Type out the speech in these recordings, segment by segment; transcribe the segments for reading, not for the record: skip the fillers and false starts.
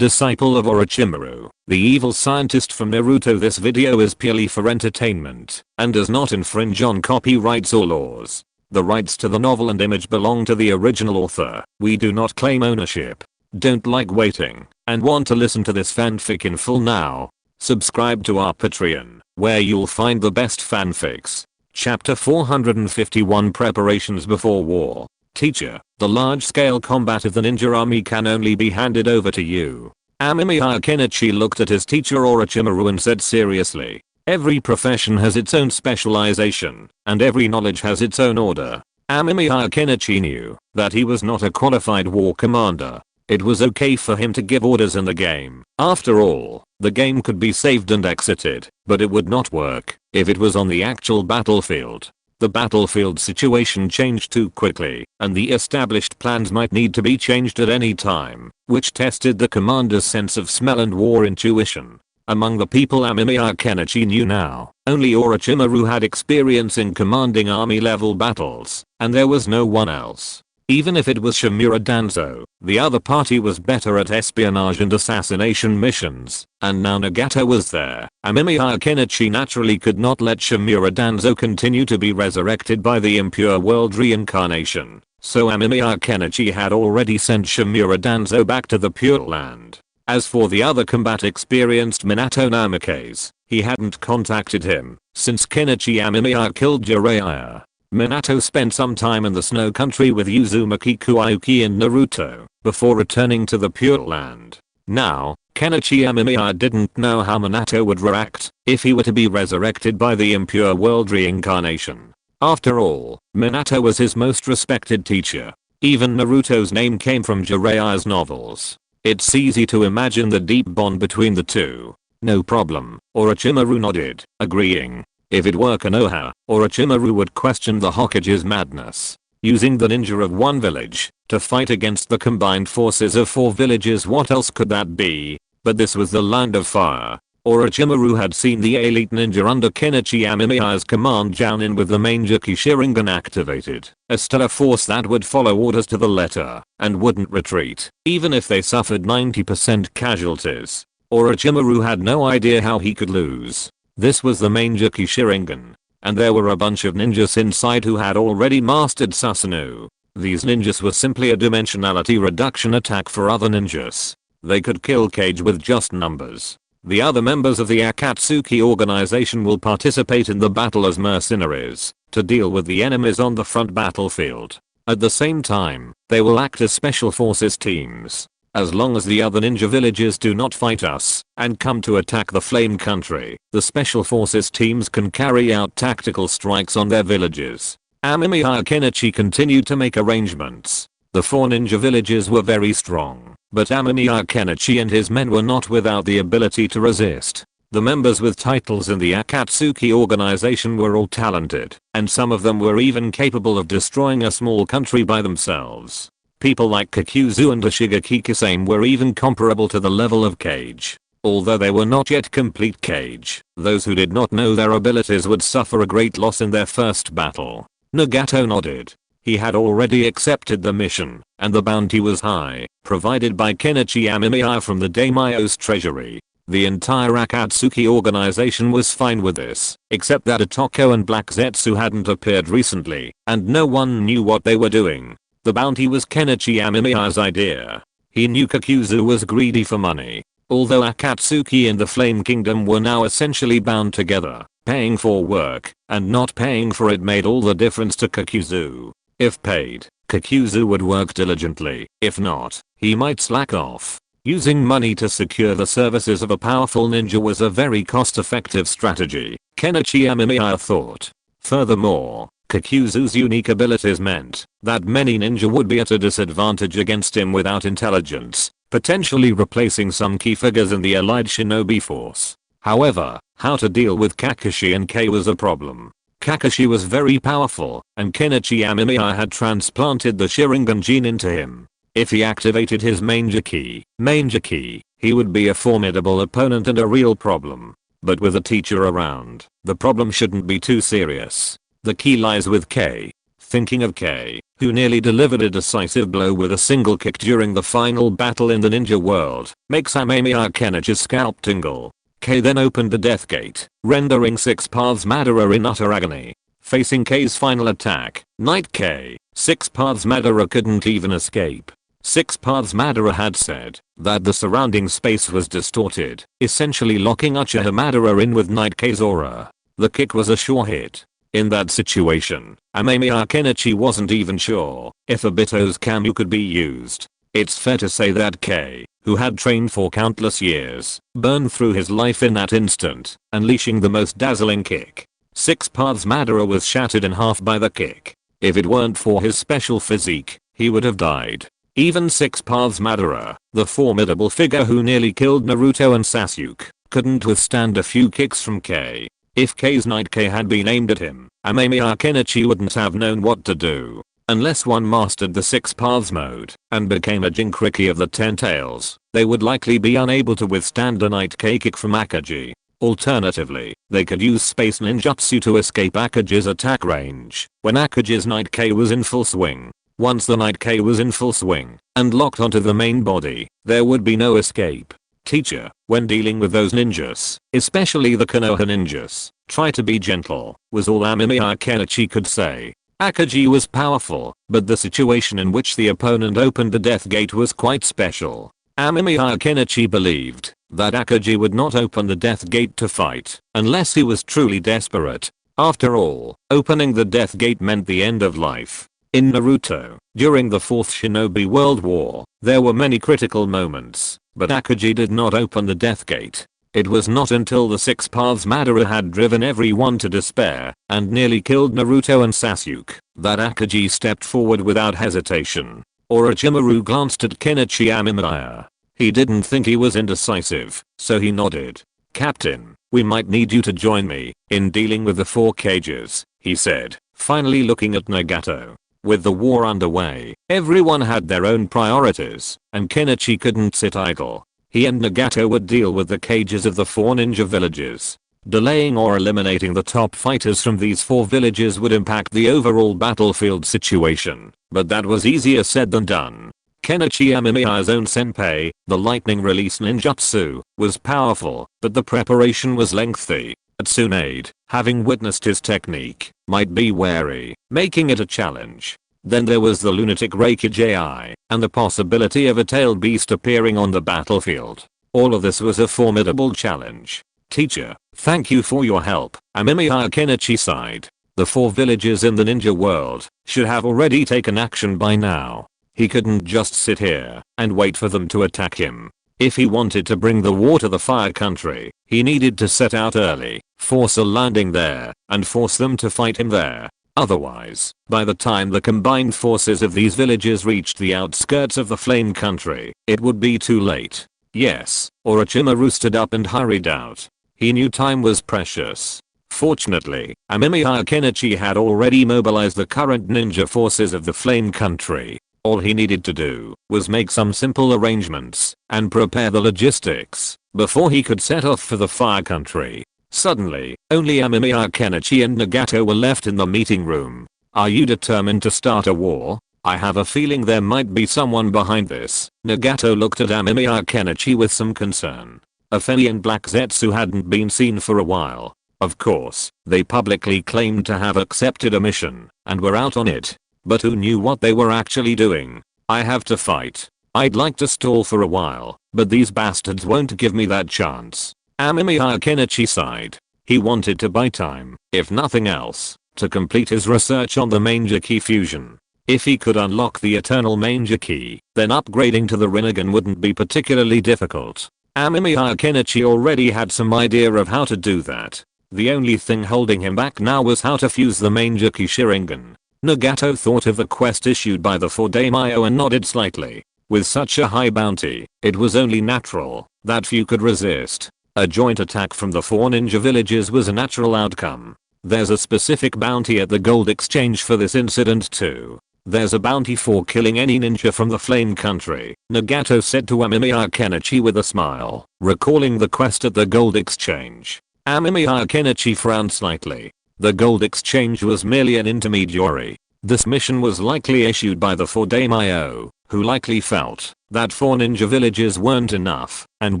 disciple of Orochimaru, the evil scientist from Naruto. This video is purely for entertainment and does not infringe on copyrights or laws. The rights to the novel and image belong to the original author. We do not claim ownership. Don't like waiting and want to listen to this fanfic in full now? Subscribe to our Patreon, where you'll find the best fanfics. Chapter 451, Preparations Before War. Teacher, the large-scale combat of the ninja army can only be handed over to you. Amemiya. Kenichi looked at his teacher Orochimaru and said seriously, every profession has its own specialization, and every knowledge has its own order. Amemiya. Kenichi knew that he was not a qualified war commander. It was okay for him to give orders in the game. After all, the game could be saved and exited, but it would not work if it was on the actual battlefield. The battlefield situation changed too quickly, and the established plans might need to be changed at any time, which tested the commander's sense of smell and war intuition. Among the people Amemiya Kenichi knew now, only Orochimaru had experience in commanding army-level battles, and there was no one else. Even if it was Shimura Danzo, the other party was better at espionage and assassination missions, and now Nagato was there. Amemiya Kenichi naturally could not let Shimura Danzo continue to be resurrected by the impure world reincarnation, so Amemiya Kenichi had already sent Shimura Danzo back to the Pure Land. As for the other combat-experienced Minato Namikaze, he hadn't contacted him since Kenichi Amemiya killed Jiraiya. Minato spent some time in the snow country with Uzumaki Kuayuki and Naruto before returning to the Pure Land. Now, Kenichi Amemiya didn't know how Minato would react if he were to be resurrected by the impure world reincarnation. After all, Minato was his most respected teacher. Even Naruto's name came from Jiraiya's novels. It's easy to imagine the deep bond between the two. No problem, Orochimaru nodded, agreeing. If it were Konoha, Orochimaru would question the Hokage's madness. Using the ninja of one village to fight against the combined forces of 4 villages, what else could that be? But this was the Land of Fire. Orochimaru had seen the elite ninja under Kenichi Amemiya's command Jounin with the Manjaki Sharingan activated, a stellar force that would follow orders to the letter and wouldn't retreat, even if they suffered 90% casualties. Orochimaru had no idea how he could lose. This was the Manjaki Sharingan, and there were a bunch of ninjas inside who had already mastered Susanoo. These ninjas were simply a dimensionality reduction attack for other ninjas. They could kill Kage with just numbers. The other members of the Akatsuki organization will participate in the battle as mercenaries to deal with the enemies on the front battlefield. At the same time, they will act as special forces teams. As long as the other ninja villages do not fight us and come to attack the Flame Country, the special forces teams can carry out tactical strikes on their villages. Amemiya Kenichi continued to make arrangements. The 4 ninja villages were very strong, but Amemiya Kenichi and his men were not without the ability to resist. The members with titles in the Akatsuki organization were all talented, and some of them were even capable of destroying a small country by themselves. People like Kakuzu and Ashigaki Kisame were even comparable to the level of Kage. Although they were not yet complete Kage, those who did not know their abilities would suffer a great loss in their first battle. Nagato nodded. He had already accepted the mission, and the bounty was high, provided by Kenichi Amemiya from the daimyo's treasury. The entire Akatsuki organization was fine with this, except that Otoko and Black Zetsu hadn't appeared recently, and no one knew what they were doing. The bounty was Kenichi Amemiya's idea. He knew Kakuzu was greedy for money. Although Akatsuki and the Flame Kingdom were now essentially bound together, paying for work and not paying for it made all the difference to Kakuzu. If paid, Kakuzu would work diligently. If not, he might slack off. Using money to secure the services of a powerful ninja was a very cost-effective strategy, Kenichi Amemiya thought. Furthermore, Kakuzu's unique abilities meant that many ninja would be at a disadvantage against him without intelligence, potentially replacing some key figures in the allied shinobi force. However, how to deal with Kakashi and Kei was a problem. Kakashi was very powerful, and Kenichi Amemiya had transplanted the Sharingan gene into him. If he activated his Manjaki, he would be a formidable opponent and a real problem. But with a teacher around, the problem shouldn't be too serious. The key lies with Kei. Thinking of Kei, who nearly delivered a decisive blow with a single kick during the final battle in the ninja world, makes Amemiya Kenichi's scalp tingle. K then opened the death gate, rendering 6 Paths Madara in utter agony. Facing K's final attack, Night K, 6 Paths Madara couldn't even escape. 6 Paths Madara had said that the surrounding space was distorted, essentially locking Uchiha Madara in with Night K's aura. The kick was a sure hit. In that situation, Amemiya Kenichi wasn't even sure if Obito's Kamu could be used. It's fair to say that K, who had trained for countless years, burned through his life in that instant, unleashing the most dazzling kick. 6 Paths Madara was shattered in half by the kick. If it weren't for his special physique, he would have died. Even 6 Paths Madara, the formidable figure who nearly killed Naruto and Sasuke, couldn't withstand a few kicks from K. If K's Night K had been aimed at him, Amemiya Kenichi wouldn't have known what to do. Unless one mastered the 6 Paths mode and became a Jinchuriki of the 10 Tails, they would likely be unable to withstand a Night K kick from Akaji. Alternatively, they could use space ninjutsu to escape Akaji's attack range when Akaji's Night K was in full swing. Once the Night K was in full swing and locked onto the main body, there would be no escape. Teacher, when dealing with those ninjas, especially the Konoha ninjas, try to be gentle, was all Amemiya Kenichi could say. Akaji was powerful, but the situation in which the opponent opened the death gate was quite special. Amemiya Kenichi believed that Akaji would not open the death gate to fight unless he was truly desperate. After all, opening the death gate meant the end of life. In Naruto, during the Fourth Shinobi World War, there were many critical moments, but Akaji did not open the death gate. It was not until the 6 Paths Madara had driven everyone to despair and nearly killed Naruto and Sasuke that Akaji stepped forward without hesitation. Orochimaru glanced at Kenichi Amemiya. He didn't think he was indecisive, so he nodded. Captain, we might need you to join me in dealing with the 4 cages, he said, finally looking at Nagato. With the war underway, everyone had their own priorities, and Kenichi couldn't sit idle. He and Nagato would deal with the cages of the 4 ninja villages. Delaying or eliminating the top fighters from these 4 villages would impact the overall battlefield situation, but that was easier said than done. Kenichi Amemiya's own senpai, the lightning release ninjutsu, was powerful, but the preparation was lengthy. Tsunade, having witnessed his technique, might be wary, making it a challenge. Then there was the lunatic Reikijai, and the possibility of a tailed beast appearing on the battlefield. All of this was a formidable challenge. Teacher, thank you for your help, Amemiya Kenichi sighed. The 4 villages in the ninja world should have already taken action by now. He couldn't just sit here and wait for them to attack him. If he wanted to bring the war to the Fire Country, he needed to set out early, force a landing there, and force them to fight him there. Otherwise, by the time the combined forces of these villages reached the outskirts of the Flame Country, it would be too late. Yes, Orochimaru stood up and hurried out. He knew time was precious. Fortunately, Amemiya Kenichi had already mobilized the current ninja forces of the Flame Country. All he needed to do was make some simple arrangements and prepare the logistics before he could set off for the Fire Country. Suddenly, only Amemiya Kenichi and Nagato were left in the meeting room. Are you determined to start a war? I have a feeling there might be someone behind this. Nagato looked at Amemiya Kenichi with some concern. Afeni and Black Zetsu hadn't been seen for a while. Of course, they publicly claimed to have accepted a mission and were out on it. But who knew what they were actually doing? I have to fight. I'd like to stall for a while, but these bastards won't give me that chance. Amemiya Kenichi sighed. He wanted to buy time, if nothing else, to complete his research on the Manjiki fusion. If he could unlock the eternal Manjiki, then upgrading to the Rinnegan wouldn't be particularly difficult. Amemiya Kenichi already had some idea of how to do that. The only thing holding him back now was how to fuse the Manjiki Sharingan. Nagato thought of the quest issued by the 4 daimyo and nodded slightly. With such a high bounty, it was only natural that few could resist. A joint attack from the 4 ninja villages was a natural outcome. There's a specific bounty at the gold exchange for this incident too. There's a bounty for killing any ninja from the Flame Country, Nagato said to Amemiya Kenichi with a smile, recalling the quest at the gold exchange. Amemiya Kenichi frowned slightly. The gold exchange was merely an intermediary. This mission was likely issued by the 4 daimyo, who likely felt that 4 ninja villages weren't enough and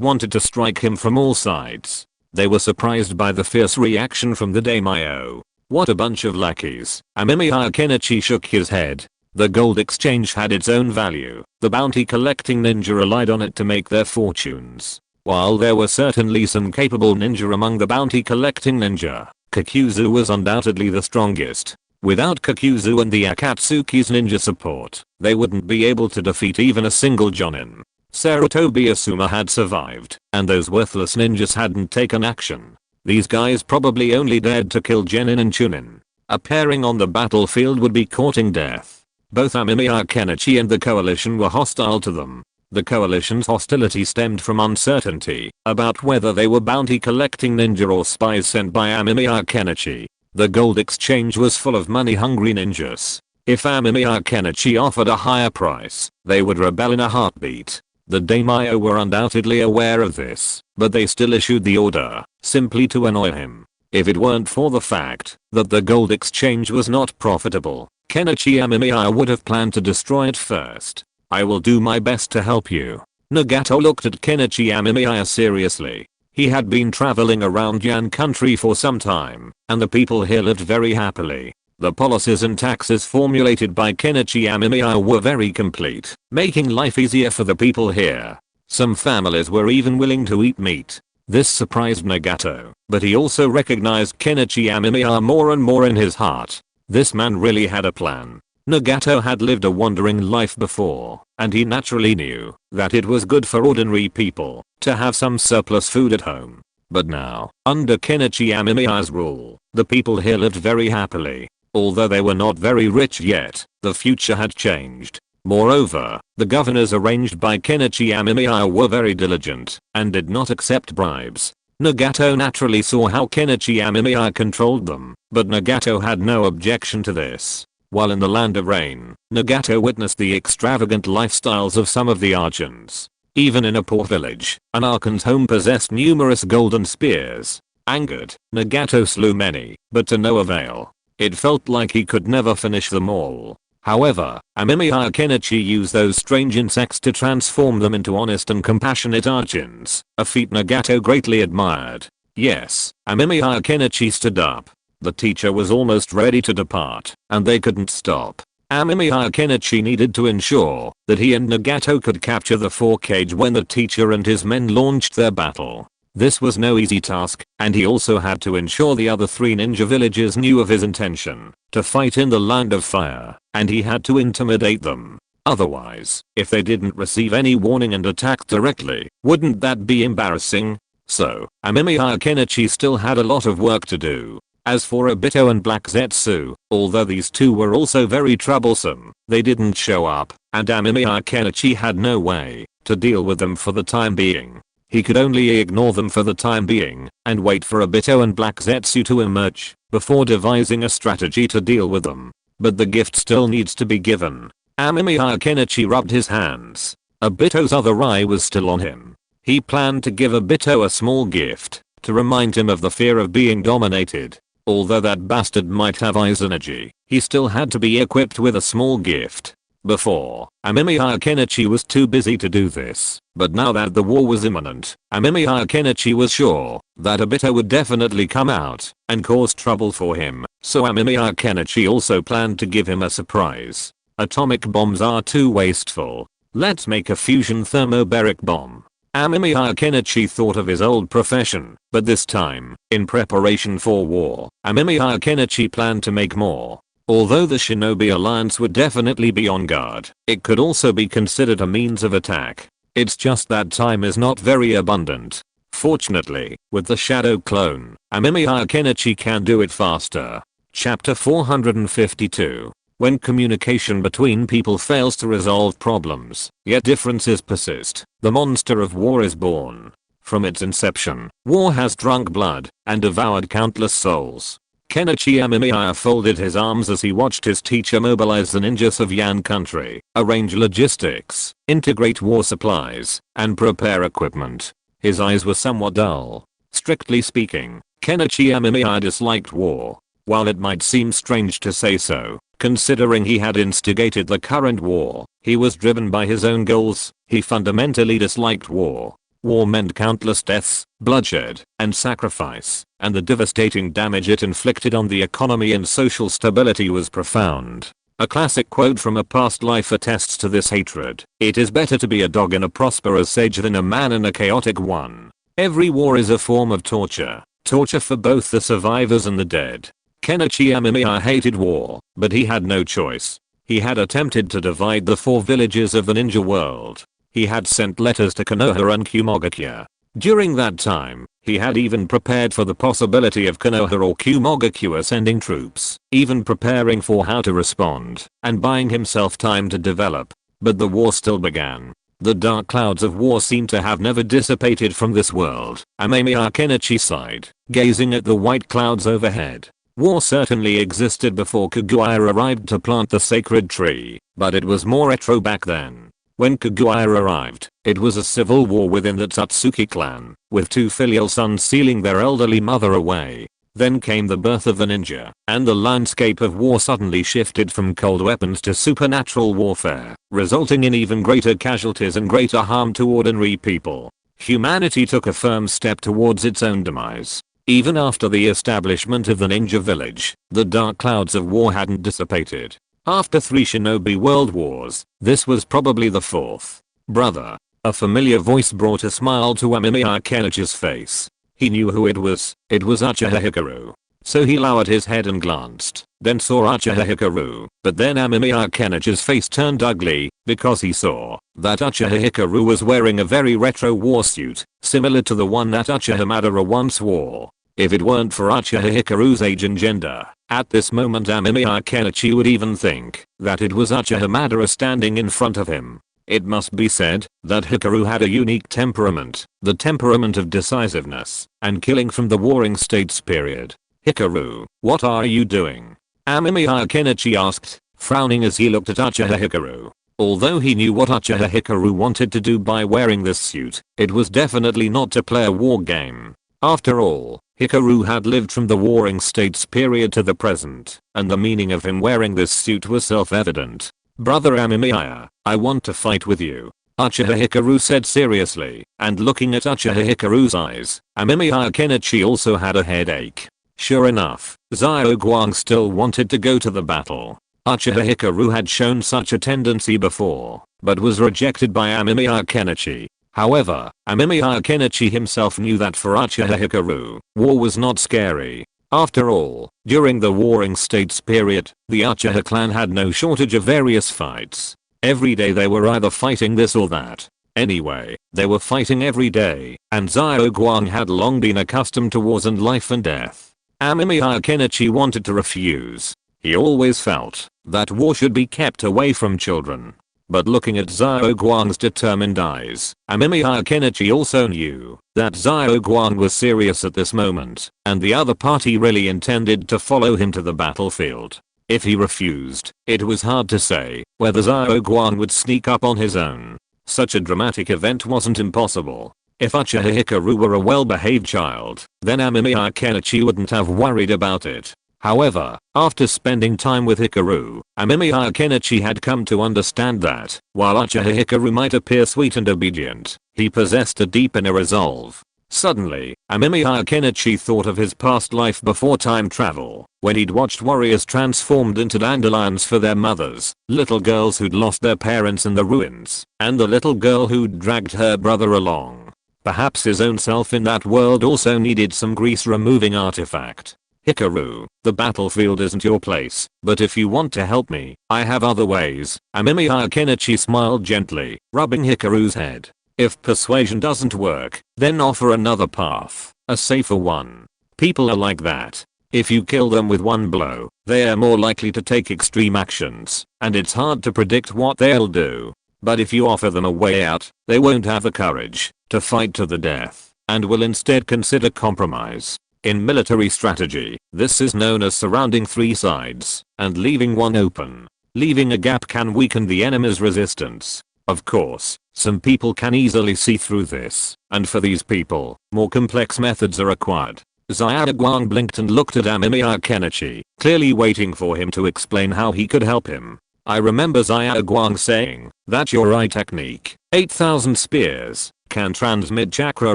wanted to strike him from all sides. They were surprised by the fierce reaction from the daimyo. What a bunch of lackeys. Amemiya Kenichi shook his head. The gold exchange had its own value. The bounty collecting ninja relied on it to make their fortunes. While there were certainly some capable ninja among the bounty collecting ninja, Kakuzu was undoubtedly the strongest. Without Kakuzu and the Akatsuki's ninja support, they wouldn't be able to defeat even a single Jonin. Sarutobi Asuma had survived, and those worthless ninjas hadn't taken action. These guys probably only dared to kill Genin and Chunin. Appearing on the battlefield would be courting death. Both Amemiya Kenichi and the coalition were hostile to them. The coalition's hostility stemmed from uncertainty about whether they were bounty collecting ninja or spies sent by Amemiya Kenichi. The gold exchange was full of money-hungry ninjas. If Amemiya Kenichi offered a higher price, they would rebel in a heartbeat. The daimyo were undoubtedly aware of this, but they still issued the order, simply to annoy him. If it weren't for the fact that the gold exchange was not profitable, Kenichi Amemiya would have planned to destroy it first. I will do my best to help you. Nagato looked at Kenichi Amemiya seriously. He had been traveling around Yan country for some time, and the people here lived very happily. The policies and taxes formulated by Kenichi Amemiya were very complete, making life easier for the people here. Some families were even willing to eat meat. This surprised Nagato, but he also recognized Kenichi Amemiya more and more in his heart. This man really had a plan. Nagato had lived a wandering life before, and he naturally knew that it was good for ordinary people to have some surplus food at home. But now, under Kenichi Amemiya's rule, the people here lived very happily. Although they were not very rich yet, the future had changed. Moreover, the governors arranged by Kenichi Amemiya were very diligent and did not accept bribes. Nagato naturally saw how Kenichi Amemiya controlled them, but Nagato had no objection to this. While in the Land of Rain, Nagato witnessed the extravagant lifestyles of some of the archons. Even in a poor village, an archon's home possessed numerous golden spears. Angered, Nagato slew many, but to no avail. It felt like he could never finish them all. However, Amemiya Kenichi used those strange insects to transform them into honest and compassionate archons, a feat Nagato greatly admired. Yes, Amemiya Kenichi stood up. The teacher was almost ready to depart, and they couldn't stop. Amemiya Kenichi needed to ensure that he and Nagato could capture the 4 cage when the teacher and his men launched their battle. This was no easy task, and he also had to ensure the other 3 ninja villages knew of his intention to fight in the Land of Fire, and he had to intimidate them. Otherwise, if they didn't receive any warning and attacked directly, wouldn't that be embarrassing? So, Amemiya Kenichi still had a lot of work to do. As for Obito and Black Zetsu, although these 2 were also very troublesome, they didn't show up, and Amemiya Kenichi had no way to deal with them for the time being. He could only ignore them for the time being and wait for Obito and Black Zetsu to emerge before devising a strategy to deal with them. But the gift still needs to be given. Amemiya Kenichi rubbed his hands. Obito's other eye was still on him. He planned to give Obito a small gift to remind him of the fear of being dominated. Although that bastard might have Ai's energy, he still had to be equipped with a small gift. Before, Amemiya Kenichi was too busy to do this, but now that the war was imminent, Amemiya Kenichi was sure that Obito would definitely come out and cause trouble for him, so Amemiya Kenichi also planned to give him a surprise. Atomic bombs are too wasteful. Let's make a fusion thermobaric bomb. Amemiya Kenichi thought of his old profession, but this time, in preparation for war, Amemiya Kenichi planned to make more. Although the Shinobi Alliance would definitely be on guard, it could also be considered a means of attack. It's just that time is not very abundant. Fortunately, with the Shadow Clone, Amemiya Kenichi can do it faster. Chapter 452. When communication between people fails to resolve problems, yet differences persist, the monster of war is born. From its inception, war has drunk blood and devoured countless souls. Kenichi Amemiya folded his arms as he watched his teacher mobilize the ninjas of Yan country, arrange logistics, integrate war supplies, and prepare equipment. His eyes were somewhat dull. Strictly speaking, Kenichi Amemiya disliked war. While it might seem strange to say so, Considering he had instigated the current war, he was driven by his own goals. He fundamentally disliked war. War meant countless deaths, bloodshed, and sacrifice, and the devastating damage it inflicted on the economy and social stability was profound. A classic quote from a past life attests to this hatred. It is better to be a dog in a prosperous age than a man in a chaotic one. Every war is a form of torture. Torture for both the survivors and the dead. Kenichi Amemiya hated war, but he had no choice. He had attempted to divide the 4 villages of the ninja world. He had sent letters to Konoha and Kumogakuya. During that time, he had even prepared for the possibility of Konoha or Kumogakuya sending troops, even preparing for how to respond, and buying himself time to develop. But the war still began. The dark clouds of war seemed to have never dissipated from this world. Amemiya Kenichi sighed, gazing at the white clouds overhead. War certainly existed before Kaguya arrived to plant the sacred tree, but it was more retro back then. When Kaguya arrived, it was a civil war within the Tatsuki clan, with 2 filial sons sealing their elderly mother away. Then came the birth of the ninja, and the landscape of war suddenly shifted from cold weapons to supernatural warfare, resulting in even greater casualties and greater harm to ordinary people. Humanity took a firm step towards its own demise. Even after the establishment of the ninja village, the dark clouds of war hadn't dissipated. After 3 shinobi world wars, this was probably the 4th. Brother. A familiar voice brought a smile to Amemiya Kenichi's face. He knew who it was Uchiha Hikaru. So he lowered his head and glanced, then saw Uchiha Hikaru, but then Amemiya Kenichi's face turned ugly, because he saw that Uchiha Hikaru was wearing a very retro war suit, similar to the one that Uchiha Madara once wore. If it weren't for Uchiha Hikaru's age and gender, at this moment Amemiya Kenichi would even think that it was Uchiha Madara standing in front of him. It must be said that Hikaru had a unique temperament, the temperament of decisiveness and killing from the Warring States period. Hikaru, what are you doing? Amemiya Kenichi asked, frowning as he looked at Uchiha Hikaru. Although he knew what Uchiha Hikaru wanted to do by wearing this suit, it was definitely not to play a war game. After all, Hikaru had lived from the Warring States period to the present, and the meaning of him wearing this suit was self-evident. Brother Amemiya, I want to fight with you, Uchiha Hikaru said seriously, and looking at Uchiha Hikaru's eyes, Amemiya Kenichi also had a headache. Sure enough, Xiaoguang still wanted to go to the battle. Uchiha Hikaru had shown such a tendency before, but was rejected by Amemiya Kenichi. However, Amemiya Kenichi himself knew that for Uchiha Hikaru, war was not scary. After all, during the Warring States period, the Uchiha clan had no shortage of various fights. Every day they were either fighting this or that. Anyway, they were fighting every day, and Xiaoguang had long been accustomed to wars and life and death. Amemiya Kenichi wanted to refuse. He always felt that war should be kept away from children. But looking at Xiaoguang's determined eyes, Amemiya Kenichi also knew that Xiaoguang was serious at this moment, and the other party really intended to follow him to the battlefield. If he refused, it was hard to say whether Xiaoguang would sneak up on his own. Such a dramatic event wasn't impossible. If Uchiha Hikaru were a well-behaved child, then Amemiya Kenichi wouldn't have worried about it. However, after spending time with Hikaru, Amemiya Kenichi had come to understand that, while Uchiha Hikaru might appear sweet and obedient, he possessed a deep inner resolve. Suddenly, Amemiya Kenichi thought of his past life before time travel, when he'd watched warriors transformed into dandelions for their mothers, little girls who'd lost their parents in the ruins, and the little girl who'd dragged her brother along. Perhaps his own self in that world also needed some grease-removing artifact. Hikaru, the battlefield isn't your place, but if you want to help me, I have other ways. Amemiya Kenichi smiled gently, rubbing Hikaru's head. If persuasion doesn't work, then offer another path, a safer one. People are like that. If you kill them with one blow, they are more likely to take extreme actions, and it's hard to predict what they'll do. But if you offer them a way out, they won't have the courage to fight to the death, and will instead consider compromise. In military strategy, this is known as surrounding 3 sides and leaving one open. Leaving a gap can weaken the enemy's resistance. Of course, some people can easily see through this, and for these people, more complex methods are required. Xiaoguang blinked and looked at Amemiya Kenichi, clearly waiting for him to explain how he could help him. I remember Xiaoguang saying that your eye technique, 8,000 spears, can transmit chakra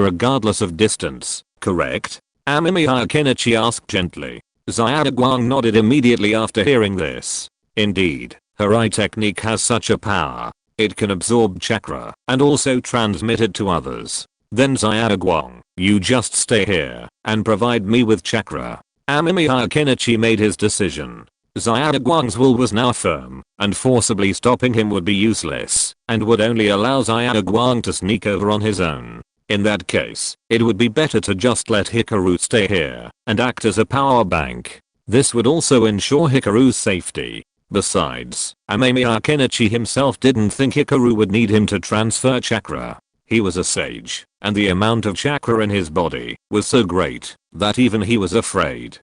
regardless of distance, correct? Amemiya Kenichi asked gently. Xiaoguang nodded immediately after hearing this. Indeed, her eye technique has such a power. It can absorb chakra and also transmit it to others. Then Xiaoguang, you just stay here and provide me with chakra. Amemiya Kenichi made his decision. Xiaoguang's will was now firm, and forcibly stopping him would be useless, and would only allow Xiaoguang to sneak over on his own. In that case, it would be better to just let Hikaru stay here and act as a power bank. This would also ensure Hikaru's safety. Besides, Amemiya Kenichi himself didn't think Hikaru would need him to transfer chakra. He was a sage, and the amount of chakra in his body was so great that even he was afraid.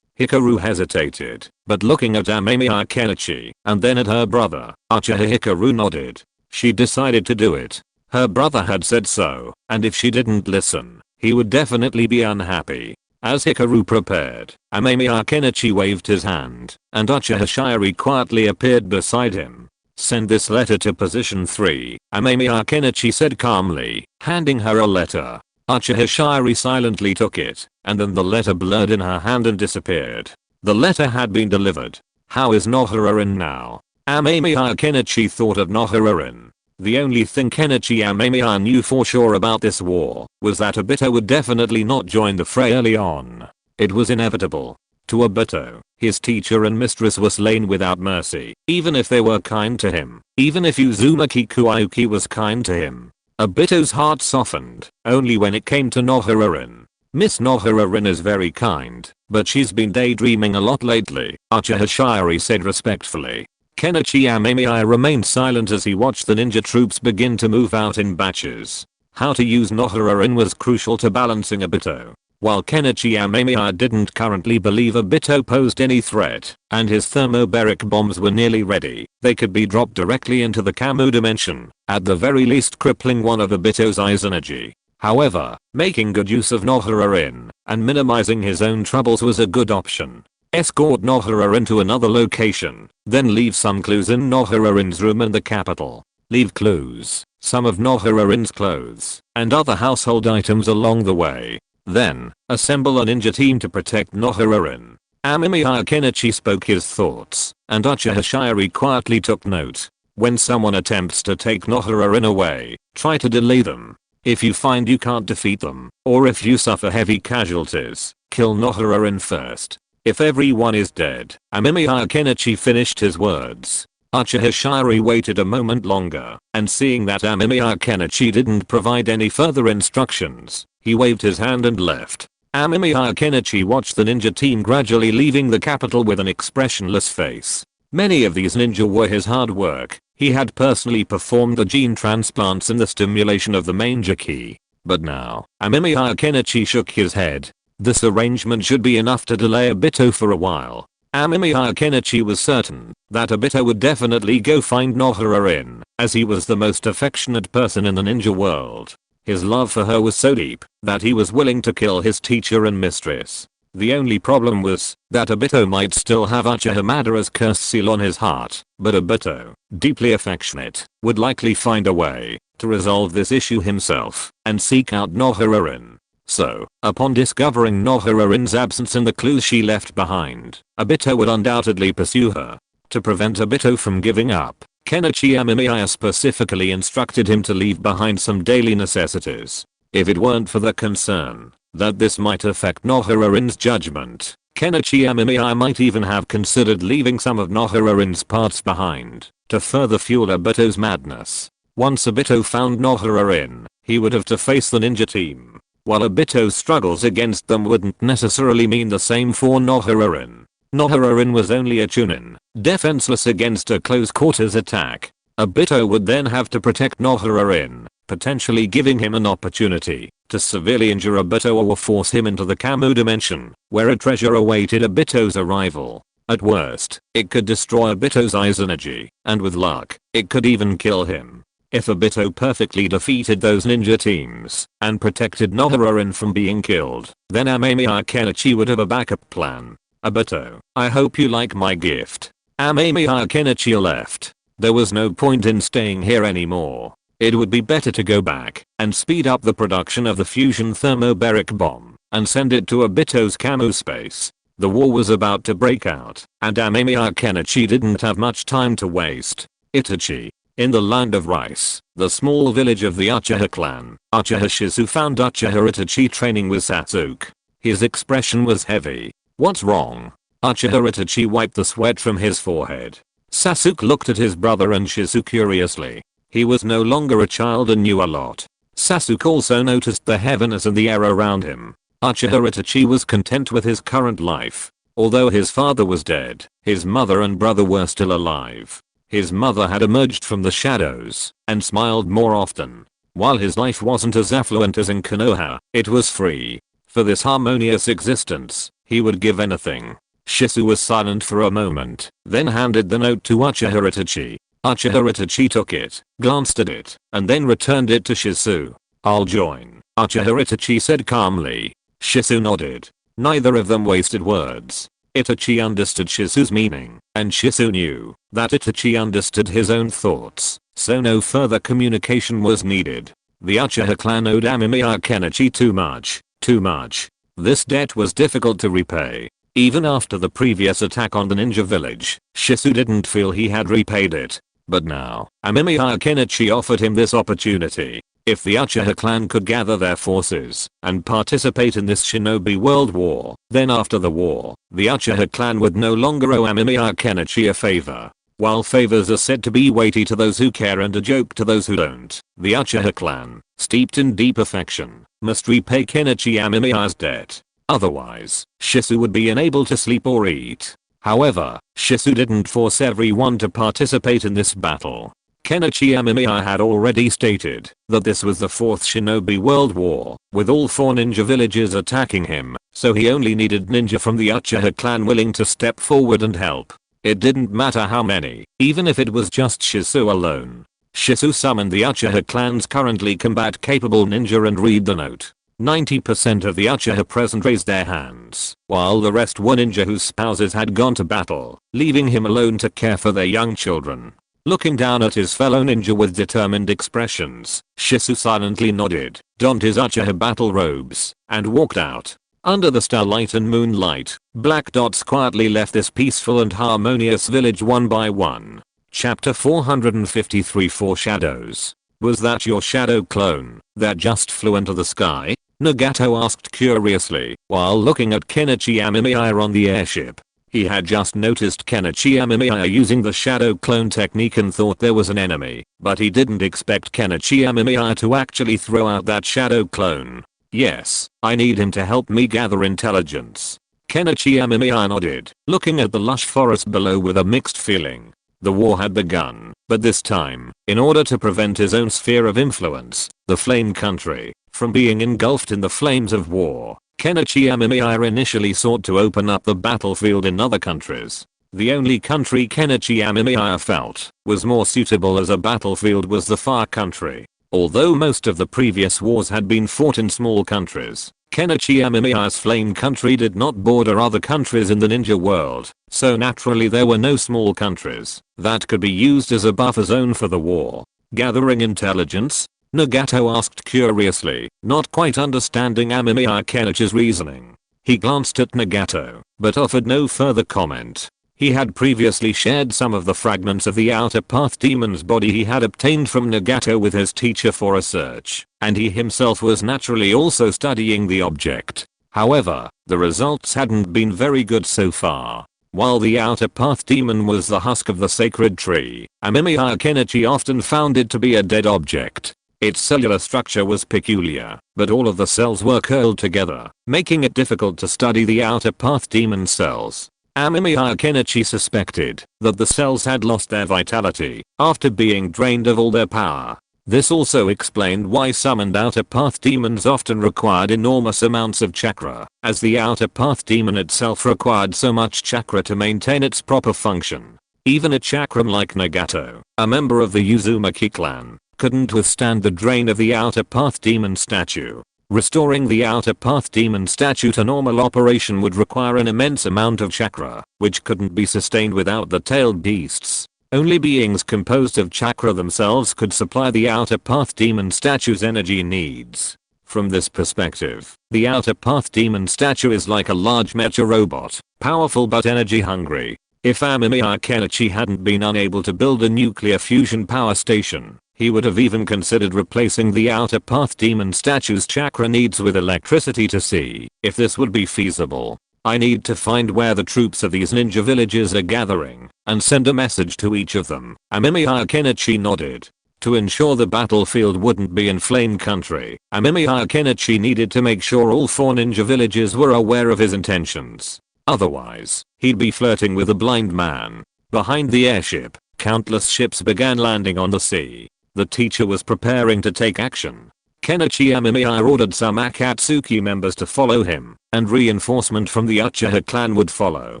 Hikaru hesitated, but looking at Amemiya Kenichi and then at her brother, Uchiha, Hikaru nodded. She decided to do it. Her brother had said so, and if she didn't listen, he would definitely be unhappy. As Hikaru prepared, Amemiya Kenichi waved his hand, and Uchiha quietly appeared beside him. Send this letter to position 3, Amemiya Kenichi said calmly, handing her a letter. Uchiha silently took it, and then the letter blurred in her hand and disappeared. The letter had been delivered. How is Nohara in now? Amemiya Kenichi thought of Nohara. The only thing Kenichi Amemiya knew for sure about this war was that Obito would definitely not join the fray early on. It was inevitable. To Obito, his teacher and mistress were slain without mercy, even if they were kind to him, even if Uzumaki Kuayuki was kind to him. Obito's heart softened only when it came to Nohara. Miss Nohara is very kind, but she's been daydreaming a lot lately, Uchiha said respectfully. Kenichi Amemiya remained silent as he watched the ninja troops begin to move out in batches. How to use Nohara was crucial to balancing Obito. While Kenichi Amemiya didn't currently believe Obito posed any threat, and his thermobaric bombs were nearly ready, they could be dropped directly into the Kamu dimension, at the very least crippling one of Obito's eyes energy. However, making good use of Nohara and minimizing his own troubles was a good option. Escort Nohara to another location, then leave some clues in Nohara's room in the capital. Leave clues, some of Nohara's clothes, and other household items along the way. Then, assemble a ninja team to protect Nohara. Amemiya Kenichi spoke his thoughts, and Uchiha quietly took note. When someone attempts to take Nohara away, try to delay them. If you find you can't defeat them, or if you suffer heavy casualties, kill Nohara first. If everyone is dead, Amemiya Kenichi finished his words. Uchiha waited a moment longer, and seeing that Amemiya Kenichi didn't provide any further instructions, he waved his hand and left. Amemiya Kenichi watched the ninja team gradually leaving the capital with an expressionless face. Many of these ninja were his hard work. He had personally performed the gene transplants in the stimulation of the manger key. But now, Amemiya Kenichi shook his head. This arrangement should be enough to delay Obito for a while. Amemiya Kenichi was certain that Obito would definitely go find Nohara, as he was the most affectionate person in the ninja world. His love for her was so deep that he was willing to kill his teacher and mistress. The only problem was that Obito might still have Uchiha Madara's curse seal on his heart, but Obito, deeply affectionate, would likely find a way to resolve this issue himself and seek out Nohara. So, upon discovering Nohara's absence and the clues she left behind, Obito would undoubtedly pursue her. To prevent Obito from giving up, Kenichi Amemiya specifically instructed him to leave behind some daily necessities. If it weren't for the concern that this might affect Nohara's judgment, Kenichi Amemiya might even have considered leaving some of Nohara's parts behind to further fuel Obito's madness. Once Obito found Nohara, he would have to face the ninja team. While Obito's struggles against them wouldn't necessarily mean the same for Nohara. Nohara was only a chunin, defenseless against a close quarters attack. Obito would then have to protect Nohara, potentially giving him an opportunity to severely injure Obito or force him into the Kamu dimension, where a treasure awaited Obito's arrival. At worst, it could destroy Obito's eyes energy, and with luck, it could even kill him. If Obito perfectly defeated those ninja teams and protected Nohara from being killed, then Amemiya Kenichi would have a backup plan. Obito, I hope you like my gift. Amemiya Kenichi left. There was no point in staying here anymore. It would be better to go back and speed up the production of the fusion thermobaric bomb and send it to Obito's camo space. The war was about to break out, and Amemiya Kenichi didn't have much time to waste. Itachi. In the land of rice, the small village of the Uchiha clan, Uchiha Shizu found Uchiha Itachi training with Sasuke. His expression was heavy. What's wrong? Uchiha Itachi wiped the sweat from his forehead. Sasuke looked at his brother and Shizu curiously. He was no longer a child and knew a lot. Sasuke also noticed the heaviness in the air around him. Uchiha Itachi was content with his current life. Although his father was dead, his mother and brother were still alive. His mother had emerged from the shadows and smiled more often. While his life wasn't as affluent as in Konoha, it was free. For this harmonious existence, he would give anything. Shizu was silent for a moment, then handed the note to Uchiha Itachi. Uchiha Itachi took it, glanced at it, and then returned it to Shizu. I'll join, Uchiha Itachi said calmly. Shizu nodded. Neither of them wasted words. Itachi understood Shizu's meaning, and Shizu knew that Itachi understood his own thoughts, so no further communication was needed. The Uchiha clan owed Amemiya Kenichi too much. This debt was difficult to repay. Even after the previous attack on the ninja village, Shizu didn't feel he had repaid it. But now, Amemiya Kenichi offered him this opportunity. If the Uchiha clan could gather their forces and participate in this shinobi world war, then after the war, the Uchiha clan would no longer owe Amemiya Kenichi a favor. While favors are said to be weighty to those who care and a joke to those who don't, the Uchiha clan, steeped in deep affection, must repay Kenichi Amemiya's debt. Otherwise, Shizu would be unable to sleep or eat. However, Shizu didn't force everyone to participate in this battle. Kenichi Amemiya had already stated that this was the 4th Shinobi World War, with all 4 ninja villages attacking him, so he only needed ninja from the Uchiha clan willing to step forward and help. It didn't matter how many, even if it was just Shizu alone. Shizu summoned the Uchiha clan's currently combat capable ninja and read the note. 90% of the Uchiha present raised their hands, while the rest were ninja whose spouses had gone to battle, leaving him alone to care for their young children. Looking down at his fellow ninja with determined expressions, Shizu silently nodded, donned his Uchiha battle robes, and walked out. Under the starlight and moonlight, black dots quietly left this peaceful and harmonious village one by one. Chapter 453 Foreshadows. Was that your shadow clone that just flew into the sky? Nagato asked curiously, while looking at Kenichi Amemiya on the airship. He had just noticed Kenichi Amemiya using the shadow clone technique and thought there was an enemy, but he didn't expect Kenichi Amemiya to actually throw out that shadow clone. Yes, I need him to help me gather intelligence. Kenichi Amemiya nodded, looking at the lush forest below with a mixed feeling. The war had begun, but this time, in order to prevent his own sphere of influence, the Flame Country, from being engulfed in the flames of war, Kenichi Amemiya initially sought to open up the battlefield in other countries. The only country Kenichi Amemiya felt was more suitable as a battlefield was the Far Country. Although most of the previous wars had been fought in small countries, Kenichi Amemiya's Flame Country did not border other countries in the ninja world, so naturally there were no small countries that could be used as a buffer zone for the war. Gathering intelligence? Nagato asked curiously, not quite understanding Amemiya Kenichi's reasoning. He glanced at Nagato, but offered no further comment. He had previously shared some of the fragments of the Outer Path Demon's body he had obtained from Nagato with his teacher for research, and he himself was naturally also studying the object. However, the results hadn't been very good so far. While the Outer Path Demon was the husk of the sacred tree, Amemiya Kenichi often found it to be a dead object. Its cellular structure was peculiar, but all of the cells were curled together, making it difficult to study the Outer Path Demon cells. Amemiya Kenichi suspected that the cells had lost their vitality after being drained of all their power. This also explained why summoned Outer Path Demons often required enormous amounts of chakra, as the Outer Path Demon itself required so much chakra to maintain its proper function. Even a chakram like Nagato, a member of the Uzumaki clan, couldn't withstand the drain of the Outer Path Demon statue. Restoring the Outer Path Demon statue to normal operation would require an immense amount of chakra, which couldn't be sustained without the tailed beasts. Only beings composed of chakra themselves could supply the Outer Path Demon statue's energy needs. From this perspective, the Outer Path Demon statue is like a large mecha robot, powerful but energy hungry. If Amemiya Kenichi hadn't been unable to build a nuclear fusion power station, he would have even considered replacing the Outer Path Demon statue's chakra needs with electricity to see if this would be feasible. I need to find where the troops of these ninja villages are gathering and send a message to each of them. Amemiya Kenichi nodded. To ensure the battlefield wouldn't be in flame country, Amemiya Kenichi needed to make sure all 4 ninja villages were aware of his intentions. Otherwise, he'd be flirting with a blind man. Behind the airship, countless ships began landing on the sea. The teacher was preparing to take action. Kenichi Amemiya ordered some Akatsuki members to follow him, and reinforcement from the Uchiha clan would follow.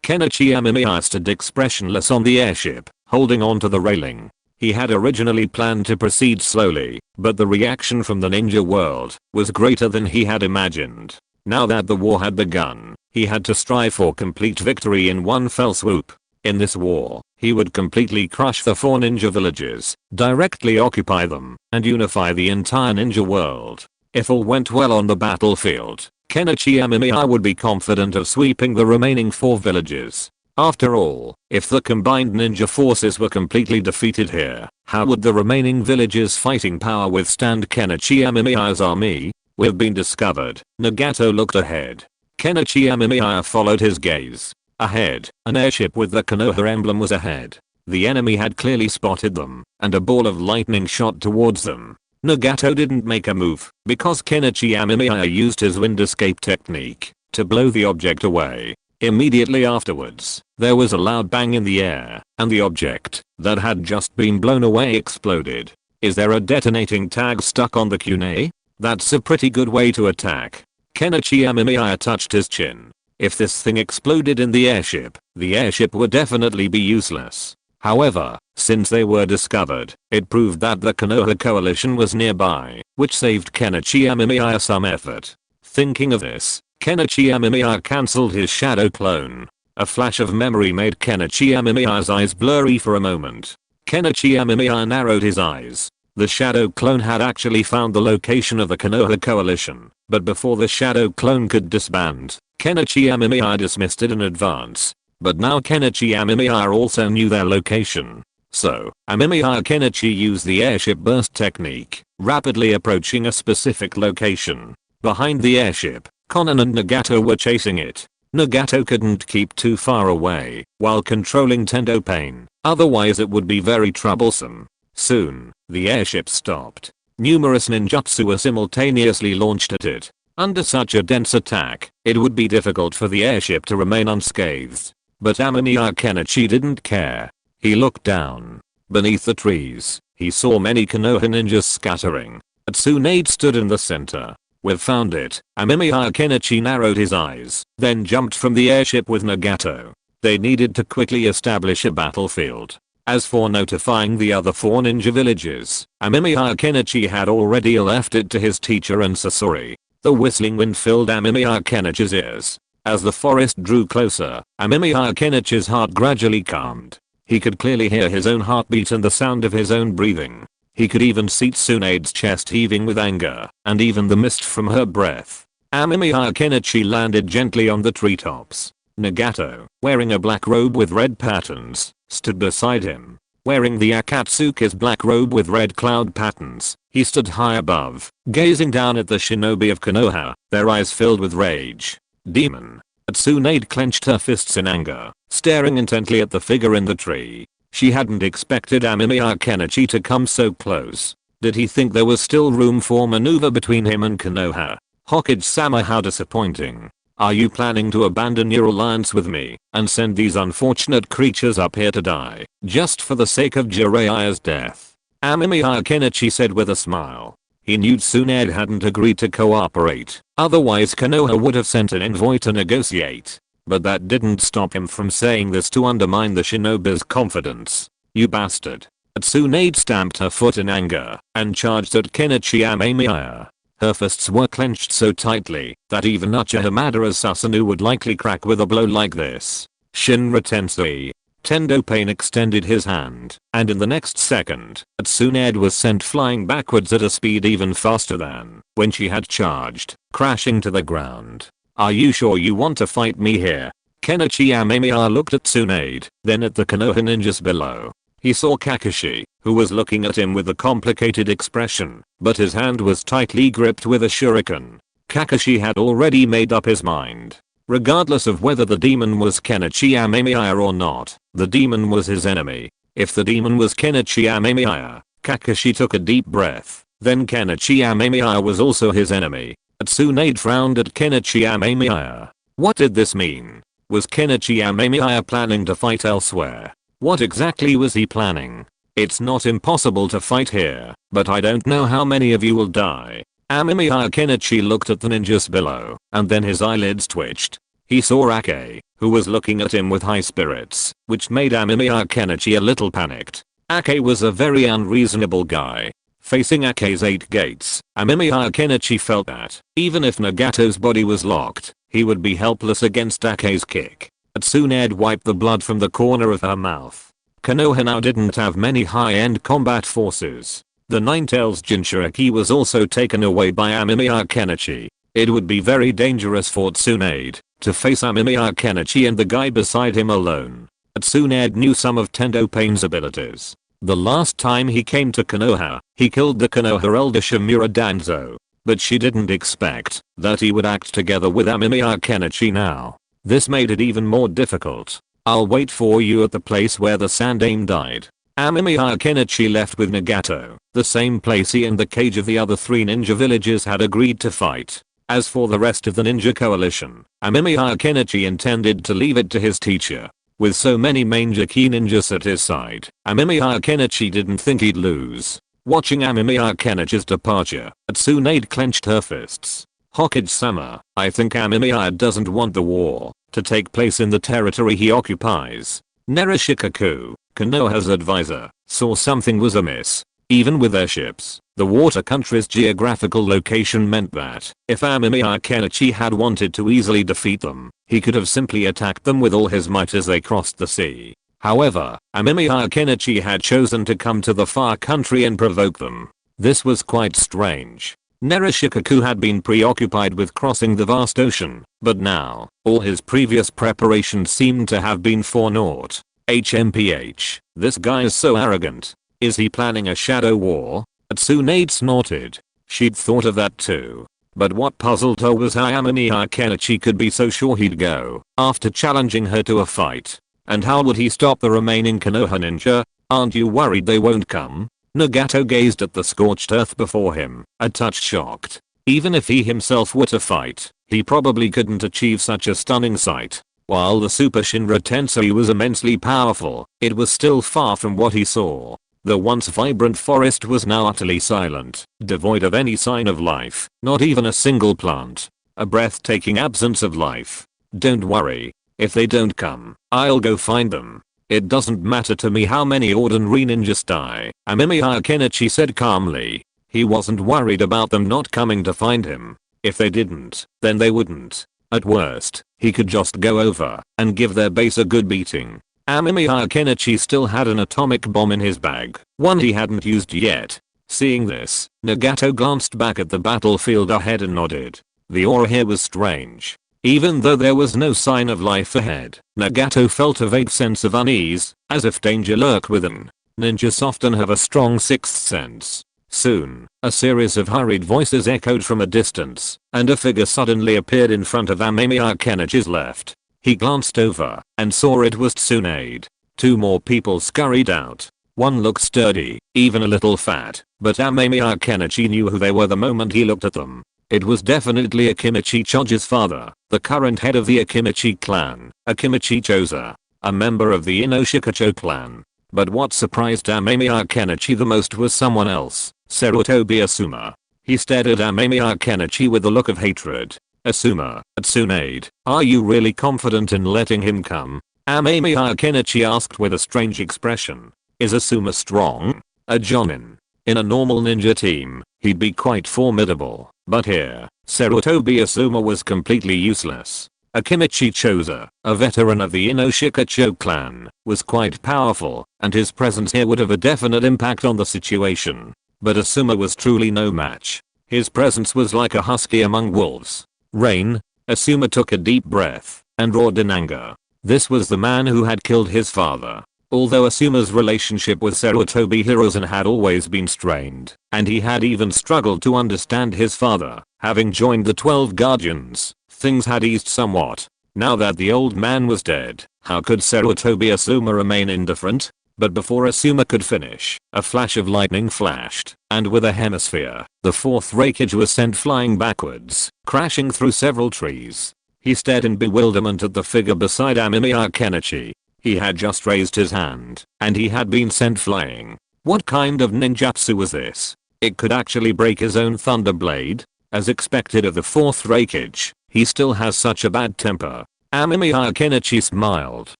Kenichi Amemiya stood expressionless on the airship, holding on to the railing. He had originally planned to proceed slowly, but the reaction from the ninja world was greater than he had imagined. Now that the war had begun, he had to strive for complete victory in one fell swoop. In this war, he would completely crush the 4 ninja villages, directly occupy them, and unify the entire ninja world. If all went well on the battlefield, Kenichi Amemiya would be confident of sweeping the remaining 4 villages. After all, if the combined ninja forces were completely defeated here, how would the remaining villages' fighting power withstand Kenichi Amemiya's army? We've been discovered. Nagato looked ahead. Kenichi Amemiya followed his gaze. Ahead, an airship with the Konoha emblem was ahead. The enemy had clearly spotted them, and a ball of lightning shot towards them. Nagato didn't make a move, because Kenichi Amemiya used his wind escape technique to blow the object away. Immediately afterwards, there was a loud bang in the air, and the object that had just been blown away exploded. Is there a detonating tag stuck on the kunai? That's a pretty good way to attack. Kenichi Amemiya touched his chin. If this thing exploded in the airship would definitely be useless. However, since they were discovered, it proved that the Konoha coalition was nearby, which saved Kenichi Amemiya some effort. Thinking of this, Kenichi Amemiya cancelled his shadow clone. A flash of memory made Kenichi Amemiya's eyes blurry for a moment. Kenichi Amemiya narrowed his eyes. The shadow clone had actually found the location of the Konoha coalition, but before the shadow clone could disband, Kenichi Amemiya dismissed it in advance. But now Kenichi Amemiya also knew their location. So, Amemiya Kenichi used the airship burst technique, rapidly approaching a specific location. Behind the airship, Konan and Nagato were chasing it. Nagato couldn't keep too far away while controlling Tendo Pain, otherwise it would be very troublesome. Soon, the airship stopped. Numerous ninjutsu were simultaneously launched at it. Under such a dense attack, it would be difficult for the airship to remain unscathed. But Amemiya Kenichi didn't care. He looked down. Beneath the trees, he saw many Konoha ninjas scattering. A Tsunade stood in the center. We've found it. Amemiya Kenichi narrowed his eyes, then jumped from the airship with Nagato. They needed to quickly establish a battlefield. As for notifying the other 4 ninja villages, Amemiya Kenichi had already left it to his teacher and Sasori. The whistling wind filled Amemiya Kenichi's ears. As the forest drew closer, Amemiya Kenichi's heart gradually calmed. He could clearly hear his own heartbeat and the sound of his own breathing. He could even see Tsunade's chest heaving with anger, and even the mist from her breath. Amemiya Kenichi landed gently on the treetops. Nagato, wearing a black robe with red patterns, stood beside him. Wearing the Akatsuki's black robe with red cloud patterns, he stood high above, gazing down at the shinobi of Konoha, their eyes filled with rage. Demon. Tsunade clenched her fists in anger, staring intently at the figure in the tree. She hadn't expected Amemiya Kenichi to come so close. Did he think there was still room for maneuver between him and Konoha? Hokage-sama, how disappointing. Are you planning to abandon your alliance with me and send these unfortunate creatures up here to die, just for the sake of Jiraiya's death? Amemiya Kenichi said with a smile. He knew Tsunade hadn't agreed to cooperate, otherwise Konoha would have sent an envoy to negotiate. But that didn't stop him from saying this to undermine the shinobi's confidence. You bastard. Tsunade stamped her foot in anger and charged at Kenichi Amemiya. Her fists were clenched so tightly that even Uchiha Madara's Susanoo would likely crack with a blow like this. Shinra Tensei. Tendo Pain extended his hand, and in the next second, Tsunade was sent flying backwards at a speed even faster than when she had charged, crashing to the ground. Are you sure you want to fight me here? Kenichi Amemiya looked at Tsunade, then at the Konoha ninjas below. He saw Kakashi, who was looking at him with a complicated expression, but his hand was tightly gripped with a shuriken. Kakashi had already made up his mind. Regardless of whether the demon was Kenichi Amemiya or not, the demon was his enemy. If the demon was Kenichi Amemiya, Kakashi took a deep breath, then Kenichi Amemiya was also his enemy. Tsunade frowned at Kenichi Amemiya. What did this mean? Was Kenichi Amemiya planning to fight elsewhere? What exactly was he planning? It's not impossible to fight here, but I don't know how many of you will die. Amemiya Kenichi looked at the ninjas below, and then his eyelids twitched. He saw Ake, who was looking at him with high spirits, which made Amemiya Kenichi a little panicked. Ake was a very unreasonable guy. Facing Ake's 8 gates, Amemiya Kenichi felt that, even if Nagato's body was locked, he would be helpless against Ake's kick. Tsunade wiped the blood from the corner of her mouth. Konoha now didn't have many high-end combat forces. The Ninetales Jinchuriki was also taken away by Amemiya Kenichi. It would be very dangerous for Tsunade to face Amemiya Kenichi and the guy beside him alone. Tsunade knew some of Tendo Pain's abilities. The last time he came to Konoha, he killed the Konoha elder Shimura Danzo. But she didn't expect that he would act together with Amemiya Kenichi now. This made it even more difficult. I'll wait for you at the place where the Sandaime died. Amemiya Kenichi left with Nagato, the same place he and the cage of the other 3 ninja villages had agreed to fight. As for the rest of the ninja coalition, Amemiya Kenichi intended to leave it to his teacher. With so many Mangeki ninjas at his side, Amemiya Kenichi didn't think he'd lose. Watching Amemiya Kenichi's departure, Tsunade clenched her fists. Hokage-sama, I think Amemiya doesn't want the war to take place in the territory he occupies. Nerishikaku, Konoha's advisor, saw something was amiss. Even with their ships, the water country's geographical location meant that if Amemiya Kenichi had wanted to easily defeat them, he could have simply attacked them with all his might as they crossed the sea. However, Amemiya Kenichi had chosen to come to the far country and provoke them. This was quite strange. Nerishikaku had been preoccupied with crossing the vast ocean, but now, all his previous preparations seemed to have been for naught. HMPH, this guy is so arrogant. Is he planning a shadow war? Tsunade snorted. She'd thought of that too. But what puzzled her was how Amemiya Kenichi could be so sure he'd go after challenging her to a fight. And how would he stop the remaining Konoha ninja? Aren't you worried they won't come? Nagato gazed at the scorched earth before him, a touch shocked. Even if he himself were to fight, he probably couldn't achieve such a stunning sight. While the Super Shinra Tensei was immensely powerful, it was still far from what he saw. The once vibrant forest was now utterly silent, devoid of any sign of life, not even a single plant. A breathtaking absence of life. Don't worry. If they don't come, I'll go find them. It doesn't matter to me how many ordinary ninjas die, Amemiya Kenichi said calmly. He wasn't worried about them not coming to find him. If they didn't, then they wouldn't. At worst, he could just go over and give their base a good beating. Amemiya Kenichi still had an atomic bomb in his bag, one he hadn't used yet. Seeing this, Nagato glanced back at the battlefield ahead and nodded. The aura here was strange. Even though there was no sign of life ahead, Nagato felt a vague sense of unease, as if danger lurked within. Ninjas often have a strong sixth sense. Soon, a series of hurried voices echoed from a distance, and a figure suddenly appeared in front of Amemiya Kenichi's left. He glanced over, and saw it was Tsunade. 2 more people scurried out. One looked sturdy, even a little fat, but Amemiya Kenichi knew who they were the moment he looked at them. It was definitely Akimichi Choji's father, the current head of the Akimichi clan, Akimichi Choza, a member of the Inoshikacho clan. But what surprised Amemiya Kenichi the most was someone else, Sarutobi Asuma. He stared at Amemiya Kenichi with a look of hatred. Asuma, Tsunade, are you really confident in letting him come? Amemiya Kenichi asked with a strange expression. Is Asuma strong? A Jonin. In a normal ninja team, he'd be quite formidable, but here, Sarutobi Asuma was completely useless. Akinichi Choza, a veteran of the Inoshikacho clan, was quite powerful, and his presence here would have a definite impact on the situation. But Asuma was truly no match. His presence was like a husky among wolves. Rain. Asuma took a deep breath and roared in anger. This was the man who had killed his father. Although Asuma's relationship with Sarutobi Hiruzen had always been strained, and he had even struggled to understand his father, having joined the 12 Guardians, things had eased somewhat. Now that the old man was dead, how could Sarutobi Asuma remain indifferent? But before Asuma could finish, a flash of lightning flashed, and with a hemisphere, the fourth Reikage was sent flying backwards, crashing through several trees. He stared in bewilderment at the figure beside Amemiya Kenichi. He had just raised his hand, and he had been sent flying. What kind of ninjutsu was this? It could actually break his own thunder blade? As expected of the fourth Reikage, he still has such a bad temper. Amemiya Kenichi smiled.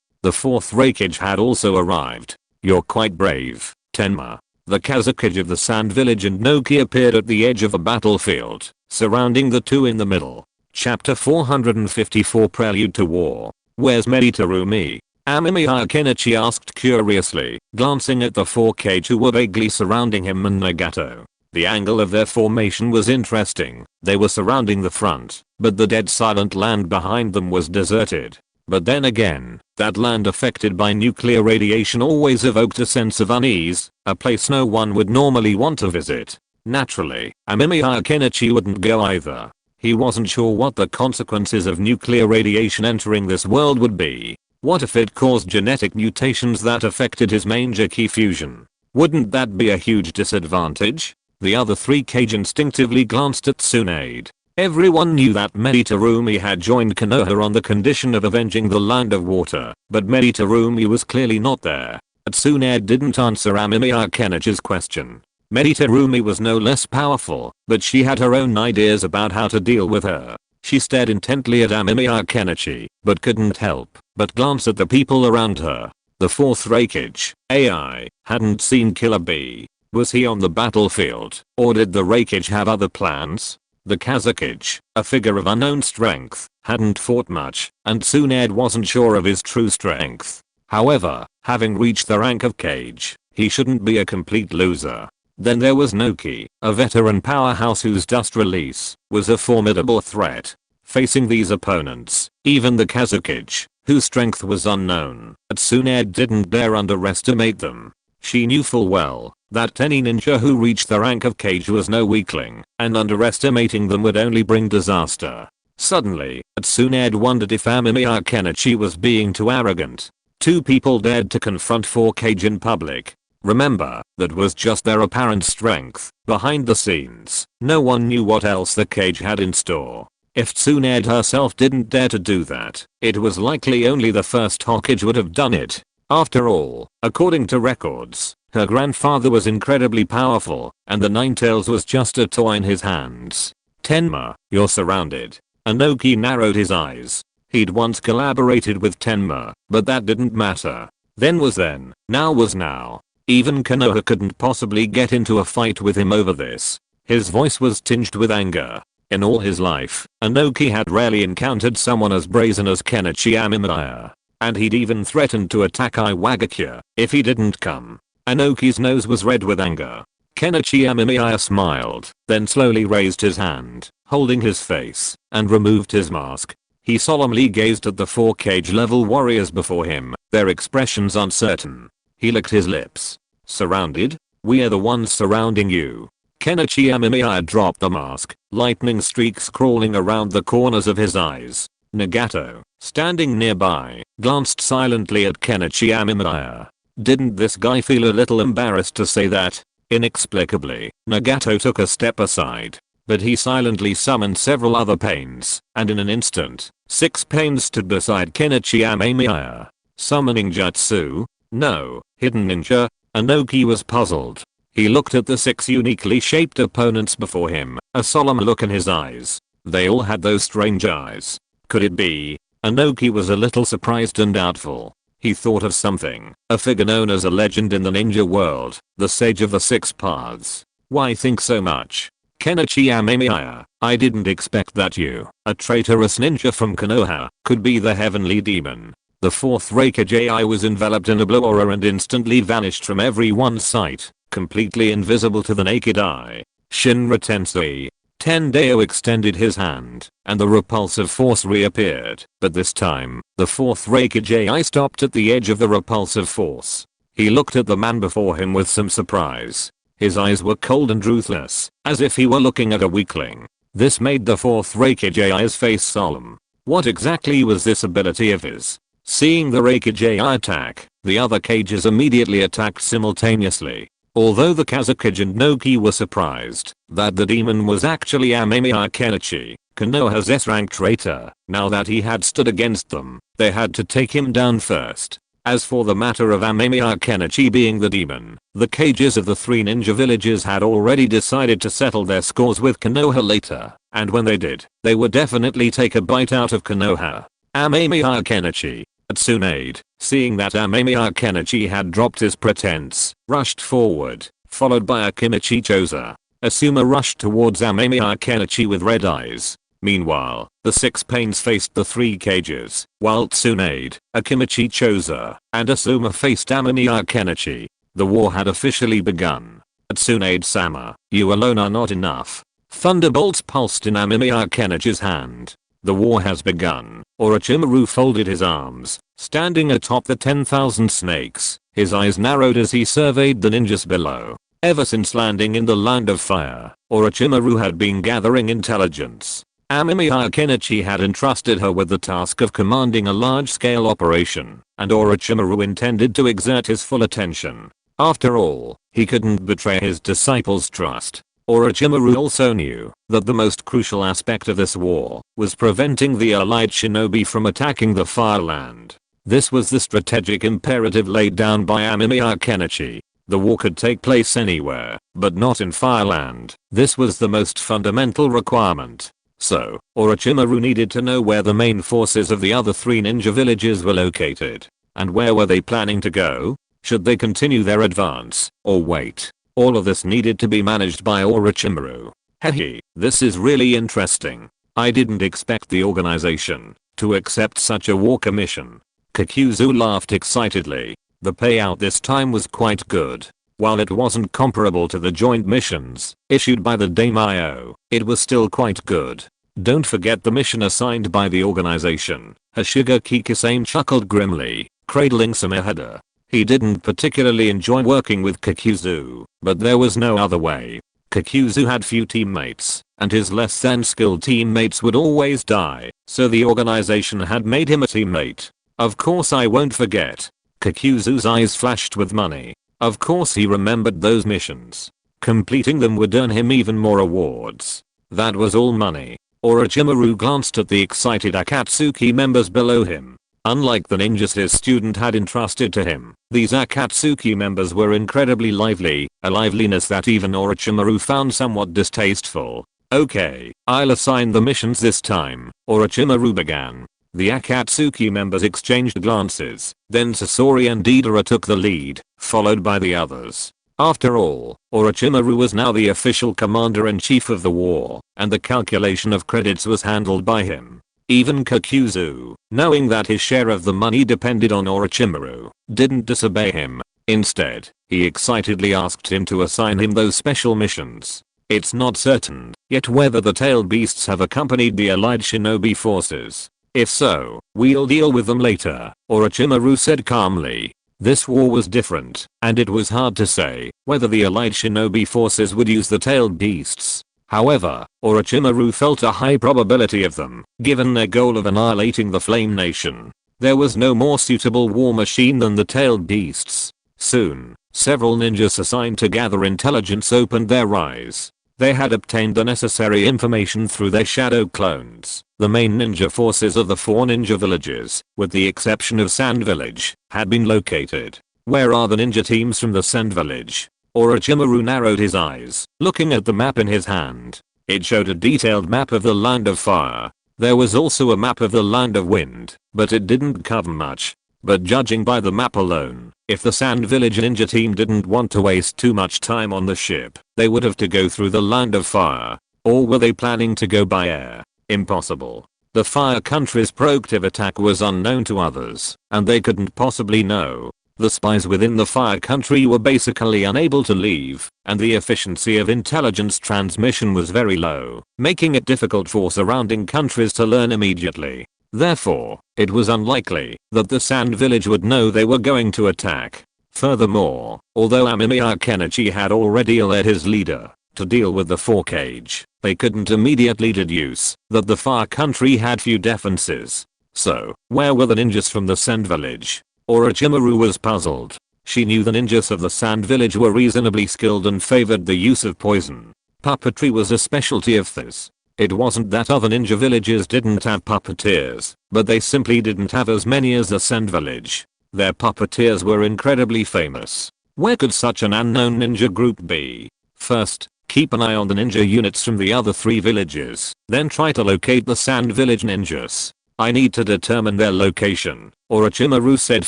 The fourth Reikage had also arrived. You're quite brave, Tenma. The Kazakage of the Sand Village and Noki appeared at the edge of a battlefield, surrounding the two in the middle. Chapter 454 Prelude to War. Where's Meditarumi? Amemiya Kenichi asked curiously, glancing at the four Kage who were vaguely surrounding him and Nagato. The angle of their formation was interesting. They were surrounding the front, but the dead silent land behind them was deserted. But then again, that land affected by nuclear radiation always evoked a sense of unease, a place no one would normally want to visit. Naturally, Amemiya Kenichi wouldn't go either. He wasn't sure what the consequences of nuclear radiation entering this world would be. What if it caused genetic mutations that affected his manger ki fusion? Wouldn't that be a huge disadvantage? The other three Kage instinctively glanced at Tsunade. Everyone knew that Meditarumi had joined Konoha on the condition of avenging the Land of Water, but Meditarumi was clearly not there. Tsunade didn't answer Amemiya Kenichi's question. Meditarumi was no less powerful, but she had her own ideas about how to deal with her. She stared intently at Amemiya Kenichi, but couldn't help but glance at the people around her. The fourth Reikage, AI, hadn't seen Killer Bee. Was he on the battlefield, or did the Reikage have other plans? The Kazakage, a figure of unknown strength, hadn't fought much, and Tsunade wasn't sure of his true strength. However, having reached the rank of Kage, he shouldn't be a complete loser. Then there was Noki, a veteran powerhouse whose dust release was a formidable threat. Facing these opponents, even the Kazakage, whose strength was unknown, Tsunade didn't dare underestimate them. She knew full well that any ninja who reached the rank of Kage was no weakling, and underestimating them would only bring disaster. Suddenly, Tsunade wondered if Amemiya Kenichi was being too arrogant. Two people dared to confront four Kage in public. Remember, that was just their apparent strength. Behind the scenes, no one knew what else the Kage had in store. If Tsunade herself didn't dare to do that, it was likely only the first Hokage would have done it. After all, according to records, her grandfather was incredibly powerful, and the Ninetales was just a toy in his hands. Tenma, you're surrounded. Anoki narrowed his eyes. He'd once collaborated with Tenma, but that didn't matter. Then was then, now was now. Even Konoha couldn't possibly get into a fight with him over this. His voice was tinged with anger. In all his life, Anoki had rarely encountered someone as brazen as Kenichi Amemiya. And he'd even threatened to attack Iwagakure if he didn't come. Anoki's nose was red with anger. Kenichi Amemiya smiled, then slowly raised his hand, holding his face, and removed his mask. He solemnly gazed at the four Kage level warriors before him, their expressions uncertain. He licked his lips. Surrounded? We're the ones surrounding you. Kenichi Amemiya dropped the mask, lightning streaks crawling around the corners of his eyes. Nagato, standing nearby, glanced silently at Kenichi Amemiya. Didn't this guy feel a little embarrassed to say that? Inexplicably, Nagato took a step aside. But he silently summoned several other pains, and in an instant, 6 pains stood beside Kenichi Amemiya. Summoning jutsu? No, hidden ninja? Anoki was puzzled. He looked at the 6 uniquely shaped opponents before him, a solemn look in his eyes. They all had those strange eyes. Could it be? Anoki was a little surprised and doubtful. He thought of something, a figure known as a legend in the ninja world, the Sage of the Six Paths. Why think so much? Kenichi Amemiya, I didn't expect that you, a traitorous ninja from Konoha, could be the heavenly demon. The fourth Reikage was enveloped in a blue aura and instantly vanished from everyone's sight, completely invisible to the naked eye. Shinra Tensei. Tendao extended his hand, and the repulsive force reappeared, but this time, the fourth Reikage stopped at the edge of the repulsive force. He looked at the man before him with some surprise. His eyes were cold and ruthless, as if he were looking at a weakling. This made the fourth Reikage's face solemn. What exactly was this ability of his? Seeing the Reikage attack, the other cages immediately attacked simultaneously. Although the Kazekage and Noki were surprised that the demon was actually Amemiya Kenichi, Konoha's S-rank traitor, now that he had stood against them, they had to take him down first. As for the matter of Amemiya Kenichi being the demon, the cages of the three ninja villages had already decided to settle their scores with Konoha later, and when they did, they would definitely take a bite out of Konoha. Amemiya Kenichi. Tsunade, seeing that Amemiya Kenichi had dropped his pretense, rushed forward, followed by Akimichi Choza. Asuma rushed towards Amemiya Kenichi with red eyes. Meanwhile, the six pains faced the three cages, while Tsunade, Akimichi Choza, and Asuma faced Amemiya Kenichi. The war had officially begun. Tsunade-sama, you alone are not enough. Thunderbolts pulsed in Amemiya Kenichi's hand. The war has begun. Orochimaru folded his arms, standing atop the 10,000 snakes. His eyes narrowed as he surveyed the ninjas below. Ever since landing in the Land of Fire, Orochimaru had been gathering intelligence. Amemiya Kenichi had entrusted her with the task of commanding a large-scale operation, and Orochimaru intended to exert his full attention. After all, he couldn't betray his disciples' trust. Orochimaru also knew that the most crucial aspect of this war was preventing the allied shinobi from attacking the Fireland. This was the strategic imperative laid down by Amemiya Kenichi. The war could take place anywhere, but not in Fireland. This was the most fundamental requirement. So, Orochimaru needed to know where the main forces of the other three ninja villages were located. And where were they planning to go? Should they continue their advance, or wait? All of this needed to be managed by Orochimaru. Hehe, this is really interesting. I didn't expect the organization to accept such a war commission. Kakuzu laughed excitedly. The payout this time was quite good. While it wasn't comparable to the joint missions issued by the daimyo, it was still quite good. Don't forget the mission assigned by the organization. Hashiga Kikisame chuckled grimly, cradling Sumehada. He didn't particularly enjoy working with Kakuzu, but there was no other way. Kakuzu had few teammates, and his less than skilled teammates would always die, so the organization had made him a teammate. Of course I won't forget. Kakuzu's eyes flashed with money. Of course he remembered those missions. Completing them would earn him even more awards. That was all money. Orochimaru glanced at the excited Akatsuki members below him. Unlike the ninjas his student had entrusted to him, these Akatsuki members were incredibly lively, a liveliness that even Orochimaru found somewhat distasteful. Okay, I'll assign the missions this time, Orochimaru began. The Akatsuki members exchanged glances, then Sasori and Deidara took the lead, followed by the others. After all, Orochimaru was now the official commander-in-chief of the war, and the calculation of credits was handled by him. Even Kakuzu, knowing that his share of the money depended on Orochimaru, didn't disobey him. Instead, he excitedly asked him to assign him those special missions. It's not certain yet whether the tailed beasts have accompanied the allied shinobi forces. If so, we'll deal with them later, Orochimaru said calmly. This war was different, and it was hard to say whether the allied shinobi forces would use the tailed beasts. However, Orochimaru felt a high probability of them, given their goal of annihilating the Flame Nation. There was no more suitable war machine than the tailed beasts. Soon, several ninjas assigned to gather intelligence opened their eyes. They had obtained the necessary information through their shadow clones. The main ninja forces of the 4 ninja villages, with the exception of Sand Village, had been located. Where are the ninja teams from the Sand Village? Orochimaru narrowed his eyes, looking at the map in his hand. It showed a detailed map of the Land of Fire. There was also a map of the Land of Wind, but it didn't cover much. but judging by the map alone, if the Sand Village ninja team didn't want to waste too much time on the ship, they would have to go through the line of fire. Or were they planning to go by air? Impossible. The fire country's proactive attack was unknown to others, and they couldn't possibly know. The spies within the fire country were basically unable to leave, and the efficiency of intelligence transmission was very low, making it difficult for surrounding countries to learn immediately. Therefore, it was unlikely that the Sand Village would know they were going to attack. Furthermore, although Amemiya Kenichi had already led his leader to deal with the 4-cage, they couldn't immediately deduce that the far country had few defenses. So, where were the ninjas from the Sand Village? Orochimaru was puzzled. She knew the ninjas of the Sand Village were reasonably skilled and favored the use of poison. Puppetry was a specialty of theirs. It wasn't that other ninja villages didn't have puppeteers, but they simply didn't have as many as the Sand Village. Their puppeteers were incredibly famous. Where could such an unknown ninja group be? First, keep an eye on the ninja units from the other 3 villages, then try to locate the Sand Village ninjas. I need to determine their location, Orochimaru said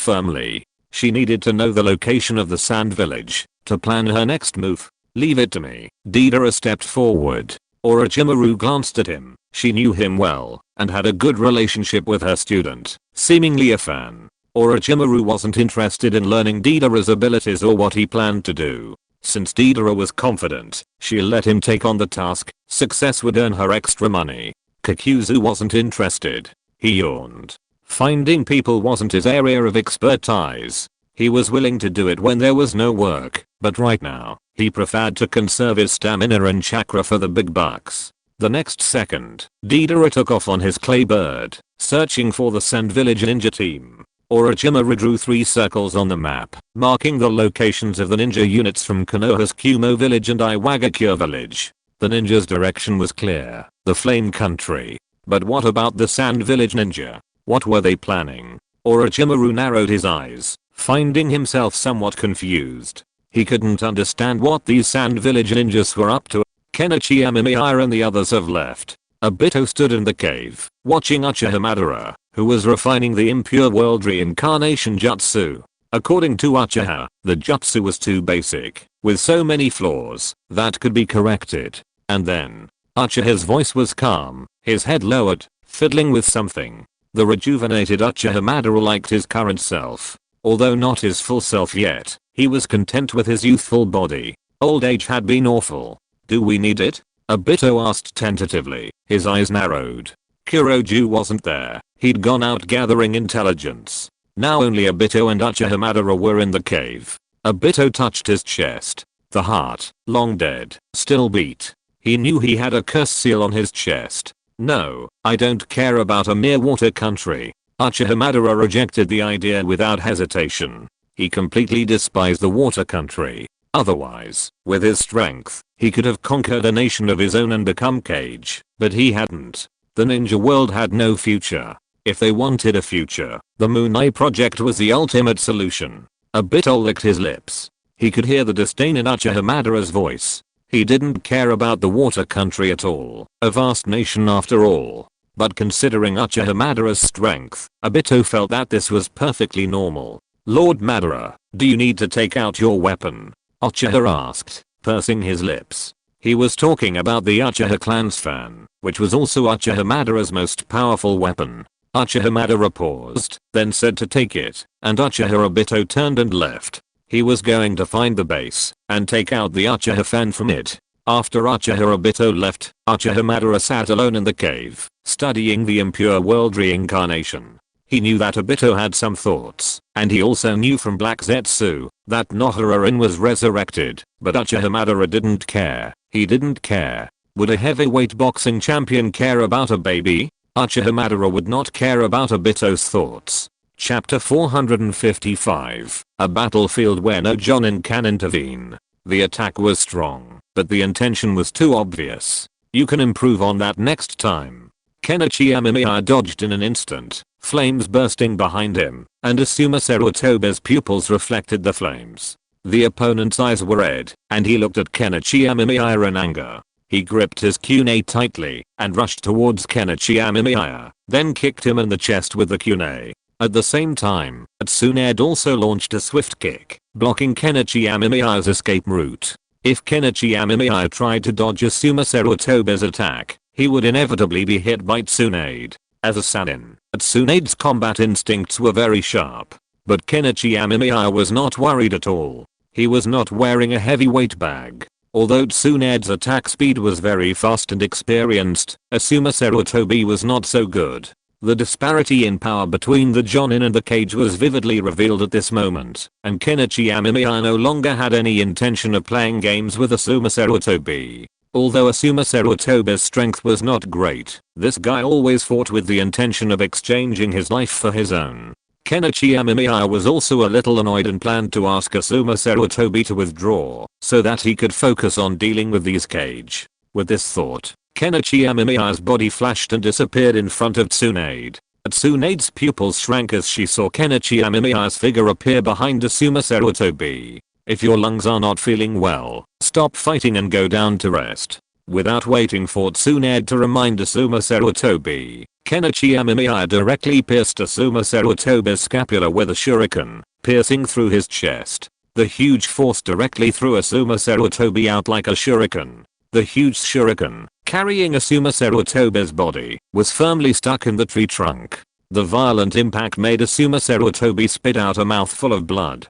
firmly. She needed to know the location of the Sand Village to plan her next move. Leave it to me. Deidara stepped forward. Orochimaru glanced at him. She knew him well and had a good relationship with her student, seemingly a fan. Orochimaru wasn't interested in learning Deidara's abilities or what he planned to do. Since Deidara was confident she'll let him take on the task, success would earn her extra money. Kakuzu wasn't interested. He yawned. Finding people wasn't his area of expertise. He was willing to do it when there was no work, but right now, he preferred to conserve his stamina and chakra for the big bucks. The next second, Deidara took off on his clay bird, searching for the Sand Village ninja team. Orochimaru drew 3 circles on the map, marking the locations of the ninja units from Konoha's Kumo village and Iwagakure village. The ninja's direction was clear, the Flame Country. But what about the Sand Village ninja? What were they planning? Orochimaru narrowed his eyes, finding himself somewhat confused. He couldn't understand what these Sand Village ninjas were up to. Kenichi Amemiya and the others have left. Obito stood in the cave, watching Uchiha Madara, who was refining the impure world reincarnation jutsu. According to Uchiha, the jutsu was too basic, with so many flaws, that could be corrected. And then, Uchiha's voice was calm, his head lowered, fiddling with something. The rejuvenated Uchiha Madara liked his current self. Although not his full self yet, he was content with his youthful body. Old age had been awful. Do we need it? Obito asked tentatively, his eyes narrowed. Kuroju wasn't there. He'd gone out gathering intelligence. Now only Obito and Uchiha Madara were in the cave. Obito touched his chest. The heart, long dead, still beat. He knew he had a curse seal on his chest. No, I don't care about a mere water country. Uchiha Madara rejected the idea without hesitation. He completely despised the water country. Otherwise, with his strength, he could have conquered a nation of his own and become Kage, but he hadn't. The ninja world had no future. If they wanted a future, the Moon Eye project was the ultimate solution. Obito licked his lips. He could hear the disdain in Uchiha Madara's voice. He didn't care about the water country at all, a vast nation after all. But considering Uchiha Madara's strength, Obito felt that this was perfectly normal. Lord Madara, do you need to take out your weapon? Uchiha asked, pursing his lips. He was talking about the Uchiha clan's fan, which was also Uchiha Madara's most powerful weapon. Uchiha Madara paused, then said to take it, and Uchiha Obito turned and left. He was going to find the base and take out the Uchiha fan from it. After Uchiha Obito left, Uchiha Madara sat alone in the cave, studying the impure world reincarnation. He knew that Obito had some thoughts, and he also knew from Black Zetsu that Nohara-in was resurrected, but Uchiha Madara didn't care. He didn't care. Would a heavyweight boxing champion care about a baby? Uchiha Madara would not care about Obito's thoughts. Chapter 455, a battlefield where no Jonin can intervene. The attack was strong, but the intention was too obvious. You can improve on that next time. Kenichi Amemiya dodged in an instant, flames bursting behind him, and Asuma Sarutobi's pupils reflected the flames. The opponent's eyes were red, and he looked at Kenichi Amemiya in anger. He gripped his kunai tightly and rushed towards Kenichi Amemiya, then kicked him in the chest with the kunai. At the same time, Tsunade also launched a swift kick, blocking Kenichi Amemiya's escape route. If Kenichi Amemiya tried to dodge Asuma Sarutobi's attack, he would inevitably be hit by Tsunade. As a Sannin, Tsunade's combat instincts were very sharp. But Kenichi Amemiya was not worried at all. He was not wearing a heavyweight bag. Although Tsunade's attack speed was very fast and experienced, Asuma Sarutobi was not so good. The disparity in power between the Jonin and the cage was vividly revealed at this moment, and Kenichi Amemiya no longer had any intention of playing games with Asuma Sarutobi. Although Asuma Sarutobi's strength was not great, this guy always fought with the intention of exchanging his life for his own. Kenichi Amemiya was also a little annoyed and planned to ask Asuma Sarutobi to withdraw, so that he could focus on dealing with these cage. With this thought, Kenichi Amemiya's body flashed and disappeared in front of Tsunade. Tsunade's pupils shrank as she saw Kenichi Amemiya's figure appear behind Asuma Sarutobi. If your lungs are not feeling well, stop fighting and go down to rest. Without waiting for Tsunade to remind Asuma Sarutobi, Kenichi Amemiya directly pierced Asuma Sarutobi's scapula with a shuriken, piercing through his chest. The huge force directly threw Asuma Sarutobi out like a shuriken. The huge shuriken, carrying Asuma Sarutobi's body, was firmly stuck in the tree trunk. The violent impact made Asuma Sarutobi spit out a mouthful of blood.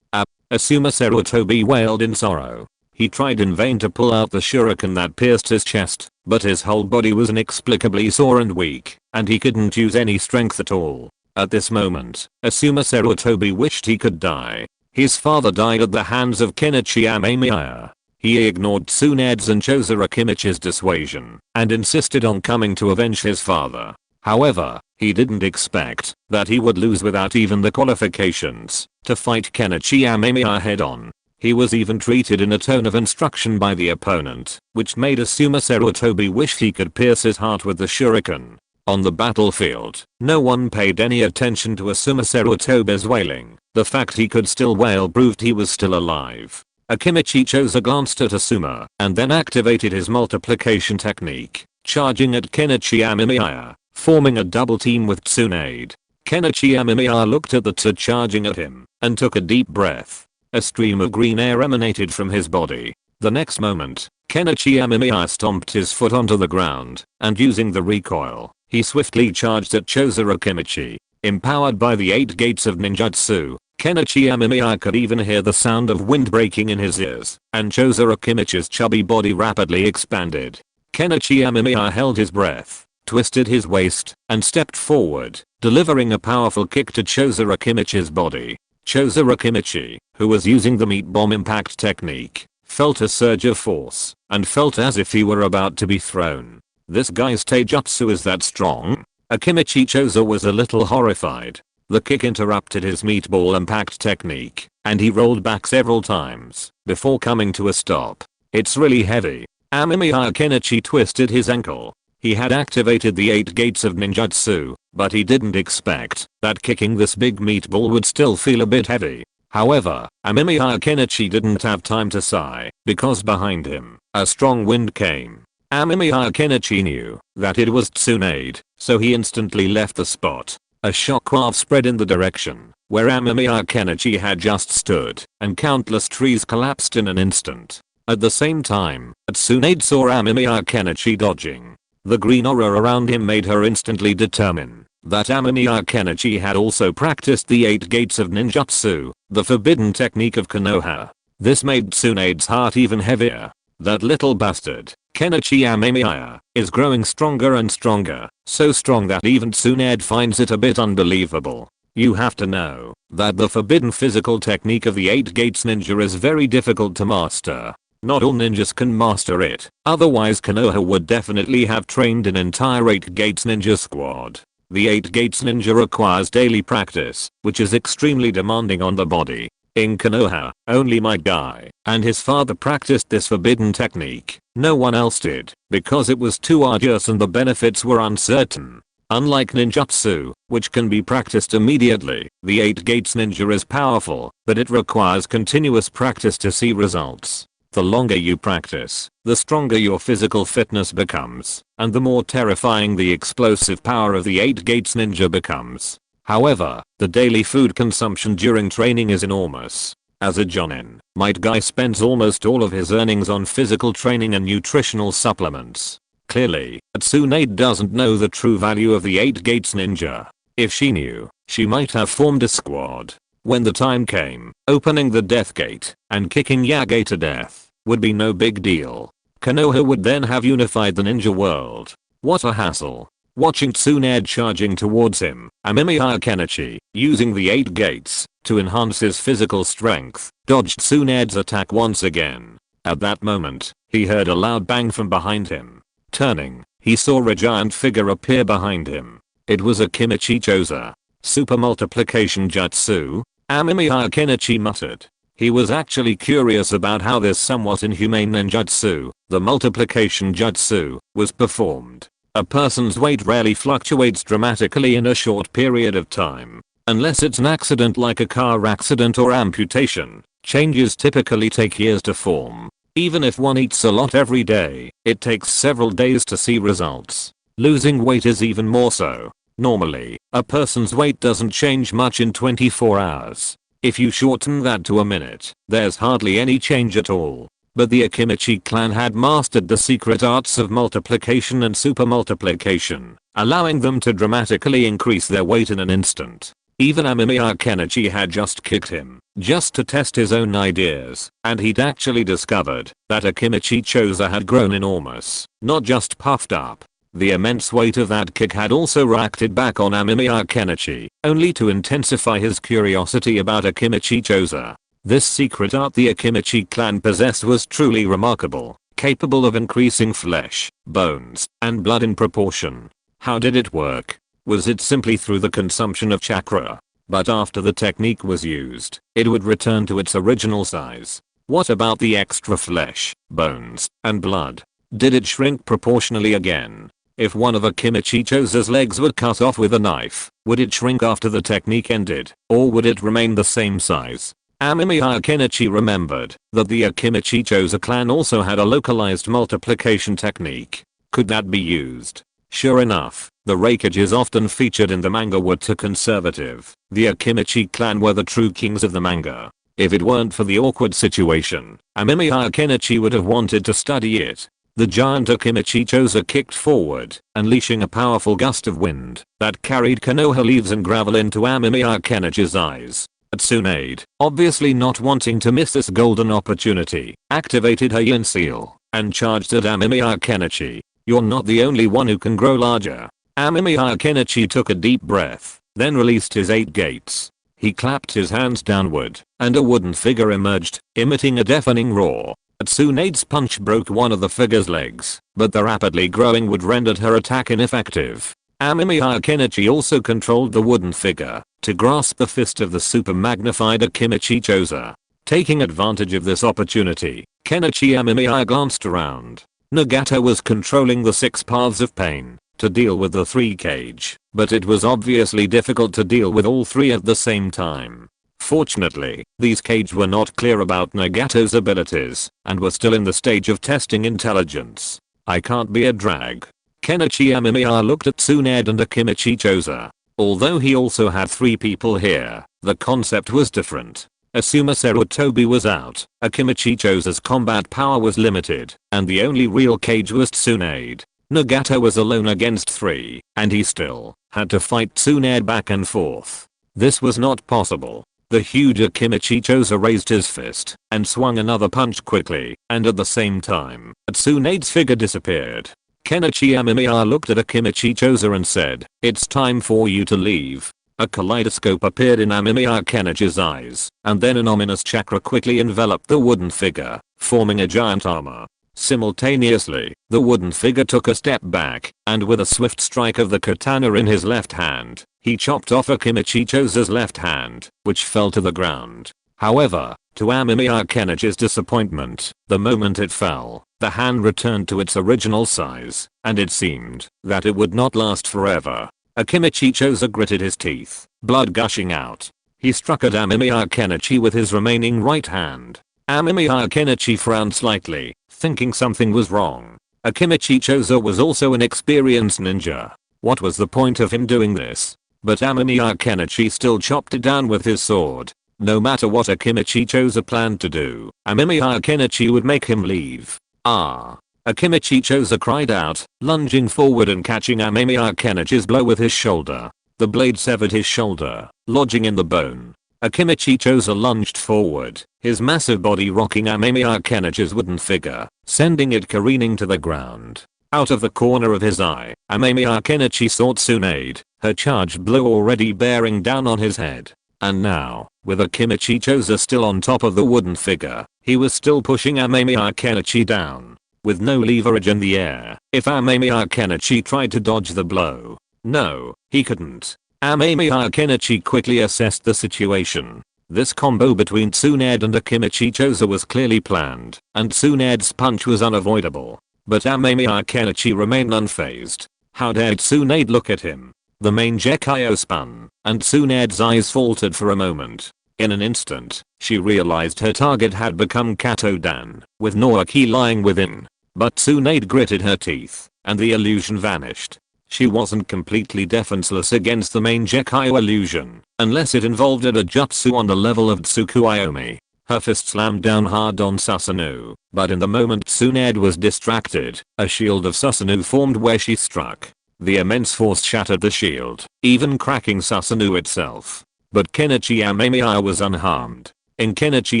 Asuma Sarutobi wailed in sorrow. He tried in vain to pull out the shuriken that pierced his chest, but his whole body was inexplicably sore and weak, and he couldn't use any strength at all. At this moment, Asuma Sarutobi wished he could die. His father died at the hands of Kenichi Amemiya. He ignored Tsunade's and chose Orochimaru's dissuasion, and insisted on coming to avenge his father. However, he didn't expect that he would lose without even the qualifications to fight Kenichi Amemiya head-on. He was even treated in a tone of instruction by the opponent, which made Asuma Sarutobi wish he could pierce his heart with the shuriken. On the battlefield, no one paid any attention to Asuma Sarutobi's wailing. The fact he could still wail proved he was still alive. Akimichi Choza glanced at Asuma and then activated his multiplication technique, charging at Kenichi Amemiya, forming a double team with Tsunade. Kenichi Amemiya looked at the two charging at him and took a deep breath. A stream of green air emanated from his body. The next moment, Kenichi Amemiya stomped his foot onto the ground, and using the recoil, he swiftly charged at Choza Orochimaru. Empowered by the 8 gates of ninjutsu, Kenichi Amemiya could even hear the sound of wind breaking in his ears, and Choza Orochimaru's chubby body rapidly expanded. Kenichi Amemiya held his breath, twisted his waist, and stepped forward, delivering a powerful kick to Choza Orochimaru's body. Choza Orochimaru, who was using the meat bomb impact technique, felt a surge of force, and felt as if he were about to be thrown. This guy's taijutsu is that strong? Akimichi Choza was a little horrified. The kick interrupted his meatball impact technique, and he rolled back several times, before coming to a stop. It's really heavy. Amemiya Kenichi twisted his ankle. He had activated the 8 gates of ninjutsu, but he didn't expect that kicking this big meatball would still feel a bit heavy. However, Amemiya Kenichi didn't have time to sigh, because behind him, a strong wind came. Amemiya Kenichi knew that it was Tsunade, so he instantly left the spot. A shockwave spread in the direction where Amemiya Kenichi had just stood, and countless trees collapsed in an instant. At the same time, Tsunade saw Amemiya Kenichi dodging. The green aura around him made her instantly determine that Amemiya Kenichi had also practiced the 8 gates of ninjutsu, the forbidden technique of Konoha. This made Tsunade's heart even heavier. That little bastard, Kenichi Amemiya, is growing stronger and stronger, so strong that even Tsunade finds it a bit unbelievable. You have to know that the forbidden physical technique of the 8 gates ninja is very difficult to master. Not all ninjas can master it, otherwise Konoha would definitely have trained an entire 8 gates ninja squad. The 8 gates ninja requires daily practice, which is extremely demanding on the body. In Konoha, only my guy and his father practiced this forbidden technique. No one else did, because it was too arduous and the benefits were uncertain. Unlike ninjutsu, which can be practiced immediately, the 8 gates ninja is powerful, but it requires continuous practice to see results. The longer you practice, the stronger your physical fitness becomes, and the more terrifying the explosive power of the 8 gates ninja becomes. However, the daily food consumption during training is enormous. As a jonin, Might Guy spends almost all of his earnings on physical training and nutritional supplements. Clearly, Tsunade doesn't know the true value of the 8 Gates ninja. If she knew, she might have formed a squad. When the time came, opening the Death Gate and kicking Yagay to death would be no big deal. Konoha would then have unified the ninja world. What a hassle. Watching Tsunade charging towards him, Amemiya Kenichi, using the 8 gates to enhance his physical strength, dodged Tsunade's attack once again. At that moment, he heard a loud bang from behind him. Turning, he saw a giant figure appear behind him. It was a Kenichi Choza. Super multiplication jutsu? Amemiya Kenichi muttered. He was actually curious about how this somewhat inhumane ninjutsu, the multiplication jutsu, was performed. A person's weight rarely fluctuates dramatically in a short period of time. Unless it's an accident like a car accident or amputation, changes typically take years to form. Even if one eats a lot every day, it takes several days to see results. Losing weight is even more so. Normally, a person's weight doesn't change much in 24 hours. If you shorten that to a minute, there's hardly any change at all. But the Akimichi clan had mastered the secret arts of multiplication and super multiplication, allowing them to dramatically increase their weight in an instant. Even Amemiya Kenichi had just kicked him, just to test his own ideas, and he'd actually discovered that Akimichi Choza had grown enormous, not just puffed up. The immense weight of that kick had also reacted back on Amemiya Kenichi, only to intensify his curiosity about Akimichi Choza. This secret art the Akimichi clan possessed was truly remarkable, capable of increasing flesh, bones, and blood in proportion. How did it work? Was it simply through the consumption of chakra? But after the technique was used, it would return to its original size. What about the extra flesh, bones, and blood? Did it shrink proportionally again? If one of Akimichi Choza's legs were cut off with a knife, would it shrink after the technique ended, or would it remain the same size? Amemiya Kenichi remembered that the Akimichi Choza clan also had a localized multiplication technique. Could that be used? Sure enough, the raikages often featured in the manga were too conservative. The Akimichi clan were the true kings of the manga. If it weren't for the awkward situation, Amemiya Kenichi would have wanted to study it. The giant Akimichi Choza kicked forward, unleashing a powerful gust of wind that carried Konoha leaves and gravel into Amemiya Kenichi's eyes. Tsunade, obviously not wanting to miss this golden opportunity, activated her yin seal and charged at Amemiya Kenichi. You're not the only one who can grow larger. Amemiya Kenichi took a deep breath, then released his 8 gates. He clapped his hands downward, and a wooden figure emerged, emitting a deafening roar. Tsunade's punch broke one of the figure's legs, but the rapidly growing wood rendered her attack ineffective. Amemiya Kenichi also controlled the wooden figure to grasp the fist of the super magnified Akimichi Choza. Taking advantage of this opportunity, Kenichi Amemiya glanced around. Nagata was controlling the 6 paths of pain to deal with the 3 cage, but it was obviously difficult to deal with all 3 at the same time. Fortunately, these cage were not clear about Nagato's abilities and were still in the stage of testing intelligence. I can't be a drag. Kenichi Amemiya looked at Tsunade and Akimichi Choza. Although he also had 3 people here, the concept was different. Asuma Sarutobi was out, Akimichi Choza's combat power was limited, and the only real cage was Tsunade. Nagata was alone against 3, and he still had to fight Tsunade back and forth. This was not possible. The huge Akimichi Choza raised his fist and swung another punch quickly, and at the same time, Tsunade's figure disappeared. Kenichi Amemiya looked at Akimichi Choza and said, "It's time for you to leave." A kaleidoscope appeared in Amemiya Kenichi's eyes, and then an ominous chakra quickly enveloped the wooden figure, forming a giant armor. Simultaneously, the wooden figure took a step back, and with a swift strike of the katana in his left hand, he chopped off Akimichi Choza's left hand, which fell to the ground. However, to Amemiya Kenichi's disappointment, the moment it fell, the hand returned to its original size, and it seemed that it would not last forever. Akimichi Choza gritted his teeth, blood gushing out. He struck at Amemiya Kenichi with his remaining right hand. Amemiya Kenichi frowned slightly, thinking something was wrong. Akimichi Choza was also an experienced ninja. What was the point of him doing this? but Amemiya Kenichi still chopped it down with his sword. No matter what Akimichi Choza planned to do, Amemiya Kenichi would make him leave. Ah! Akimichi Choza cried out, lunging forward and catching Amemiya Kenichi's blow with his shoulder. The blade severed his shoulder, lodging in the bone. Akimichi Choza lunged forward, his massive body rocking Amemiya Kenichi's wooden figure, sending it careening to the ground. Out of the corner of his eye, Amemiya Kenichi saw Tsunade, her charged blow already bearing down on his head. And now, with Akimichi Choza still on top of the wooden figure, he was still pushing Amemiya Kenichi down. With no leverage in the air, if Amemiya Kenichi tried to dodge the blow. No, he couldn't. Amemiya Kenichi quickly assessed the situation. This combo between Tsunade and Akimichi Choza was clearly planned, and Tsunade's punch was unavoidable. But Amemiya Kenichi remained unfazed. How dared Tsunade look at him? The main Gekyo spun, and Tsunade's eyes faltered for a moment. In an instant, she realized her target had become Katodan, with Naoki lying within. But Tsunade gritted her teeth, and the illusion vanished. She wasn't completely defenseless against the main Gekyo illusion, unless it involved a jutsu on the level of Tsukuyomi. Her fist slammed down hard on Susanoo, but in the moment Tsunade was distracted, a shield of Susanoo formed where she struck. The immense force shattered the shield, even cracking Susanoo itself. But Kenichi Amemiya was unharmed. In Kenichi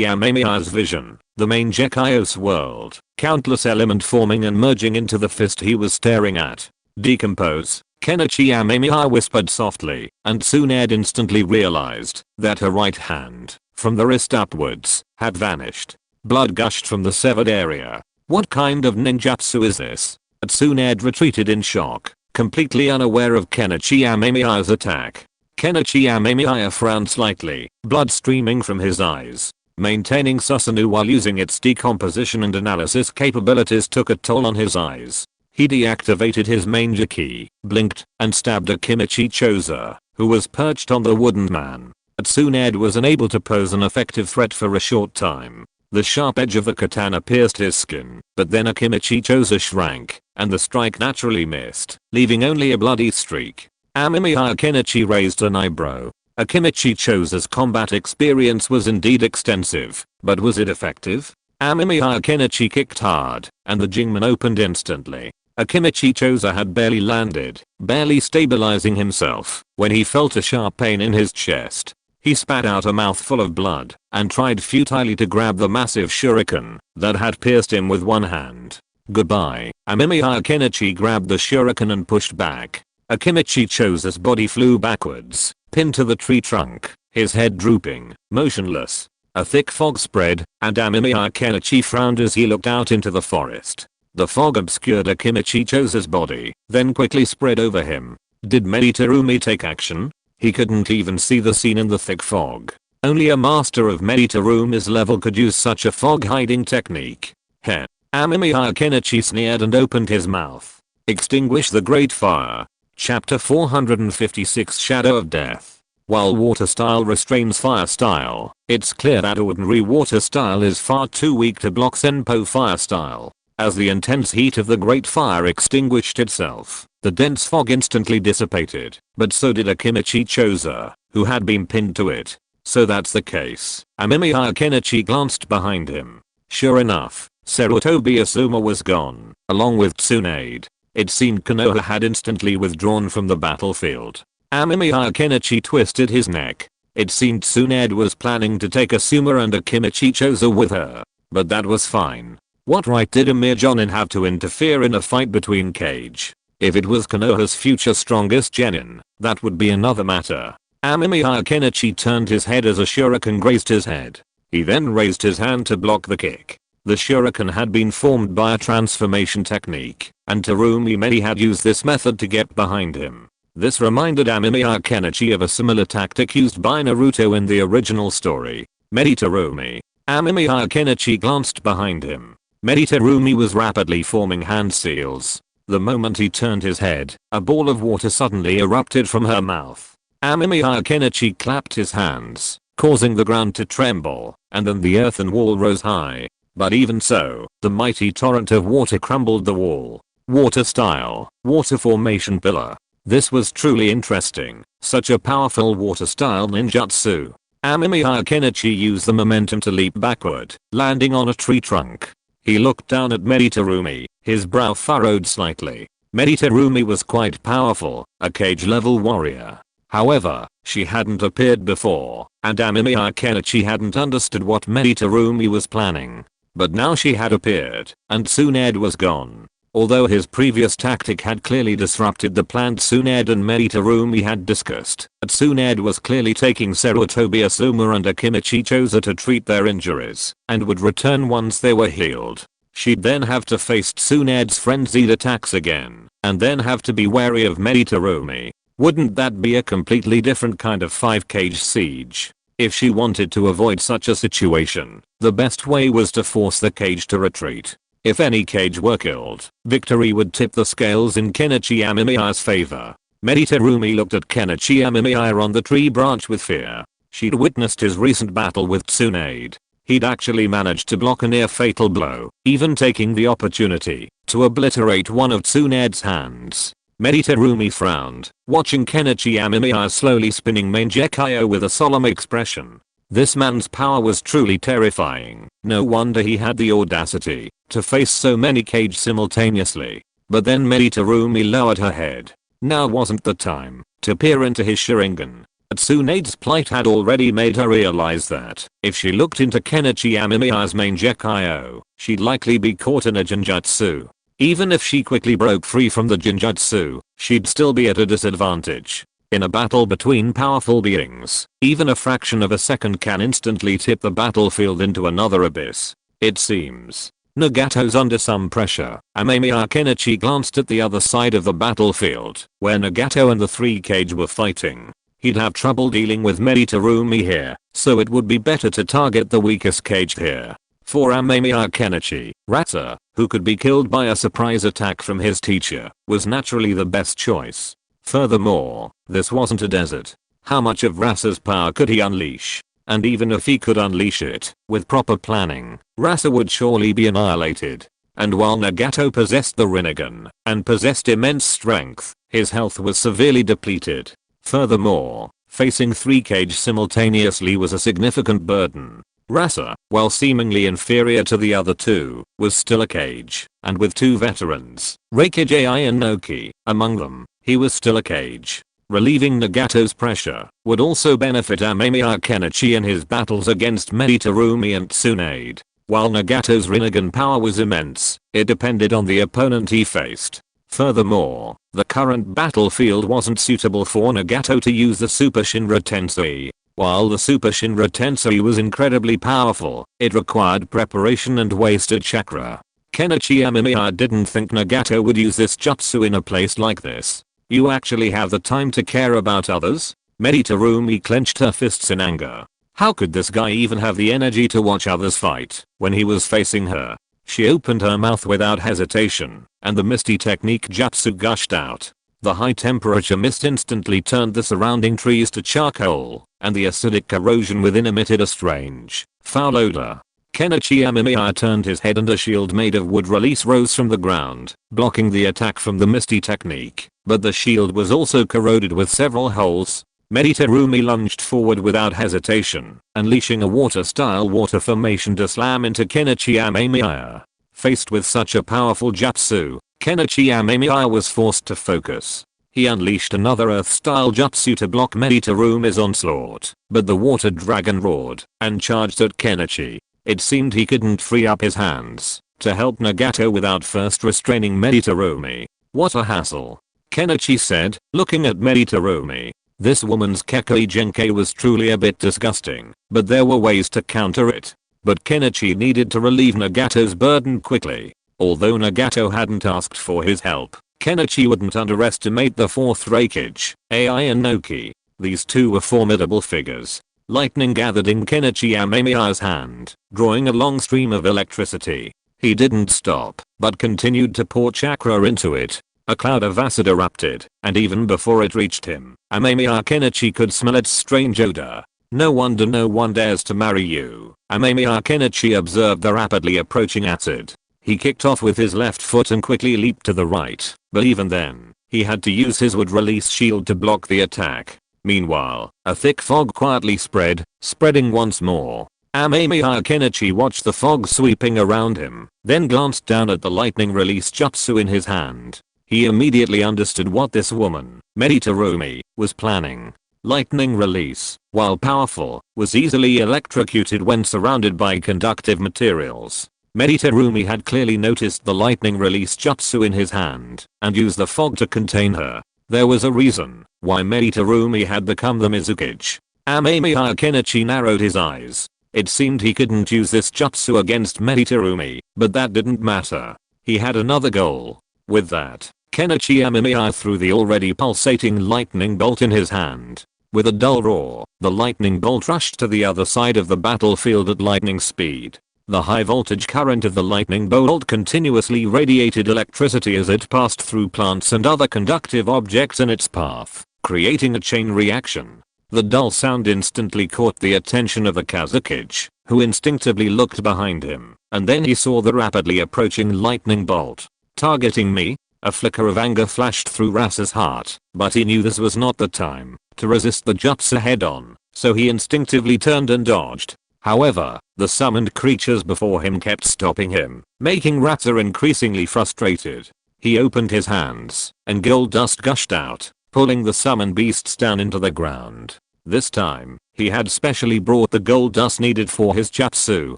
Amemiya's vision, the main Gekyo swirled, countless elements forming and merging into the fist he was staring at. Decompose, Kenichi Amemiya whispered softly, and Tsunade instantly realized that her right hand, from the wrist upwards, had vanished. Blood gushed from the severed area. What kind of ninjutsu is this? Tsunade retreated in shock, completely unaware of Kenichi Amemiya's attack. Kenichi Amemiya frowned slightly, blood streaming from his eyes. Maintaining Susanoo while using its decomposition and analysis capabilities took a toll on his eyes. He deactivated his main Jiki, blinked, and stabbed Akimichi Choza, who was perched on the wooden man. Tsunade was unable to pose an effective threat for a short time. The sharp edge of the katana pierced his skin, but then Akimichi Choza shrank, and the strike naturally missed, leaving only a bloody streak. Amemiya Kenichi raised an eyebrow. Akimichi Choza's combat experience was indeed extensive, but was it effective? Amemiya Kenichi kicked hard, and the Jingman opened instantly. Akimichi Choza had barely landed, barely stabilizing himself, when he felt a sharp pain in his chest. He spat out a mouthful of blood, and tried futilely to grab the massive shuriken that had pierced him with one hand. Goodbye. Amemiya Kenichi grabbed the shuriken and pushed back. Akimichi Choza's body flew backwards, pinned to the tree trunk, his head drooping, motionless. A thick fog spread, and Amemiya Kenichi frowned as he looked out into the forest. The fog obscured Akimichi Choza's body, then quickly spread over him. Did Meditarumi take action? He couldn't even see the scene in the thick fog. Only a master of Meditarumi's level could use such a fog hiding technique. Heh. Amemiya Kenichi sneered and opened his mouth. Extinguish the great fire. Chapter 456 Shadow of Death. While water style restrains fire style, it's clear that ordinary water style is far too weak to block Senpo fire style. As the intense heat of the great fire extinguished itself, the dense fog instantly dissipated, but so did Akimichi Choza, who had been pinned to it. So that's the case. Amemiya Kenichi glanced behind him. Sure enough, Sarutobi Asuma was gone, along with Tsunade. It seemed Konoha had instantly withdrawn from the battlefield. Amemiya Kenichi twisted his neck. It seemed Tsunade was planning to take Asuma and Akimichi Choza with her. But that was fine. What right did Amir Jonin have to interfere in a fight between Kage? If it was Konoha's future strongest genin, that would be another matter. Amemiya Kenichi turned his head as a shuriken grazed his head. He then raised his hand to block the kick. The shuriken had been formed by a transformation technique, and Terumi Medi had used this method to get behind him. This reminded Amemiya Kenichi of a similar tactic used by Naruto in the original story. Meditarumi. Amemiya Kenichi glanced behind him. Meditarumi was rapidly forming hand seals. The moment he turned his head, a ball of water suddenly erupted from her mouth. Amemiya Kenichi clapped his hands, causing the ground to tremble, and then the earthen wall rose high. But even so, the mighty torrent of water crumbled the wall. Water style, water formation pillar. This was truly interesting. Such a powerful water style ninjutsu. Amemiya Kenichi used the momentum to leap backward, landing on a tree trunk. He looked down at Meditarumi, his brow furrowed slightly. Meditarumi was quite powerful, a cage level warrior. However, she hadn't appeared before, and Amemiya Kenichi hadn't understood what Meditarumi was planning. But now she had appeared, and Tsunade was gone. Although his previous tactic had clearly disrupted the plan Tsunade and Meditarumi had discussed, Tsunade was clearly taking Sarutobi Asuma and Akimichi Choza to treat their injuries, and would return once they were healed. She'd then have to face Tsunade's frenzied attacks again, and then have to be wary of Meditarumi. Wouldn't that be a completely different kind of 5-cage siege? If she wanted to avoid such a situation, the best way was to force the cage to retreat. If any cage were killed, victory would tip the scales in Kenichi Amemiya's favor. Meditarumi looked at Kenichi Amemiya on the tree branch with fear. She'd witnessed his recent battle with Tsunade. He'd actually managed to block a near fatal blow, even taking the opportunity to obliterate one of Tsunade's hands. Meditarumi frowned, watching Kenichi Amemiya slowly spinning Mangekyo with a solemn expression. This man's power was truly terrifying. No wonder he had the audacity to face so many cages simultaneously. But then Meditarumi lowered her head. Now wasn't the time to peer into his Sharingan. Tsunade's plight had already made her realize that if she looked into Kenichi Amemiya's Mangekyo, she'd likely be caught in a Genjutsu. Even if she quickly broke free from the Genjutsu, she'd still be at a disadvantage. In a battle between powerful beings, even a fraction of a second can instantly tip the battlefield into another abyss. It seems Nagato's under some pressure. Amemiya Kenichi glanced at the other side of the battlefield, where Nagato and the 3-cage were fighting. He'd have trouble dealing with Meditarumi here, so it would be better to target the weakest cage here. For Amemiya Kenichi, Rasa, who could be killed by a surprise attack from his teacher, was naturally the best choice. Furthermore, this wasn't a desert. How much of Rasa's power could he unleash? And even if he could unleash it, with proper planning, Rasa would surely be annihilated. And while Nagato possessed the Rinnegan, and possessed immense strength, his health was severely depleted. Furthermore, facing 3-cage simultaneously was a significant burden. Rasa, while seemingly inferior to the other two, was still a cage, and with 2 veterans, Reikage and Noki, among them, he was still a cage. Relieving Nagato's pressure would also benefit Amemiya Kenichi in his battles against Meditarumi and Tsunade. While Nagato's Rinnegan power was immense, it depended on the opponent he faced. Furthermore, the current battlefield wasn't suitable for Nagato to use the Super Shinra Tensei. While the Super Shinra Tensei was incredibly powerful, it required preparation and wasted chakra. Kenichi Amemiya didn't think Nagato would use this jutsu in a place like this. You actually have the time to care about others? Meditarumi clenched her fists in anger. How could this guy even have the energy to watch others fight when he was facing her? She opened her mouth without hesitation, and the misty technique jutsu gushed out. The high temperature mist instantly turned the surrounding trees to charcoal, and the acidic corrosion within emitted a strange, foul odor. Kenichi Amemiya turned his head and a shield made of wood release rose from the ground, blocking the attack from the misty technique, but the shield was also corroded with several holes. Meditarumi lunged forward without hesitation, unleashing a water-style water formation to slam into Kenichi Amemiya. Faced with such a powerful jutsu, Kenichi Amemiya was forced to focus. He unleashed another earth-style jutsu to block Meditarumi's onslaught, but the water dragon roared and charged at Kenichi. It seemed he couldn't free up his hands to help Nagato without first restraining Meditarumi. What a hassle, Kenichi said, looking at Meditarumi. This woman's Kekoi Genkai was truly a bit disgusting, but there were ways to counter it. But Kenichi needed to relieve Nagato's burden quickly. Although Nagato hadn't asked for his help, Kenichi wouldn't underestimate the 4th Reikage, Ai and Noki. These two were formidable figures. Lightning gathered in Kenichi Amemiya's hand, drawing a long stream of electricity. He didn't stop, but continued to pour chakra into it. A cloud of acid erupted, and even before it reached him, Amemiya Kenichi could smell its strange odor. No wonder no one dares to marry you. Amemiya Kenichi observed the rapidly approaching acid. He kicked off with his left foot and quickly leaped to the right, but even then, He had to use his wood-release shield to block the attack. Meanwhile, a thick fog quietly spreading once more. Amemiya Kenichi watched the fog sweeping around him, then glanced down at the lightning release jutsu in his hand. He immediately understood what this woman, Meditarumi, was planning. Lightning release, while powerful, was easily electrocuted when surrounded by conductive materials. Meditarumi had clearly noticed the lightning release jutsu in his hand and used the fog to contain her. There was a reason why Meditarumi had become the Mizukage. Amemiya Kenichi narrowed his eyes. It seemed he couldn't use this jutsu against Meditarumi, but that didn't matter. He had another goal. With that, Kenichi Amemiya threw the already pulsating lightning bolt in his hand. With a dull roar, the lightning bolt rushed to the other side of the battlefield at lightning speed. The high voltage current of the lightning bolt continuously radiated electricity as it passed through plants and other conductive objects in its path, creating a chain reaction. The dull sound instantly caught the attention of the Kazekage, who instinctively looked behind him, and then he saw the rapidly approaching lightning bolt. Targeting me? A flicker of anger flashed through Rasa's heart, but he knew this was not the time to resist the jutsu head-on, so he instinctively turned and dodged. However, the summoned creatures before him kept stopping him, making Rasa increasingly frustrated. He opened his hands, and gold dust gushed out, pulling the summoned beasts down into the ground. This time, he had specially brought the gold dust needed for his jutsu,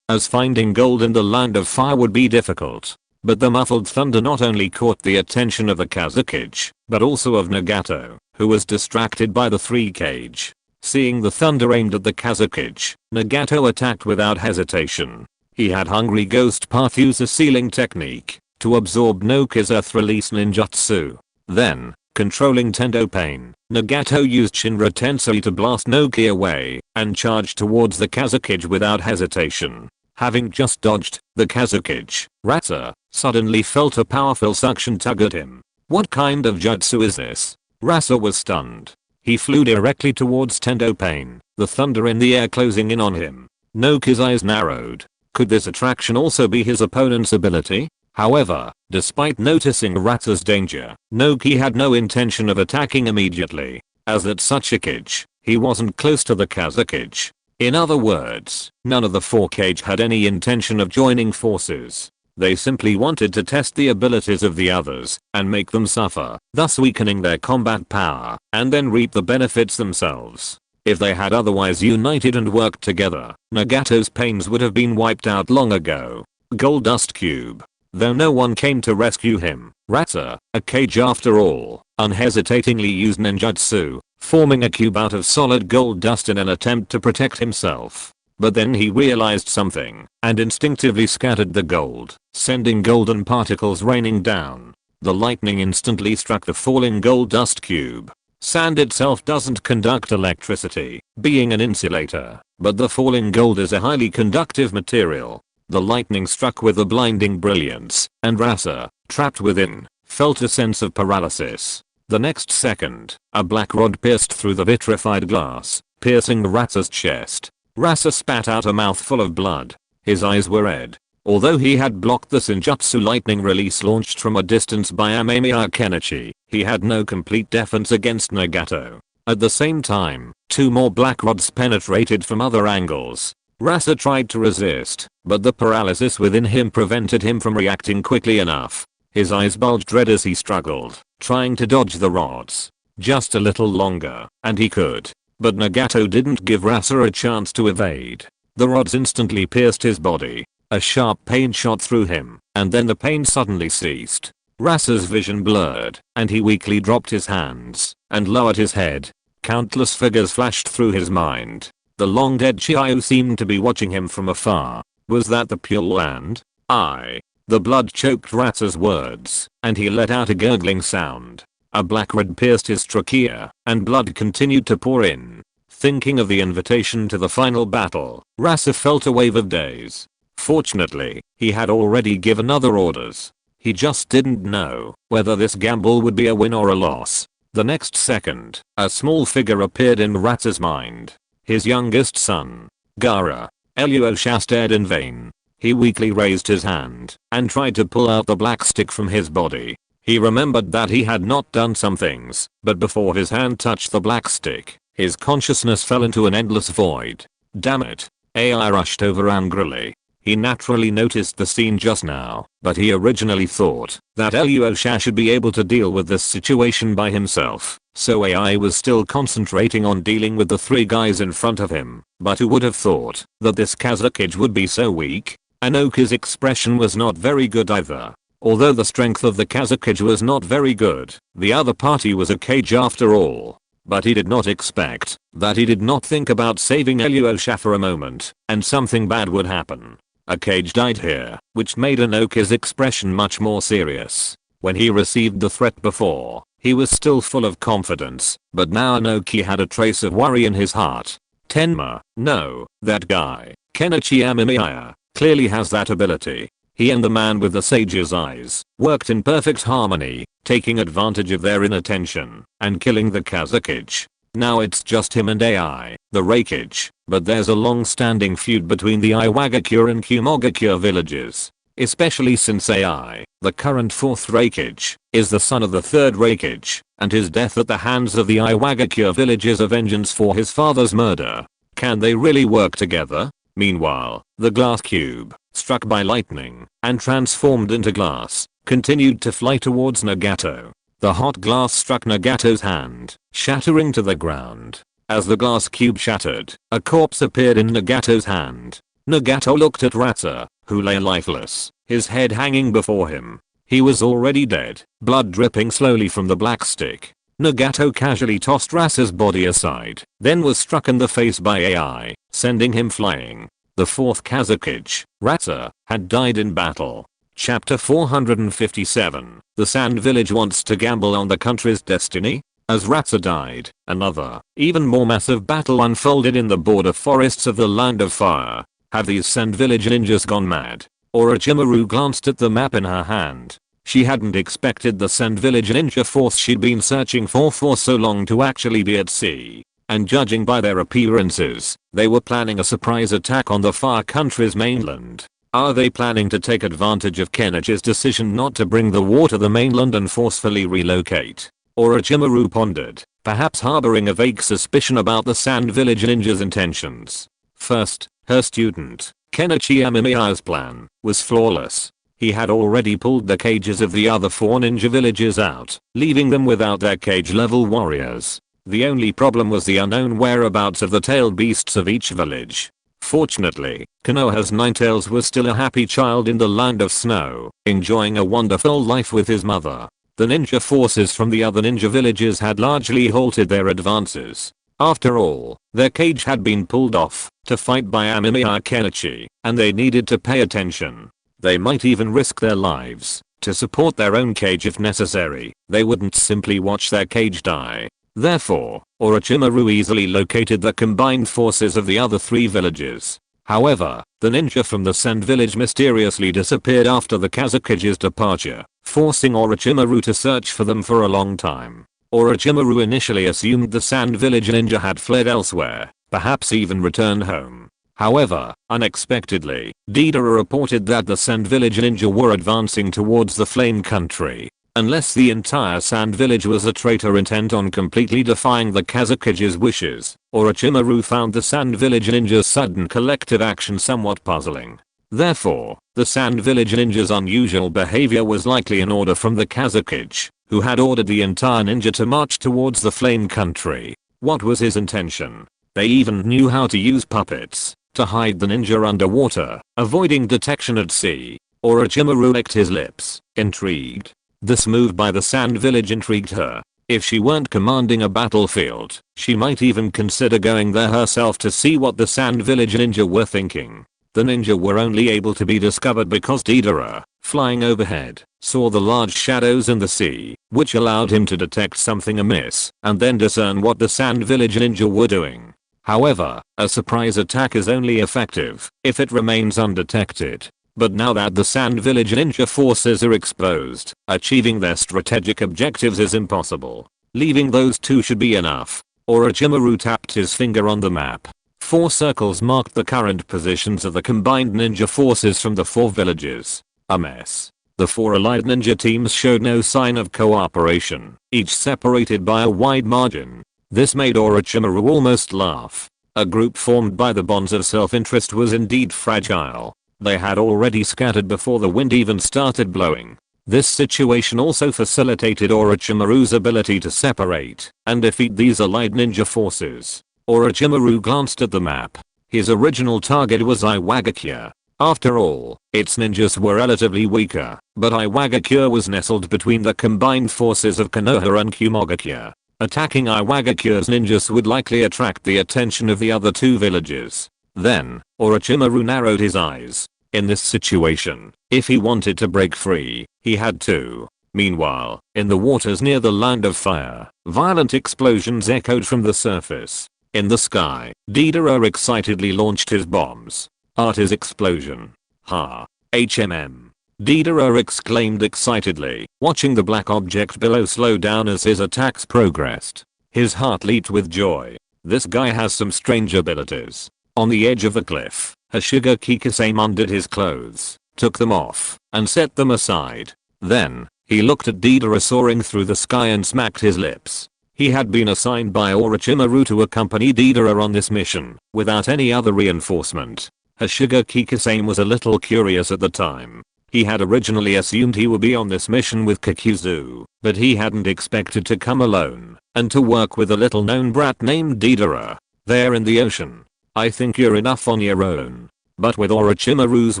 as finding gold in the land of fire would be difficult. But the muffled thunder not only caught the attention of the Kazekage, but also of Nagato, who was distracted by the three cage. Seeing the thunder aimed at the Kazekage, Nagato attacked without hesitation. He had Hungry Ghost Path use a sealing technique to absorb Noki's Earth Release ninjutsu. Then, controlling Tendo Pain, Nagato used Shinra Tensei to blast Noki away and charged towards the Kazekage without hesitation. Having just dodged the Kazekage, Rasa suddenly felt a powerful suction tug at him. What kind of jutsu is this? Rasa was stunned. He flew directly towards Tendo Pain, the thunder in the air closing in on him. Noki's eyes narrowed. Could this attraction also be his opponent's ability? However, despite noticing Rasa's danger, Noki had no intention of attacking immediately, as at such a cage, he wasn't close to the Kazekage. In other words, none of the four cage had any intention of joining forces. They simply wanted to test the abilities of the others and make them suffer, thus weakening their combat power, and then reap the benefits themselves. If they had otherwise united and worked together, Nagato's pains would have been wiped out long ago. Gold Dust Cube. Though no one came to rescue him, Rasa, a cage after all, unhesitatingly used ninjutsu, forming a cube out of solid gold dust in an attempt to protect himself. But then he realized something, and instinctively scattered the gold, sending golden particles raining down. The lightning instantly struck the falling gold dust cube. Sand itself doesn't conduct electricity, being an insulator, but the falling gold is a highly conductive material. The lightning struck with a blinding brilliance, and Rasa, trapped within, felt a sense of paralysis. The next second, a black rod pierced through the vitrified glass, piercing Rasa's chest. Rasa spat out a mouthful of blood. His eyes were red. Although he had blocked the Senjutsu lightning release launched from a distance by Amemiya Kenichi, he had no complete defense against Nagato. At the same time, two more black rods penetrated from other angles. Rasa tried to resist, but the paralysis within him prevented him from reacting quickly enough. His eyes bulged red as he struggled, trying to dodge the rods. Just a little longer, and he could. But Nagato didn't give Rasa a chance to evade. The rods instantly pierced his body. A sharp pain shot through him, and then the pain suddenly ceased. Rasa's vision blurred, and he weakly dropped his hands and lowered his head. Countless figures flashed through his mind. The long-dead Chiyo seemed to be watching him from afar. Was that the Pure Land? The blood choked Rasa's words, and he let out a gurgling sound. A black rod pierced his trachea, and blood continued to pour in. Thinking of the invitation to the final battle, Rasa felt a wave of daze. Fortunately, he had already given other orders. He just didn't know whether this gamble would be a win or a loss. The next second, a small figure appeared in Rasa's mind. His youngest son, Gaara. Ilyusha stared in vain. He weakly raised his hand and tried to pull out the black stick from his body. He remembered that he had not done some things, but before his hand touched the black stick, his consciousness fell into an endless void. Damn it. AI rushed over angrily. He naturally noticed the scene just now, but he originally thought that Uchiha should be able to deal with this situation by himself, so AI was still concentrating on dealing with the three guys in front of him. But who would have thought that this Kazakage would be so weak? Anoki's expression was not very good either. Although the strength of the Kazakage was not very good, the other party was a cage after all. But he did not expect that he did not think about saving Uchiha for a moment, and something bad would happen. A cage died here, which made Anoki's expression much more serious. When he received the threat before, he was still full of confidence, but now Anoki had a trace of worry in his heart. Tenma, no, that guy, Kenichi Amemiya, clearly has that ability. He and the man with the sage's eyes worked in perfect harmony, taking advantage of their inattention and killing the Kazakage. Now it's just him and AI, the Reikage, but there's a long-standing feud between the Iwagakure and Kumogakure villages. Especially since AI, the current 4th Reikage, is the son of the 3rd Reikage, and his death at the hands of the Iwagakure village is a vengeance for his father's murder. Can they really work together? Meanwhile, the glass cube, struck by lightning and transformed into glass, continued to fly towards Nagato. The hot glass struck Nagato's hand, shattering to the ground. As the glass cube shattered, a corpse appeared in Nagato's hand. Nagato looked at Ratsa, who lay lifeless, his head hanging before him. He was already dead, blood dripping slowly from the black stick. Nagato casually tossed Ratsa's body aside, then was struck in the face by AI, sending him flying. The 4th Kazakage, Ratsa, had died in battle. Chapter 457, the Sand Village wants to gamble on the country's destiny? As Ratsa died, another, even more massive battle unfolded in the border forests of the Land of Fire. Have these Sand Village ninjas gone mad? Orochimaru glanced at the map in her hand. She hadn't expected the Sand Village ninja force she'd been searching for so long to actually be at sea. And judging by their appearances, they were planning a surprise attack on the Far Country's mainland. Are they planning to take advantage of Kenichi's decision not to bring the war to the mainland and forcefully relocate? Orochimaru pondered, perhaps harboring a vague suspicion about the Sand Village ninja's intentions. First, her student, Kenichi Amemiya's plan, was flawless. He had already pulled the cages of the other 4 ninja villages out, leaving them without their cage-level warriors. The only problem was the unknown whereabouts of the tailed beasts of each village. Fortunately, Konoha's Ninetales was still a happy child in the land of snow, enjoying a wonderful life with his mother. The ninja forces from the other ninja villages had largely halted their advances. After all, their cage had been pulled off to fight by Amemiya Kenichi, and they needed to pay attention. They might even risk their lives to support their own cage if necessary. They wouldn't simply watch their cage die. Therefore, Orochimaru easily located the combined forces of the other 3 villages. However, the ninja from the Sand Village mysteriously disappeared after the Kazakage's departure, forcing Orochimaru to search for them for a long time. Orochimaru initially assumed the Sand Village ninja had fled elsewhere, perhaps even returned home. However, unexpectedly, Deidara reported that the Sand Village ninja were advancing towards the Flame Country. Unless the entire Sand Village was a traitor intent on completely defying the Kazakage's wishes, Orochimaru found the Sand Village ninja's sudden collective action somewhat puzzling. Therefore, the Sand Village ninja's unusual behavior was likely an order from the Kazakage, who had ordered the entire ninja to march towards the Flame Country. What was his intention? They even knew how to use puppets to hide the ninja underwater, avoiding detection at sea. Orochimaru licked his lips, intrigued. This move by the Sand Village intrigued her. If she weren't commanding a battlefield, she might even consider going there herself to see what the Sand Village ninja were thinking. The ninja were only able to be discovered because Deidara, flying overhead, saw the large shadows in the sea, which allowed him to detect something amiss, and then discern what the Sand Village ninja were doing. However, a surprise attack is only effective if it remains undetected. But now that the Sand Village ninja forces are exposed, achieving their strategic objectives is impossible. Leaving those 2 should be enough. Orochimaru tapped his finger on the map. 4 circles marked the current positions of the combined ninja forces from the 4 villages. A mess. The 4 allied ninja teams showed no sign of cooperation, each separated by a wide margin. This made Orochimaru almost laugh. A group formed by the bonds of self-interest was indeed fragile. They had already scattered before the wind even started blowing. This situation also facilitated Orochimaru's ability to separate and defeat these allied ninja forces. Orochimaru glanced at the map. His original target was Iwagakure. After all, its ninjas were relatively weaker, but Iwagakure was nestled between the combined forces of Konoha and Kumogakure. Attacking Iwagakure's ninjas would likely attract the attention of the other 2 villages. Then, Orochimaru narrowed his eyes. In this situation, if he wanted to break free, he had to. Meanwhile, in the waters near the Land of Fire, violent explosions echoed from the surface. In the sky, Deidara excitedly launched his bombs. At his explosion. Ha! HMM. Deidara exclaimed excitedly, watching the black object below slow down as his attacks progressed. His heart leaped with joy. This guy has some strange abilities. On the edge of the cliff, Hashirama Kikisame undid his clothes, took them off, and set them aside. Then, he looked at Deidara soaring through the sky and smacked his lips. He had been assigned by Orochimaru to accompany Deidara on this mission, without any other reinforcement. Hashirama Kikisame was a little curious at the time. He had originally assumed he would be on this mission with Kakuzu, but he hadn't expected to come alone, and to work with a little known brat named Deidara. There in the ocean. I think you're enough on your own. But with Orochimaru's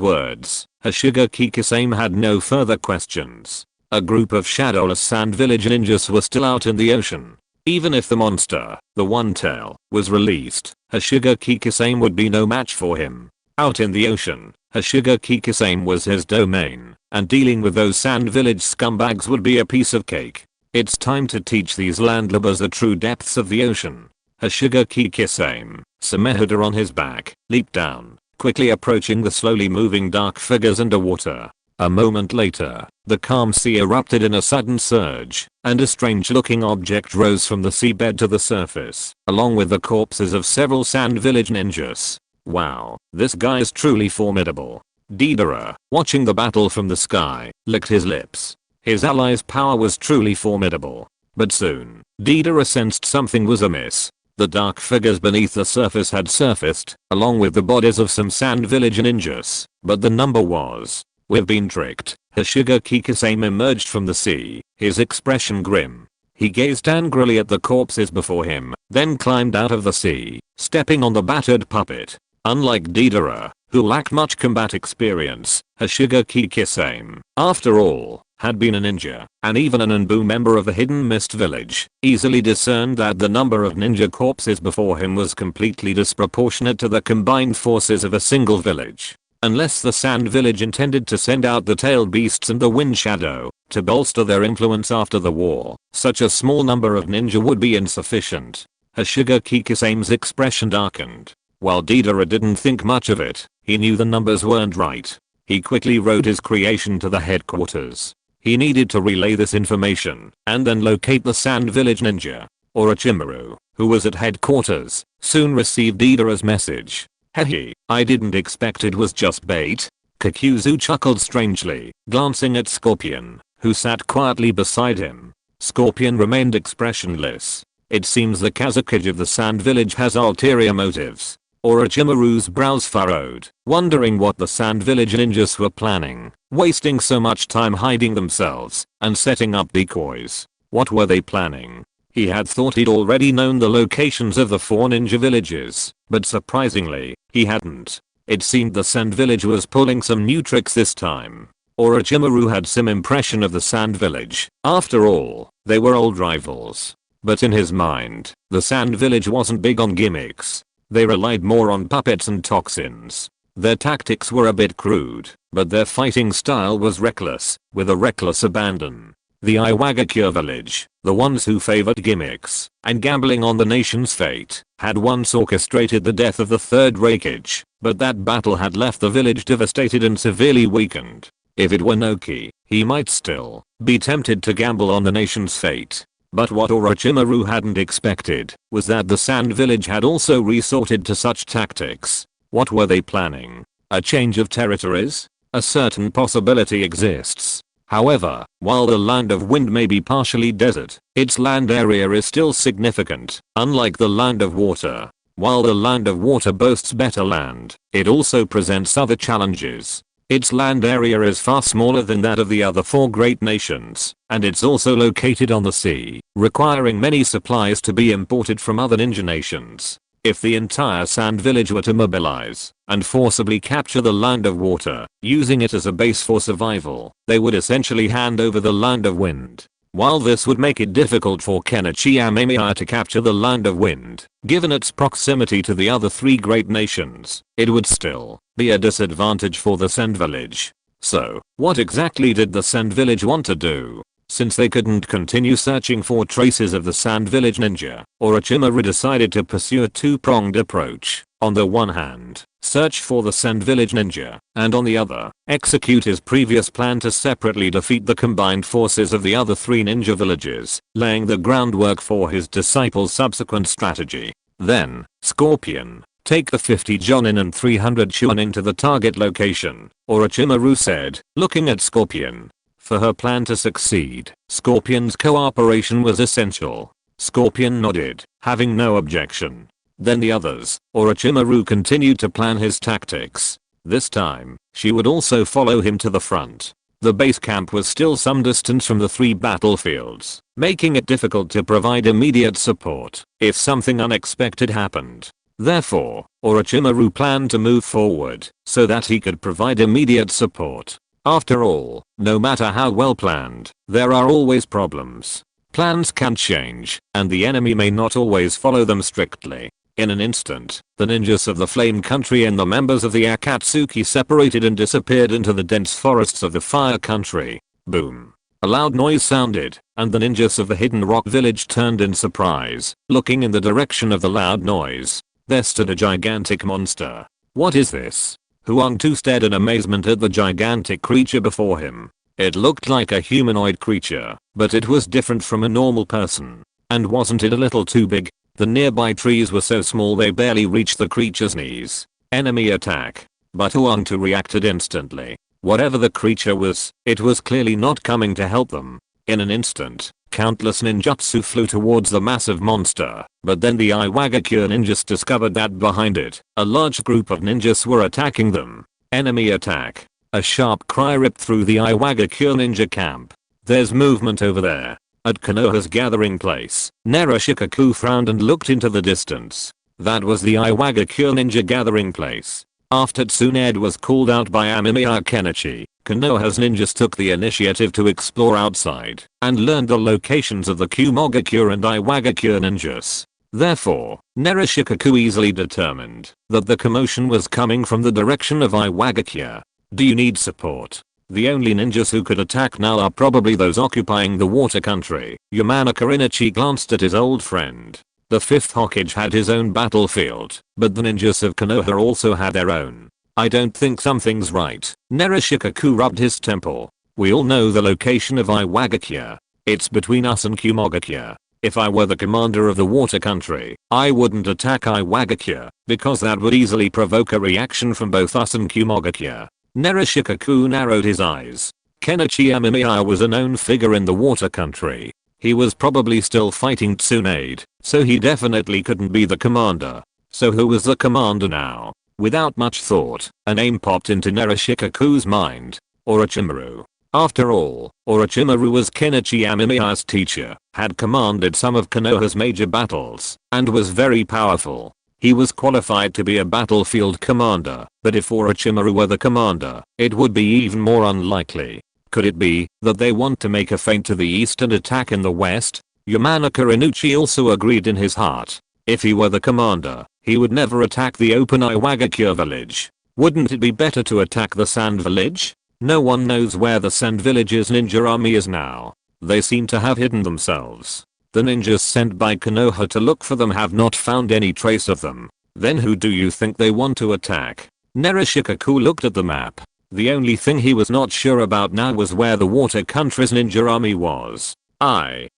words, Hashirama Kikisame had no further questions. A group of shadowless sand village ninjas were still out in the ocean. Even if the monster, the One Tail, was released, Hashirama Kikisame would be no match for him. Out in the ocean, Hashirama Kikisame was his domain, and dealing with those sand village scumbags would be a piece of cake. It's time to teach these landlubbers the true depths of the ocean. Hashirama Kikisame, Samehada on his back, leaped down, quickly approaching the slowly moving dark figures underwater. A moment later, the calm sea erupted in a sudden surge, and a strange-looking object rose from the seabed to the surface, along with the corpses of several sand village ninjas. Wow, this guy is truly formidable. Deidara, watching the battle from the sky, licked his lips. His ally's power was truly formidable. But soon, Deidara sensed something was amiss. The dark figures beneath the surface had surfaced, along with the bodies of some sand village ninjas, but the number was. We've been tricked. Hashirama Kikisame emerged from the sea, his expression grim. He gazed angrily at the corpses before him, then climbed out of the sea, stepping on the battered puppet. Unlike Deidara, who lacked much combat experience, Hashirama Kikisame, after all, had been a ninja, and even an ANBU member of the Hidden Mist village, easily discerned that the number of ninja corpses before him was completely disproportionate to the combined forces of a single village. Unless the Sand Village intended to send out the Tail Beasts and the Wind Shadow to bolster their influence after the war, such a small number of ninja would be insufficient. Hashirama Kikisame's expression darkened. While Deidara didn't think much of it, he knew the numbers weren't right. He quickly rode his creation to the headquarters. He needed to relay this information and then locate the Sand Village ninja. Orochimaru, who was at headquarters, soon received Deidara's message. Hehe, I didn't expect it was just bait. Kakuzu chuckled strangely, glancing at Scorpion, who sat quietly beside him. Scorpion remained expressionless. It seems the Kazakage of the Sand Village has ulterior motives. Orochimaru's brows furrowed, wondering what the Sand Village ninjas were planning, wasting so much time hiding themselves and setting up decoys. What were they planning? He had thought he'd already known the locations of the 4 ninja villages, but surprisingly, he hadn't. It seemed the Sand Village was pulling some new tricks this time. Orochimaru had some impression of the Sand Village. After all, they were old rivals. But in his mind, the Sand Village wasn't big on gimmicks. They relied more on puppets and toxins. Their tactics were a bit crude, but their fighting style was reckless, with a reckless abandon. The Iwagakure village, the ones who favored gimmicks and gambling on the nation's fate, had once orchestrated the death of the third Raikage, but that battle had left the village devastated and severely weakened. If it were Noki, he might still be tempted to gamble on the nation's fate. But what Orochimaru hadn't expected was that the Sand Village had also resorted to such tactics. What were they planning? A change of territories? A certain possibility exists. However, while the Land of Wind may be partially desert, its land area is still significant, unlike the Land of Water. While the Land of Water boasts better land, it also presents other challenges. Its land area is far smaller than that of the other 4 great nations, and it's also located on the sea, requiring many supplies to be imported from other ninja nations. If the entire Sand Village were to mobilize and forcibly capture the Land of Water, using it as a base for survival, they would essentially hand over the Land of Wind. While this would make it difficult for Kenichi Amemiya to capture the Land of Wind, given its proximity to the other 3 great nations, it would still be a disadvantage for the Sand Village. So, what exactly did the Sand Village want to do? Since they couldn't continue searching for traces of the Sand Village ninja, Orochimaru decided to pursue a 2-pronged approach. On the one hand, search for the Sand Village ninja, and on the other, execute his previous plan to separately defeat the combined forces of the other 3 ninja villages, laying the groundwork for his disciples' subsequent strategy. Then, Scorpion, take the 50 Jonin and 300 Chunin to the target location, Orochimaru said, looking at Scorpion. For her plan to succeed, Scorpion's cooperation was essential. Scorpion nodded, having no objection. Then the others, Orochimaru continued to plan his tactics. This time, she would also follow him to the front. The base camp was still some distance from the 3 battlefields, making it difficult to provide immediate support if something unexpected happened. Therefore, Orochimaru planned to move forward so that he could provide immediate support. After all, no matter how well planned, there are always problems. Plans can change, and the enemy may not always follow them strictly. In an instant, the ninjas of the Flame Country and the members of the Akatsuki separated and disappeared into the dense forests of the Fire Country. Boom. A loud noise sounded, and the ninjas of the Hidden Rock Village turned in surprise, looking in the direction of the loud noise. There stood a gigantic monster. What is this? Huang Tu stared in amazement at the gigantic creature before him. It looked like a humanoid creature, but it was different from a normal person. And wasn't it a little too big? The nearby trees were so small they barely reached the creature's knees. Enemy attack. But Huang Tu reacted instantly. Whatever the creature was, it was clearly not coming to help them. In an instant, countless ninjutsu flew towards the massive monster, but then the Iwagakure ninjas discovered that behind it, a large group of ninjas were attacking them. Enemy attack. A sharp cry ripped through the Iwagakure ninja camp. There's movement over there. At Konoha's gathering place, Narushikaku frowned and looked into the distance. That was the Iwagakure ninja gathering place. After Tsunade was called out by Amemiya Kenichi, Konoha's ninjas took the initiative to explore outside and learned the locations of the Kumogakure and Iwagakure ninjas. Therefore, Narushikaku easily determined that the commotion was coming from the direction of Iwagakure. Do you need support? The only ninjas who could attack now are probably those occupying the water country. Yamanaka Inochi glanced at his old friend. The 5th Hokage had his own battlefield, but the ninjas of Konoha also had their own. I don't think something's right. Narushikaku rubbed his temple. We all know the location of Iwagakure. It's between us and Kumogakure. If I were the commander of the water country, I wouldn't attack Iwagakure, because that would easily provoke a reaction from both us and Kumogakure. Narushikaku narrowed his eyes. Kenichi Amemiya was a known figure in the water country. He was probably still fighting Tsunade, so he definitely couldn't be the commander. So who was the commander now? Without much thought, a name popped into Narushikaku's mind. Orochimaru. After all, Orochimaru was Kenichi Amemiya's teacher, had commanded some of Konoha's major battles, and was very powerful. He was qualified to be a battlefield commander, but if Orochimaru were the commander, it would be even more unlikely. Could it be that they want to make a feint to the east and attack in the west? Yamanaka Inochi also agreed in his heart. If he were the commander, he would never attack the open Iwagakure village. Wouldn't it be better to attack the Sand Village? No one knows where the Sand Village's ninja army is now. They seem to have hidden themselves. The ninjas sent by Konoha to look for them have not found any trace of them. Then who do you think they want to attack? Narushikaku looked at the map. The only thing he was not sure about now was where the water country's ninja army was. Yamanaka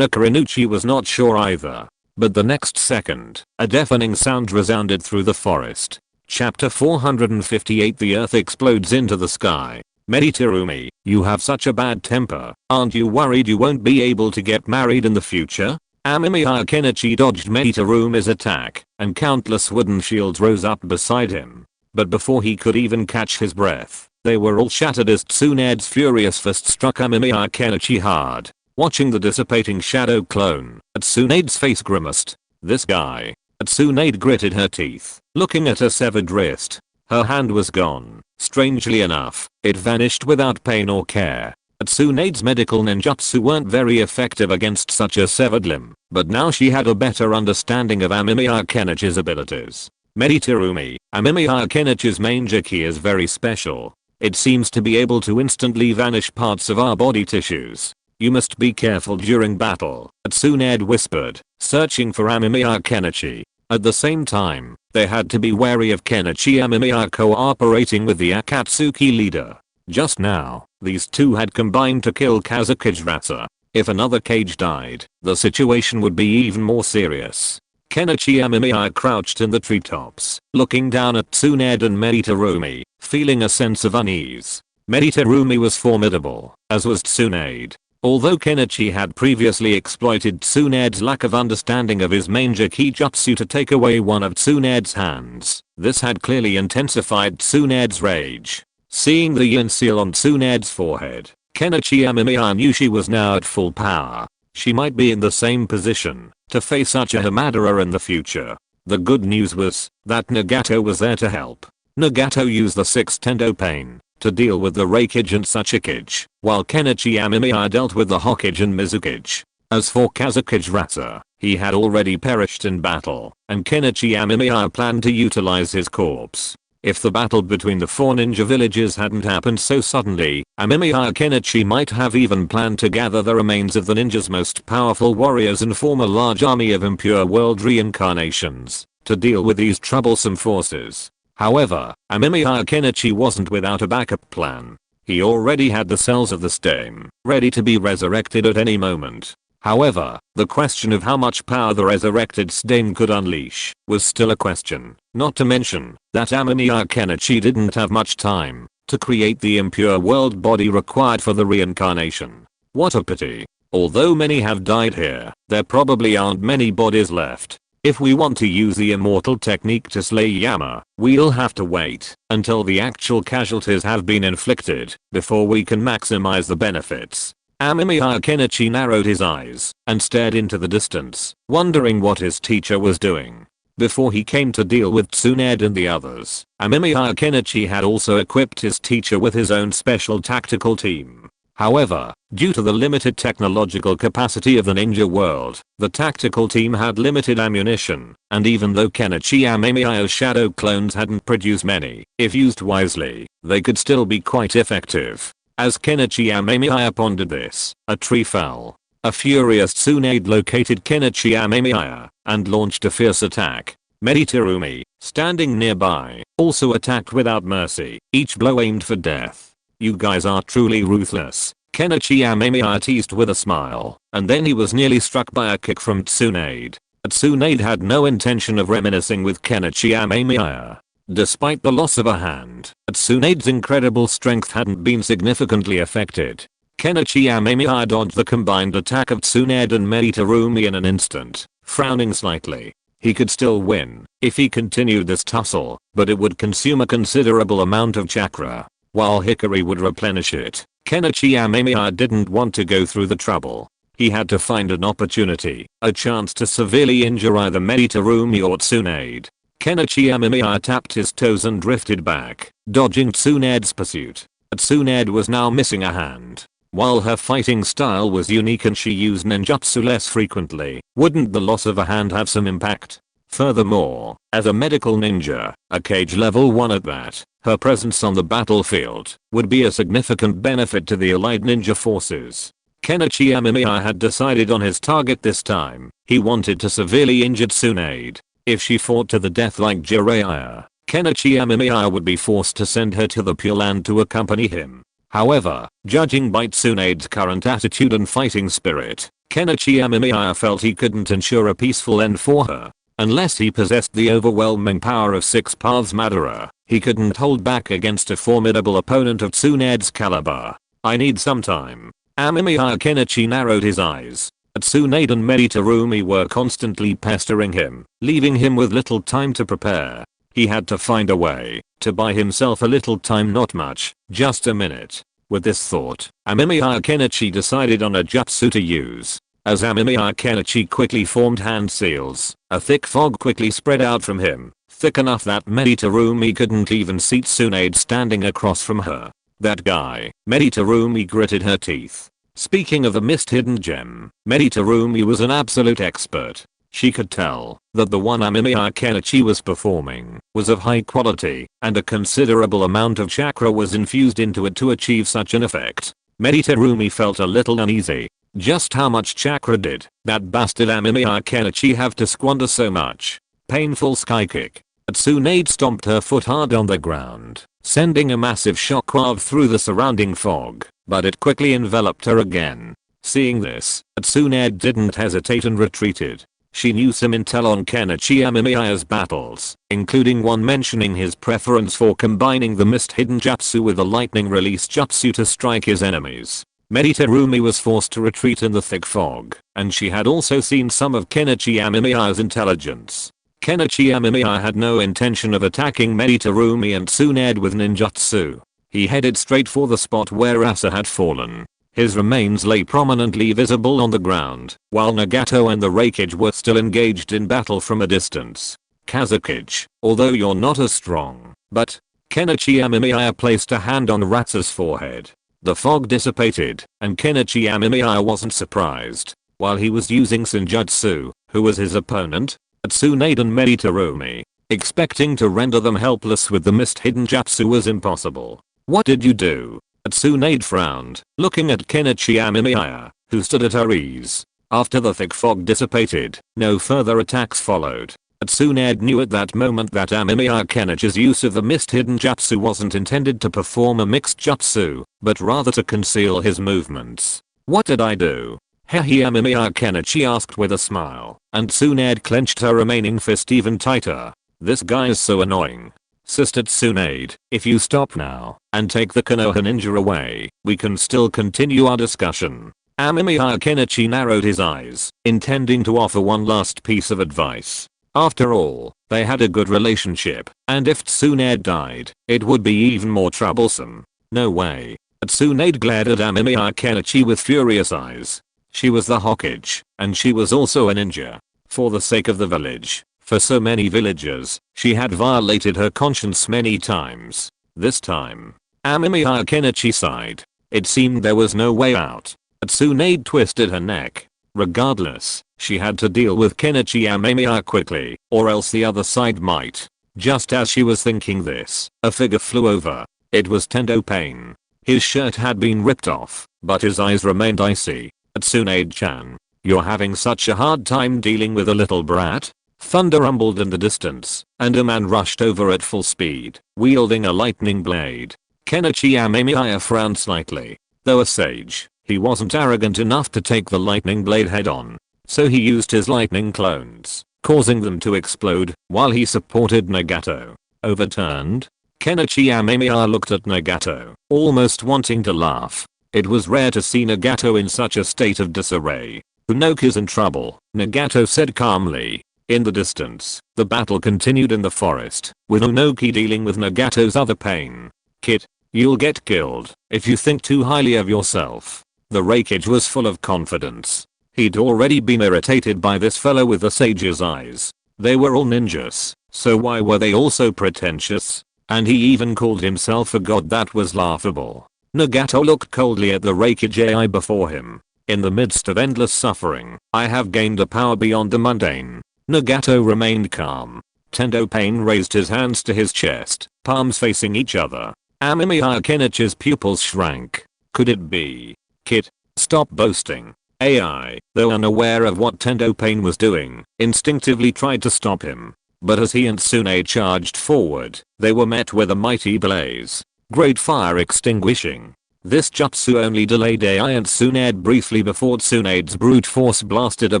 Inochi was not sure either. But the next second, a deafening sound resounded through the forest. Chapter 458 The earth explodes into the sky. Meditarumi, you have such a bad temper. Aren't you worried you won't be able to get married in the future? Amemiya Kenichi dodged Meditarumi's attack, and countless wooden shields rose up beside him. But before he could even catch his breath, they were all shattered as Tsunade's furious fist struck Amemiya Kenichi hard. Watching the dissipating shadow clone, Tsunade's face grimaced. This guy. Tsunade gritted her teeth, looking at her severed wrist. Her hand was gone. Strangely enough, it vanished without pain or care. Tsunade's medical ninjutsu weren't very effective against such a severed limb, but now she had a better understanding of Amemiya Kenichi's abilities. Meditarumi, Amemiya Kenichi's manjaki is very special. It seems to be able to instantly vanish parts of our body tissues. You must be careful during battle, Tsunade whispered, searching for Amemiya Kenichi. At the same time, they had to be wary of Kenichi Amemiya cooperating with the Akatsuki leader. Just now, these two had combined to kill Kazekage. If another Kage died, the situation would be even more serious. Kenichi Amemiya crouched in the treetops, looking down at Tsunade and Meditarumi, feeling a sense of unease. Meditarumi was formidable, as was Tsunade. Although Kenichi had previously exploited Tsunade's lack of understanding of his manjaki jutsu to take away one of Tsunade's hands, this had clearly intensified Tsunade's rage. Seeing the yin seal on Tsunade's forehead, Kenichi Amemiya knew she was now at full power. She might be in the same position to face Uchiha Madara in the future. The good news was that Nagato was there to help. Nagato used the sixth Tendo Pain to deal with the Reikage and Tsuchikage, while Kenichi Amemiya dealt with the Hokage and Mizukage. As for Kazekage, he had already perished in battle, and Kenichi Amemiya planned to utilize his corpse. If the battle between the four ninja villages hadn't happened so suddenly, Amemiya Kenichi might have even planned to gather the remains of the ninja's most powerful warriors and form a large army of impure world reincarnations to deal with these troublesome forces. However, Amemiya Kenichi wasn't without a backup plan. He already had the cells of the stem, ready to be resurrected at any moment. However, the question of how much power the resurrected stem could unleash was still a question, not to mention that Amemiya Kenichi didn't have much time to create the impure world body required for the reincarnation. What a pity. Although many have died here, there probably aren't many bodies left. If we want to use the immortal technique to slay Yama, we'll have to wait until the actual casualties have been inflicted before we can maximize the benefits. Amemiya Kenichi narrowed his eyes and stared into the distance, wondering what his teacher was doing. Before he came to deal with Tsunade and the others, Amemiya Kenichi had also equipped his teacher with his own special tactical team. However, due to the limited technological capacity of the ninja world, the tactical team had limited ammunition, and even though Kenichi Amemiya's shadow clones hadn't produced many, if used wisely, they could still be quite effective. As Kenichi Amemiya pondered this, a tree fell. A furious Tsunade located Kenichi Amemiya and launched a fierce attack. Meditarumi, standing nearby, also attacked without mercy, each blow aimed for death. You guys are truly ruthless, Kenichi Amemiya teased with a smile, and then he was nearly struck by a kick from Tsunade. Tsunade had no intention of reminiscing with Kenichi Amemiya. Despite the loss of a hand, Tsunade's incredible strength hadn't been significantly affected. Kenichi Amemiya dodged the combined attack of Tsunade and Meditarumi in an instant, frowning slightly. He could still win if he continued this tussle, but it would consume a considerable amount of chakra. While Hikari would replenish it, Kenichi Amemiya didn't want to go through the trouble. He had to find an opportunity, a chance to severely injure either Meditarumi or Tsunade. Kenichi Amemiya tapped his toes and drifted back, dodging Tsunade's pursuit. Tsunade was now missing a hand. While her fighting style was unique and she used ninjutsu less frequently, wouldn't the loss of a hand have some impact? Furthermore, as a medical ninja, a Kage level 1 at that, her presence on the battlefield would be a significant benefit to the allied ninja forces. Kenichi Amemiya had decided on his target this time. He wanted to severely injure Tsunade. If she fought to the death like Jiraiya, Kenichi Amemiya would be forced to send her to the Pure Land to accompany him. However, judging by Tsunade's current attitude and fighting spirit, Kenichi Amemiya felt he couldn't ensure a peaceful end for her. Unless he possessed the overwhelming power of Six Paths Madara, he couldn't hold back against a formidable opponent of Tsunade's caliber. I need some time. Amemiya Kenichi narrowed his eyes. Tsunade and Meditarumi were constantly pestering him, leaving him with little time to prepare. He had to find a way to buy himself a little time, not much, just a minute. With this thought, Amemiya Kenichi decided on a jutsu to use. As Amemiya Kenichi quickly formed hand seals, a thick fog quickly spread out from him, thick enough that Meditarumi couldn't even see Tsunade standing across from her. That guy. Meditarumi gritted her teeth. Speaking of the mist hidden gem, Meditarumi was an absolute expert. She could tell that the one Amemiya Kenichi was performing was of high quality, and a considerable amount of chakra was infused into it to achieve such an effect. Meditarumi felt a little uneasy. Just how much chakra did that bastard Amemiya Kenichi have to squander so much? Painful sky kick. Tsunade stomped her foot hard on the ground, sending a massive shockwave through the surrounding fog, but it quickly enveloped her again. Seeing this, Tsunade didn't hesitate and retreated. She knew some intel on Kenichi Amemiya's battles, including one mentioning his preference for combining the mist hidden jutsu with the lightning release jutsu to strike his enemies. Meditarumi was forced to retreat in the thick fog, and she had also seen some of Kenichi Amemiya's intelligence. Kenichi Amemiya had no intention of attacking Meditarumi and Tsunade with ninjutsu. He headed straight for the spot where Asa had fallen. His remains lay prominently visible on the ground, while Nagato and the Reikage were still engaged in battle from a distance. Kazekage, although you're not as strong, but... Kenichi Amemiya placed a hand on Ratsu's forehead. The fog dissipated, and Kenichi Amemiya wasn't surprised. While he was using Senjutsu, who was his opponent? Tsunade and Meditarumi. Expecting to render them helpless with the mist hidden jutsu was impossible. What did you do? Tsunade frowned, looking at Kenichi Amemiya, who stood at her ease. After the thick fog dissipated, no further attacks followed. Tsunade knew at that moment that Amemiya Kenichi's use of the mist hidden jutsu wasn't intended to perform a mixed jutsu, but rather to conceal his movements. What did I do? Hehe, Amemiya Kenichi asked with a smile, and Tsunade clenched her remaining fist even tighter. This guy is so annoying. Sister Tsunade, if you stop now and take the Konoha ninja away, we can still continue our discussion. Amemiya Kenichi narrowed his eyes, intending to offer one last piece of advice. After all, they had a good relationship, and if Tsunade died, it would be even more troublesome. No way. Tsunade glared at Amemiya Kenichi with furious eyes. She was the Hokage, and she was also a ninja. For the sake of the village, for so many villagers, she had violated her conscience many times. This time, Amemiya Kenichi sighed. It seemed there was no way out. Tsunade twisted her neck. Regardless, she had to deal with Kenichi Amemiya quickly, or else the other side might. Just as she was thinking this, a figure flew over. It was Tendo Pain. His shirt had been ripped off, but his eyes remained icy. Tsunade-chan, you're having such a hard time dealing with a little brat? Thunder rumbled in the distance, and a man rushed over at full speed, wielding a lightning blade. Kenichi Amemiya frowned slightly. Though a sage, he wasn't arrogant enough to take the lightning blade head on. So he used his lightning clones, causing them to explode, while he supported Nagato. Overturned? Kenichi Amemiya looked at Nagato, almost wanting to laugh. It was rare to see Nagato in such a state of disarray. Unoka's in trouble, Nagato said calmly. In the distance, the battle continued in the forest, with Unoki dealing with Nagato's other pain. Kid, you'll get killed if you think too highly of yourself. The Reikage was full of confidence. He'd already been irritated by this fellow with the sage's eyes. They were all ninjas, so why were they all so pretentious? And he even called himself a god. That was laughable. Nagato looked coldly at the Reikage AI before him. In the midst of endless suffering, I have gained a power beyond the mundane. Nagato remained calm. Tendo Pain raised his hands to his chest, palms facing each other. Amemiya Kenichi's pupils shrank. Could it be? Kid, stop boasting. AI, though unaware of what Tendo Pain was doing, instinctively tried to stop him. But as he and Tsunade charged forward, they were met with a mighty blaze. Great fire extinguishing. This jutsu only delayed AI and Tsunade briefly before Tsunade's brute force blasted a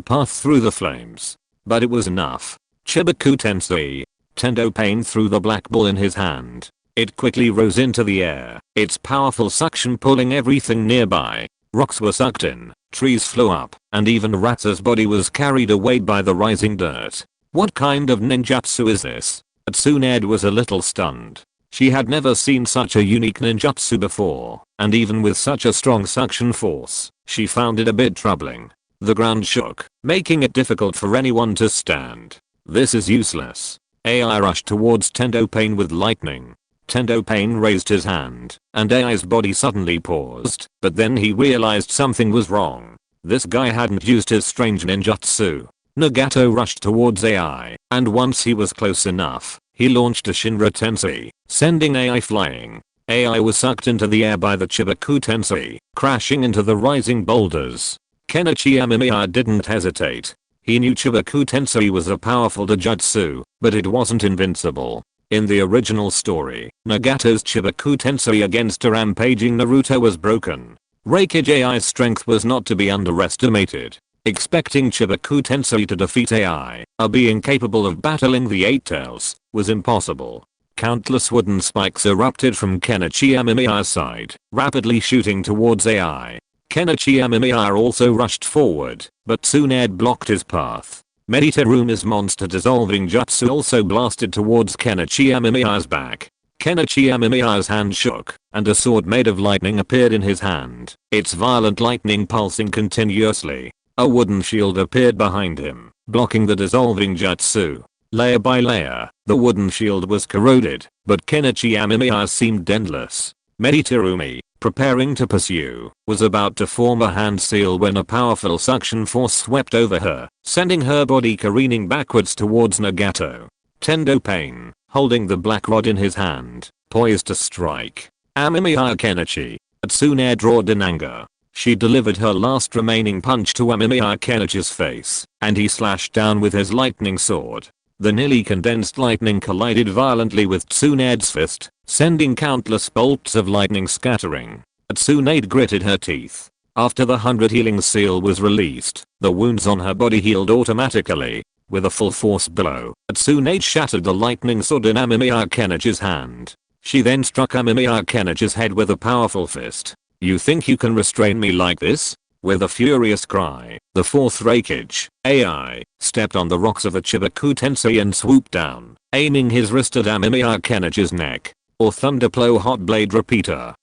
path through the flames. But it was enough. Chibaku Tensei. Tendo Pain threw the black ball in his hand. It quickly rose into the air, its powerful suction pulling everything nearby. Rocks were sucked in, trees flew up, and even Ratsu's body was carried away by the rising dirt. What kind of ninjutsu is this? Tsunade was a little stunned. She had never seen such a unique ninjutsu before, and even with such a strong suction force, she found it a bit troubling. The ground shook, making it difficult for anyone to stand. This is useless. AI rushed towards Tendo Pain with lightning. Tendo Pain raised his hand, and AI's body suddenly paused, but then he realized something was wrong. This guy hadn't used his strange ninjutsu. Nagato rushed towards AI, and once he was close enough, he launched a Shinra Tensei, sending AI flying. AI was sucked into the air by the Chibaku Tensei, crashing into the rising boulders. Kenichi Amemiya didn't hesitate. He knew Chibaku Tensei was a powerful ninjutsu, but it wasn't invincible. In the original story, Nagato's Chibaku Tensei against a rampaging Naruto was broken. Reikage AI's strength was not to be underestimated. Expecting Chibaku Tensei to defeat AI, a being capable of battling the Eight Tails, was impossible. Countless wooden spikes erupted from Kenichi Amemiya's side, rapidly shooting towards AI. Kenichi Amemiya also rushed forward, but Tsunade blocked his path. Mediterumi's monster dissolving jutsu also blasted towards Kenichi Amemiya's back. Kenichi Amemiya's hand shook, and a sword made of lightning appeared in his hand, its violent lightning pulsing continuously. A wooden shield appeared behind him, blocking the dissolving jutsu. Layer by layer, the wooden shield was corroded, but Kenichi Amemiya seemed endless. Mediterumi, preparing to pursue, was about to form a hand seal when a powerful suction force swept over her, sending her body careening backwards towards Nagato. Tendo Pain, holding the black rod in his hand, poised to strike. Amemiya Kenichi. Tsunade roared in anger. She delivered her last remaining punch to Amemiya Kenichi's face, and he slashed down with his lightning sword. The nearly condensed lightning collided violently with Tsunade's fist, sending countless bolts of lightning scattering. Tsunade gritted her teeth. After the 100 healing seal was released, the wounds on her body healed automatically. With a full force blow, Tsunade shattered the lightning sword in Amemiya Kenichi's hand. She then struck Amemiya Kenichi's head with a powerful fist. "You think you can restrain me like this?" With a furious cry, the fourth Reikage, AI, stepped on the rocks of the Chibaku Tensei and swooped down, aiming his wrist at Amemiya Kenichi's neck. Or Thunderplow Hot Blade Repeater.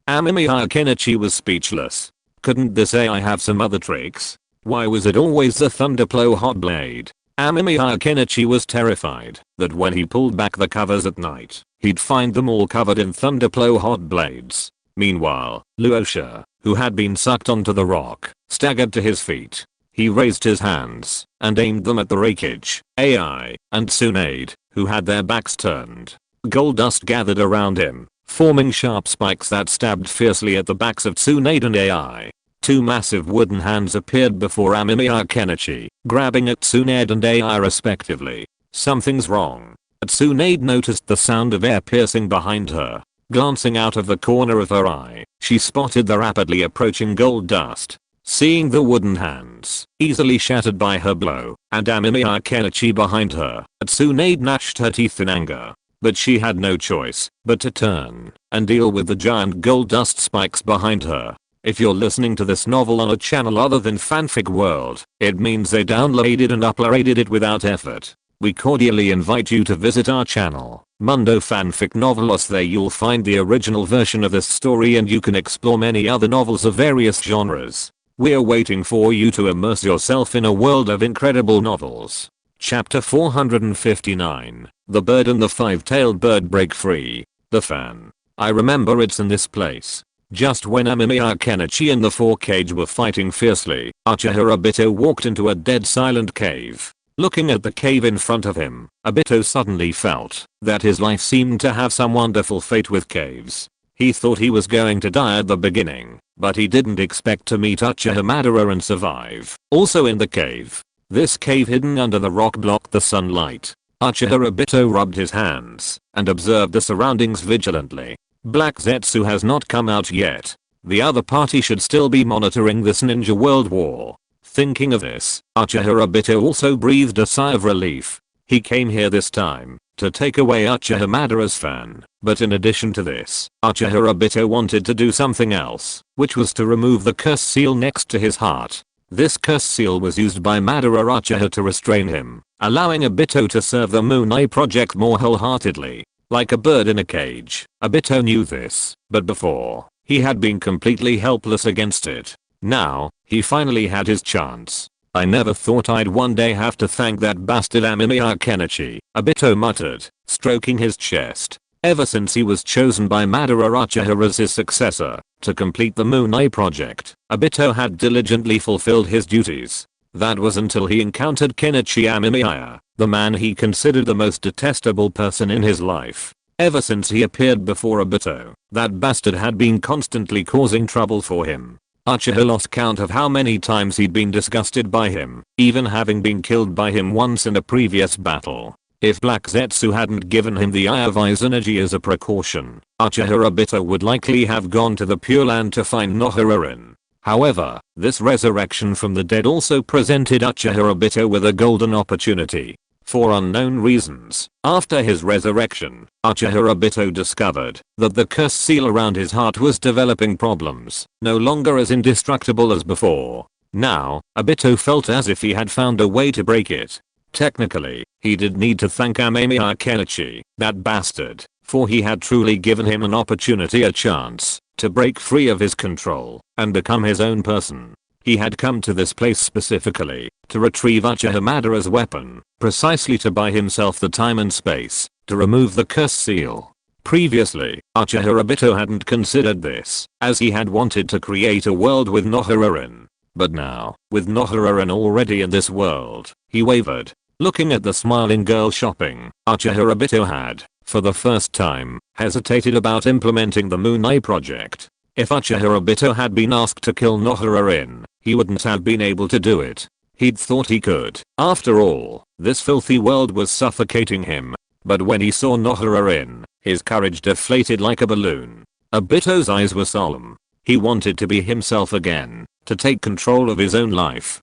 Amemiya Kenichi was speechless. Couldn't this AI have some other tricks? Why was it always the Thunderplow Hot Blade? Amemiya Kenichi was terrified that when he pulled back the covers at night, he'd find them all covered in Thunderplow Hot Blades. Meanwhile, Luosha, who had been sucked onto the rock, staggered to his feet. He raised his hands and aimed them at the Reikage, AI, and Tsunade, who had their backs turned. Gold dust gathered around him, forming sharp spikes that stabbed fiercely at the backs of Tsunade and AI. Two massive wooden hands appeared before Amemiya Kenichi, grabbing at Tsunade and AI respectively. Something's wrong. Tsunade noticed the sound of air piercing behind her. Glancing out of the corner of her eye, she spotted the rapidly approaching gold dust. Seeing the wooden hands, easily shattered by her blow, and Amemiya Kenichi behind her, Tsunade gnashed her teeth in anger. But she had no choice but to turn and deal with the giant gold dust spikes behind her. If you're listening to this novel on a channel other than Fanfic World, it means they downloaded and uploaded it without effort. We cordially invite you to visit our channel, Mundo Fanfic Novelos. There you'll find the original version of this story and you can explore many other novels of various genres. We're waiting for you to immerse yourself in a world of incredible novels. Chapter 459. The Bird and the Five-Tailed Bird Break Free. The Fan. I remember it's in this place. Just when Amemiya Kenichi and the four Kage were fighting fiercely, Uchiha Obito walked into a dead silent cave. Looking at the cave in front of him, Obito suddenly felt that his life seemed to have some wonderful fate with caves. He thought he was going to die at the beginning, but he didn't expect to meet Uchiha Madara and survive. Also in the cave. This cave hidden under the rock blocked the sunlight. Uchiha Obito rubbed his hands and observed the surroundings vigilantly. Black Zetsu has not come out yet. The other party should still be monitoring this ninja world war. Thinking of this, Uchiha Obito also breathed a sigh of relief. He came here this time to take away Uchiha Madara's fan, but in addition to this, Uchiha Obito wanted to do something else, which was to remove the curse seal next to his heart. This curse seal was used by Madara Uchiha to restrain him, allowing Obito to serve the Moon Eye project more wholeheartedly. Like a bird in a cage, Obito knew this, but before, he had been completely helpless against it. Now, he finally had his chance. I never thought I'd one day have to thank that bastard Amemiya Kenichi, Obito muttered, stroking his chest. Ever since he was chosen by Madara Uchiha as his successor, to complete the Moon Eye project, Obito had diligently fulfilled his duties. That was until he encountered Kenichi Amemiya, the man he considered the most detestable person in his life. Ever since he appeared before Obito, that bastard had been constantly causing trouble for him. Uchiha lost count of how many times he'd been disgusted by him, even having been killed by him once in a previous battle. If Black Zetsu hadn't given him the Eye of Eyes energy as a precaution, Uchiha Obito would likely have gone to the Pure Land to find Nohararin. However, this resurrection from the dead also presented Uchiha Obito with a golden opportunity. For unknown reasons, after his resurrection, Uchiha Obito discovered that the curse seal around his heart was developing problems, no longer as indestructible as before. Now, Obito felt as if he had found a way to break it. Technically, he did need to thank Amemiya Kenichi, that bastard, for he had truly given him an opportunity, a chance, to break free of his control and become his own person. He had come to this place specifically to retrieve Uchiha Madara's weapon, precisely to buy himself the time and space to remove the curse seal. Previously, Uchiha Obito hadn't considered this, as he had wanted to create a world with Nohararin. But now, with Nohararin already in this world, he wavered. Looking at the smiling girl shopping, Uchiha Obito had, for the first time, hesitated about implementing the Moon Eye project. If Uchiha Obito had been asked to kill Nohararin, he wouldn't have been able to do it. He'd thought he could. After all, this filthy world was suffocating him. But when he saw Nohararin, his courage deflated like a balloon. Obito's eyes were solemn. He wanted to be himself again, to take control of his own life.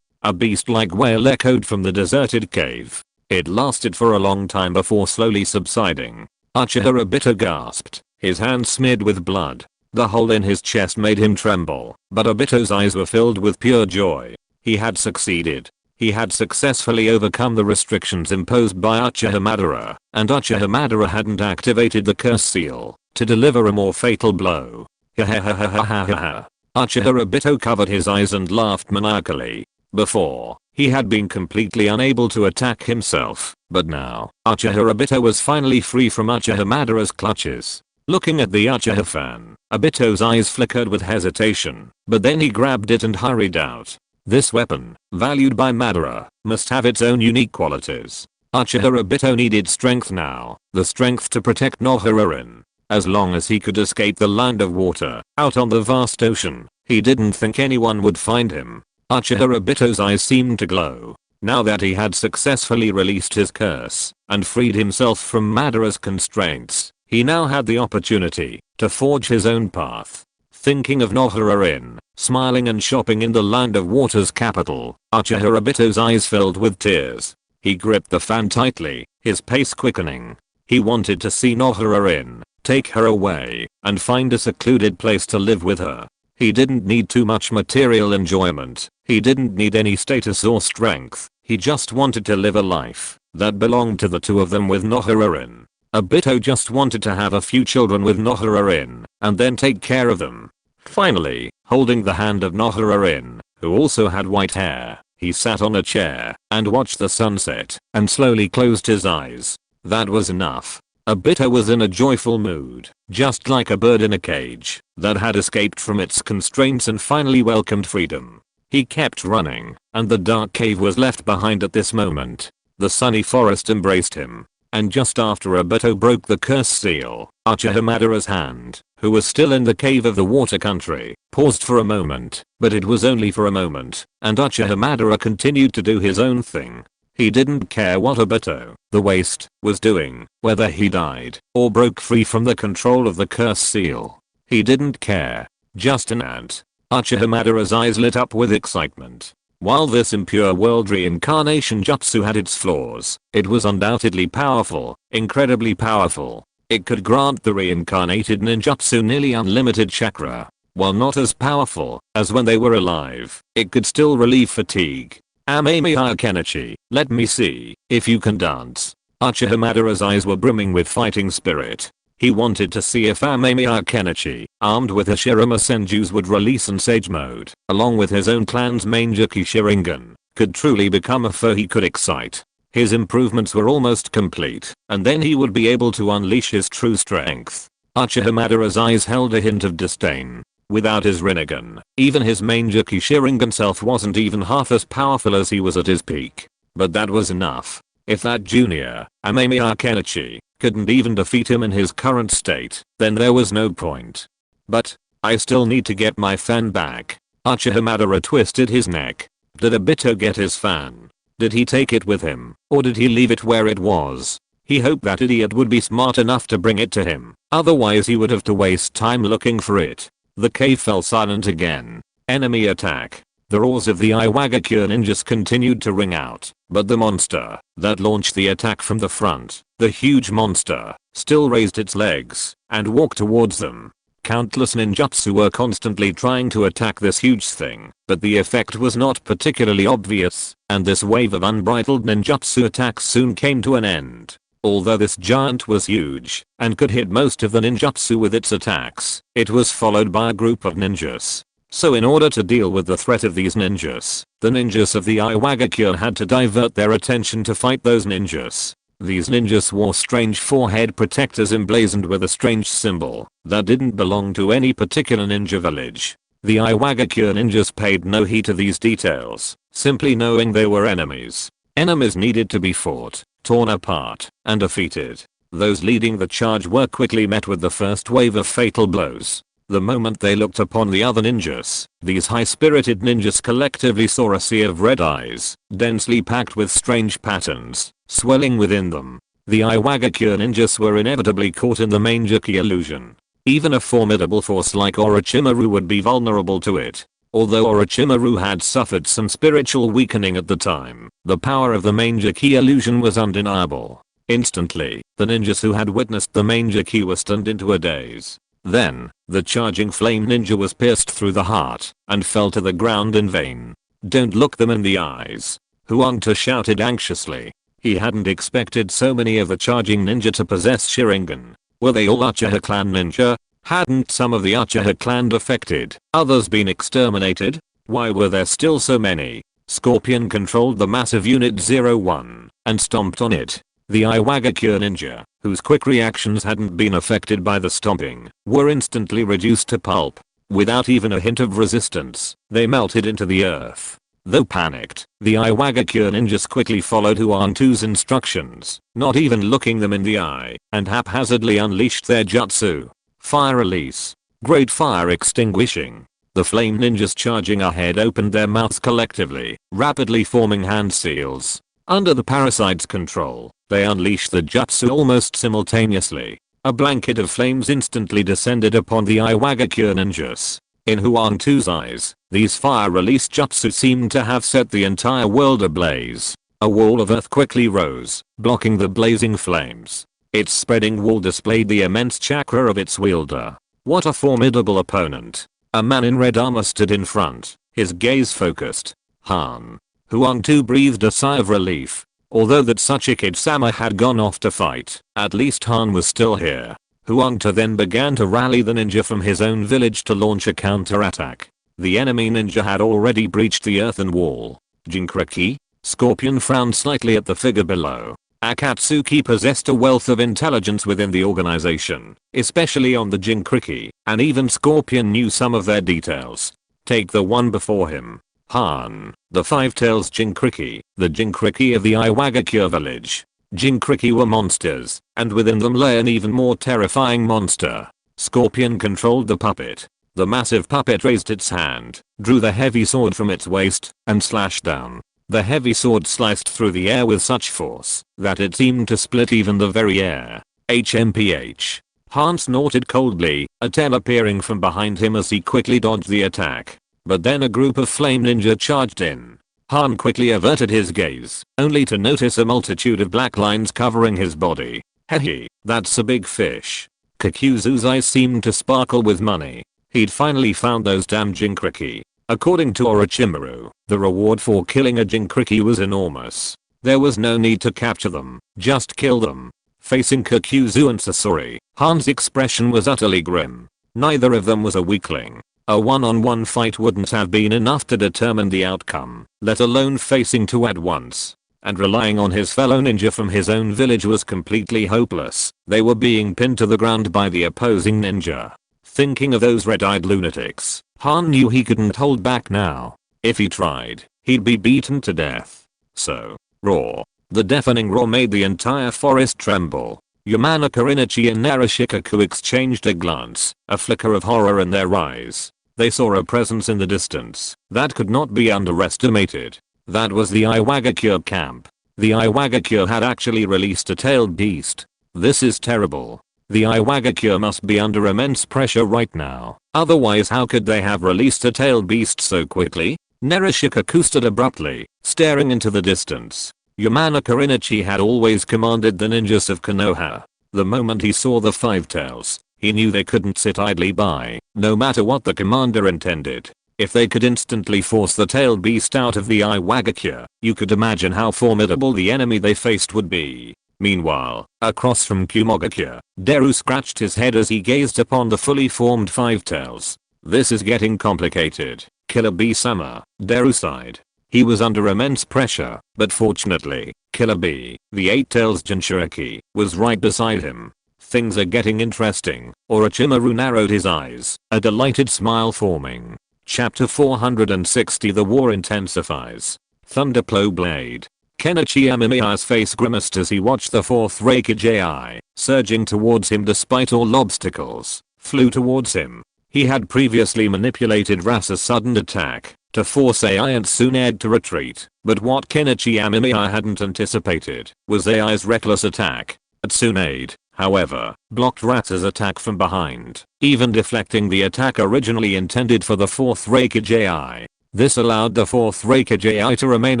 A beast-like wail echoed from the deserted cave. It lasted for a long time before slowly subsiding. Uchiha Obito gasped, his hands smeared with blood. The hole in his chest made him tremble, but Obito's eyes were filled with pure joy. He had succeeded. He had successfully overcome the restrictions imposed by Uchiha Madara, and Uchiha Madara hadn't activated the curse seal to deliver a more fatal blow. Uchiha Obito covered his eyes and laughed maniacally. Before, he had been completely unable to attack himself, but now, Uchiha Obito was finally free from Uchiha Madara's clutches. Looking at the Uchiha fan, Obito's eyes flickered with hesitation, but then he grabbed it and hurried out. This weapon, valued by Madara, must have its own unique qualities. Uchiha Obito needed strength now, the strength to protect Nohararin. As long as he could escape the land of water, out on the vast ocean, he didn't think anyone would find him. Uchiha Obito's eyes seemed to glow. Now that he had successfully released his curse and freed himself from Madara's constraints, he now had the opportunity to forge his own path. Thinking of Nohararin, smiling and shopping in the land of water's capital, Uchiha Obito's eyes filled with tears. He gripped the fan tightly, his pace quickening. He wanted to see Nohararin, take her away, and find a secluded place to live with her. He didn't need too much material enjoyment. He didn't need any status or strength. He just wanted to live a life that belonged to the two of them with Nohararin. Obito just wanted to have a few children with Nohararin, and then take care of them. Finally, holding the hand of Nohararin, who also had white hair, he sat on a chair and watched the sunset and slowly closed his eyes. That was enough. Obito was in a joyful mood, just like a bird in a cage that had escaped from its constraints and finally welcomed freedom. He kept running, and the dark cave was left behind at this moment. The sunny forest embraced him. And just after Obito broke the curse seal, Uchiha Madara's hand, who was still in the cave of the water country, paused for a moment, but it was only for a moment, and Uchiha Madara continued to do his own thing. He didn't care what Obito, the waste, was doing, whether he died or broke free from the control of the curse seal. He didn't care. Just an ant. Uchiha Madara's eyes lit up with excitement. While this impure world reincarnation jutsu had its flaws, it was undoubtedly powerful, incredibly powerful. It could grant the reincarnated ninjutsu nearly unlimited chakra. While not as powerful as when they were alive, it could still relieve fatigue. Amemiya Kenichi, let me see if you can dance. Uchiha Madara's eyes were brimming with fighting spirit. He wanted to see if Amemiya Kenichi, armed with Hashirama Senjus, would release in Sage Mode, along with his own clan's Manjaki Sharingan, could truly become a foe he could excite. His improvements were almost complete, and then he would be able to unleash his true strength. Uchiha Madara's eyes held a hint of disdain. Without his Rinnegan, even his Manjaki Sharingan self wasn't even half as powerful as he was at his peak. But that was enough. If that junior, Amemiya Kenichi, couldn't even defeat him in his current state, then there was no point. But, I still need to get my fan back. Uchiha Madara twisted his neck. Did Obito get his fan? Did he take it with him, or did he leave it where it was? He hoped that idiot would be smart enough to bring it to him, otherwise he would have to waste time looking for it. The cave fell silent again. Enemy attack. The roars of the Iwagakure ninjas continued to ring out, but the monster that launched the attack from the front, the huge monster, still raised its legs and walked towards them. Countless ninjutsu were constantly trying to attack this huge thing, but the effect was not particularly obvious, and this wave of unbridled ninjutsu attacks soon came to an end. Although this giant was huge and could hit most of the ninjutsu with its attacks, it was followed by a group of ninjas. So in order to deal with the threat of these ninjas, the ninjas of the Iwagakure had to divert their attention to fight those ninjas. These ninjas wore strange forehead protectors emblazoned with a strange symbol that didn't belong to any particular ninja village. The Iwagakure ninjas paid no heed to these details, simply knowing they were enemies. Enemies needed to be fought, torn apart, and defeated. Those leading the charge were quickly met with the first wave of fatal blows. The moment they looked upon the other ninjas, these high-spirited ninjas collectively saw a sea of red eyes, densely packed with strange patterns, swelling within them. The Iwagakure ninjas were inevitably caught in the Manjaki illusion. Even a formidable force like Orochimaru would be vulnerable to it. Although Orochimaru had suffered some spiritual weakening at the time, the power of the Manjaki illusion was undeniable. Instantly, the ninjas who had witnessed the Manjaki were stunned into a daze. Then, the charging flame ninja was pierced through the heart and fell to the ground in vain. Don't look them in the eyes. Huangta shouted anxiously. He hadn't expected so many of the charging ninja to possess Sharingan. Were they all Uchiha clan ninja? Hadn't some of the Uchiha clan defected, others been exterminated? Why were there still so many? Scorpion controlled the massive Unit 01 and stomped on it. The Iwagakure ninja, whose quick reactions hadn't been affected by the stomping, were instantly reduced to pulp. Without even a hint of resistance, they melted into the earth. Though panicked, the Iwagakure ninjas quickly followed Huangtu's instructions, not even looking them in the eye, and haphazardly unleashed their jutsu. Fire release. Great fire extinguishing. The flame ninjas charging ahead opened their mouths collectively, rapidly forming hand seals. Under the parasite's control, they unleashed the jutsu almost simultaneously. A blanket of flames instantly descended upon the Iwagakure ninjas. In Huangtu's eyes, these fire release jutsu seemed to have set the entire world ablaze. A wall of earth quickly rose, blocking the blazing flames. Its spreading wall displayed the immense chakra of its wielder. What a formidable opponent. A man in red armor stood in front, his gaze focused. Han. Huangtu breathed a sigh of relief. Although that Tsuchikage-sama had gone off to fight, at least Han was still here. Huangtu then began to rally the ninja from his own village to launch a counterattack. The enemy ninja had already breached the earthen wall. Jinkriki? Scorpion frowned slightly at the figure below. Akatsuki possessed a wealth of intelligence within the organization, especially on the Jinkriki, and even Scorpion knew some of their details. Take the one before him. Han, the Five-Tails Jinkriki, the Jinkriki of the Iwagakure village. Jinkriki were monsters, and within them lay an even more terrifying monster. Scorpion controlled the puppet. The massive puppet raised its hand, drew the heavy sword from its waist, and slashed down. The heavy sword sliced through the air with such force that it seemed to split even the very air. HMPH. Han snorted coldly, a tail appearing from behind him as he quickly dodged the attack. But then a group of flame ninja charged in. Han quickly averted his gaze, only to notice a multitude of black lines covering his body. Hehe, that's a big fish. Kakuzu's eyes seemed to sparkle with money. He'd finally found those damn Jinkriki. According to Orochimaru, the reward for killing a Jinkriki was enormous. There was no need to capture them, just kill them. Facing Kakuzu and Sasori, Han's expression was utterly grim. Neither of them was a weakling. A one-on-one fight wouldn't have been enough to determine the outcome, let alone facing two at once. And relying on his fellow ninja from his own village was completely hopeless. They were being pinned to the ground by the opposing ninja. Thinking of those red-eyed lunatics, Han knew he couldn't hold back now. If he tried, he'd be beaten to death. So, roar. The deafening roar made the entire forest tremble. Yamanaka, Inochi and Narashikaku exchanged a glance, a flicker of horror in their eyes. They saw a presence in the distance that could not be underestimated. That was the Iwagakure camp. The Iwagakure had actually released a tailed beast. This is terrible. The Iwagakure must be under immense pressure right now. Otherwise, how could they have released a tailed beast so quickly? Narashikaku stood abruptly, staring into the distance. Yamanaka Inochi had always commanded the ninjas of Konoha. The moment he saw the five tails, he knew they couldn't sit idly by, no matter what the commander intended. If they could instantly force the tailed beast out of the Iwagakure, you could imagine how formidable the enemy they faced would be. Meanwhile, across from Kumogakure, Deru scratched his head as he gazed upon the fully formed five tails. This is getting complicated. Killer Bee-sama, Deru sighed. He was under immense pressure, but fortunately, Killer Bee, the eight tails Jinchuriki, was right beside him. Things are getting interesting. Orochimaru narrowed his eyes, a delighted smile forming. Chapter 460. The war intensifies. Thunderplow Blade. Kenichi Amemiya's face grimaced as he watched the fourth Reikage AI, surging towards him despite all obstacles, flew towards him. He had previously manipulated Rasa's sudden attack to force AI and Tsunade to retreat, but what Kenichi Amemiya hadn't anticipated was AI's reckless attack. Tsunade, however, blocked Rasa's attack from behind, even deflecting the attack originally intended for the fourth Reikage AI. This allowed the fourth Reikage AI to remain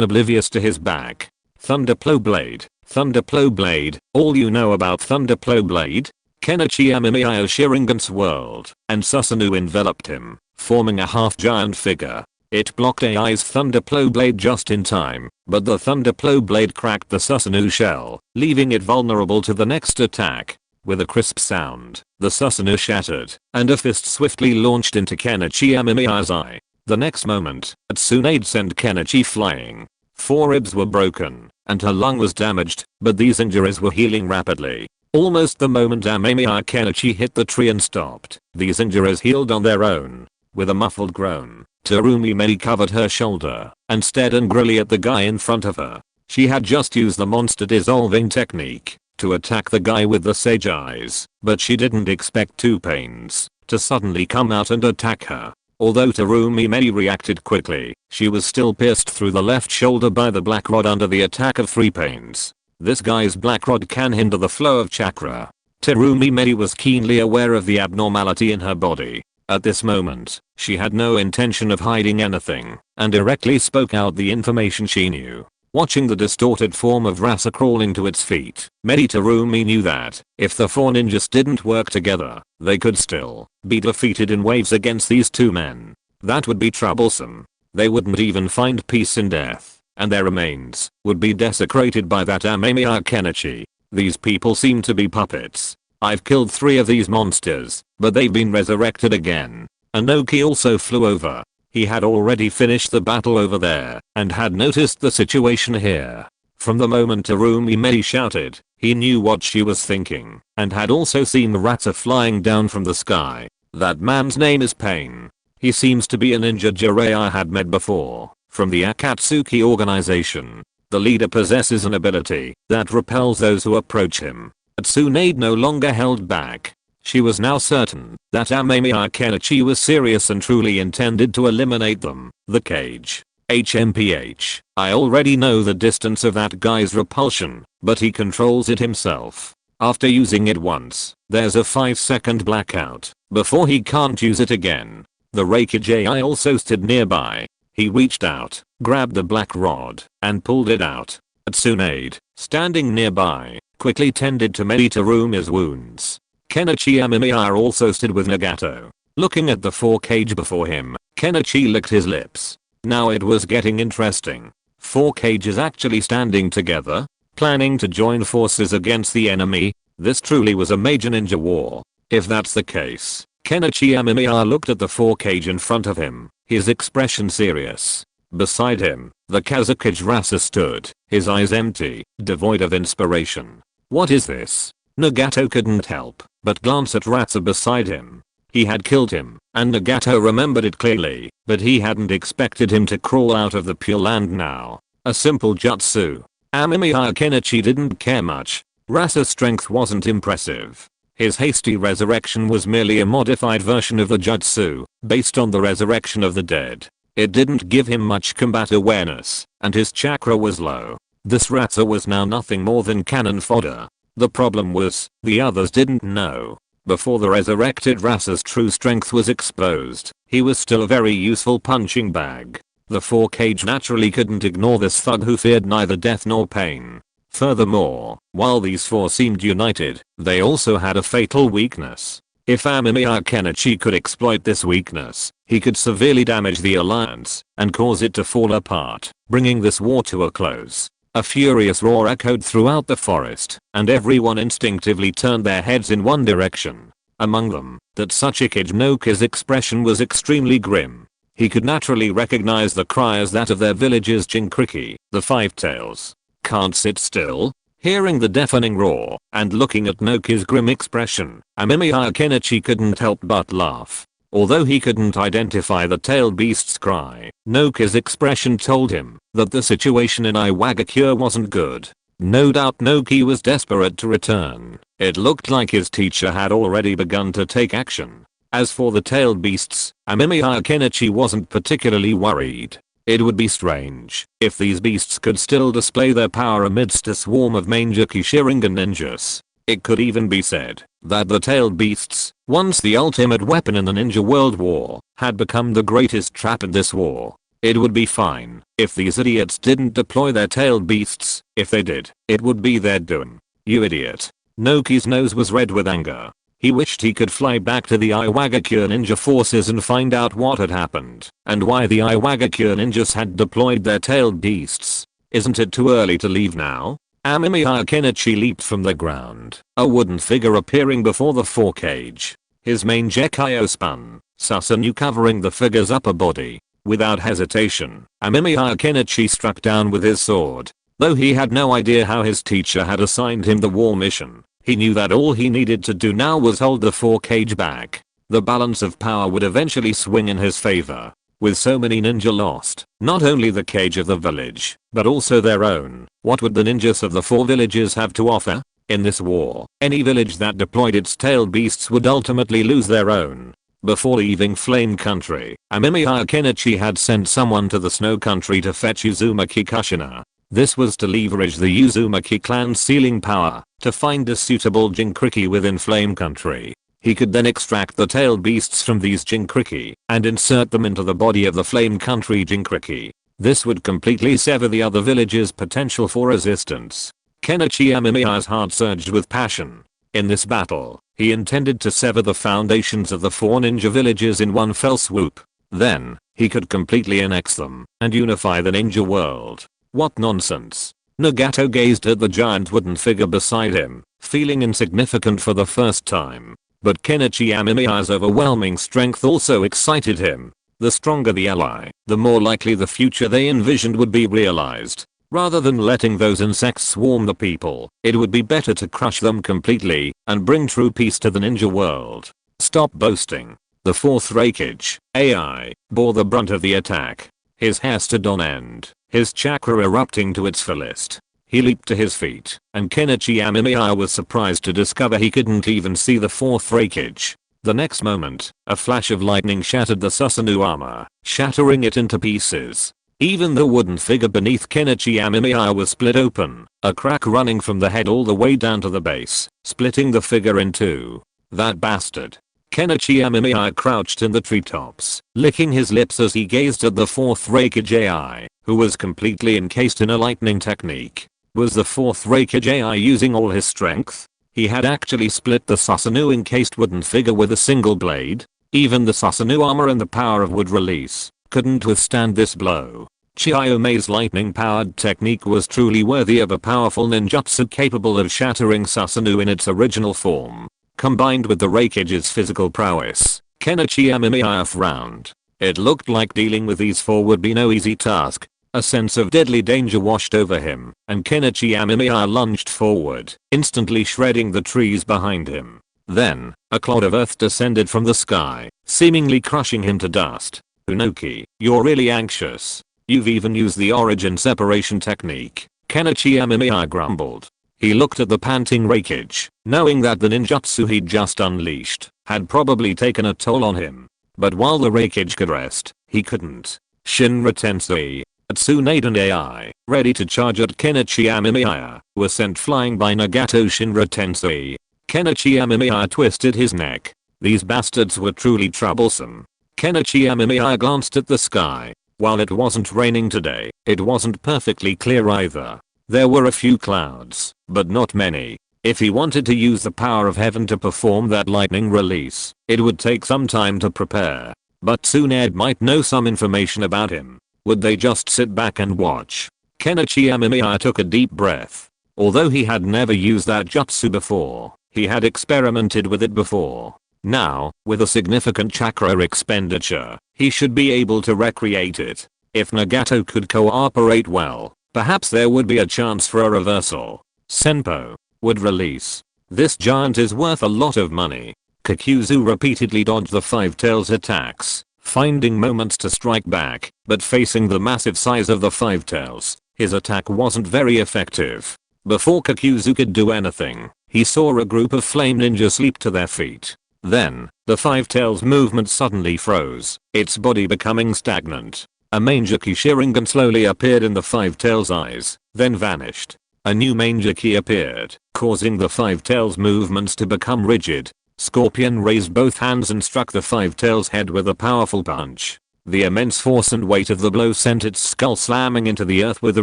oblivious to his back. Thunderplow Blade. Thunderplow Blade. All you know about Thunderplow Blade? Kenichi Amemiya's Sharingan swirled, and Susanoo enveloped him, forming a half-giant figure. It blocked AI's Thunderplow Blade just in time, but the Thunderplow Blade cracked the Susanoo shell, leaving it vulnerable to the next attack. With a crisp sound, the Susanoo shattered, and a fist swiftly launched into Kenichi Amemiya's eye. The next moment, Tsunade sent Kenichi flying. 4 ribs were broken, and her lung was damaged, but these injuries were healing rapidly. Almost the moment Amemiya Kenichi hit the tree and stopped, these injuries healed on their own. With a muffled groan, Terumi Mei covered her shoulder and stared angrily at the guy in front of her. She had just used the monster dissolving technique to attack the guy with the sage eyes, but she didn't expect Two Pains to suddenly come out and attack her. Although Terumi Mei reacted quickly, she was still pierced through the left shoulder by the black rod under the attack of Three Pains. This guy's black rod can hinder the flow of chakra. Terumi Mei was keenly aware of the abnormality in her body. At this moment, she had no intention of hiding anything, and directly spoke out the information she knew. Watching the distorted form of Rasa crawling to its feet, Terumi knew that, if the 4 ninjas didn't work together, they could still be defeated in waves against these 2 men. That would be troublesome. They wouldn't even find peace in death, and their remains would be desecrated by that Amemiya Kenichi. These people seem to be puppets. I've killed 3 of these monsters, but they've been resurrected again. Inoki also flew over. He had already finished the battle over there, and had noticed the situation here. From the moment Terumi Mei shouted, he knew what she was thinking, and had also seen the Rata flying down from the sky. That man's name is Pain. He seems to be a ninja Jiraiya had met before, from the Akatsuki organization. The leader possesses an ability that repels those who approach him. Tsunade no longer held back. She was now certain that Amemiya Kenichi was serious and truly intended to eliminate them. The cage. HMPH. I already know the distance of that guy's repulsion, but he controls it himself. After using it once, there's a 5-second blackout before he can't use it again. The Reikage AI also stood nearby. He reached out, grabbed the black rod, and pulled it out. Tsunade, standing nearby, quickly tended to Meditarumi's wounds. Kenichi Amemiya also stood with Nagato. Looking at the 4 cage before him, Kenichi licked his lips. Now it was getting interesting. 4 cages actually standing together, planning to join forces against the enemy. This truly was a major ninja war. If that's the case, Kenichi Amemiya looked at the 4 cage in front of him, his expression serious. Beside him, the Kazakage Rasa stood, his eyes empty, devoid of inspiration. What is this? Nagato couldn't help but glance at Rasa beside him. He had killed him, and Nagato remembered it clearly, but he hadn't expected him to crawl out of the Pure Land now. A simple jutsu. Amemiya Kenichi didn't care much. Rasa's strength wasn't impressive. His hasty resurrection was merely a modified version of the jutsu, based on the resurrection of the dead. It didn't give him much combat awareness, and his chakra was low. This Rasa was now nothing more than cannon fodder. The problem was, the others didn't know. Before the resurrected Rasa's true strength was exposed, he was still a very useful punching bag. The 4 cage naturally couldn't ignore this thug who feared neither death nor pain. Furthermore, while these 4 seemed united, they also had a fatal weakness. If Amemiya Kenichi could exploit this weakness, he could severely damage the alliance and cause it to fall apart, bringing this war to a close. A furious roar echoed throughout the forest, and everyone instinctively turned their heads in one direction. Among them, Tsuchikage Noka's expression was extremely grim. He could naturally recognize the cry as that of their village's Jinkriki, the Five Tails. Can't sit still? Hearing the deafening roar, and looking at Noka's grim expression, Amemiya Kenichi couldn't help but laugh. Although he couldn't identify the tailed beast's cry, Noka's expression told him that the situation in Iwagakure wasn't good. No doubt Noki was desperate to return. It looked like his teacher had already begun to take action. As for the tailed beasts, Amemiya Kenichi wasn't particularly worried. It would be strange if these beasts could still display their power amidst a swarm of Mangekyo Sharingan ninjas. It could even be said that the tailed beasts, once the ultimate weapon in the ninja world war, had become the greatest trap in this war. It would be fine if these idiots didn't deploy their tailed beasts. If they did, it would be their doing. You idiot. Noki's nose was red with anger. He wished he could fly back to the Iwagakure ninja forces and find out what had happened, and why the Iwagakure ninjas had deployed their tailed beasts. Isn't it too early to leave now? Amemiya Kenichi leaped from the ground, a wooden figure appearing before the 4 cage. His main Gekyo spun, Susanoo covering the figure's upper body. Without hesitation, Amemiya Kenichi struck down with his sword. Though he had no idea how his teacher had assigned him the war mission, he knew that all he needed to do now was hold the 4 cage back. The balance of power would eventually swing in his favor. With so many ninja lost, not only the cage of the village, but also their own, what would the ninjas of the 4 villages have to offer? In this war, any village that deployed its tailed beasts would ultimately lose their own. Before leaving Flame Country, Amemiya Kenichi had sent someone to the Snow Country to fetch Uzumaki Kushina. This was to leverage the Uzumaki clan's sealing power to find a suitable Jinkriki within Flame Country. He could then extract the tailed beasts from these Jinkriki and insert them into the body of the Flame Country Jinkriki. This would completely sever the other villages' potential for resistance. Kenichi Amemiya's heart surged with passion. In this battle, he intended to sever the foundations of the 4 ninja villages in one fell swoop. Then, he could completely annex them and unify the ninja world. What nonsense. Nagato gazed at the giant wooden figure beside him, feeling insignificant for the first time. But Kenichi Amemiya's overwhelming strength also excited him. The stronger the ally, the more likely the future they envisioned would be realized. Rather than letting those insects swarm the people, it would be better to crush them completely and bring true peace to the ninja world. Stop boasting. The 4th Reikage, AI, bore the brunt of the attack. His hair stood on end, his chakra erupting to its fullest. He leaped to his feet, and Kenichi Amemiya was surprised to discover he couldn't even see the 4th Reikage. The next moment, a flash of lightning shattered the Susanoo armor, shattering it into pieces. Even the wooden figure beneath Kenichi Amemiya was split open, a crack running from the head all the way down to the base, splitting the figure in two. That bastard. Kenichi Amemiya crouched in the treetops, licking his lips as he gazed at the fourth Reikage AI, who was completely encased in a lightning technique. Was the fourth Reikage AI using all his strength? He had actually split the Susanoo encased wooden figure with a single blade. Even the Susanoo armor and the power of wood release couldn't withstand this blow. Chiyomei's lightning-powered technique was truly worthy of a powerful ninjutsu capable of shattering Susanoo in its original form. Combined with the Reikage's physical prowess, Kenichi Amemiya frowned. It looked like dealing with these four would be no easy task. A sense of deadly danger washed over him, and Kenichi Amemiya lunged forward, instantly shredding the trees behind him. Then, a clod of earth descended from the sky, seemingly crushing him to dust. Unoki, you're really anxious. You've even used the origin separation technique, Kenichi Amemiya grumbled. He looked at the panting Reikage, knowing that the ninjutsu he'd just unleashed had probably taken a toll on him. But while the Reikage could rest, he couldn't. Shinra Tensei, Tsunaden AI, ready to charge at Kenichi Amemiya, were sent flying by Nagato Shinra Tensei. Kenichi Amemiya twisted his neck. These bastards were truly troublesome. Kenichi Amemiya glanced at the sky. While it wasn't raining today, it wasn't perfectly clear either. There were a few clouds, but not many. If he wanted to use the power of heaven to perform that lightning release, it would take some time to prepare. But Tsunade might know some information about him. Would they just sit back and watch? Kenichi Amemiya took a deep breath. Although he had never used that jutsu before, he had experimented with it before. Now, with a significant chakra expenditure, he should be able to recreate it. If Nagato could cooperate well, perhaps there would be a chance for a reversal. Senpo would release. This giant is worth a lot of money. Kakuzu repeatedly dodged the Five Tails attacks, finding moments to strike back, but facing the massive size of the Five Tails, his attack wasn't very effective. Before Kakuzu could do anything, he saw a group of flame ninjas leap to their feet. Then, the Five Tails movement suddenly froze, its body becoming stagnant. A Manjaki Sharingan slowly appeared in the Five Tails' eyes, then vanished. A new Manjaki appeared, causing the Five Tails movements to become rigid. Scorpion raised both hands and struck the Five Tails' head with a powerful punch. The immense force and weight of the blow sent its skull slamming into the earth with a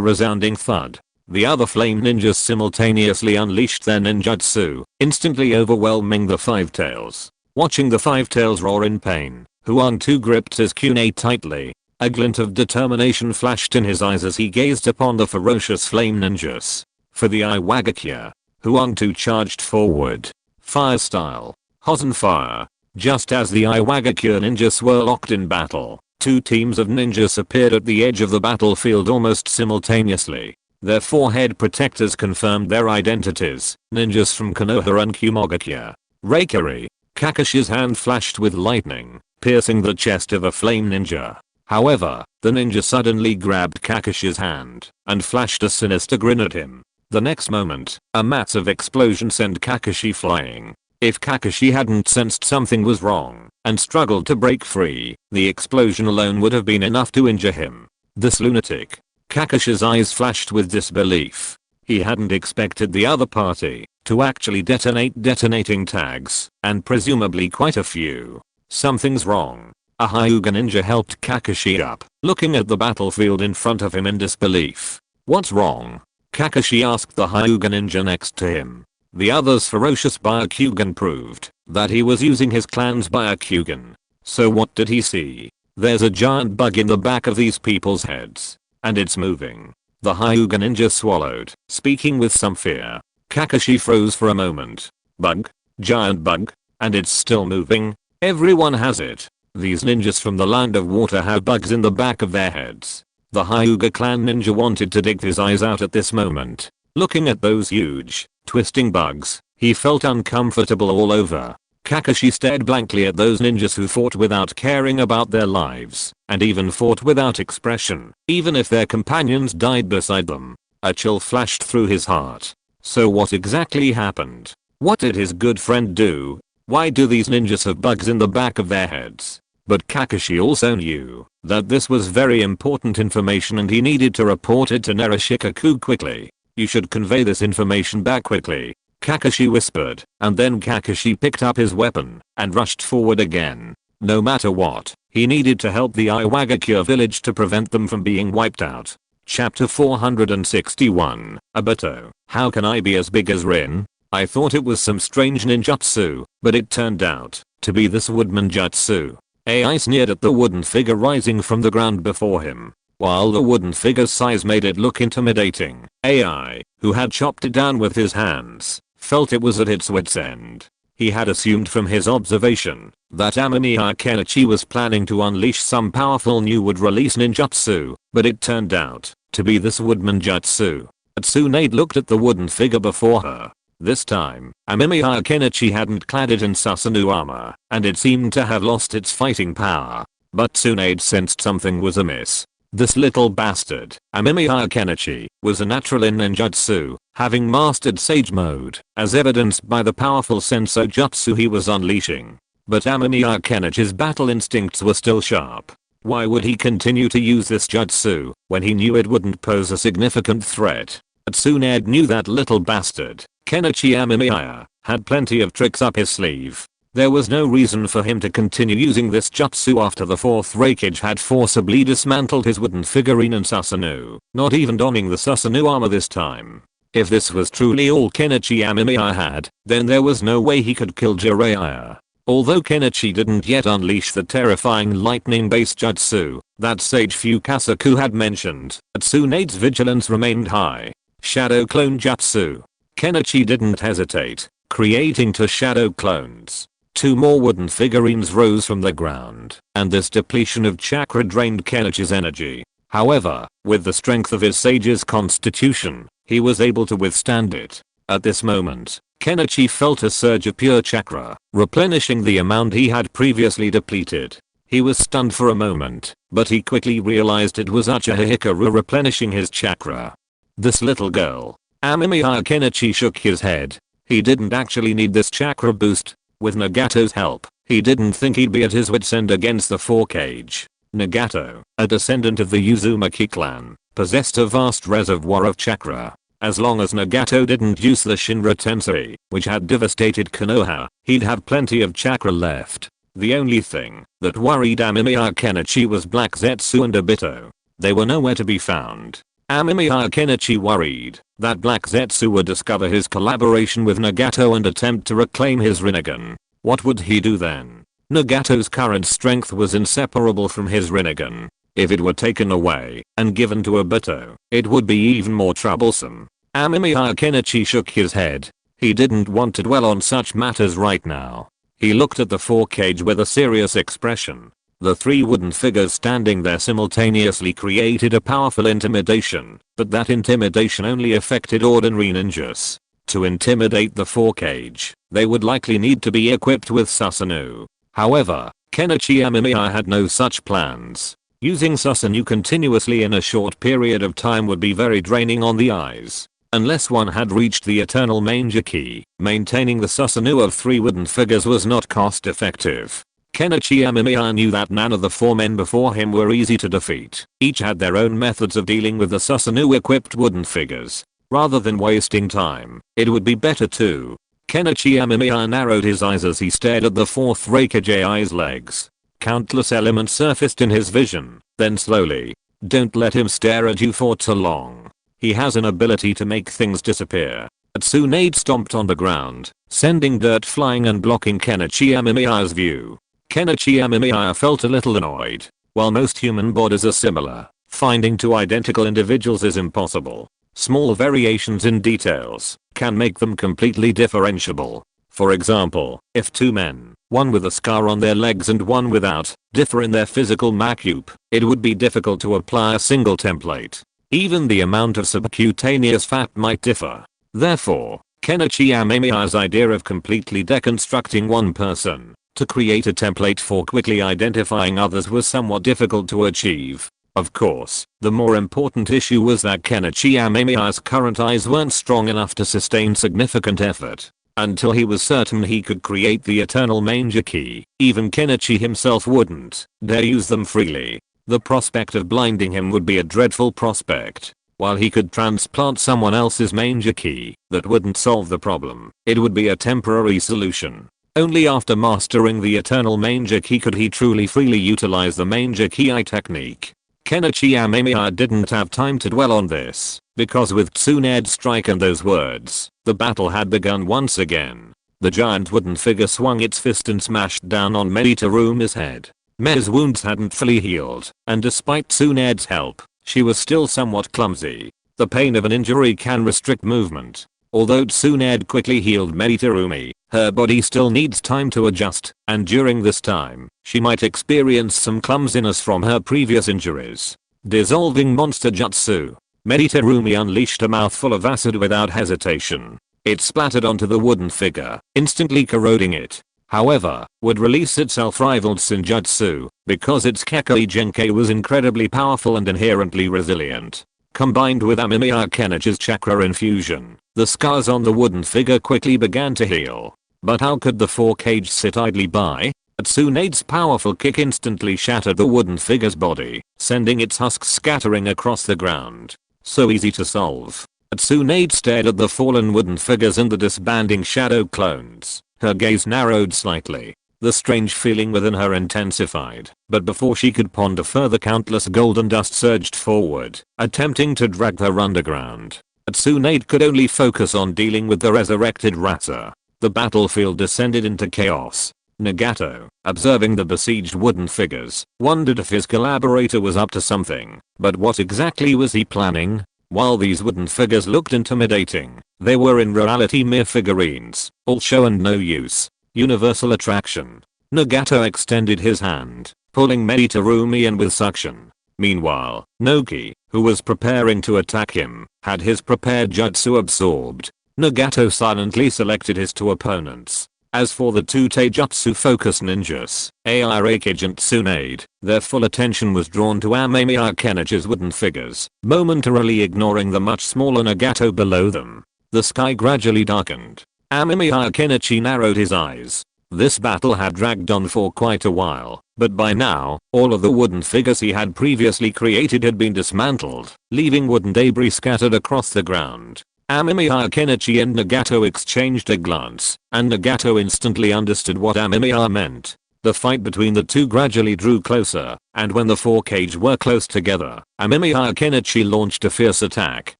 resounding thud. The other flame ninjas simultaneously unleashed their ninjutsu, instantly overwhelming the Five Tails. Watching the Five Tails roar in pain, Huang-Tu gripped his kunai tightly. A glint of determination flashed in his eyes as he gazed upon the ferocious flame ninjas. For the Iwagakure, Huang-Tu charged forward. Fire style. Hosen fire. Just as the Iwagakure ninjas were locked in battle, two teams of ninjas appeared at the edge of the battlefield almost simultaneously. Their forehead protectors confirmed their identities, ninjas from Konoha and Kumogakure. Reikari. Kakashi's hand flashed with lightning, piercing the chest of a flame ninja. However, the ninja suddenly grabbed Kakashi's hand and flashed a sinister grin at him. The next moment, a massive explosion sent Kakashi flying. If Kakashi hadn't sensed something was wrong and struggled to break free, the explosion alone would have been enough to injure him. This lunatic. Kakashi's eyes flashed with disbelief. He hadn't expected the other party to actually detonate detonating tags, and presumably quite a few. Something's wrong. A Hyuga ninja helped Kakashi up, looking at the battlefield in front of him in disbelief. What's wrong? Kakashi asked the Hyuga ninja next to him. The other's ferocious Byakugan proved that he was using his clan's Byakugan. So what did he see? There's a giant bug in the back of these people's heads. And it's moving. The Hyuga ninja swallowed, speaking with some fear. Kakashi froze for a moment. Bug? Giant bug? And it's still moving? Everyone has it. These ninjas from the land of water have bugs in the back of their heads. The Hyuga clan ninja wanted to dig his eyes out at this moment. Looking at those huge, twisting bugs, he felt uncomfortable all over. Kakashi stared blankly at those ninjas who fought without caring about their lives, and even fought without expression, even if their companions died beside them. A chill flashed through his heart. So what exactly happened? What did his good friend do? Why do these ninjas have bugs in the back of their heads? But Kakashi also knew that this was very important information and he needed to report it to Narashikaku quickly. You should convey this information back quickly. Kakashi whispered, and then Kakashi picked up his weapon and rushed forward again. No matter what, he needed to help the Iwagakure village to prevent them from being wiped out. Chapter 461, Obito. How can I be as big as Rin? I thought it was some strange ninjutsu, but it turned out to be this woodman jutsu. AI sneered at the wooden figure rising from the ground before him. While the wooden figure's size made it look intimidating, AI, who had chopped it down with his hands, felt it was at its wit's end. He had assumed from his observation that Amemiya Kenichi was planning to unleash some powerful new wood-release ninjutsu, but it turned out to be this woodman jutsu. Tsunade looked at the wooden figure before her. This time, Amemiya Kenichi hadn't clad it in Susanoo armor, and it seemed to have lost its fighting power. But Tsunade sensed something was amiss. This little bastard, Amemiya Kenichi, was a natural in ninjutsu, having mastered Sage Mode, as evidenced by the powerful Senso Jutsu he was unleashing. But Amemiya Kenichi's battle instincts were still sharp. Why would he continue to use this jutsu when he knew it wouldn't pose a significant threat? Tsunade knew that little bastard, Kenichi Amemiya, had plenty of tricks up his sleeve. There was no reason for him to continue using this jutsu after the fourth Raikage had forcibly dismantled his wooden figurine in Susanoo, not even donning the Susanoo armor this time. If this was truly all Kenichi Amemiya had, then there was no way he could kill Jiraiya. Although Kenichi didn't yet unleash the terrifying lightning-based jutsu that Sage Fukasaku had mentioned, Tsunade's vigilance remained high. Shadow Clone Jutsu. Kenichi didn't hesitate, creating two shadow clones. Two more wooden figurines rose from the ground, and this depletion of chakra drained Kenichi's energy. However, with the strength of his sage's constitution, he was able to withstand it. At this moment, Kenichi felt a surge of pure chakra, replenishing the amount he had previously depleted. He was stunned for a moment, but he quickly realized it was Uchiha Hikaru replenishing his chakra. This little girl. Amemiya Kenichi shook his head. He didn't actually need this chakra boost. With Nagato's help, he didn't think he'd be at his wit's end against the 4-Kage. Nagato, a descendant of the Uzumaki clan, possessed a vast reservoir of chakra. As long as Nagato didn't use the Shinra Tensei, which had devastated Konoha, he'd have plenty of chakra left. The only thing that worried Amemiya Kenichi was Black Zetsu and Obito. They were nowhere to be found. Amemiya Kenichi worried that Black Zetsu would discover his collaboration with Nagato and attempt to reclaim his Rinnegan. What would he do then? Nagato's current strength was inseparable from his Rinnegan. If it were taken away and given to Obito, it would be even more troublesome. Amemiya Kenichi shook his head. He didn't want to dwell on such matters right now. He looked at the 4-Kage with a serious expression. The three wooden figures standing there simultaneously created a powerful intimidation, but that intimidation only affected ordinary ninjas. To intimidate the 4-Kage, they would likely need to be equipped with Susanoo. However, Kenichi Amemiya had no such plans. Using Susanoo continuously in a short period of time would be very draining on the eyes. Unless one had reached the Eternal Manji, maintaining the Susanoo of three wooden figures was not cost effective. Kenichi Amemiya knew that none of the four men before him were easy to defeat. Each had their own methods of dealing with the Susanoo equipped wooden figures. Rather than wasting time, it would be better to. Kenichi Amemiya narrowed his eyes as he stared at the fourth Raikage AI's legs. Countless elements surfaced in his vision, then slowly. Don't let him stare at you for too long. He has an ability to make things disappear. Tsunade stomped on the ground, sending dirt flying and blocking Kenichi Amemiya's view. Kenichi Amemiya felt a little annoyed. While most human bodies are similar, finding two identical individuals is impossible. Small variations in details can make them completely differentiable. For example, if two men, one with a scar on their legs and one without, differ in their physical makeup, it would be difficult to apply a single template. Even the amount of subcutaneous fat might differ. Therefore, Kenichi Amemiya's idea of completely deconstructing one person to create a template for quickly identifying others was somewhat difficult to achieve. Of course, the more important issue was that Kenichi Amemiya's current eyes weren't strong enough to sustain significant effort. Until he was certain he could create the Eternal Manji, even Kenichi himself wouldn't dare use them freely. The prospect of blinding him would be a dreadful prospect. While he could transplant someone else's manger key, that wouldn't solve the problem. It would be a temporary solution. Only after mastering the eternal manger key could he truly freely utilize the manger key technique. Kenichi Amemiya didn't have time to dwell on this, because with Tsunade's strike and those words, the battle had begun once again. The giant wooden figure swung its fist and smashed down on Meditarumi's head. Me's wounds hadn't fully healed, and despite Tsunade's help, she was still somewhat clumsy. The pain of an injury can restrict movement. Although Tsunade quickly healed Meditarumi, her body still needs time to adjust, and during this time, she might experience some clumsiness from her previous injuries. Dissolving Monster Jutsu. Meditarumi unleashed a mouthful of acid without hesitation. It splattered onto the wooden figure, instantly corroding it. However, would release itself rivaled Senjutsu, because its Kekkei Genkei was incredibly powerful and inherently resilient. Combined with Amemiya Kenichi's chakra infusion, the scars on the wooden figure quickly began to heal. But how could the 4-cage sit idly by? Tsunade's powerful kick instantly shattered the wooden figure's body, sending its husks scattering across the ground. So easy to solve. Tsunade stared at the fallen wooden figures and the disbanding shadow clones. Her gaze narrowed slightly. The strange feeling within her intensified, but before she could ponder further, countless golden dust surged forward, attempting to drag her underground. Tsunade could only focus on dealing with the resurrected Rasa. The battlefield descended into chaos. Nagato, observing the besieged wooden figures, wondered if his collaborator was up to something, but what exactly was he planning? While these wooden figures looked intimidating, they were in reality mere figurines, all show and no use. Universal attraction. Nagato extended his hand, pulling Meditarumi in with suction. Meanwhile, Noki, who was preparing to attack him, had his prepared jutsu absorbed. Nagato silently selected his two opponents. As for the two taijutsu focus ninjas, Airake and Tsunade, their full attention was drawn to Amemiya Kenichi's wooden figures, momentarily ignoring the much smaller Nagato below them. The sky gradually darkened. Amemiya Kenichi narrowed his eyes. This battle had dragged on for quite a while, but by now, all of the wooden figures he had previously created had been dismantled, leaving wooden debris scattered across the ground. Amemiya Kenichi and Nagato exchanged a glance, and Nagato instantly understood what Amemiya meant. The fight between the two gradually drew closer, and when the 4-cage were close together, Amemiya Kenichi launched a fierce attack.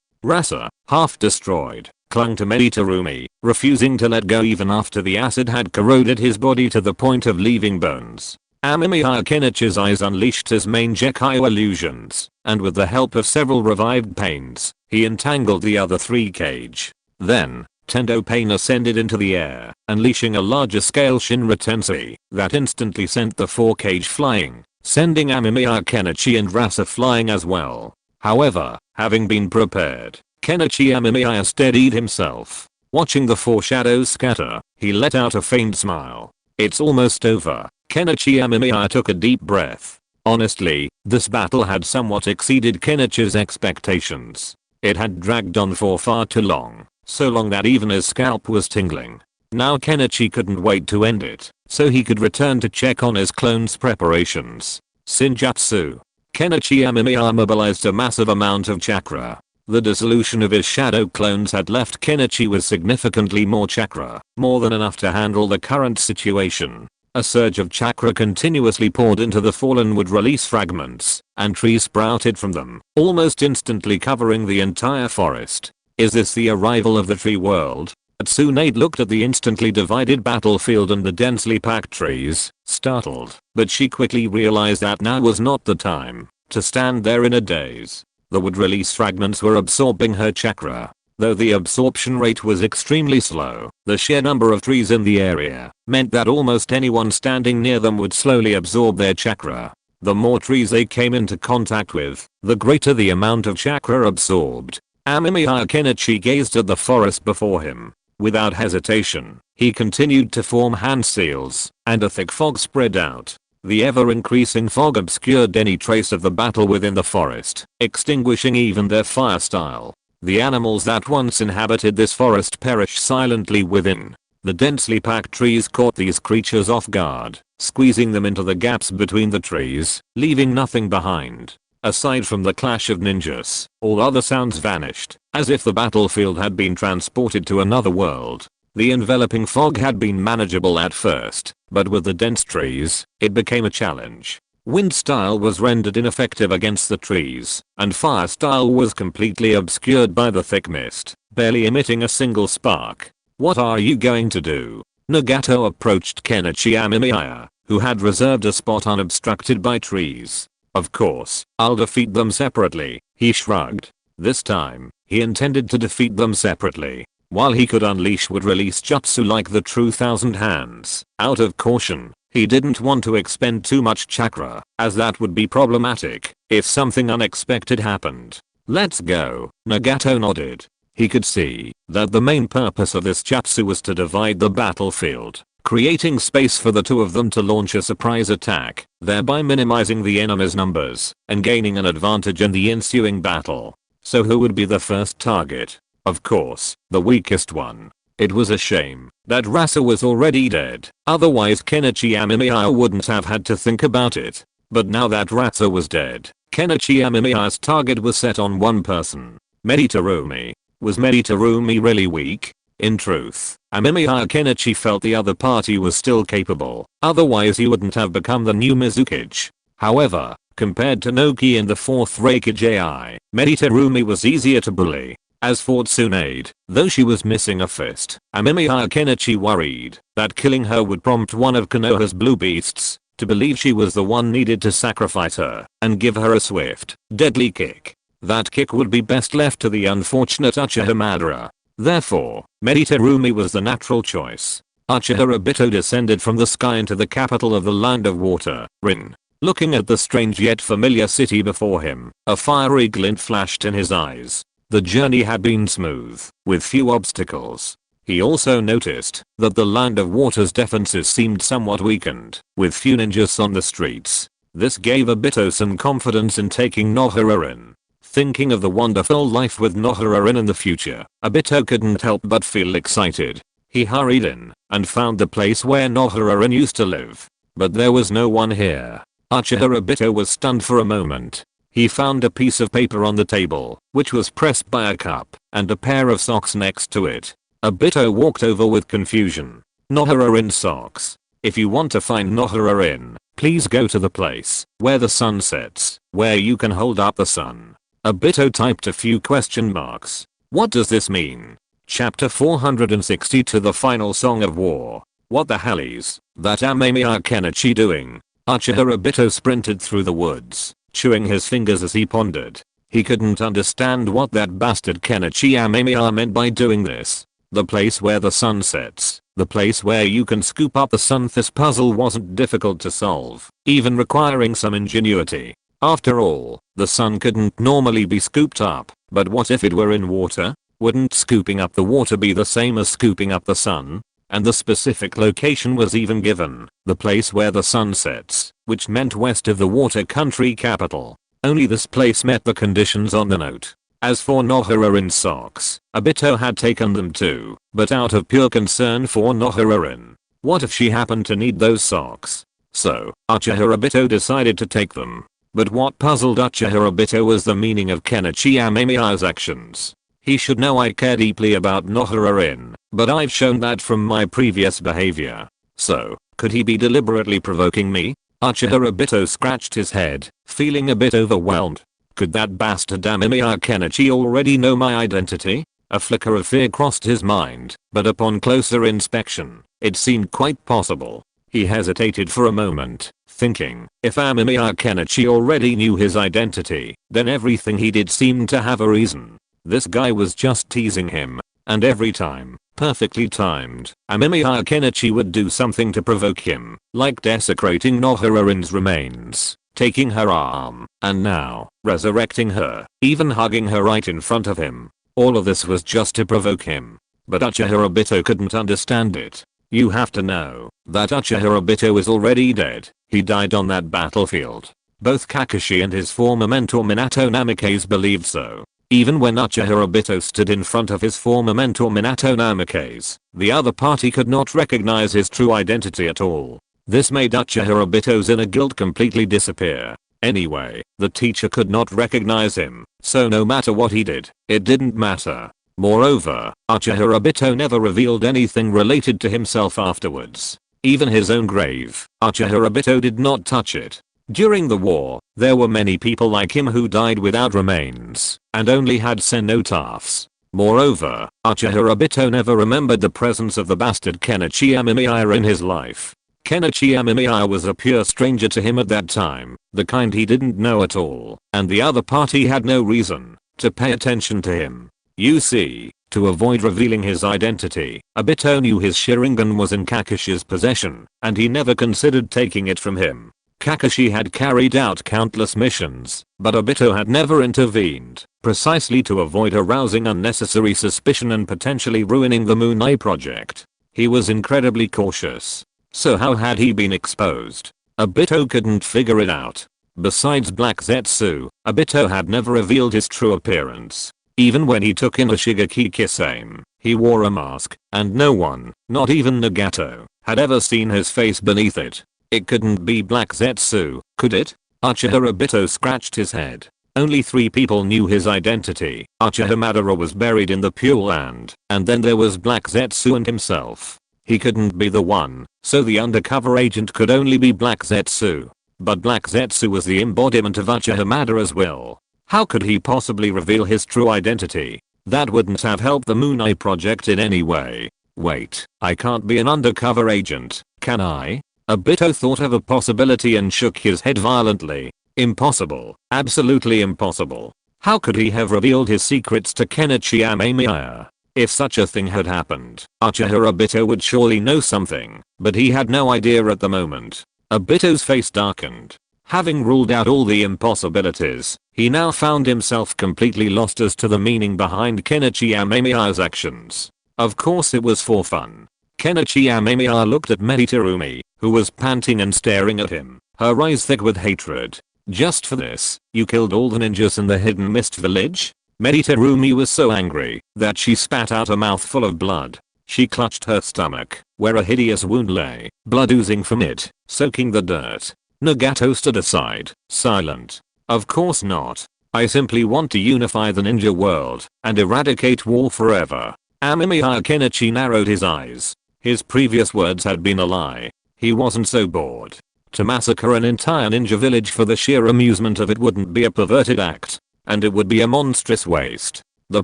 Rasa, half destroyed, clung to Meditarumi, refusing to let go even after the acid had corroded his body to the point of leaving bones. Amemiya Kenichi's eyes unleashed his main Gekai illusions, and with the help of several revived pains, he entangled the other 3-cage. Then, Tendo Pain ascended into the air, unleashing a larger scale Shinra Tensei that instantly sent the 4-cage flying, sending Amemiya Kenichi and Rasa flying as well. However, having been prepared, Kenichi Amemiya steadied himself. Watching the 4 shadows scatter, he let out a faint smile. It's almost over. Kenichi Amemiya took a deep breath. Honestly, this battle had somewhat exceeded Kenichi's expectations. It had dragged on for far too long, so long that even his scalp was tingling. Now Kenichi couldn't wait to end it, so he could return to check on his clone's preparations. Senjutsu. Kenichi Amemiya mobilized a massive amount of chakra. The dissolution of his shadow clones had left Kenichi with significantly more chakra, more than enough to handle the current situation. A surge of chakra continuously poured into the fallen wood release fragments, and trees sprouted from them, almost instantly covering the entire forest. Is this the arrival of the tree world? Tsunade looked at the instantly divided battlefield and the densely packed trees, startled, but she quickly realized that now was not the time to stand there in a daze. The wood release fragments were absorbing her chakra. Though the absorption rate was extremely slow, the sheer number of trees in the area meant that almost anyone standing near them would slowly absorb their chakra. The more trees they came into contact with, the greater the amount of chakra absorbed. Amemiya Kenichi gazed at the forest before him. Without hesitation, he continued to form hand seals, and a thick fog spread out. The ever-increasing fog obscured any trace of the battle within the forest, extinguishing even their fire style. The animals that once inhabited this forest perished silently within. The densely packed trees caught these creatures off guard, squeezing them into the gaps between the trees, leaving nothing behind. Aside from the clash of ninjas, all other sounds vanished, as if the battlefield had been transported to another world. The enveloping fog had been manageable at first, but with the dense trees, it became a challenge. Wind style was rendered ineffective against the trees, and fire style was completely obscured by the thick mist, barely emitting a single spark. What are you going to do? Nagato approached Kenichi Amemiya, who had reserved a spot unobstructed by trees. Of course, I'll defeat them separately, he shrugged. This time, he intended to defeat them separately. While he could unleash would release jutsu like the true Thousand Hands, out of caution, he didn't want to expend too much chakra, as that would be problematic if something unexpected happened. Let's go, Nagato nodded. He could see that the main purpose of this jutsu was to divide the battlefield, creating space for the two of them to launch a surprise attack, thereby minimizing the enemy's numbers and gaining an advantage in the ensuing battle. So who would be the first target? Of course, the weakest one. It was a shame that Rasa was already dead, otherwise Kenichi Amemiya wouldn't have had to think about it. But now that Rasa was dead, Kenichi Amemiya's target was set on one person. Meditarumi. Was Meditarumi really weak? In truth, Amemiya Kenichi felt the other party was still capable, otherwise he wouldn't have become the new Mizukage. However, compared to Noki and the fourth Reikage AI, Meditarumi was easier to bully. As for Tsunade, though she was missing a fist, Amemiya Kenichi worried that killing her would prompt one of Konoha's blue beasts to believe she was the one needed to sacrifice her and give her a swift, deadly kick. That kick would be best left to the unfortunate Uchiha Madara. Therefore, Meditarumi was the natural choice. Uchiha Obito descended from the sky into the capital of the Land of Water, Rin. Looking at the strange yet familiar city before him, a fiery glint flashed in his eyes. The journey had been smooth, with few obstacles. He also noticed that the Land of Water's defenses seemed somewhat weakened, with few ninjas on the streets. This gave Obito some confidence in taking Nohara-rin. Thinking of the wonderful life with Nohara-rin in the future, Obito couldn't help but feel excited. He hurried in and found the place where Nohara-rin used to live. But there was no one here. Uchiha Obito was stunned for a moment. He found a piece of paper on the table, which was pressed by a cup, and a pair of socks next to it. Obito walked over with confusion. Nohara-rin socks. If you want to find Nohara-rin, please go to the place where the sun sets, where you can hold up the sun. Obito typed a few question marks. What does this mean? Chapter 460 to the final song of war. What the hell is that Amemiya Kenichi doing? Uchiha Obito sprinted through the woods, chewing his fingers as he pondered. He couldn't understand what that bastard Kenichi Amemiya meant by doing this. The place where the sun sets, the place where you can scoop up the sun. This puzzle wasn't difficult to solve, even requiring some ingenuity. After all, the sun couldn't normally be scooped up, but what if it were in water? Wouldn't scooping up the water be the same as scooping up the sun? And the specific location was even given, the place where the sun sets, which meant west of the water country capital. Only this place met the conditions on the note. As for Nohara-rin socks, Obito had taken them too, but out of pure concern for Nohara-rin. What if she happened to need those socks? So, Uchiha Obito decided to take them. But what puzzled Uchiha Obito was the meaning of Kenichi Amemiya's actions. He should know I care deeply about Nohara-rin, but I've shown that from my previous behavior. So, could he be deliberately provoking me? Uchiha Obito scratched his head, feeling a bit overwhelmed. Could that bastard Amemiya Kenichi already know my identity? A flicker of fear crossed his mind, but upon closer inspection, it seemed quite possible. He hesitated for a moment, thinking, if Amemiya Kenichi already knew his identity, then everything he did seemed to have a reason. This guy was just teasing him, and every time, perfectly timed, Amemiya Kenichi would do something to provoke him, like desecrating Nohara-rin's remains, taking her arm, and now, resurrecting her, even hugging her right in front of him. All of this was just to provoke him. But Uchiha Obito couldn't understand it. You have to know that Uchiha Obito is already dead. He died on that battlefield. Both Kakashi and his former mentor Minato Namikaze believed so. Even when Uchiha Obito stood in front of his former mentor Minato Namikaze, the other party could not recognize his true identity at all. This made Uchiha Obito's inner guilt completely disappear. Anyway, the teacher could not recognize him, so no matter what he did, it didn't matter. Moreover, Uchiha Obito never revealed anything related to himself afterwards. Even his own grave, Uchiha Obito did not touch it. During the war, there were many people like him who died without remains, and only had cenotaphs. Moreover, Uchiha Obito never remembered the presence of the bastard Kenichi Amemiya in his life. Kenichi Amemiya was a pure stranger to him at that time, the kind he didn't know at all, and the other party had no reason to pay attention to him. You see, to avoid revealing his identity, Obito knew his Sharingan was in Kakashi's possession, and he never considered taking it from him. Kakashi had carried out countless missions, but Obito had never intervened, precisely to avoid arousing unnecessary suspicion and potentially ruining the Moon Eye project. He was incredibly cautious. So how had he been exposed? Obito couldn't figure it out. Besides Black Zetsu, Obito had never revealed his true appearance. Even when he took in a Shigeki Kisame, he wore a mask, and no one, not even Nagato, had ever seen his face beneath it. It couldn't be Black Zetsu, could it? Uchiha Obito scratched his head. Only 3 people knew his identity. Uchiha Madara was buried in the Pure Land, and then there was Black Zetsu and himself. He couldn't be the one, so the undercover agent could only be Black Zetsu. But Black Zetsu was the embodiment of Uchiha Madara's will. How could he possibly reveal his true identity? That wouldn't have helped the Moon Eye project in any way. Wait, I can't be an undercover agent, can I? Obito thought of a possibility and shook his head violently. Impossible, absolutely impossible. How could he have revealed his secrets to Kenichi Amemiya? If such a thing had happened, Uchiha Obito would surely know something, but he had no idea at the moment. Obito's face darkened. Having ruled out all the impossibilities, he now found himself completely lost as to the meaning behind Kenichi Amemiya's actions. Of course it was for fun. Kenichi Amemiya looked at Meditarumi, who was panting and staring at him, her eyes thick with hatred. Just for this, you killed all the ninjas in the Hidden Mist village? Meditarumi was so angry that she spat out a mouthful of blood. She clutched her stomach, where a hideous wound lay, blood oozing from it, soaking the dirt. Nagato stood aside, silent. Of course not. I simply want to unify the ninja world and eradicate war forever. Amemiya Kenichi narrowed his eyes. His previous words had been a lie. He wasn't so bored. To massacre an entire ninja village for the sheer amusement of it wouldn't be a perverted act. And it would be a monstrous waste. The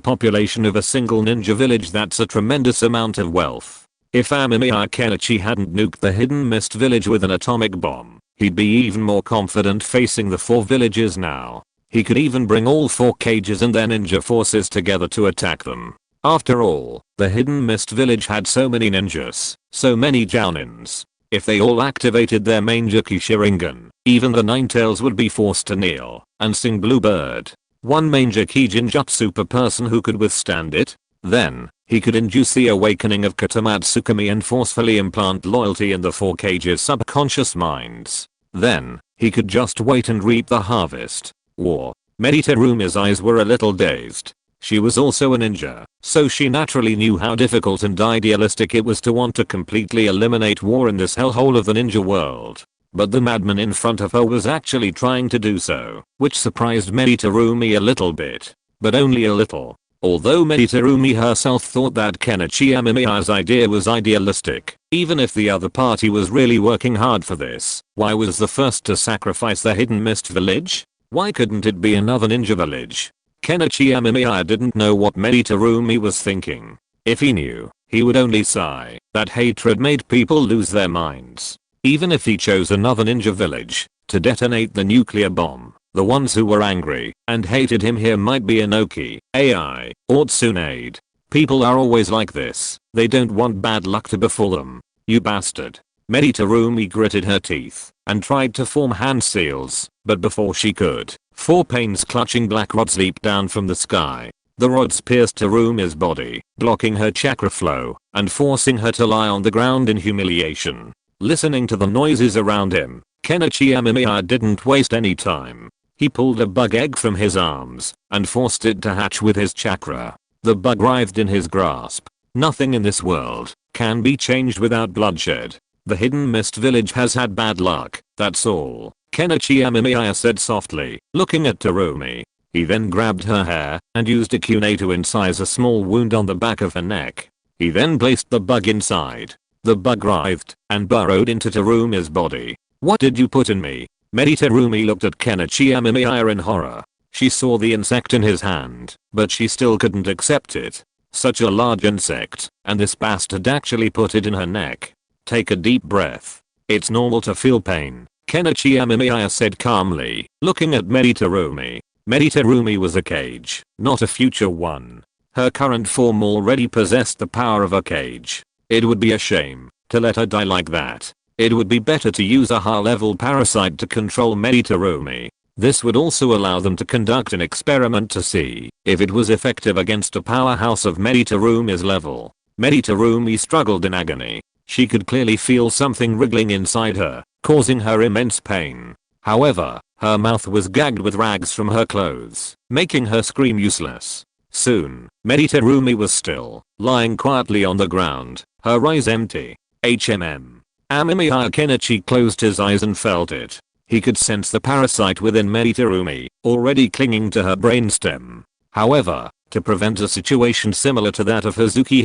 population of a single ninja village, that's a tremendous amount of wealth. If Amemiya Kenichi hadn't nuked the Hidden Mist village with an atomic bomb, he'd be even more confident facing the 4 villages now. He could even bring all 4 cages and their ninja forces together to attack them. After all, the Hidden Mist village had so many ninjas, so many jounins. If they all activated their main Jiki Sharingan, even the Ninetales would be forced to kneel and sing Bluebird. One main Jiki Jinjutsu per person who could withstand it. Then, he could induce the awakening of Katamatsukami and forcefully implant loyalty in the 4 cages' subconscious minds. Then, he could just wait and reap the harvest. War. Meditarumi's eyes were a little dazed. She was also a ninja, so she naturally knew how difficult and idealistic it was to want to completely eliminate war in this hellhole of the ninja world. But the madman in front of her was actually trying to do so, which surprised Meditarumi a little bit. But only a little. Although Meditarumi herself thought that Kenichi Amemiya's idea was idealistic, even if the other party was really working hard for this, why was the first to sacrifice the Hidden Mist village? Why couldn't it be another ninja village? Kenichi Amemiya didn't know what Meditarumi was thinking. If he knew, he would only sigh that hatred made people lose their minds. Even if he chose another ninja village to detonate the nuclear bomb, the ones who were angry and hated him here might be Inoki, AI, or Tsunade. People are always like this. They don't want bad luck to befall them. You bastard. Meditarumi gritted her teeth and tried to form hand seals, but before she could, 4 pains clutching black rods leaped down from the sky. The rods pierced Tarumi's body, blocking her chakra flow and forcing her to lie on the ground in humiliation. Listening to the noises around him, Kenichi Amemiya didn't waste any time. He pulled a bug egg from his arms and forced it to hatch with his chakra. The bug writhed in his grasp. Nothing in this world can be changed without bloodshed. The Hidden Mist village has had bad luck, that's all. Kenichi Amemiya said softly, looking at Terumi. He then grabbed her hair and used a kunai to incise a small wound on the back of her neck. He then placed the bug inside. The bug writhed and burrowed into Terumi's body. "What did you put in me?" Terumi looked at Kenichi Amemiya in horror. She saw the insect in his hand, but she still couldn't accept it. Such a large insect, and this bastard actually put it in her neck. "Take a deep breath. It's normal to feel pain," Kenichi Amemiya said calmly, looking at Terumi. Terumi was a cage, not a future one. Her current form already possessed the power of a cage. It would be a shame to let her die like that. It would be better to use a high-level parasite to control Terumi. This would also allow them to conduct an experiment to see if it was effective against a powerhouse of Terumi's level. Terumi struggled in agony. She could clearly feel something wriggling inside her, causing her immense pain. However, her mouth was gagged with rags from her clothes, making her scream useless. Soon, Terumi was still, lying quietly on the ground, her eyes empty. Amemiya Kenichi closed his eyes and felt it. He could sense the parasite within Terumi, already clinging to her brainstem. However, to prevent a situation similar to that of Hazuki,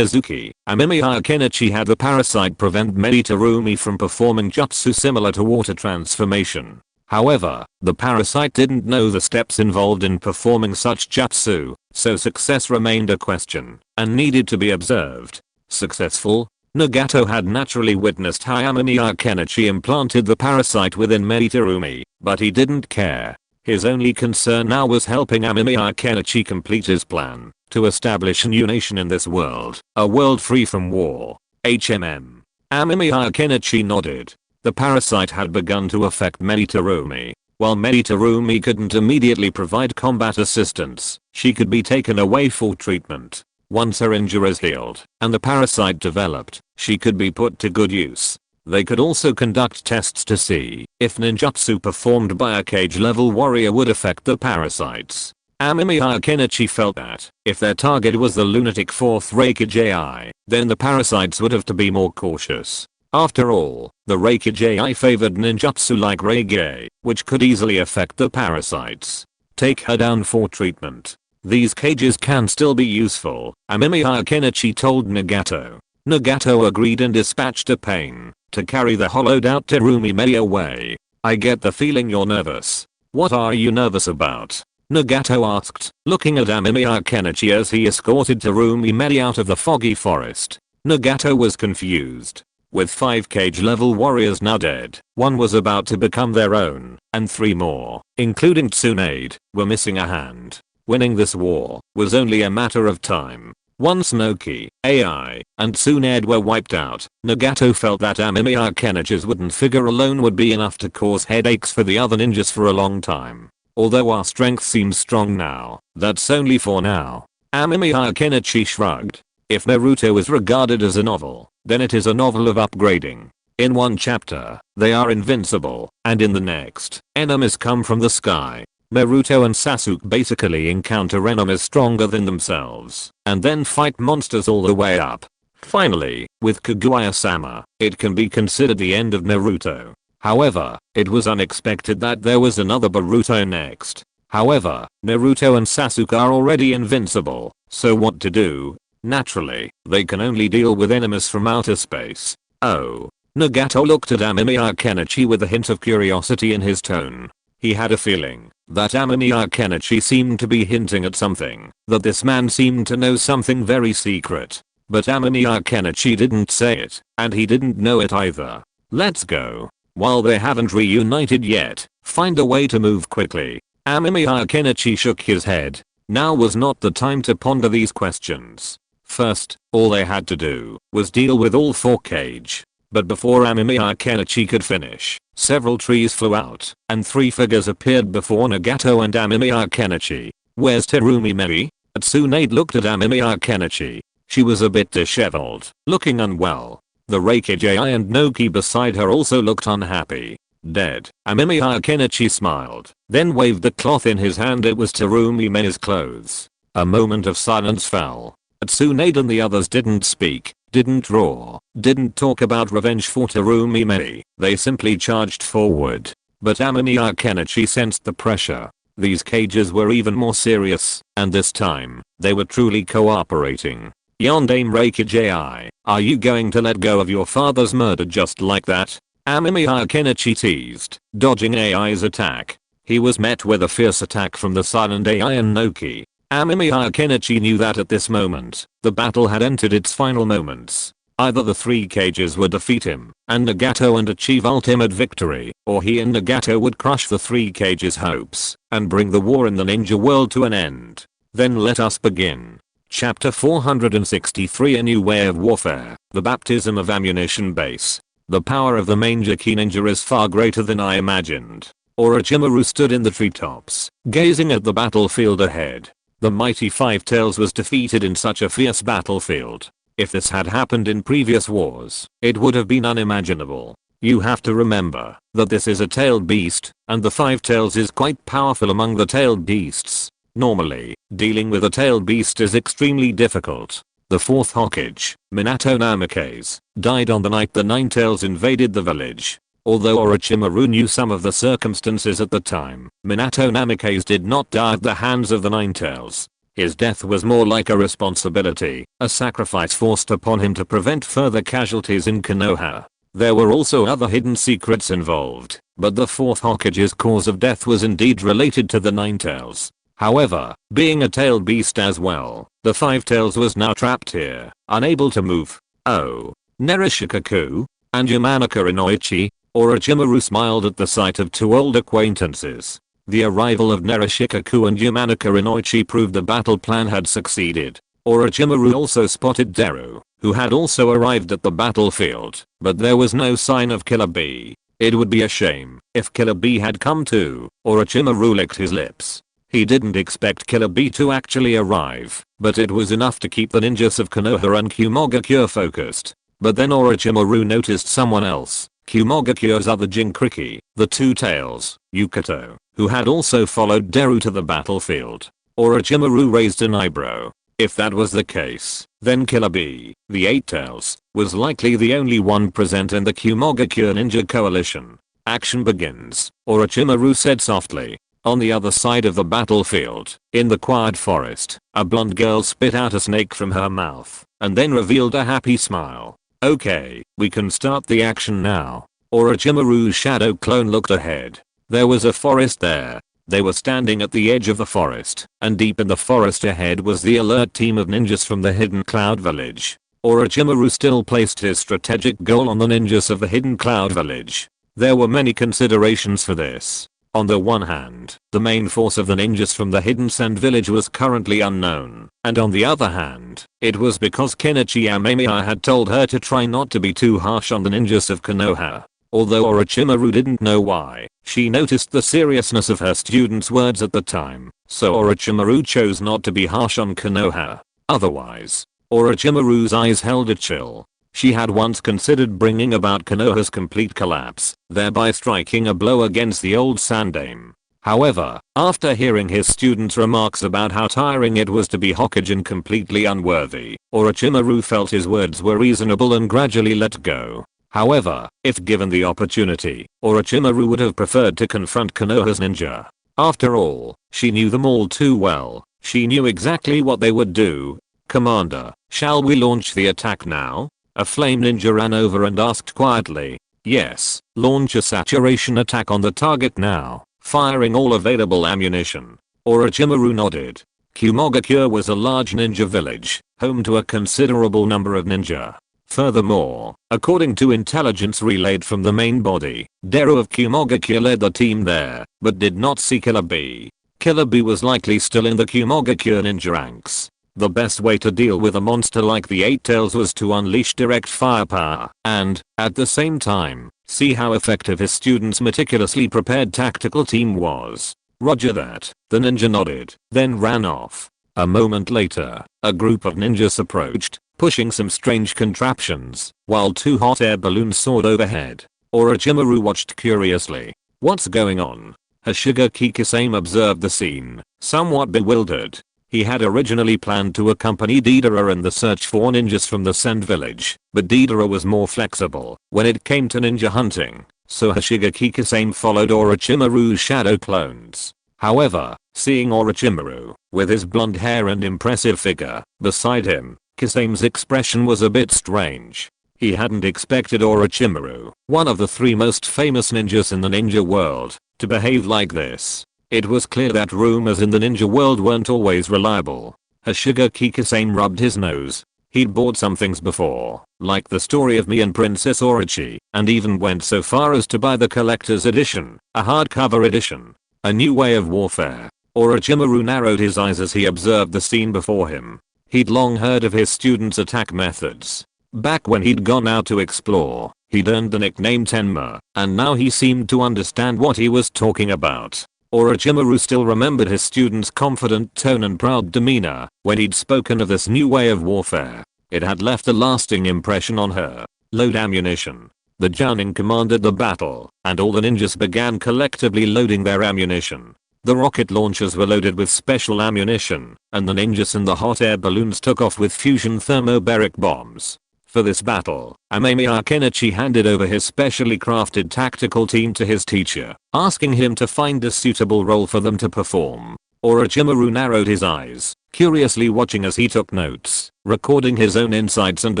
Amemiya Kenichi had the parasite prevent Terumi from performing jutsu similar to water transformation. However, the parasite didn't know the steps involved in performing such jutsu, so success remained a question and needed to be observed. Successful? Nagato had naturally witnessed how Amemiya Kenichi implanted the parasite within Terumi, but he didn't care. His only concern now was helping Amemiya Kenichi complete his plan to establish a new nation in this world, a world free from war. Amemiya Kenichi nodded. The parasite had begun to affect Terumi. While Terumi couldn't immediately provide combat assistance, she could be taken away for treatment. Once her injuries healed and the parasite developed, she could be put to good use. They could also conduct tests to see if ninjutsu performed by a cage-level warrior would affect the parasites. Amemiya Kenichi felt that if their target was the lunatic 4th Reikage, then the parasites would have to be more cautious. After all, the Reikage favored ninjutsu like Reige, which could easily affect the parasites. Take her down for treatment. These cages can still be useful, Amemiya Kenichi told Nagato. Nagato agreed and dispatched a pain to carry the hollowed out Terumi away. "I get the feeling you're nervous. What are you nervous about?" Nagato asked, looking at Amemiya Kenichi as he escorted Terumi out of the foggy forest. Nagato was confused. With 5 cage-level warriors now dead, one was about to become their own, and 3 more, including Tsunade, were missing a hand. Winning this war was only a matter of time. Once Noki, AI, and Tsunade were wiped out, Nagato felt that Amemiya Kenichi's wooden figure alone would be enough to cause headaches for the other ninjas for a long time. Although our strength seems strong now, that's only for now. Amemiya Kenichi shrugged. If Naruto is regarded as a novel, then it is a novel of upgrading. In one chapter, they are invincible, and in the next, enemies come from the sky. Naruto and Sasuke basically encounter enemies stronger than themselves, and then fight monsters all the way up. Finally, with Kaguya-sama, it can be considered the end of Naruto. However, it was unexpected that there was another Boruto next. However, Naruto and Sasuke are already invincible, so what to do? Naturally, they can only deal with enemies from outer space. Oh. Nagato looked at Amemiya Kenichi with a hint of curiosity in his tone. He had a feeling that Amemiya Kenichi seemed to be hinting at something, that this man seemed to know something very secret. But Amemiya Kenichi didn't say it, and he didn't know it either. Let's go. While they haven't reunited yet, find a way to move quickly. Amemiya Kenichi shook his head. Now was not the time to ponder these questions. First, all they had to do was deal with all 4 cage. But before Amemiya Kenichi could finish, several trees flew out, and 3 figures appeared before Nagato and Amemiya Kenichi. "Where's Terumi?" Tsunade looked at Amemiya Kenichi. She was a bit disheveled, looking unwell. The Reikage and Noki beside her also looked unhappy. "Dead." Amemiya Kenichi smiled, then waved the cloth in his hand. It was Terumi's clothes. A moment of silence fell. Tsunade and the others didn't speak, didn't roar, didn't talk about revenge for Terumi. They simply charged forward. but Amemiya Kenichi sensed the pressure. These cages were even more serious, and this time, they were truly cooperating. Yondame Reikijai, are you going to let go of your father's murder just like that? Amemiya Kenichi teased, dodging AI's attack. He was met with a fierce attack from the silent AI and Noki. Amemiya Kenichi knew that at this moment, the battle had entered its final moments. Either the three cages would defeat him and Nagato and achieve ultimate victory, or he and Nagato would crush the three cages' hopes and bring the war in the ninja world to an end. Then let us begin. Chapter 463, A New Way of Warfare, The Baptism of Ammunition Base. The power of the Mangeki ninja is far greater than I imagined. Orochimaru stood in the treetops, gazing at the battlefield ahead. The mighty Five Tails was defeated in such a fierce battlefield. If this had happened in previous wars, it would have been unimaginable. You have to remember that this is a tailed beast, and the Five Tails is quite powerful among the tailed beasts. Normally, dealing with a tailed beast is extremely difficult. The fourth Hokage, Minato Namikaze, died on the night the Nine Tails invaded the village. Although Orochimaru knew some of the circumstances at the time, Minato Namikaze did not die at the hands of the Nine Tails. His death was more like a responsibility, a sacrifice forced upon him to prevent further casualties in Konoha. There were also other hidden secrets involved, but the fourth Hokage's cause of death was indeed related to the Nine Tails. However, being a tailed beast as well, the Five Tails was now trapped here, unable to move. Oh, Nerishikaku and Yamanaka Inoichi. Orochimaru smiled at the sight of two old acquaintances. The arrival of Nerishikaku and Yamanaka Inoichi proved the battle plan had succeeded. Orochimaru also spotted Deru, who had also arrived at the battlefield, but there was no sign of Killer Bee. It would be a shame if Killer Bee had come too. Orochimaru licked his lips. He didn't expect Killer Bee to actually arrive, but it was enough to keep the ninjas of Konoha and Kumogakure focused. But then Orochimaru noticed someone else. Kumogakure's other Jinkriki, the Two Tails, Yukato, who had also followed Deru to the battlefield. Orochimaru raised an eyebrow. If that was the case, then Killer Bee, the Eight Tails, was likely the only one present in the Kumogakure ninja coalition. Action begins, Orochimaru said softly. On the other side of the battlefield, in the quiet forest, a blonde girl spit out a snake from her mouth, and then revealed a happy smile. Okay, we can start the action now. Orochimaru's shadow clone looked ahead. There was a forest there. They were standing at the edge of the forest, and deep in the forest ahead was the alert team of ninjas from the Hidden Cloud Village. Orochimaru still placed his strategic goal on the ninjas of the Hidden Cloud Village. There were many considerations for this. On the one hand, the main force of the ninjas from the Hidden Sand Village was currently unknown, and on the other hand, it was because Kenichi Amemiya had told her to try not to be too harsh on the ninjas of Konoha. Although Orochimaru didn't know why, she noticed the seriousness of her student's words at the time, so Orochimaru chose not to be harsh on Konoha. Otherwise, Orochimaru's eyes held a chill. She had once considered bringing about Konoha's complete collapse, thereby striking a blow against the old Sandaime. However, after hearing his student's remarks about how tiring it was to be Hokage and completely unworthy, Orochimaru felt his words were reasonable and gradually let go. However, if given the opportunity, Orochimaru would have preferred to confront Konoha's ninja. After all, she knew them all too well. She knew exactly what they would do. Commander, shall we launch the attack now? A flame ninja ran over and asked quietly. Yes, launch a saturation attack on the target now, firing all available ammunition. Orochimaru nodded. Kumogakure was a large ninja village, home to a considerable number of ninja. Furthermore, according to intelligence relayed from the main body, Deru of Kumogakure led the team there, but did not see Killer Bee. Killer Bee was likely still in the Kumogakure ninja ranks. The best way to deal with a monster like the Eight Tails was to unleash direct firepower and, at the same time, see how effective his student's meticulously prepared tactical team was. Roger that, the ninja nodded, then ran off. A moment later, a group of ninjas approached, pushing some strange contraptions, while two hot air balloons soared overhead. Orochimaru watched curiously. What's going on? Hashiga Kikisame observed the scene, somewhat bewildered. He had originally planned to accompany Deidara in the search for ninjas from the Sand Village, but Deidara was more flexible when it came to ninja hunting, so Hashigaki Kasame followed Orochimaru's shadow clones. However, seeing Orochimaru, with his blonde hair and impressive figure, beside him, Kasame's expression was a bit strange. He hadn't expected Orochimaru, one of the 3 most famous ninjas in the ninja world, to behave like this. It was clear that rumors in the ninja world weren't always reliable. Hashigaki Kasame rubbed his nose. He'd bought some things before, like the story of me and Princess Orochi, and even went so far as to buy the collector's edition, a hardcover edition. A New Way of Warfare. Orochimaru narrowed his eyes as he observed the scene before him. He'd long heard of his students' attack methods. Back when he'd gone out to explore, he'd earned the nickname Tenma, and now he seemed to understand what he was talking about. Orochimaru still remembered his students' confident tone and proud demeanor when he'd spoken of this new way of warfare. It had left a lasting impression on her. Load ammunition. The Jounin commanded the battle, and all the ninjas began collectively loading their ammunition. The rocket launchers were loaded with special ammunition, and the ninjas in the hot air balloons took off with fusion thermobaric bombs. For this battle, Amemiya Kenichi handed over his specially crafted tactical team to his teacher, asking him to find a suitable role for them to perform. Orochimaru narrowed his eyes, curiously watching as he took notes, recording his own insights and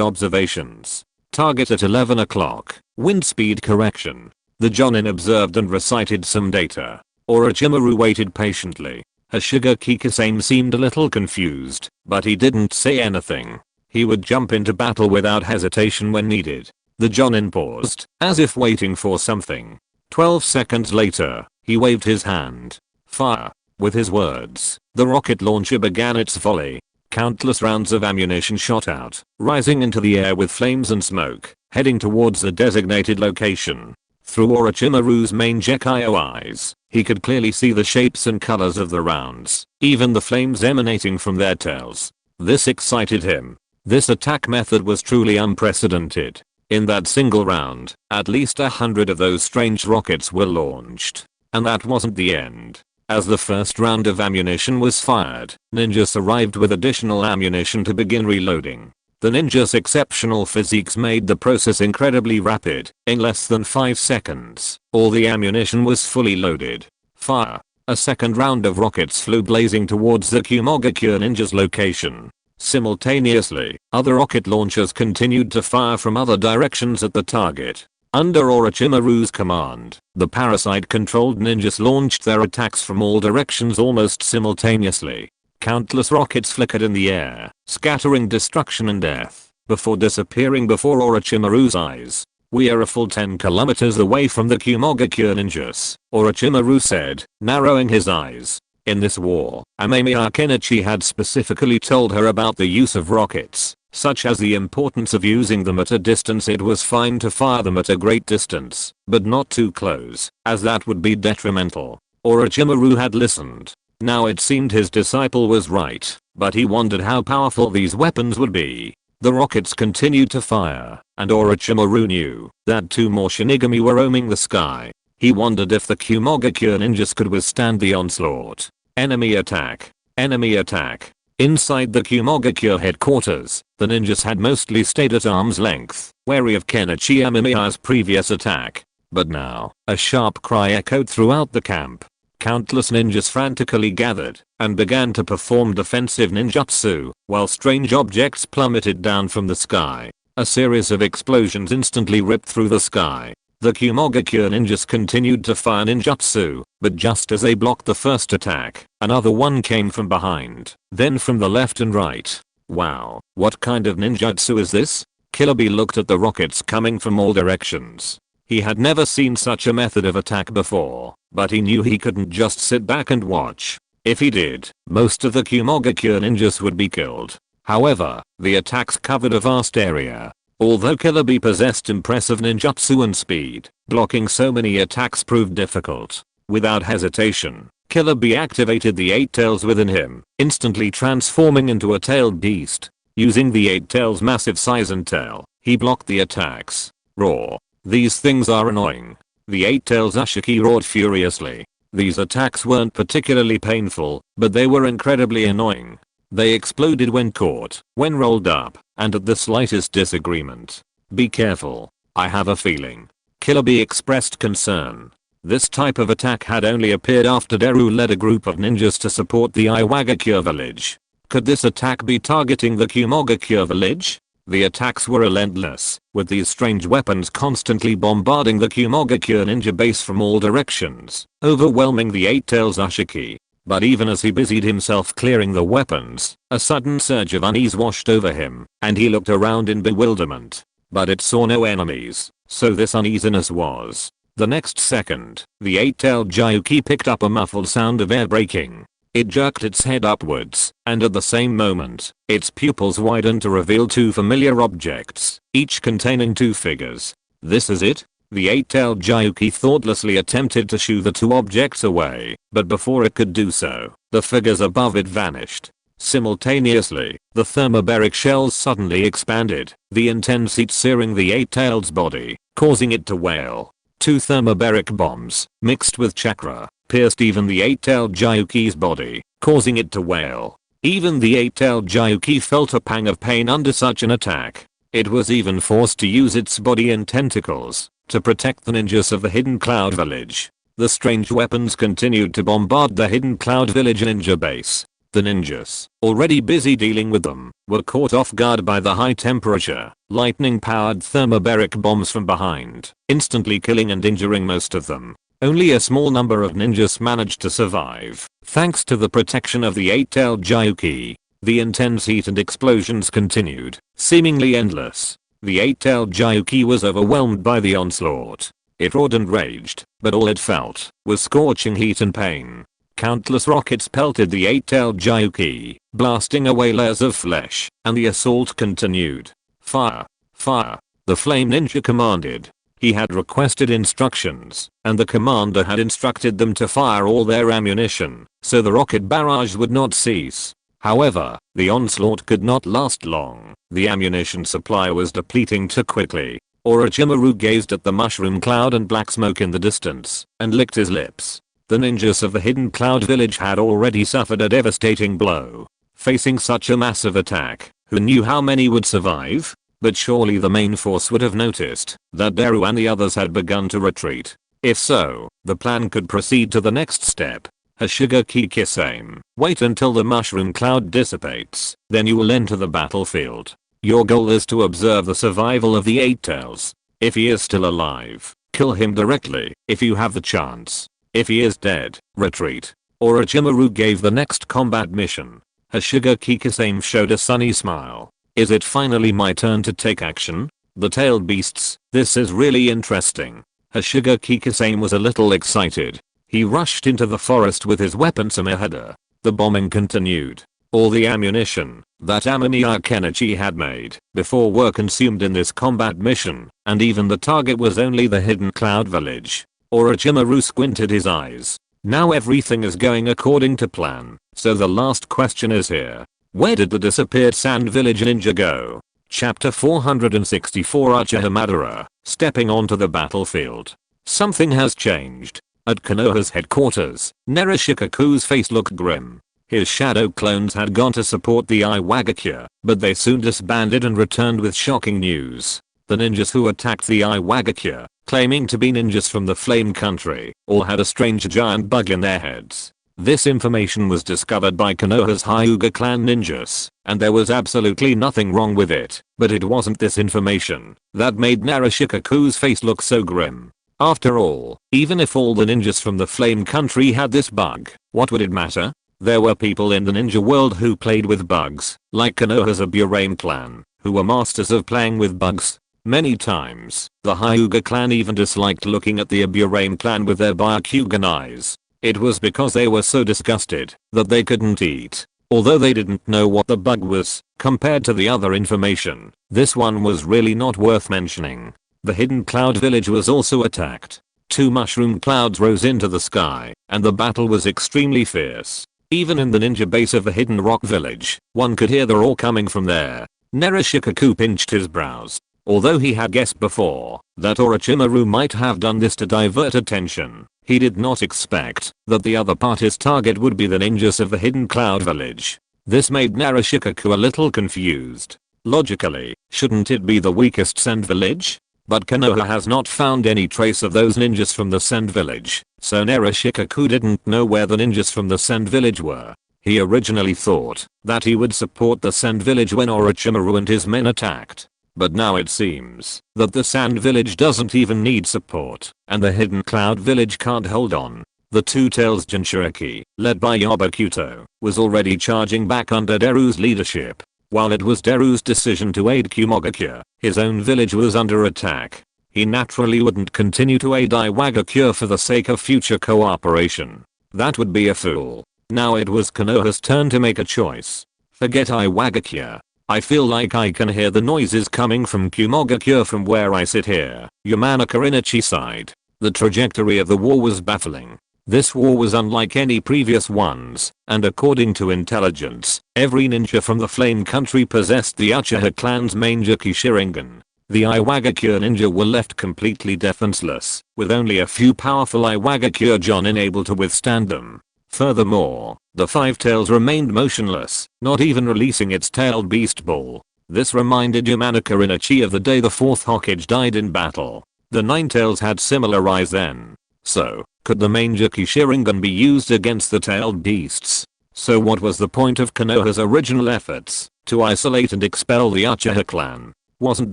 observations. Target at 11 o'clock, wind speed correction. The Jounin observed and recited some data. Orochimaru waited patiently. Hashigaki Kasame seemed a little confused, but he didn't say anything. He would jump into battle without hesitation when needed. The Jounin paused, as if waiting for something. 12 seconds later, he waved his hand. Fire. With his words, the rocket launcher began its volley. Countless rounds of ammunition shot out, rising into the air with flames and smoke, heading towards the designated location. Through Orochimaru's Mangekyo eyes, he could clearly see the shapes and colors of the rounds, even the flames emanating from their tails. This excited him. This attack method was truly unprecedented. In that single round, at least 100 of those strange rockets were launched. And that wasn't the end. As the first round of ammunition was fired, ninjas arrived with additional ammunition to begin reloading. The ninjas' exceptional physiques made the process incredibly rapid. In less than 5 seconds, all the ammunition was fully loaded. Fire. A second round of rockets flew blazing towards the Kumogakure ninjas' location. Simultaneously, other rocket launchers continued to fire from other directions at the target. Under Orochimaru's command, the parasite-controlled ninjas launched their attacks from all directions almost simultaneously. Countless rockets flickered in the air, scattering destruction and death, before disappearing before Orochimaru's eyes. We are a full 10 kilometers away from the Kumogakure ninjas, Orochimaru said, narrowing his eyes. In this war, Amemiya Kenichi had specifically told her about the use of rockets, such as the importance of using them at a distance. It was fine to fire them at a great distance, but not too close, as that would be detrimental. Orochimaru had listened. Now it seemed his disciple was right, but he wondered how powerful these weapons would be. The rockets continued to fire, and Orochimaru knew that 2 more Shinigami were roaming the sky. He wondered if the Kumogakure ninjas could withstand the onslaught. Enemy attack. Enemy attack. Inside the Kumogakure headquarters, the ninjas had mostly stayed at arm's length, wary of Kenichi Amemiya's previous attack. But now, a sharp cry echoed throughout the camp. Countless ninjas frantically gathered and began to perform defensive ninjutsu, while strange objects plummeted down from the sky. A series of explosions instantly ripped through the sky. The Kumogakure ninjas continued to fire ninjutsu, but just as they blocked the first attack, another one came from behind, then from the left and right. Wow, what kind of ninjutsu is this? Killer Bee looked at the rockets coming from all directions. He had never seen such a method of attack before, but he knew he couldn't just sit back and watch. If he did, most of the Kumogakure ninjas would be killed. However, the attacks covered a vast area. Although Killer Bee possessed impressive ninjutsu and speed, blocking so many attacks proved difficult. Without hesitation, Killer Bee activated the 8 tails within him, instantly transforming into a tailed beast. Using the 8 tails' massive size and tail, he blocked the attacks. Roar. These things are annoying. The 8 tails Ashiki roared furiously. These attacks weren't particularly painful, but they were incredibly annoying. They exploded when caught, when rolled up, and at the slightest disagreement. Be careful. I have a feeling Killer Bee expressed concern. This type of attack had only appeared after Deru led a group of ninjas to support the Iwagakure village. Could this attack be targeting the Kumogakure village? The attacks were relentless, with these strange weapons constantly bombarding the Kumogakure ninja base from all directions, overwhelming the Eight Tails Ashiki. But even as he busied himself clearing the weapons, a sudden surge of unease washed over him, and he looked around in bewilderment. But it saw no enemies, so this uneasiness was. The next second, the eight-tailed Gyuki picked up a muffled sound of air braking. It jerked its head upwards, and at the same moment, its pupils widened to reveal two familiar objects, each containing two figures. This is it? The eight-tailed Gyuki thoughtlessly attempted to shoo the two objects away, but before it could do so, the figures above it vanished. Simultaneously, the thermobaric shells suddenly expanded, the intense heat searing the eight-tailed's body, causing it to wail. Two thermobaric bombs, mixed with chakra, pierced even the eight-tailed Gyuki's body, causing it to wail. Even the eight-tailed Gyuki felt a pang of pain under such an attack. It was even forced to use its body and tentacles to protect the ninjas of the Hidden Cloud Village. The strange weapons continued to bombard the Hidden Cloud Village ninja base. The ninjas, already busy dealing with them, were caught off guard by the high temperature, lightning-powered thermobaric bombs from behind, instantly killing and injuring most of them. Only a small number of ninjas managed to survive, thanks to the protection of the eight-tailed Gyuki. The intense heat and explosions continued, seemingly endless. The eight-tailed Gyuki was overwhelmed by the onslaught. It roared and raged, but all it felt was scorching heat and pain. Countless rockets pelted the eight-tailed Gyuki, blasting away layers of flesh, and the assault continued. Fire! Fire! The flame ninja commanded. He had requested instructions, and the commander had instructed them to fire all their ammunition, so the rocket barrage would not cease. However, the onslaught could not last long. The ammunition supply was depleting too quickly. Orochimaru gazed at the mushroom cloud and black smoke in the distance, and licked his lips. The ninjas of the Hidden Cloud Village had already suffered a devastating blow. Facing such a massive attack, who knew how many would survive? But surely the main force would have noticed that Deru and the others had begun to retreat. If so, the plan could proceed to the next step. Hashirama Kisame. Wait until the mushroom cloud dissipates, then you will enter the battlefield. Your goal is to observe the survival of the Eight Tails. If he is still alive, kill him directly, if you have the chance. If he is dead, retreat. Orochimaru gave the next combat mission. Hashirama Kisame showed a sunny smile. Is it finally my turn to take action? The tailed beasts, this is really interesting. Hashirama Kisame was a little excited. He rushed into the forest with his weapon Samehada. The bombing continued. All the ammunition that Amemiya Kenichi had made before were consumed in this combat mission, and even the target was only the Hidden Cloud Village. Orochimaru squinted his eyes. Now everything is going according to plan, so the last question is here. Where did the disappeared Sand Village ninja go? Chapter 464 Uchiha Madara, stepping onto the battlefield. Something has changed. At Konoha's headquarters, Narushikaku's face looked grim. His shadow clones had gone to support the Iwagakure, but they soon disbanded and returned with shocking news. The ninjas who attacked the Iwagakure, claiming to be ninjas from the Flame Country, all had a strange giant bug in their heads. This information was discovered by Konoha's Hyuga clan ninjas, and there was absolutely nothing wrong with it, but it wasn't this information that made Narushikaku's face look so grim. After all, even if all the ninjas from the Flame Country had this bug, what would it matter? There were people in the ninja world who played with bugs, like Konoha's Aburame clan, who were masters of playing with bugs. Many times, the Hyuga clan even disliked looking at the Aburame clan with their Byakugan eyes. It was because they were so disgusted that they couldn't eat. Although they didn't know what the bug was, compared to the other information, this one was really not worth mentioning. The Hidden Cloud Village was also attacked. Two mushroom clouds rose into the sky, and the battle was extremely fierce. Even in the ninja base of the Hidden Rock Village, one could hear the roar coming from there. Narushikaku pinched his brows. Although he had guessed before that Orochimaru might have done this to divert attention, he did not expect that the other party's target would be the ninjas of the Hidden Cloud Village. This made Narushikaku a little confused. Logically, shouldn't it be the weakest Sand Village? But Konoha has not found any trace of those ninjas from the Sand village, so Narushikaku didn't know where the ninjas from the Sand village were. He originally thought that he would support the Sand village when Orochimaru and his men attacked. But now it seems that the Sand village doesn't even need support, and the Hidden Cloud village can't hold on. The Two-Tails Jinchuriki, led by Yabakuto, was already charging back under Deru's leadership. While it was Deru's decision to aid Kumogakure, his own village was under attack. He naturally wouldn't continue to aid Iwagakure for the sake of future cooperation. That would be a fool. Now it was Konoha's turn to make a choice. Forget Iwagakure. I feel like I can hear the noises coming from Kumogakure from where I sit here. Yamanaka Inochi sighed. The trajectory of the war was baffling. This war was unlike any previous ones, and according to intelligence, every ninja from the Flame Country possessed the Uchiha clan's main Juki Sharingan. The Iwagakure ninja were left completely defenseless, with only a few powerful Iwagakure Jonin able to withstand them. Furthermore, the Five Tails remained motionless, not even releasing its tailed beast ball. This reminded Yamanaka Inochi of the day the fourth Hokage died in battle. The Nine Tails had similar eyes then. So, could the main Juki Sharingan be used against the tailed beasts? So what was the point of Konoha's original efforts to isolate and expel the Uchiha clan? Wasn't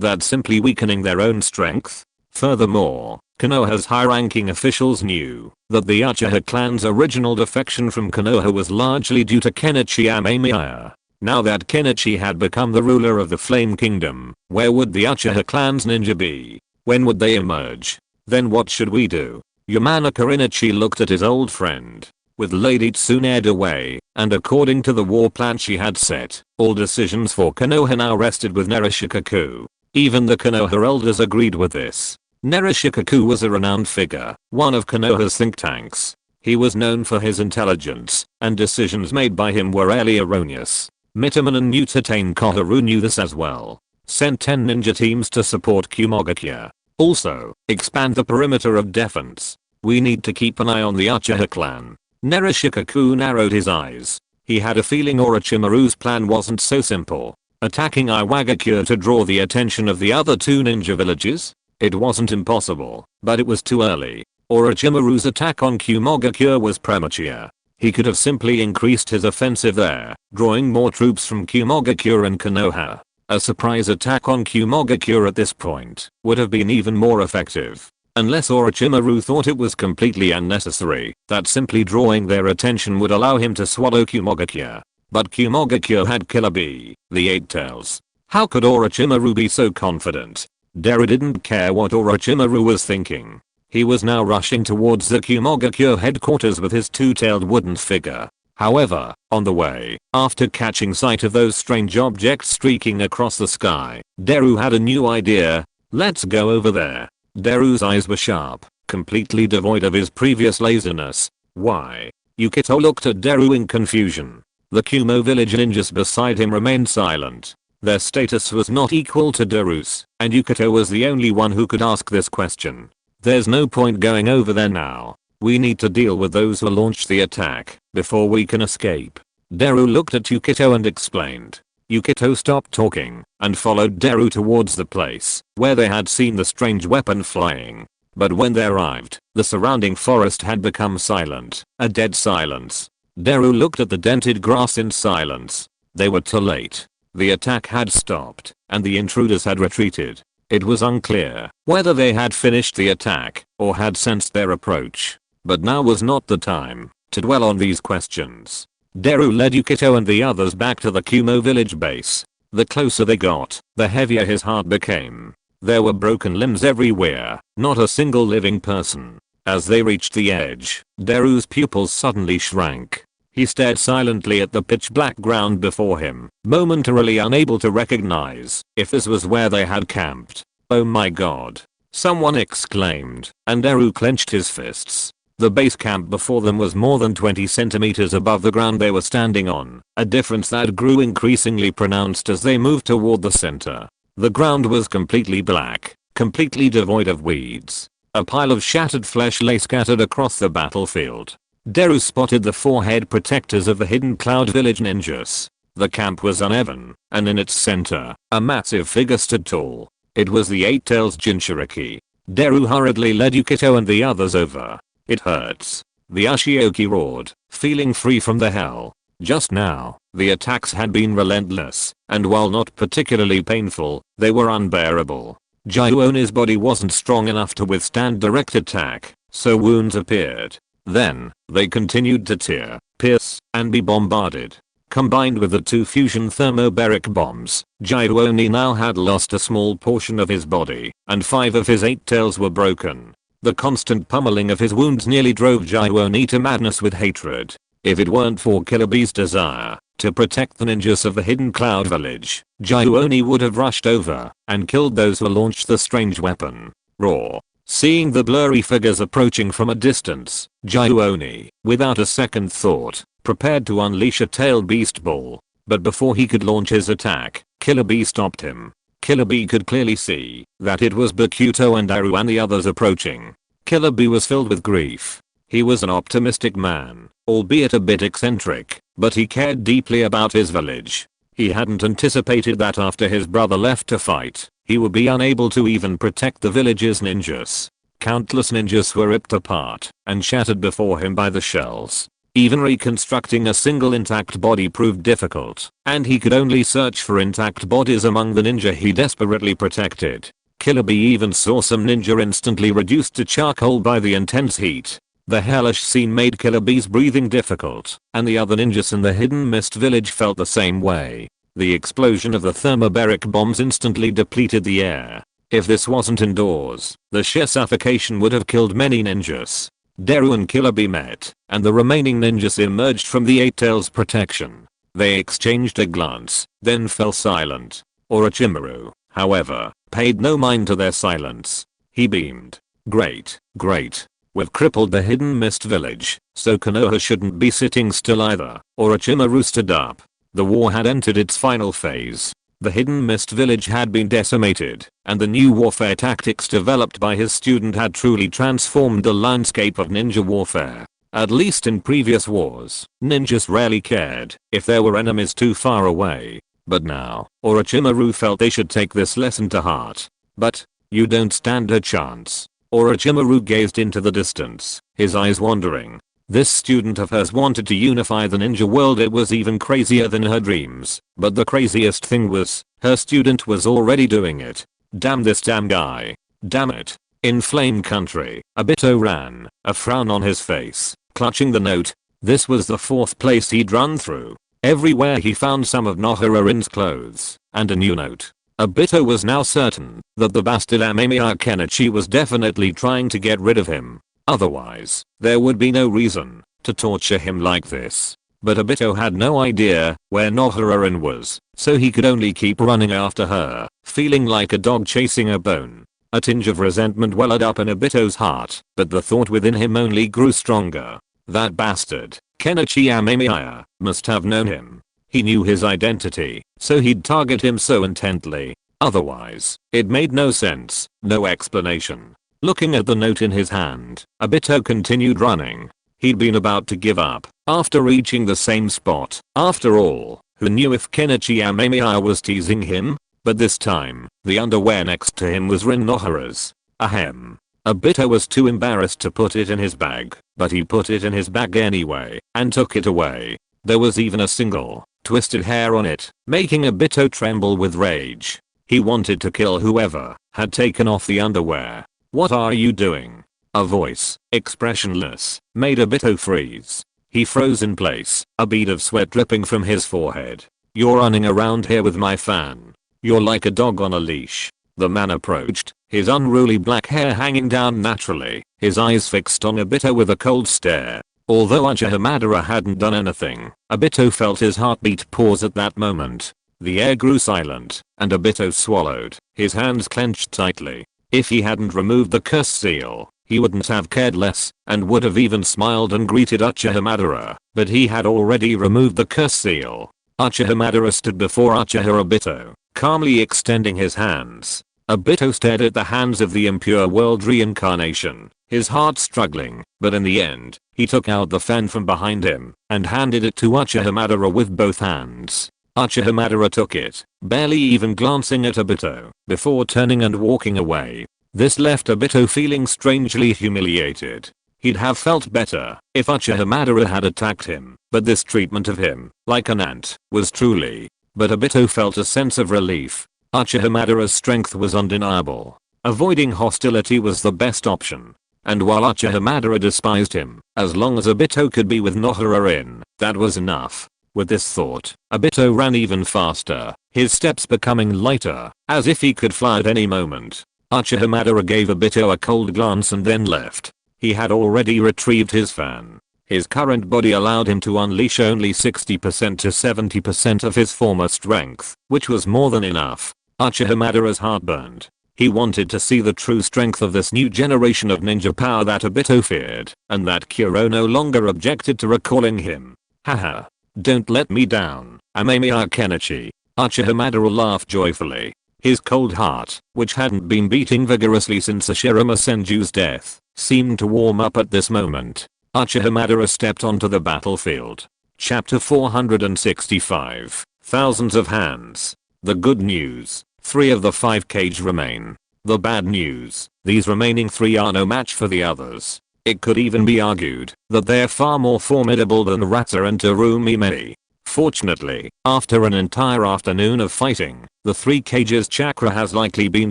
that simply weakening their own strength? Furthermore, Konoha's high-ranking officials knew that the Uchiha clan's original defection from Konoha was largely due to Kenichi Amemiya. Now that Kenichi had become the ruler of the Flame Kingdom, where would the Uchiha clan's ninja be? When would they emerge? Then what should we do? Yamanaka Inochi looked at his old friend. With Lady Tsunade away, and according to the war plan she had set, all decisions for Konoha now rested with Narushikaku. Even the Konoha elders agreed with this. Narushikaku was a renowned figure, one of Konoha's think tanks. He was known for his intelligence, and decisions made by him were rarely erroneous. Mitaman and Mutatane Koharu knew this as well. Sent 10 ninja teams to support Kumogakure. Also, expand the perimeter of defense. We need to keep an eye on the Uchiha clan. Narushikaku narrowed his eyes. He had a feeling Orochimaru's plan wasn't so simple. Attacking Iwagakure to draw the attention of the other two ninja villages? It wasn't impossible, but it was too early. Orochimaru's attack on Kumogakure was premature. He could have simply increased his offensive there, drawing more troops from Kumogakure and Konoha. A surprise attack on Kumogakure at this point would have been even more effective. Unless Orochimaru thought it was completely unnecessary, that simply drawing their attention would allow him to swallow Kumogakure. But Kumogakure had Killer Bee, the Eight Tails. How could Orochimaru be so confident? Deru didn't care what Orochimaru was thinking. He was now rushing towards the Kumogakure headquarters with his two-tailed wooden figure. However, on the way, after catching sight of those strange objects streaking across the sky, Deru had a new idea. Let's go over there. Deru's eyes were sharp, completely devoid of his previous laziness. Why? Yukito looked at Deru in confusion. The Kumo village ninjas beside him remained silent. Their status was not equal to Deru's, and Yukito was the only one who could ask this question. There's no point going over there now. We need to deal with those who launched the attack before we can escape. Deru looked at Yukito and explained. Yukito stopped talking and followed Deru towards the place where they had seen the strange weapon flying. But when they arrived, the surrounding forest had become silent, a dead silence. Deru looked at the dented grass in silence. They were too late. The attack had stopped, and the intruders had retreated. It was unclear whether they had finished the attack or had sensed their approach. But now was not the time to dwell on these questions. Deru led Yukito and the others back to the Kumo village base. The closer they got, the heavier his heart became. There were broken limbs everywhere, not a single living person. As they reached the edge, Deru's pupils suddenly shrank. He stared silently at the pitch black ground before him, momentarily unable to recognize if this was where they had camped. Oh my god. Someone exclaimed, and Deru clenched his fists. The base camp before them was more than 20 centimeters above the ground they were standing on, a difference that grew increasingly pronounced as they moved toward the center. The ground was completely black, completely devoid of weeds. A pile of shattered flesh lay scattered across the battlefield. Deru spotted the forehead protectors of the Hidden Cloud village ninjas. The camp was uneven, and in its center, a massive figure stood tall. It was the Eight Tails Jinchuriki. Deru hurriedly led Yukito and the others over. It hurts. The Ashioki roared, feeling free from the hell. Just now, the attacks had been relentless, and while not particularly painful, they were unbearable. Gyuoni's body wasn't strong enough to withstand direct attack, so wounds appeared. Then, they continued to tear, pierce, and be bombarded. Combined with the 2 fusion thermobaric bombs, Gyuoni now had lost a small portion of his body, and 5 of his 8 tails were broken. The constant pummeling of his wounds nearly drove Gyuoni to madness with hatred. If it weren't for Killer Bee's desire to protect the ninjas of the Hidden Cloud Village, Gyuoni would have rushed over and killed those who launched the strange weapon. Raw. Seeing the blurry figures approaching from a distance, Gyuoni, without a second thought, prepared to unleash a tailed beast ball. But before he could launch his attack, Killer Bee stopped him. Killer Bee could clearly see that it was Bakuto and Aru and the others approaching. Killer Bee was filled with grief. He was an optimistic man, albeit a bit eccentric, but he cared deeply about his village. He hadn't anticipated that after his brother left to fight, he would be unable to even protect the village's ninjas. Countless ninjas were ripped apart and shattered before him by the shells. Even reconstructing a single intact body proved difficult, and he could only search for intact bodies among the ninja he desperately protected. Killer Bee even saw some ninja instantly reduced to charcoal by the intense heat. The hellish scene made Killer Bee's breathing difficult, and the other ninjas in the Hidden Mist village felt the same way. The explosion of the thermobaric bombs instantly depleted the air. If this wasn't indoors, the sheer suffocation would have killed many ninjas. Deru and Killer Bee met, and the remaining ninjas emerged from the Eight Tails' protection. They exchanged a glance, then fell silent. Orochimaru, however, paid no mind to their silence. He beamed. Great, great. We've crippled the Hidden Mist village, so Konoha shouldn't be sitting still either. Orochimaru stood up. The war had entered its final phase. The Hidden Mist village had been decimated, and the new warfare tactics developed by his student had truly transformed the landscape of ninja warfare. At least in previous wars, ninjas rarely cared if there were enemies too far away. But now, Orochimaru felt they should take this lesson to heart. But, you don't stand a chance. Orochimaru gazed into the distance, his eyes wandering. This student of hers wanted to unify the ninja world. It was even crazier than her dreams, but the craziest thing was, her student was already doing it. Damn this damn guy. Damn it. In Flame Country, Obito ran, a frown on his face, clutching the note. This was the 4th place he'd run through. Everywhere he found some of Nohararin's clothes, and a new note. Obito was now certain that the bastard Amemiya Kenichi was definitely trying to get rid of him. Otherwise, there would be no reason to torture him like this. But Obito had no idea where Nohararin was, so he could only keep running after her, feeling like a dog chasing a bone. A tinge of resentment welled up in Obito's heart, but the thought within him only grew stronger. That bastard, Kenichi Amemiya, must have known him. He knew his identity, so he'd target him so intently. Otherwise, it made no sense, no explanation. Looking at the note in his hand, Obito continued running. He'd been about to give up after reaching the same spot. After all, who knew if Kenichi Amemiya was teasing him? But this time, the underwear next to him was Rin Nohara's. Ahem. Obito was too embarrassed to put it in his bag, but he put it in his bag anyway, and took it away. There was even a single, twisted hair on it, making Obito tremble with rage. He wanted to kill whoever had taken off the underwear. What are you doing? A voice, expressionless, made Obito freeze. He froze in place, a bead of sweat dripping from his forehead. You're running around here with my fan. You're like a dog on a leash. The man approached, his unruly black hair hanging down naturally, his eyes fixed on Obito with a cold stare. Although Uchiha Madara hadn't done anything, Obito felt his heartbeat pause at that moment. The air grew silent, and Obito swallowed, his hands clenched tightly. If he hadn't removed the curse seal, he wouldn't have cared less, and would have even smiled and greeted Uchiha Madara, but he had already removed the curse seal. Uchiha Madara stood before Uchiha Obito, calmly extending his hands. Obito stared at the hands of the impure world reincarnation, his heart struggling, but in the end, he took out the fan from behind him, and handed it to Uchiha Madara with both hands. Uchiha Madara took it, barely even glancing at Obito, before turning and walking away. This left Obito feeling strangely humiliated. He'd have felt better if Uchiha Madara had attacked him, but this treatment of him, like an ant, was truly. But Obito felt a sense of relief. Uchiha Madara's strength was undeniable. Avoiding hostility was the best option. And while Uchiha Madara despised him, as long as Obito could be with Nohara in, that was enough. With this thought, Obito ran even faster, his steps becoming lighter, as if he could fly at any moment. Uchiha Madara gave Obito a cold glance and then left. He had already retrieved his fan. His current body allowed him to unleash only 60% to 70% of his former strength, which was more than enough. Uchiha Madara's heart burned. He wanted to see the true strength of this new generation of ninja power that Obito feared, and that Kuro no longer objected to recalling him. Haha. Don't let me down, Amemiya Kenichi. Uchiha Madara laughed joyfully. His cold heart, which hadn't been beating vigorously since Hashirama Senju's death, seemed to warm up at this moment. Uchiha Madara stepped onto the battlefield. Chapter 465. Thousands of hands. The good news. 3 of the 5 cage remain. The bad news. These remaining 3 are no match for the others. It could even be argued that they're far more formidable than Ratsa and Terumi. Fortunately, after an entire afternoon of fighting, the 3 cages' chakra has likely been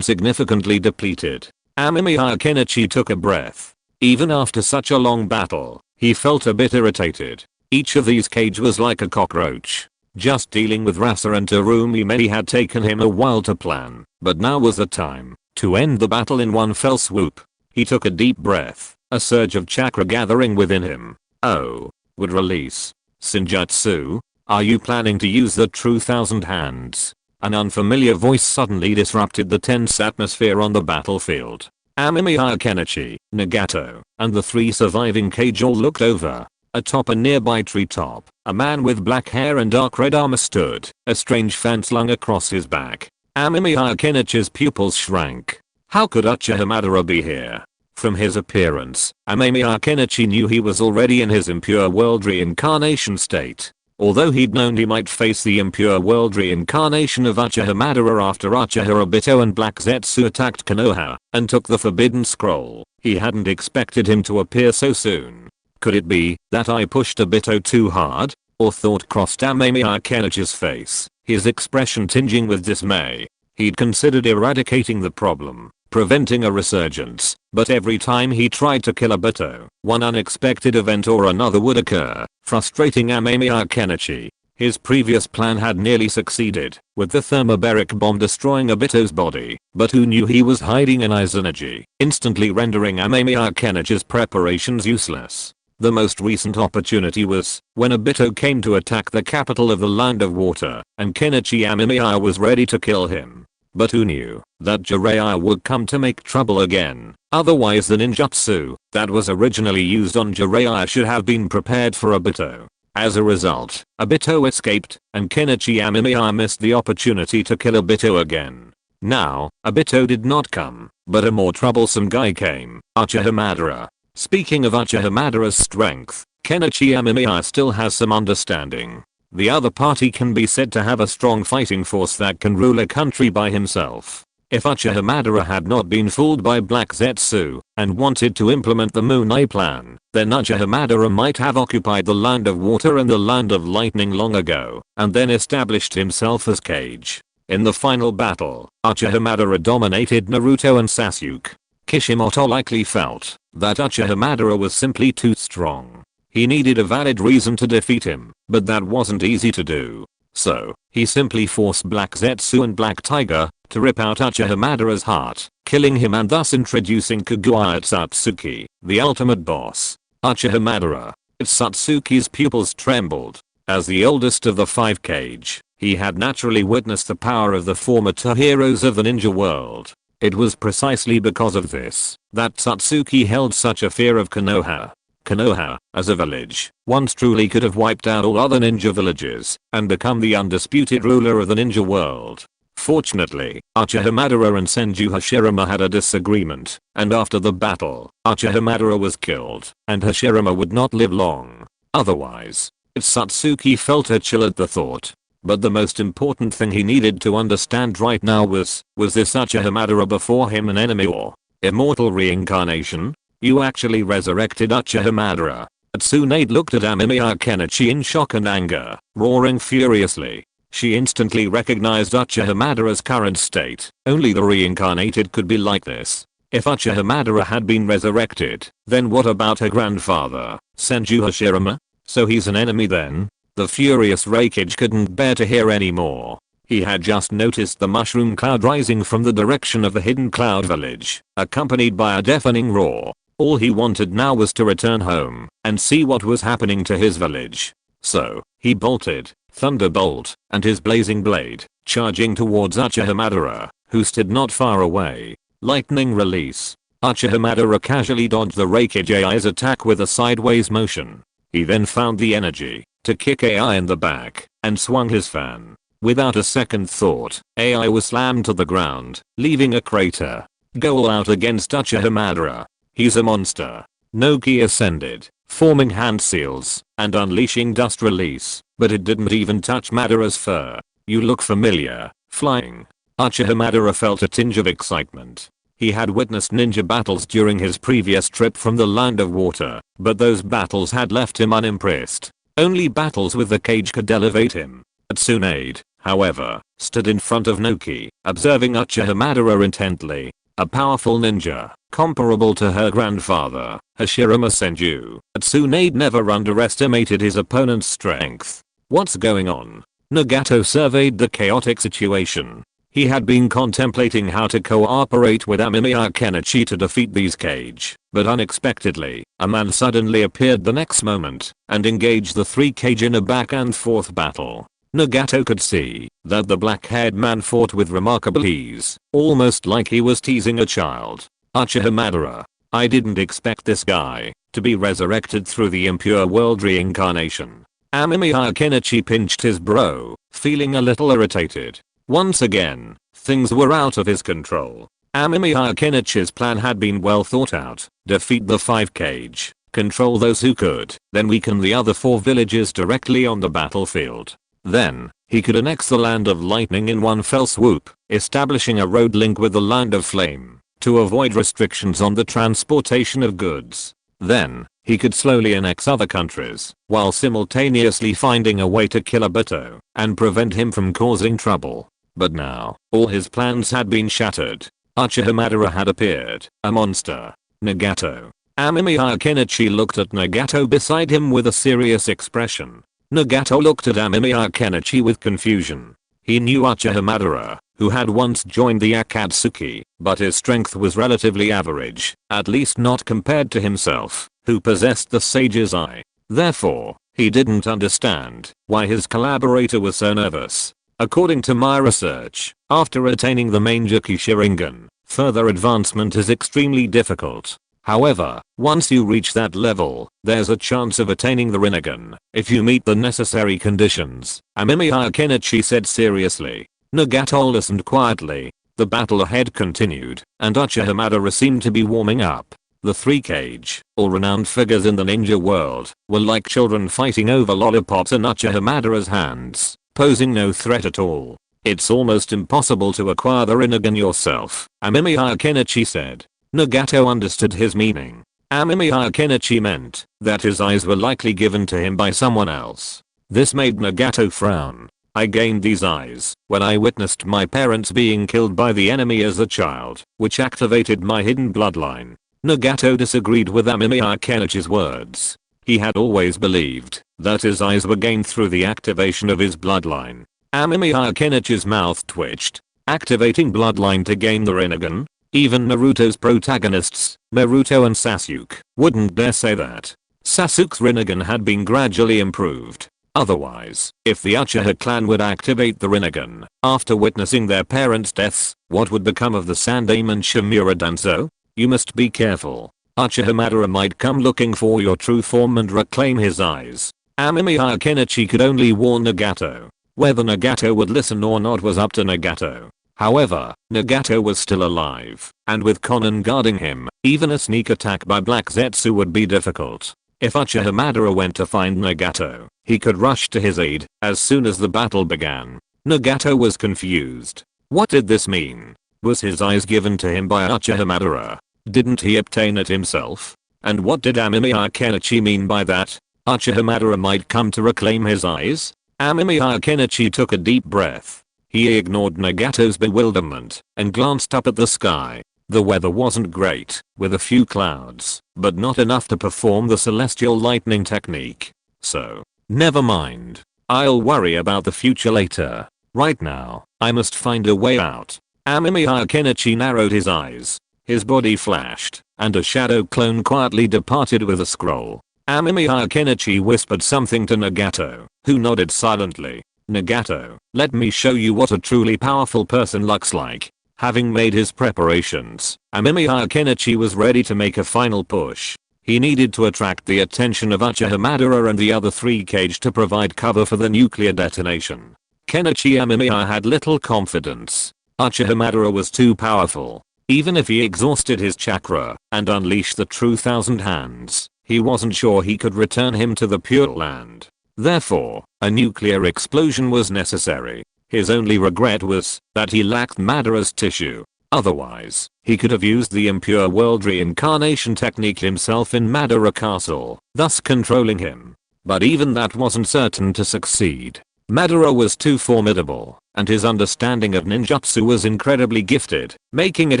significantly depleted. Amemiya Kenichi took a breath. Even after such a long battle, he felt a bit irritated. Each of these cages was like a cockroach. Just dealing with Rasa and Terumi had taken him a while to plan, but now was the time to end the battle in one fell swoop. He took a deep breath, a surge of chakra gathering within him. Oh, would release. Senjutsu? Are you planning to use the true 1,000 hands? An unfamiliar voice suddenly disrupted the tense atmosphere on the battlefield. Amemiya Kenichi, Nagato, and the 3 surviving cage all looked over. Atop a nearby treetop, a man with black hair and dark red armor stood, a strange fan slung across his back. Amemiya Kenichi's pupils shrank. How could Uchiha Madara be here? From his appearance, Amemiya Kenichi knew he was already in his impure world reincarnation state. Although he'd known he might face the impure world reincarnation of Uchiha Madara after Uchiha Obito and Black Zetsu attacked Konoha and took the forbidden scroll, he hadn't expected him to appear so soon. Could it be that I pushed Obito too hard? Or thought crossed Amemiya Kenichi's face, his expression tinging with dismay. He'd considered eradicating the problem, preventing a resurgence, but every time he tried to kill Obito, one unexpected event or another would occur, frustrating Amemiya Kenichi. His previous plan had nearly succeeded, with the thermobaric bomb destroying Obito's body, but who knew he was hiding an Izanaji, instantly rendering Amemiya Kenichi's preparations useless. The most recent opportunity was when Obito came to attack the capital of the Land of Water, and Kenichi Amemiya was ready to kill him. But who knew that Jiraiya would come to make trouble again? Otherwise the ninjutsu that was originally used on Jiraiya should have been prepared for Obito. As a result, Obito escaped, and Kenichi Amemiya missed the opportunity to kill Obito again. Now, Obito did not come, but a more troublesome guy came, Uchiha Madara. Speaking of Uchiha Madara's strength, Kenichi Amemiya still has some understanding. The other party can be said to have a strong fighting force that can rule a country by himself. If Uchiha Madara had not been fooled by Black Zetsu and wanted to implement the Moonai plan, then Uchiha Madara might have occupied the Land of Water and the Land of Lightning long ago, and then established himself as Kage. In the final battle, Uchiha Madara dominated Naruto and Sasuke. Kishimoto likely felt that Uchiha Madara was simply too strong. He needed a valid reason to defeat him, but that wasn't easy to do. So, he simply forced Black Zetsu and Black Tiger to rip out Uchiha Madara's heart, killing him and thus introducing Kaguya Satsuki, the ultimate boss. Uchiha Madara. Satsuki's pupils trembled. As the oldest of the 5 cage, he had naturally witnessed the power of the former two heroes of the ninja world. It was precisely because of this that Satsuki held such a fear of Konoha. Konoha, as a village, once truly could have wiped out all other ninja villages and become the undisputed ruler of the ninja world. Fortunately, Uchiha Madara and Senju Hashirama had a disagreement, and after the battle, Uchiha Madara was killed, and Hashirama would not live long. Otherwise, Satsuki felt a chill at the thought. But the most important thing he needed to understand right now was this Uchiha Madara before him an enemy or immortal reincarnation? You actually resurrected Uchiha Madara. Tsunade looked at Amemiya Kenichi in shock and anger, roaring furiously. She instantly recognized Uchiha Madara's current state. Only the reincarnated could be like this. If Uchiha Madara had been resurrected, then what about her grandfather, Senju Hashirama? So he's an enemy then? The furious Reikage couldn't bear to hear anymore. He had just noticed the mushroom cloud rising from the direction of the hidden cloud village, accompanied by a deafening roar. All he wanted now was to return home and see what was happening to his village. So, he bolted, Thunderbolt, and his blazing blade, charging towards Uchiha Madara, who stood not far away. Lightning release. Uchiha Madara casually dodged the Reikage AI's attack with a sideways motion. He then found the energy to kick AI in the back and swung his fan. Without a second thought, AI was slammed to the ground, leaving a crater. Go all out against Uchiha Madara. He's a monster. No ki ascended, forming hand seals and unleashing dust release, but it didn't even touch Madara's fur. You look familiar. Flying. Uchiha Madara felt a tinge of excitement. He had witnessed ninja battles during his previous trip from the Land of Water, but those battles had left him unimpressed. Only battles with the cage could elevate him. Tsunade, however, stood in front of Noki, observing Uchiha Madara intently. A powerful ninja, comparable to her grandfather, Hashirama Senju. Tsunade never underestimated his opponent's strength. What's going on? Nagato surveyed the chaotic situation. He had been contemplating how to cooperate with Amemiya Kenichi to defeat these cage, but unexpectedly, a man suddenly appeared the next moment and engaged the three cage in a back and forth battle. Nagato could see that the black-haired man fought with remarkable ease, almost like he was teasing a child. Uchiha Madara. I didn't expect this guy to be resurrected through the impure world reincarnation. Amemiya Kenichi pinched his brow, feeling a little irritated. Once again, things were out of his control. Amemiya Kenichi's plan had been well thought out. Defeat the 5 cage, control those who could, then weaken the other 4 villages directly on the battlefield. Then, he could annex the Land of Lightning in one fell swoop, establishing a road link with the Land of Flame, to avoid restrictions on the transportation of goods. Then, he could slowly annex other countries, while simultaneously finding a way to kill Obito, and prevent him from causing trouble. But now, all his plans had been shattered. Uchiha Madara had appeared, a monster. Nagato. Amemiya Kenichi looked at Nagato beside him with a serious expression. Nagato looked at Amemiya Kenichi with confusion. He knew Uchiha Madara, who had once joined the Akatsuki, but his strength was relatively average, at least not compared to himself, who possessed the Sage's Eye. Therefore, he didn't understand why his collaborator was so nervous. According to my research, after attaining the Mangekyou Sharingan, further advancement is extremely difficult. However, once you reach that level, there's a chance of attaining the Rinnegan, if you meet the necessary conditions, Amemiya Kenichi said seriously. Nagato listened quietly. The battle ahead continued, and Uchiha Madara seemed to be warming up. The 3 cage, all renowned figures in the ninja world, were like children fighting over lollipops in Uchiha Madara's hands, posing no threat at all. It's almost impossible to acquire the Rinnegan yourself, Amemiya Kenichi said. Nagato understood his meaning. Amemiya Kenichi meant that his eyes were likely given to him by someone else. This made Nagato frown. I gained these eyes when I witnessed my parents being killed by the enemy as a child, which activated my hidden bloodline. Nagato disagreed with Amemiya Kenichi's words. He had always believed that his eyes were gained through the activation of his bloodline. Amemiya Kenichi's mouth twitched. Activating bloodline to gain the Rinnegan? Even Naruto's protagonists, Naruto and Sasuke, wouldn't dare say that. Sasuke's Rinnegan had been gradually improved. Otherwise, if the Uchiha clan would activate the Rinnegan after witnessing their parents' deaths, what would become of the Sandaime and Shimura Danzo? You must be careful. Uchiha Madara might come looking for your true form and reclaim his eyes. Amemiya Kenichi could only warn Nagato. Whether Nagato would listen or not was up to Nagato. However, Nagato was still alive, and with Konan guarding him, even a sneak attack by Black Zetsu would be difficult. If Uchiha Madara went to find Nagato, he could rush to his aid as soon as the battle began. Nagato was confused. What did this mean? Was his eyes given to him by Uchiha Madara? Didn't he obtain it himself? And what did Amemiya Kenichi mean by that? Uchiha Madara might come to reclaim his eyes? Amemiya Kenichi took a deep breath. He ignored Nagato's bewilderment and glanced up at the sky. The weather wasn't great, with a few clouds, but not enough to perform the celestial lightning technique. So, never mind. I'll worry about the future later. Right now, I must find a way out. Amemiya Kenichi narrowed his eyes. His body flashed, and a shadow clone quietly departed with a scroll. Amemiya Kenichi whispered something to Nagato, who nodded silently. Nagato, let me show you what a truly powerful person looks like. Having made his preparations, Amemiya Kenichi was ready to make a final push. He needed to attract the attention of Uchiha Madara and the other three Kage to provide cover for the nuclear detonation. Kenichi Amemiya had little confidence. Uchiha Madara was too powerful. Even if he exhausted his chakra and unleashed the true Thousand Hands, he wasn't sure he could return him to the Pure Land. Therefore, a nuclear explosion was necessary. His only regret was that he lacked Madara's tissue. Otherwise, he could have used the impure world reincarnation technique himself in Madara Castle, thus controlling him. But even that wasn't certain to succeed. Madara was too formidable, and his understanding of ninjutsu was incredibly gifted, making it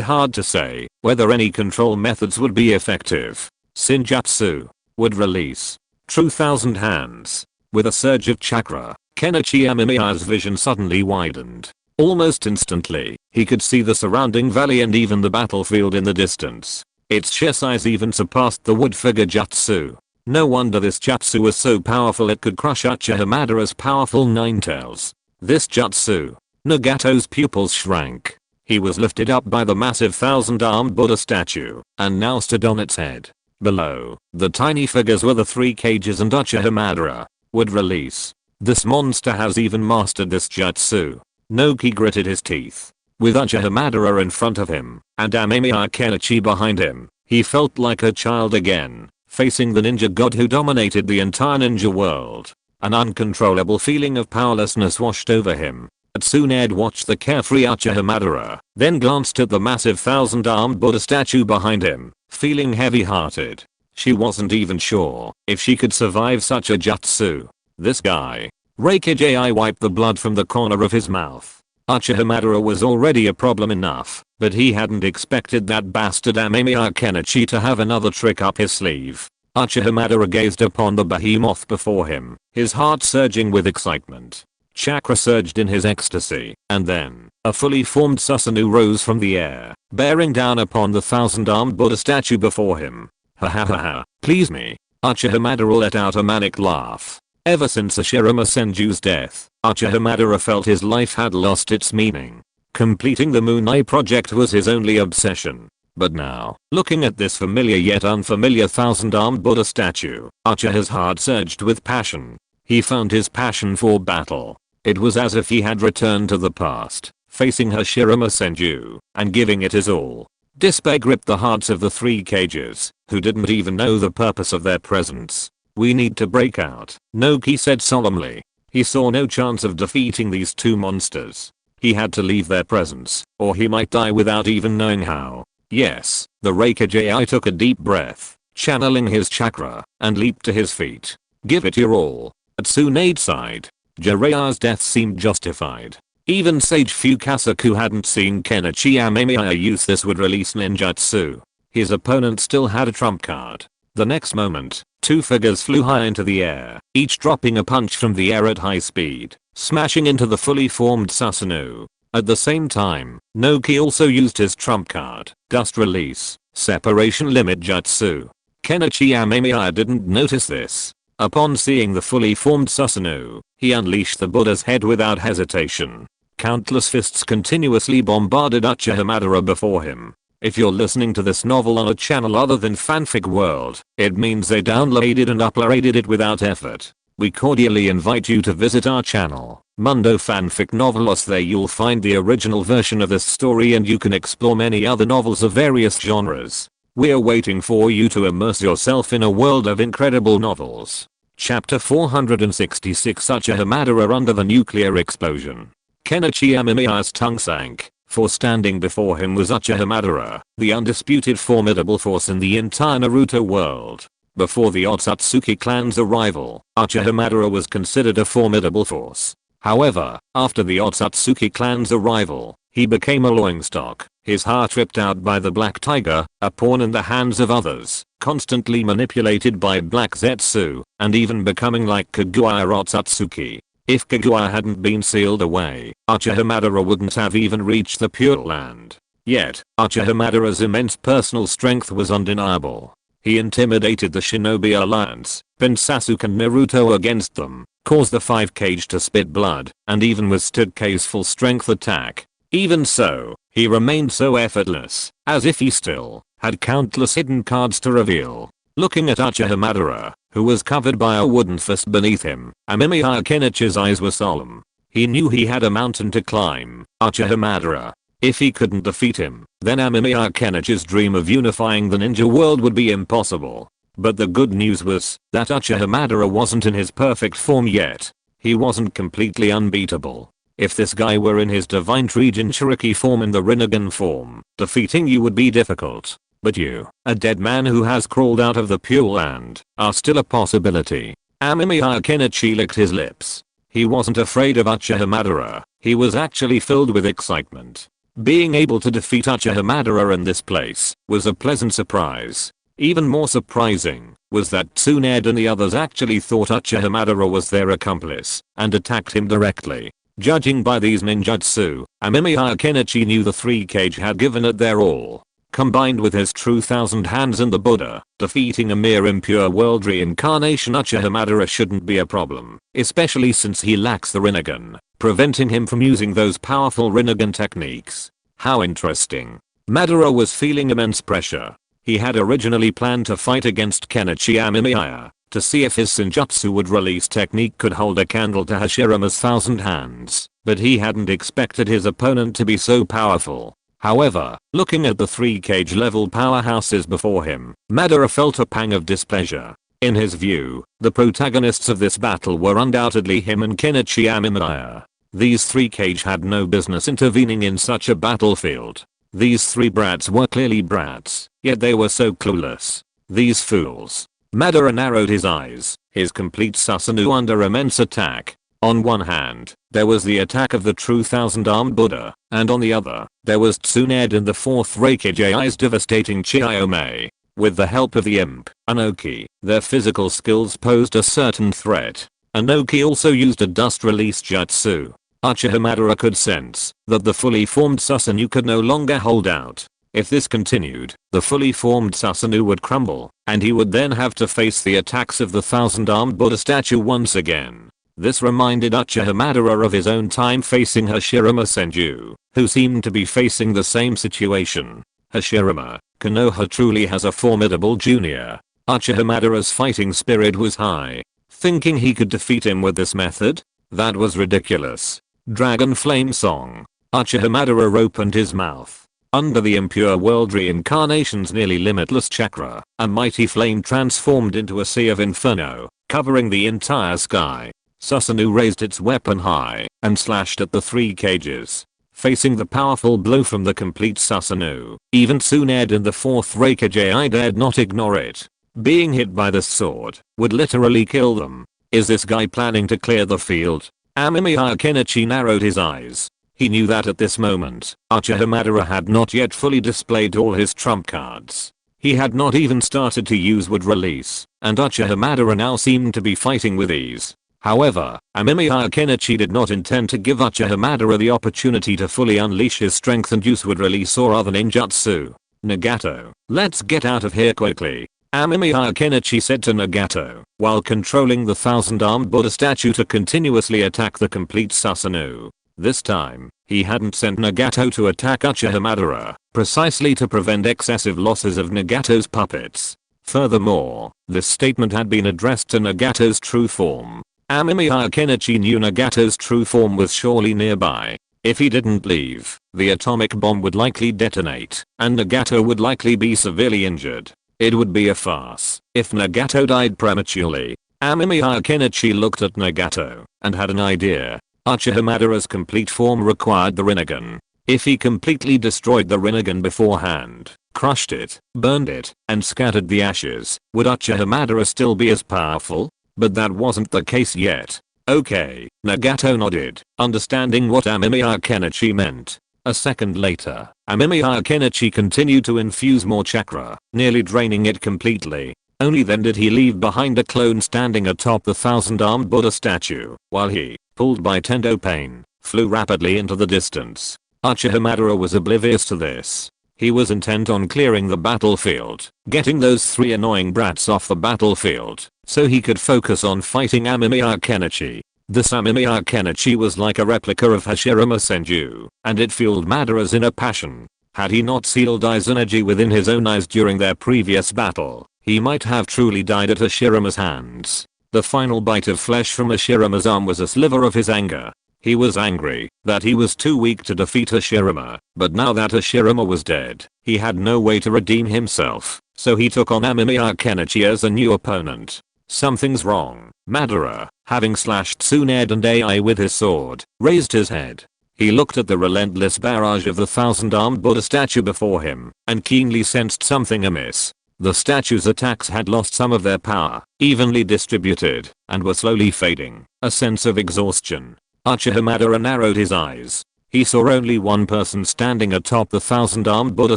hard to say whether any control methods would be effective. Senjutsu would release true Thousand Hands. With a surge of chakra, Kenichi Amemiya's vision suddenly widened. Almost instantly, he could see the surrounding valley and even the battlefield in the distance. Its sheer size even surpassed the wood figure jutsu. No wonder this jutsu was so powerful it could crush Uchiha Madara's powerful Ninetales. This jutsu. Nagato's pupils shrank. He was lifted up by the massive thousand-armed Buddha statue, and now stood on its head. Below, the tiny figures were the three Kages and Uchiha Madara. Would release. This monster has even mastered this jutsu. Noki gritted his teeth. With Uchiha Madara in front of him, and Amemiya Kenichi behind him, he felt like a child again, facing the ninja god who dominated the entire ninja world. An uncontrollable feeling of powerlessness washed over him. Tsunade watched the carefree Uchiha Madara, then glanced at the massive thousand-armed Buddha statue behind him, feeling heavy-hearted. She wasn't even sure if she could survive such a jutsu. This guy. Reikage wiped the blood from the corner of his mouth. Uchiha Madara was already a problem enough, but he hadn't expected that bastard Amemiya Kenichi to have another trick up his sleeve. Uchiha Madara gazed upon the behemoth before him, his heart surging with excitement. Chakra surged in his ecstasy, and then, a fully formed Susanoo rose from the air, bearing down upon the thousand-armed Buddha statue before him. Ha ha ha ha, please me. Uchiha Madara let out a manic laugh. Ever since Hashirama Senju's death, Uchiha Madara felt his life had lost its meaning. Completing the Moon Eye project was his only obsession. But now, looking at this familiar yet unfamiliar thousand-armed Buddha statue, Uchiha's heart surged with passion. He found his passion for battle. It was as if he had returned to the past, facing Hashirama Senju, and giving it his all. Despair gripped the hearts of the three Kages, who didn't even know the purpose of their presence. We need to break out, Noki said solemnly. He saw no chance of defeating these two monsters. He had to leave their presence, or he might die without even knowing how. Yes, the Reikage took a deep breath, channeling his chakra, and leaped to his feet. Give it your all. Tsunade sighed. Jiraiya's death seemed justified. Even Sage Fukasaku hadn't seen Kenichi Amemiya use this would release ninjutsu. His opponent still had a trump card. The next moment, two figures flew high into the air, each dropping a punch from the air at high speed, smashing into the fully formed Susanoo. At the same time, Noki also used his trump card, Dust Release, Separation Limit Jutsu. Kenichi Amemiya didn't notice this. Upon seeing the fully formed Susanoo, he unleashed the Buddha's head without hesitation. Countless fists continuously bombarded Uchiha Madara before him. If you're listening to this novel on a channel other than Fanfic World, it means they downloaded and uploaded it without effort. We cordially invite you to visit our channel, Mundo Fanfic Novelos. There you'll find the original version of this story and you can explore many other novels of various genres. We're waiting for you to immerse yourself in a world of incredible novels. Chapter 466 Uchiha Madara under the nuclear explosion. Kenichi Amemiya's tongue sank, for standing before him was Uchiha Madara, the undisputed formidable force in the entire Naruto world. Before the Otsutsuki clan's arrival, Uchiha Madara was considered a formidable force. However, after the Otsutsuki clan's arrival, he became a laughingstock, his heart ripped out by the Black Tiger, a pawn in the hands of others, constantly manipulated by Black Zetsu, and even becoming like Kaguya Otsutsuki. If Kaguya hadn't been sealed away, Uchiha Madara wouldn't have even reached the Pure Land. Yet, Uchiha Madara's immense personal strength was undeniable. He intimidated the Shinobi Alliance, pinned Sasuke and Naruto against them, caused the 5 Kage to spit blood, and even withstood K's full strength attack. Even so, he remained so effortless, as if he still had countless hidden cards to reveal. Looking at Uchiha Madara, who was covered by a wooden fist beneath him, Amemiya Kenichi's eyes were solemn. He knew he had a mountain to climb, Uchiha Madara. If he couldn't defeat him, then Amemiya Kenichi's dream of unifying the ninja world would be impossible. But the good news was that Uchiha Madara wasn't in his perfect form yet. He wasn't completely unbeatable. If this guy were in his Divine Tree Jinchuriki form in the Rinnegan form, defeating you would be difficult. But you, a dead man who has crawled out of the Pure Land, are still a possibility. Amemiya Kenichi licked his lips. He wasn't afraid of Uchiha Madara, he was actually filled with excitement. Being able to defeat Uchiha Madara in this place was a pleasant surprise. Even more surprising was that Tsunade and the others actually thought Uchiha Madara was their accomplice and attacked him directly. Judging by these ninjutsu, Amemiya Kenichi knew the 3 Kage had given it their all. Combined with his true thousand hands and the Buddha, defeating a mere impure world reincarnation Uchiha Madara shouldn't be a problem, especially since he lacks the Rinnegan, preventing him from using those powerful Rinnegan techniques. How interesting. Madara was feeling immense pressure. He had originally planned to fight against Kenichi Amemiya, to see if his Senjutsu would release technique could hold a candle to Hashirama's thousand hands, but he hadn't expected his opponent to be so powerful. However, looking at the 3 Kage level powerhouses before him, Madara felt a pang of displeasure. In his view, the protagonists of this battle were undoubtedly him and Kenichi Amemiya. These 3 Kage had no business intervening in such a battlefield. These 3 brats were clearly brats, yet they were so clueless. These fools. Madara narrowed his eyes, his complete Susanoo under immense attack. On one hand, there was the attack of the true thousand-armed Buddha, and on the other, there was Tsunade and the 4th Raikage devastating Chiome. With the help of the imp, Anoki, their physical skills posed a certain threat. Anoki also used a dust release jutsu. Uchiha Madara could sense that the fully formed Susanoo could no longer hold out. If this continued, the fully formed Susanoo would crumble, and he would then have to face the attacks of the thousand-armed Buddha statue once again. This reminded Uchiha Madara of his own time facing Hashirama Senju, who seemed to be facing the same situation. Hashirama, Konoha truly has a formidable junior. Uchiha Madara's fighting spirit was high. Thinking he could defeat him with this method? That was ridiculous. Dragon Flame Song. Uchiha Madara opened his mouth. Under the impure world reincarnation's nearly limitless chakra, a mighty flame transformed into a sea of inferno, covering the entire sky. Susanoo raised its weapon high and slashed at the 3 Kages. Facing the powerful blow from the complete Susanoo, even Tsunade and the 4th Raikage dared not ignore it. Being hit by this sword would literally kill them. Is this guy planning to clear the field? Amemiya Kenichi narrowed his eyes. He knew that at this moment, Uchiha Madara had not yet fully displayed all his trump cards. He had not even started to use wood release, and Uchiha Madara now seemed to be fighting with ease. However, Amemiya Kenichi did not intend to give Uchiha Madara the opportunity to fully unleash his strength and use wood release or other ninjutsu. Nagato, let's get out of here quickly. Amemiya Kenichi said to Nagato, while controlling the thousand-armed Buddha statue to continuously attack the complete Susanoo. This time, he hadn't sent Nagato to attack Uchiha Madara, precisely to prevent excessive losses of Nagato's puppets. Furthermore, this statement had been addressed to Nagato's true form. Amemiya Kenichi knew Nagato's true form was surely nearby. If he didn't leave, the atomic bomb would likely detonate, and Nagato would likely be severely injured. It would be a farce if Nagato died prematurely. Amemiya Kenichi looked at Nagato and had an idea. Uchiha Madara's complete form required the Rinnegan. If he completely destroyed the Rinnegan beforehand, crushed it, burned it, and scattered the ashes, would Uchiha Madara still be as powerful? But that wasn't the case yet. Okay, Nagato nodded, understanding what Amemiya Kenichi meant. A second later, Amemiya Kenichi continued to infuse more chakra, nearly draining it completely. Only then did he leave behind a clone standing atop the thousand-armed Buddha statue, while he, pulled by tendo pain, flew rapidly into the distance. Uchiha Madara was oblivious to this. He was intent on clearing the battlefield, getting those 3 annoying brats off the battlefield, so he could focus on fighting Amemiya Kenichi. This Amemiya Kenichi was like a replica of Hashirama Senju, and it fueled Madara's inner passion. Had he not sealed Ai's energy within his own eyes during their previous battle, he might have truly died at Hashirama's hands. The final bite of flesh from Hashirama's arm was a sliver of his anger. He was angry that he was too weak to defeat Hashirama, but now that Hashirama was dead, he had no way to redeem himself, so he took on Amemiya Kenichi as a new opponent. Something's wrong. Madara, having slashed Tsunade and AI with his sword, raised his head. He looked at the relentless barrage of the thousand-armed Buddha statue before him, and keenly sensed something amiss. The statue's attacks had lost some of their power, evenly distributed, and were slowly fading. A sense of exhaustion. Uchiha Madara narrowed his eyes. He saw only one person standing atop the thousand-armed Buddha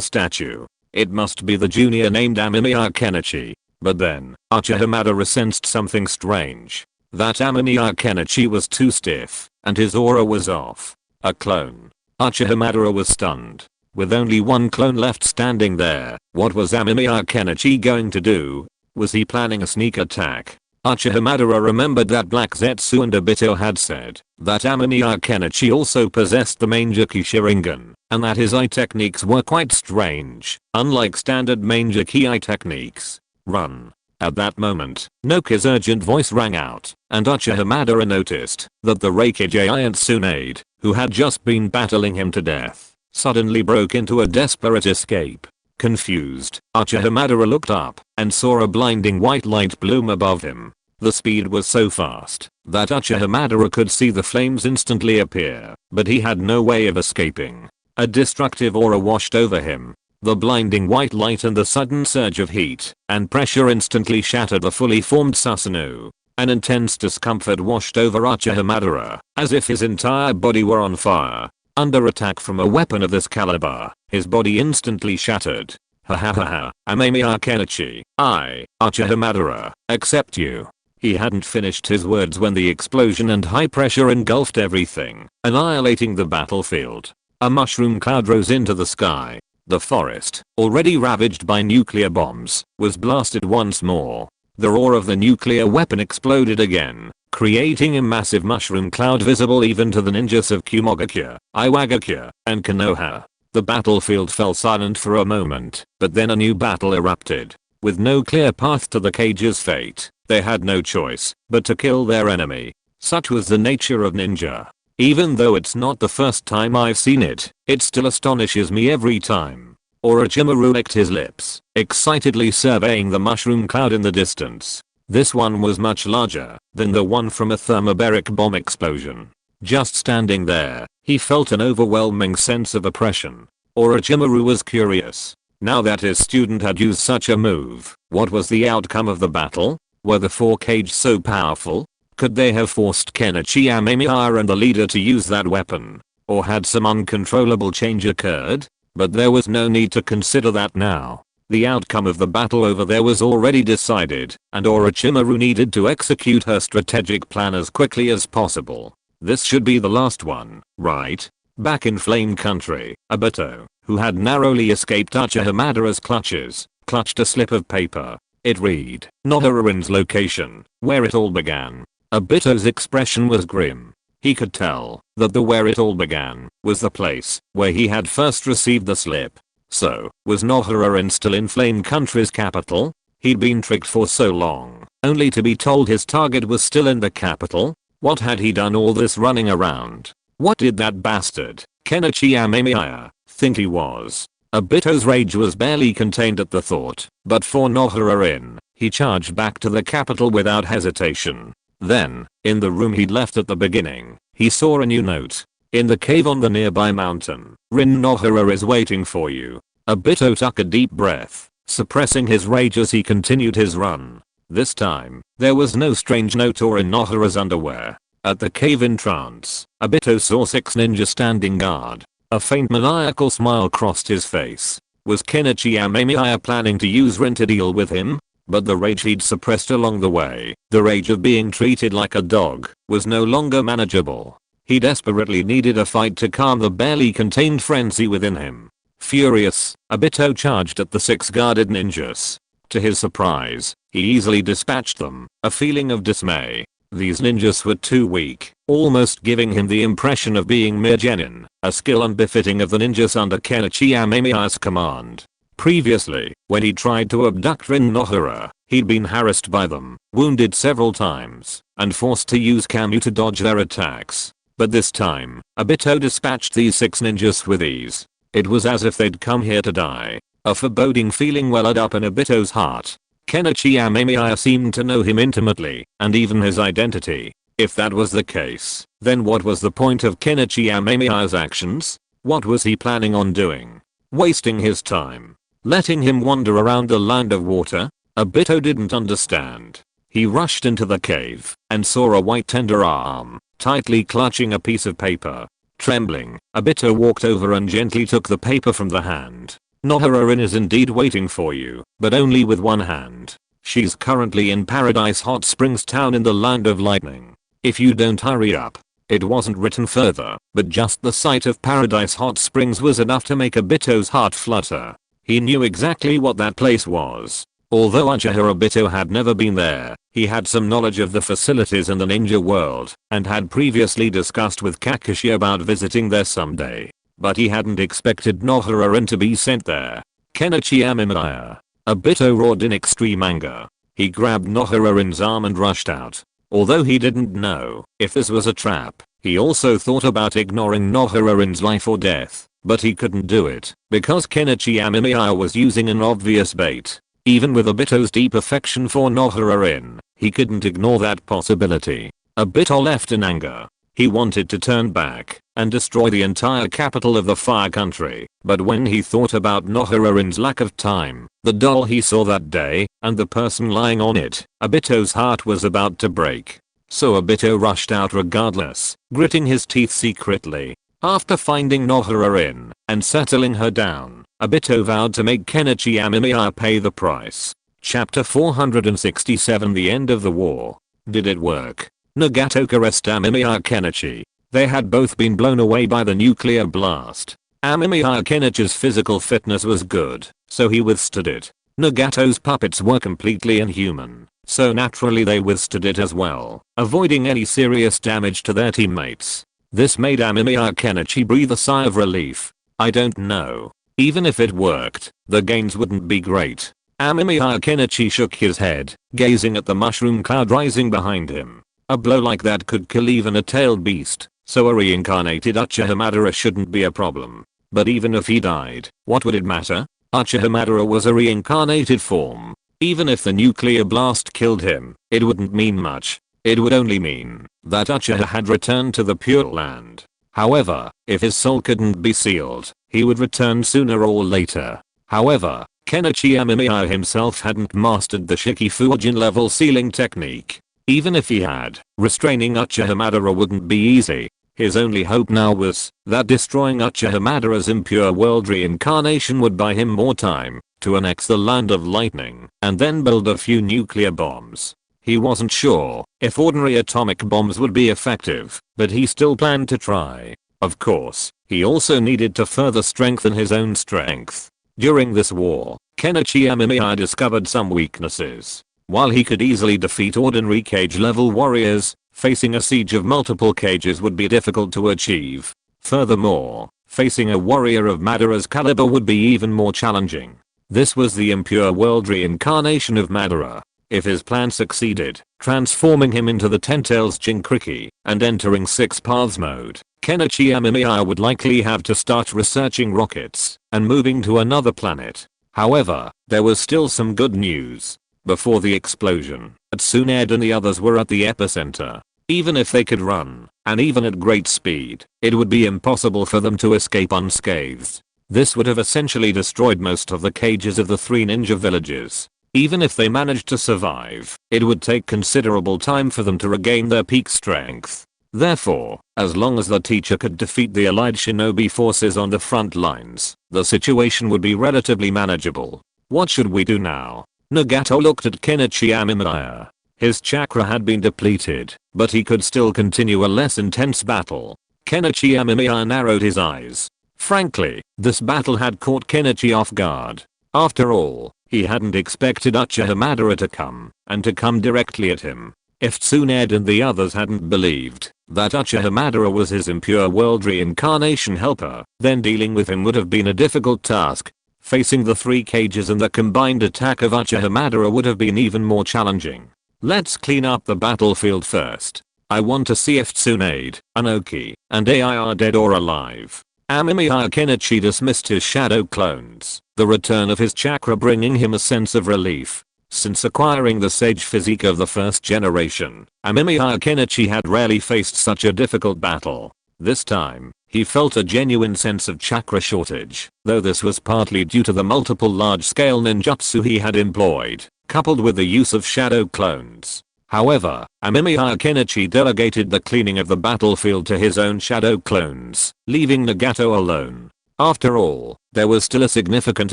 statue. It must be the junior named Amemiya Kenichi. But then, Uchiha Madara sensed something strange. That Amemiya Kenichi was too stiff, and his aura was off. A clone. Uchiha Madara was stunned. With only one clone left standing there, what was Amemiya Kenichi going to do? Was he planning a sneak attack? Uchiha Madara remembered that Black Zetsu and Obito had said that Amemiya Kenichi also possessed the Mangekyou Sharingan, and that his eye techniques were quite strange, unlike standard Mangekyou eye techniques. Run. At that moment, Noki's urgent voice rang out, and Uchiha Madara noticed that the Reiki giant Tsunade, who had just been battling him to death, suddenly broke into a desperate escape. Confused, Uchiha Madara looked up and saw a blinding white light bloom above him. The speed was so fast that Uchiha Madara could see the flames instantly appear, but he had no way of escaping. A destructive aura washed over him. The blinding white light and the sudden surge of heat and pressure instantly shattered the fully formed Susanoo. An intense discomfort washed over Uchiha Madara, as if his entire body were on fire. Under attack from a weapon of this caliber, his body instantly shattered. Ha ha ha ha, Amemiya Kenichi, I, Uchiha Madara, accept you. He hadn't finished his words when the explosion and high pressure engulfed everything, annihilating the battlefield. A mushroom cloud rose into the sky. The forest, already ravaged by nuclear bombs, was blasted once more. The roar of the nuclear weapon exploded again, creating a massive mushroom cloud visible even to the ninjas of Kumogakure, Iwagakure, and Konoha. The battlefield fell silent for a moment, but then a new battle erupted. With no clear path to the cage's fate, they had no choice but to kill their enemy. Such was the nature of ninja. Even though it's not the first time I've seen it, it still astonishes me every time. Orochimaru licked his lips, excitedly surveying the mushroom cloud in the distance. This one was much larger than the one from a thermobaric bomb explosion. Just standing there, he felt an overwhelming sense of oppression. Orochimaru was curious. Now that his student had used such a move, what was the outcome of the battle? Were the 4 Kage so powerful? Could they have forced Kenichi Amemiya and the leader to use that weapon? Or had some uncontrollable change occurred? But there was no need to consider that now. The outcome of the battle over there was already decided, and Orochimaru needed to execute her strategic plan as quickly as possible. This should be the last one, right? Back in Flame Country, Obito, who had narrowly escaped Uchiha Madara's clutches, clutched a slip of paper. It read, Nohararin's location, where it all began. Obito's expression was grim. He could tell that the where it all began was the place where he had first received the slip. So, was Nohararin still in Flame Country's capital? He'd been tricked for so long, only to be told his target was still in the capital? What had he done all this running around? What did that bastard, Kenichi Amemiya, think he was? Obito's rage was barely contained at the thought, but for Nohararin, He charged back to the capital without hesitation. Then, in the room he'd left at the beginning, he saw a new note. In the cave on the nearby mountain, Rin Nohara is waiting for you. Obito took a deep breath, suppressing his rage as he continued his run. This time, there was no strange note or in Nohara's underwear. At the cave entrance, Obito saw 6 ninjas standing guard. A faint maniacal smile crossed his face. Was Kenichi Amemiya planning to use Rin to deal with him? But the rage he'd suppressed along the way, the rage of being treated like a dog, was no longer manageable. He desperately needed a fight to calm the barely contained frenzy within him. Furious, Obito charged at the 6 guarded ninjas. To his surprise, he easily dispatched them, a feeling of dismay. These ninjas were too weak, almost giving him the impression of being mere genin, a skill unbefitting of the ninjas under Kenichi Amemiya's command. Previously, when he tried to abduct Rin Nohara, he'd been harassed by them, wounded several times, and forced to use Kamyu to dodge their attacks. But this time, Obito dispatched these 6 ninjas with ease. It was as if they'd come here to die. A foreboding feeling welled up in Obito's heart. Kenichi Amemiya seemed to know him intimately, and even his identity. If that was the case, then what was the point of Kenichi Amemiya's actions? What was he planning on doing? Wasting his time? Letting him wander around the land of water? Obito didn't understand. He rushed into the cave and saw a white tender arm, tightly clutching a piece of paper. Trembling, Obito walked over and gently took the paper from the hand. Nohara-rin is indeed waiting for you, but only with one hand. She's currently in Paradise Hot Springs town in the land of lightning. If you don't hurry up. It wasn't written further, but just the sight of Paradise Hot Springs was enough to make Obito's heart flutter. He knew exactly what that place was. Although Uchiha Obito had never been there, he had some knowledge of the facilities in the ninja world, and had previously discussed with Kakashi about visiting there someday. But he hadn't expected Nohara-rin to be sent there. Kenichi Amemiya. Obito roared in extreme anger. He grabbed Nohara-rin's arm and rushed out. Although he didn't know if this was a trap, he also thought about ignoring Nohara-rin's life or death, but he couldn't do it, because Kenichi Amemiya was using an obvious bait. Even with Obito's deep affection for Nohara-rin, he couldn't ignore that possibility. Obito left in anger. He wanted to turn back and destroy the entire capital of the Fire Country, but when he thought about Nohara-rin's lack of time, the doll he saw that day, and the person lying on it, Obito's heart was about to break. So Obito rushed out regardless, gritting his teeth secretly. After finding Nohara-rin and settling her down, Obito vowed to make Kenichi Amemiya pay the price. Chapter 467 The End of the War. Did it work? Nagato caressed Amemiya Kenichi. They had both been blown away by the nuclear blast. Amemiya Kenichi's physical fitness was good, so he withstood it. Nagato's puppets were completely inhuman, so naturally they withstood it as well, avoiding any serious damage to their teammates. This made Amemiya Kenichi breathe a sigh of relief. I don't know. Even if it worked, the gains wouldn't be great. Amemiya Kenichi shook his head, gazing at the mushroom cloud rising behind him. A blow like that could kill even a tailed beast, so a reincarnated Uchiha Madara shouldn't be a problem. But even if he died, what would it matter? Uchiha Madara was a reincarnated form. Even if the nuclear blast killed him, it wouldn't mean much. It would only mean that Uchiha had returned to the Pure Land. However, if his soul couldn't be sealed, he would return sooner or later. However, Kenichi Amemiya himself hadn't mastered the Shikifujin level sealing technique. Even if he had, restraining Uchiha Madara wouldn't be easy. His only hope now was that destroying Uchiha Madara's impure world reincarnation would buy him more time to annex the land of lightning and then build a few nuclear bombs. He wasn't sure if ordinary atomic bombs would be effective, but he still planned to try. Of course, he also needed to further strengthen his own strength. During this war, Kenichi Amemiya discovered some weaknesses. While he could easily defeat ordinary cage-level warriors, facing a siege of multiple cages would be difficult to achieve. Furthermore, facing a warrior of Madara's caliber would be even more challenging. This was the impure world reincarnation of Madara. If his plan succeeded, transforming him into the Ten-Tails Jinchuriki and entering Six Paths mode, Kenichi Amemiya would likely have to start researching rockets and moving to another planet. However, there was still some good news. Before the explosion, Tsunade and the others were at the epicenter. Even if they could run, and even at great speed, it would be impossible for them to escape unscathed. This would have essentially destroyed most of the cages of the 3 ninja villages. Even if they managed to survive, it would take considerable time for them to regain their peak strength. Therefore, as long as the teacher could defeat the allied shinobi forces on the front lines, the situation would be relatively manageable. What should we do now? Nagato looked at Kenichi Amemiya. His chakra had been depleted, but he could still continue a less intense battle. Kenichi Amemiya narrowed his eyes. Frankly, this battle had caught Kenichi off guard. After all, he hadn't expected Uchiha Madara to come, and to come directly at him. If Tsunade and the others hadn't believed that Uchiha Madara was his impure world reincarnation helper, then dealing with him would have been a difficult task. Facing the 3 cages and the combined attack of Uchiha Madara would have been even more challenging. Let's clean up the battlefield first. I want to see if Tsunade, Anoki, and AI are dead or alive. Amemiya Kenichi dismissed his shadow clones, the return of his chakra bringing him a sense of relief. Since acquiring the sage physique of the first generation, Amemiya Kenichi had rarely faced such a difficult battle. This time, he felt a genuine sense of chakra shortage, though this was partly due to the multiple large-scale ninjutsu he had employed, coupled with the use of shadow clones. However, Amemiya Kenichi delegated the cleaning of the battlefield to his own shadow clones, leaving Nagato alone. After all, there was still a significant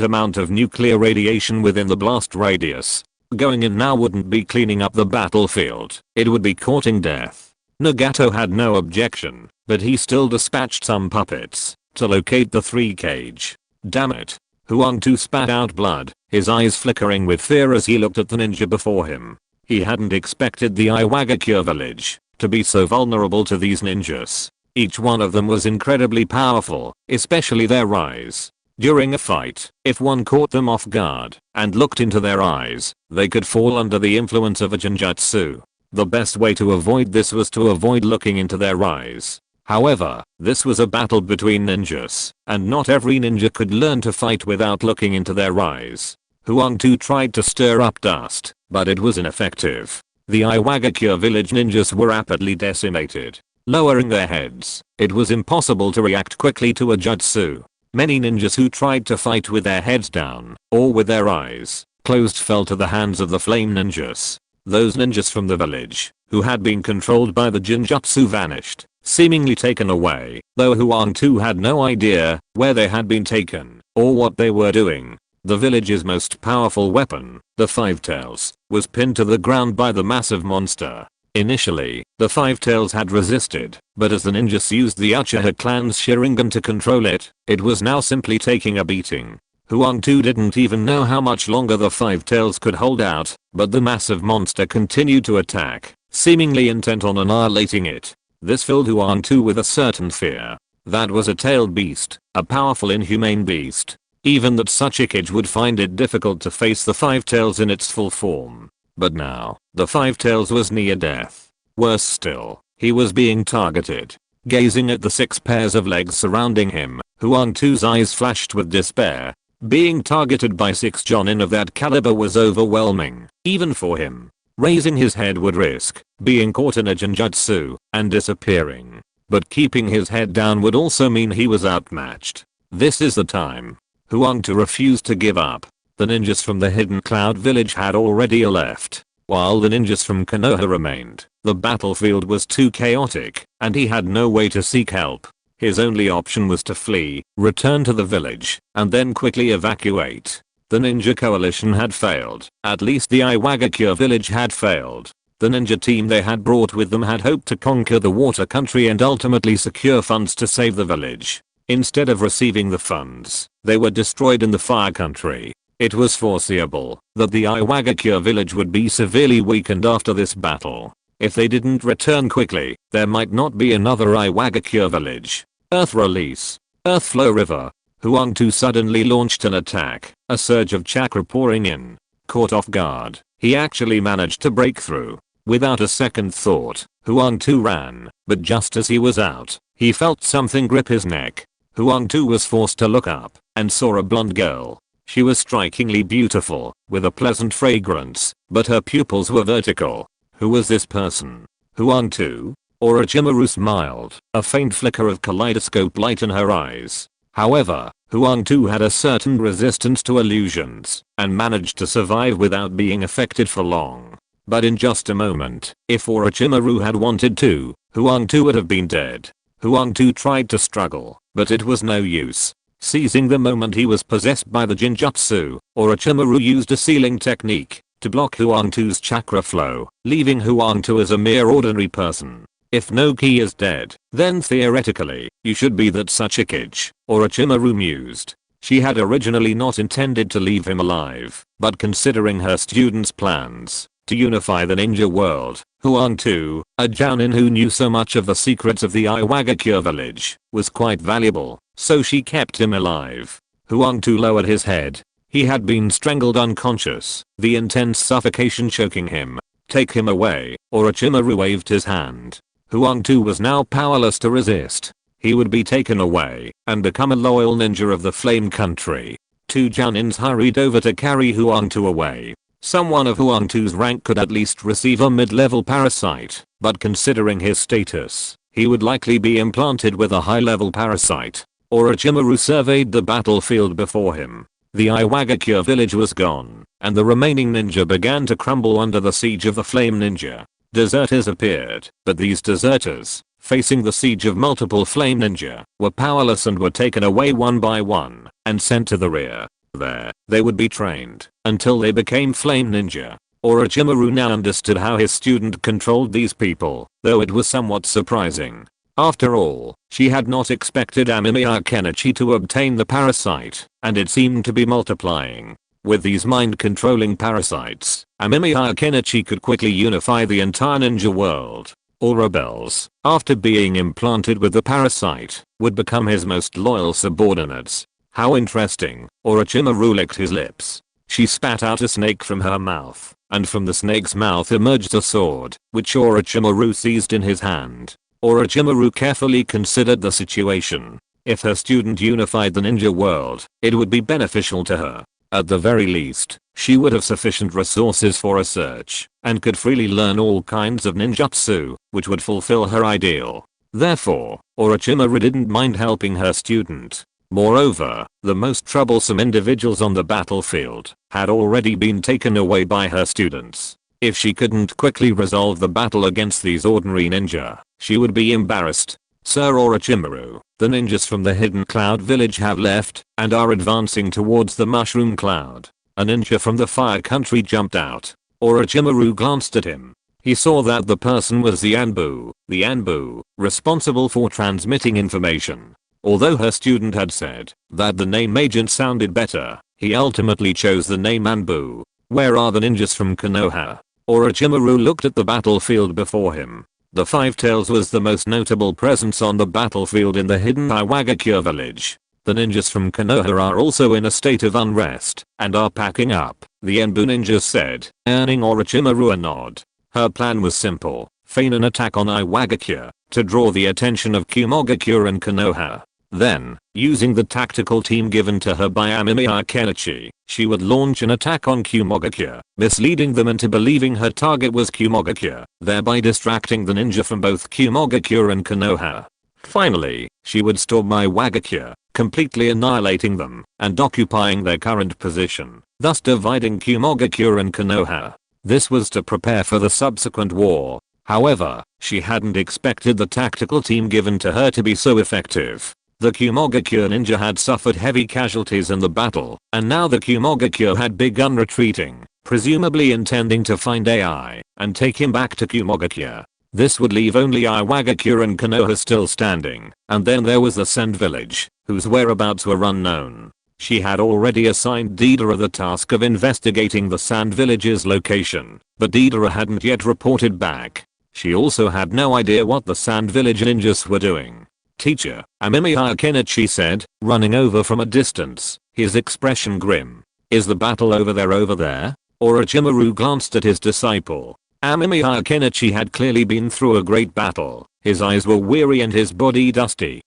amount of nuclear radiation within the blast radius. Going in now wouldn't be cleaning up the battlefield, it would be courting death. Nagato had no objection, but he still dispatched some puppets to locate the 3 cage. Damn it. Huangtu spat out blood, his eyes flickering with fear as he looked at the ninja before him. He hadn't expected the Iwagakure village to be so vulnerable to these ninjas. Each one of them was incredibly powerful, especially their eyes. During a fight, if one caught them off guard and looked into their eyes, they could fall under the influence of a genjutsu. The best way to avoid this was to avoid looking into their eyes. However, this was a battle between ninjas, and not every ninja could learn to fight without looking into their eyes. Huangtu tried to stir up dust, but it was ineffective. The Iwagakure village ninjas were rapidly decimated. Lowering their heads, it was impossible to react quickly to a jutsu. Many ninjas who tried to fight with their heads down, or with their eyes closed, fell to the hands of the flame ninjas. Those ninjas from the village, who had been controlled by the genjutsu, vanished, seemingly taken away, though Huangtu had no idea where they had been taken, or what they were doing. The village's most powerful weapon, the Five Tails, was pinned to the ground by the massive monster. Initially, the Five Tails had resisted, but as the ninjas used the Uchiha clan's Sharingan to control it, it was now simply taking a beating. Huangtu didn't even know how much longer the Five Tails could hold out, but the massive monster continued to attack, seemingly intent on annihilating it. This filled Huangtu with a certain fear. That was a tailed beast, a powerful inhumane beast. Even that such a kid would find it difficult to face the Five Tails in its full form. But now, the Five Tails was near death. Worse still, he was being targeted. Gazing at the 6 pairs of legs surrounding him, Huangtu's eyes flashed with despair. Being targeted by 6 jonin of that caliber was overwhelming, even for him. Raising his head would risk being caught in a genjutsu and disappearing. But keeping his head down would also mean he was outmatched. This is the time. Huangtu refused to give up. The ninjas from the Hidden Cloud village had already left, while the ninjas from Konoha remained. The battlefield was too chaotic, and he had no way to seek help. His only option was to flee, return to the village, and then quickly evacuate. The ninja coalition had failed. At least the Iwagakure village had failed. The ninja team they had brought with them had hoped to conquer the water country and ultimately secure funds to save the village. Instead of receiving the funds, they were destroyed in the fire country. It was foreseeable that the Iwagakure village would be severely weakened after this battle. If they didn't return quickly, there might not be another Iwagakure village. Earth release. Earth flow river. Huangtu suddenly launched an attack, a surge of chakra pouring in. Caught off guard, he actually managed to break through. Without a second thought, Huangtu ran, but just as he was out, he felt something grip his neck. Huangtu was forced to look up, and saw a blonde girl. She was strikingly beautiful, with a pleasant fragrance, but her pupils were vertical. Who was this person? Huang Tu? Orochimaru smiled, a faint flicker of kaleidoscope light in her eyes. However, Huang Tu had a certain resistance to illusions, and managed to survive without being affected for long. But in just a moment, if Orochimaru had wanted to, Huang Tu would have been dead. Huang Tu tried to struggle, but it was no use. Seizing the moment he was possessed by the Jinjutsu, Orochimaru used a sealing technique to block Huang Tu's chakra flow, leaving Huang Tu as a mere ordinary person. If no ki is dead, then theoretically, you should be that Tsuchikage, Orochimaru mused. She had originally not intended to leave him alive, but considering her students' plans to unify the ninja world, Huang Tu, a Jounin who knew so much of the secrets of the Iwagakure village, was quite valuable, so she kept him alive. Huang Tu lowered his head. He had been strangled unconscious, the intense suffocation choking him. Take him away, Orochimaru waved his hand. Huang Tu was now powerless to resist. He would be taken away and become a loyal ninja of the Flame Country. Two Jounins hurried over to carry Huang Tu away. Someone of Huang Tu's rank could at least receive a mid-level parasite, but considering his status, he would likely be implanted with a high-level parasite. Orochimaru surveyed the battlefield before him. The Iwagakure village was gone, and the remaining ninja began to crumble under the siege of the Flame Ninja. Deserters appeared, but these deserters, facing the siege of multiple Flame Ninja, were powerless and were taken away one by one and sent to the rear. There, they would be trained until they became Flame Ninja. Orochimaru now understood how his student controlled these people, though it was somewhat surprising. After all, she had not expected Amemiya Kenichi to obtain the parasite, and it seemed to be multiplying. With these mind-controlling parasites, Amemiya Kenichi could quickly unify the entire ninja world. All rebels, after being implanted with the parasite, would become his most loyal subordinates. How interesting, Orochimaru licked his lips. She spat out a snake from her mouth, and from the snake's mouth emerged a sword, which Orochimaru seized in his hand. Orochimaru carefully considered the situation. If her student unified the ninja world, it would be beneficial to her. At the very least, she would have sufficient resources for a search, and could freely learn all kinds of ninjutsu, which would fulfill her ideal. Therefore, Orochimaru didn't mind helping her student. Moreover, the most troublesome individuals on the battlefield had already been taken away by her students. If she couldn't quickly resolve the battle against these ordinary ninja, she would be embarrassed. Sir Orochimaru, the ninjas from the Hidden Cloud village have left and are advancing towards the Mushroom Cloud. A ninja from the Fire Country jumped out. Orochimaru glanced at him. He saw that the person was the ANBU, responsible for transmitting information. Although her student had said that the name agent sounded better, he ultimately chose the name ANBU. Where are the ninjas from Konoha? Orochimaru looked at the battlefield before him. The Five Tails was the most notable presence on the battlefield in the hidden Iwagakure village. The ninjas from Konoha are also in a state of unrest and are packing up, the ANBU ninjas said, earning Orochimaru a nod. Her plan was simple: feign an attack on Iwagakure to draw the attention of Kumogakure and Konoha. Then, using the tactical team given to her by Amemiya Kenichi, she would launch an attack on Kumogakure, misleading them into believing her target was Kumogakure, thereby distracting the ninja from both Kumogakure and Konoha. Finally, she would storm Iwagakure, completely annihilating them and occupying their current position, thus dividing Kumogakure and Konoha. This was to prepare for the subsequent war. However, she hadn't expected the tactical team given to her to be so effective. The Kumogakure ninja had suffered heavy casualties in the battle, and now the Kumogakure had begun retreating, presumably intending to find AI and take him back to Kumogakure. This would leave only Iwagakure and Konoha still standing, and then there was the Sand village, whose whereabouts were unknown. She had already assigned Deidara the task of investigating the Sand village's location, but Deidara hadn't yet reported back. She also had no idea what the Sand village ninjas were doing. Teacher, Amemiya Kenichi said, running over from a distance, his expression grim. Is the battle over there? Orochimaru glanced at his disciple. Amemiya Kenichi had clearly been through a great battle. His eyes were weary and his body dusty.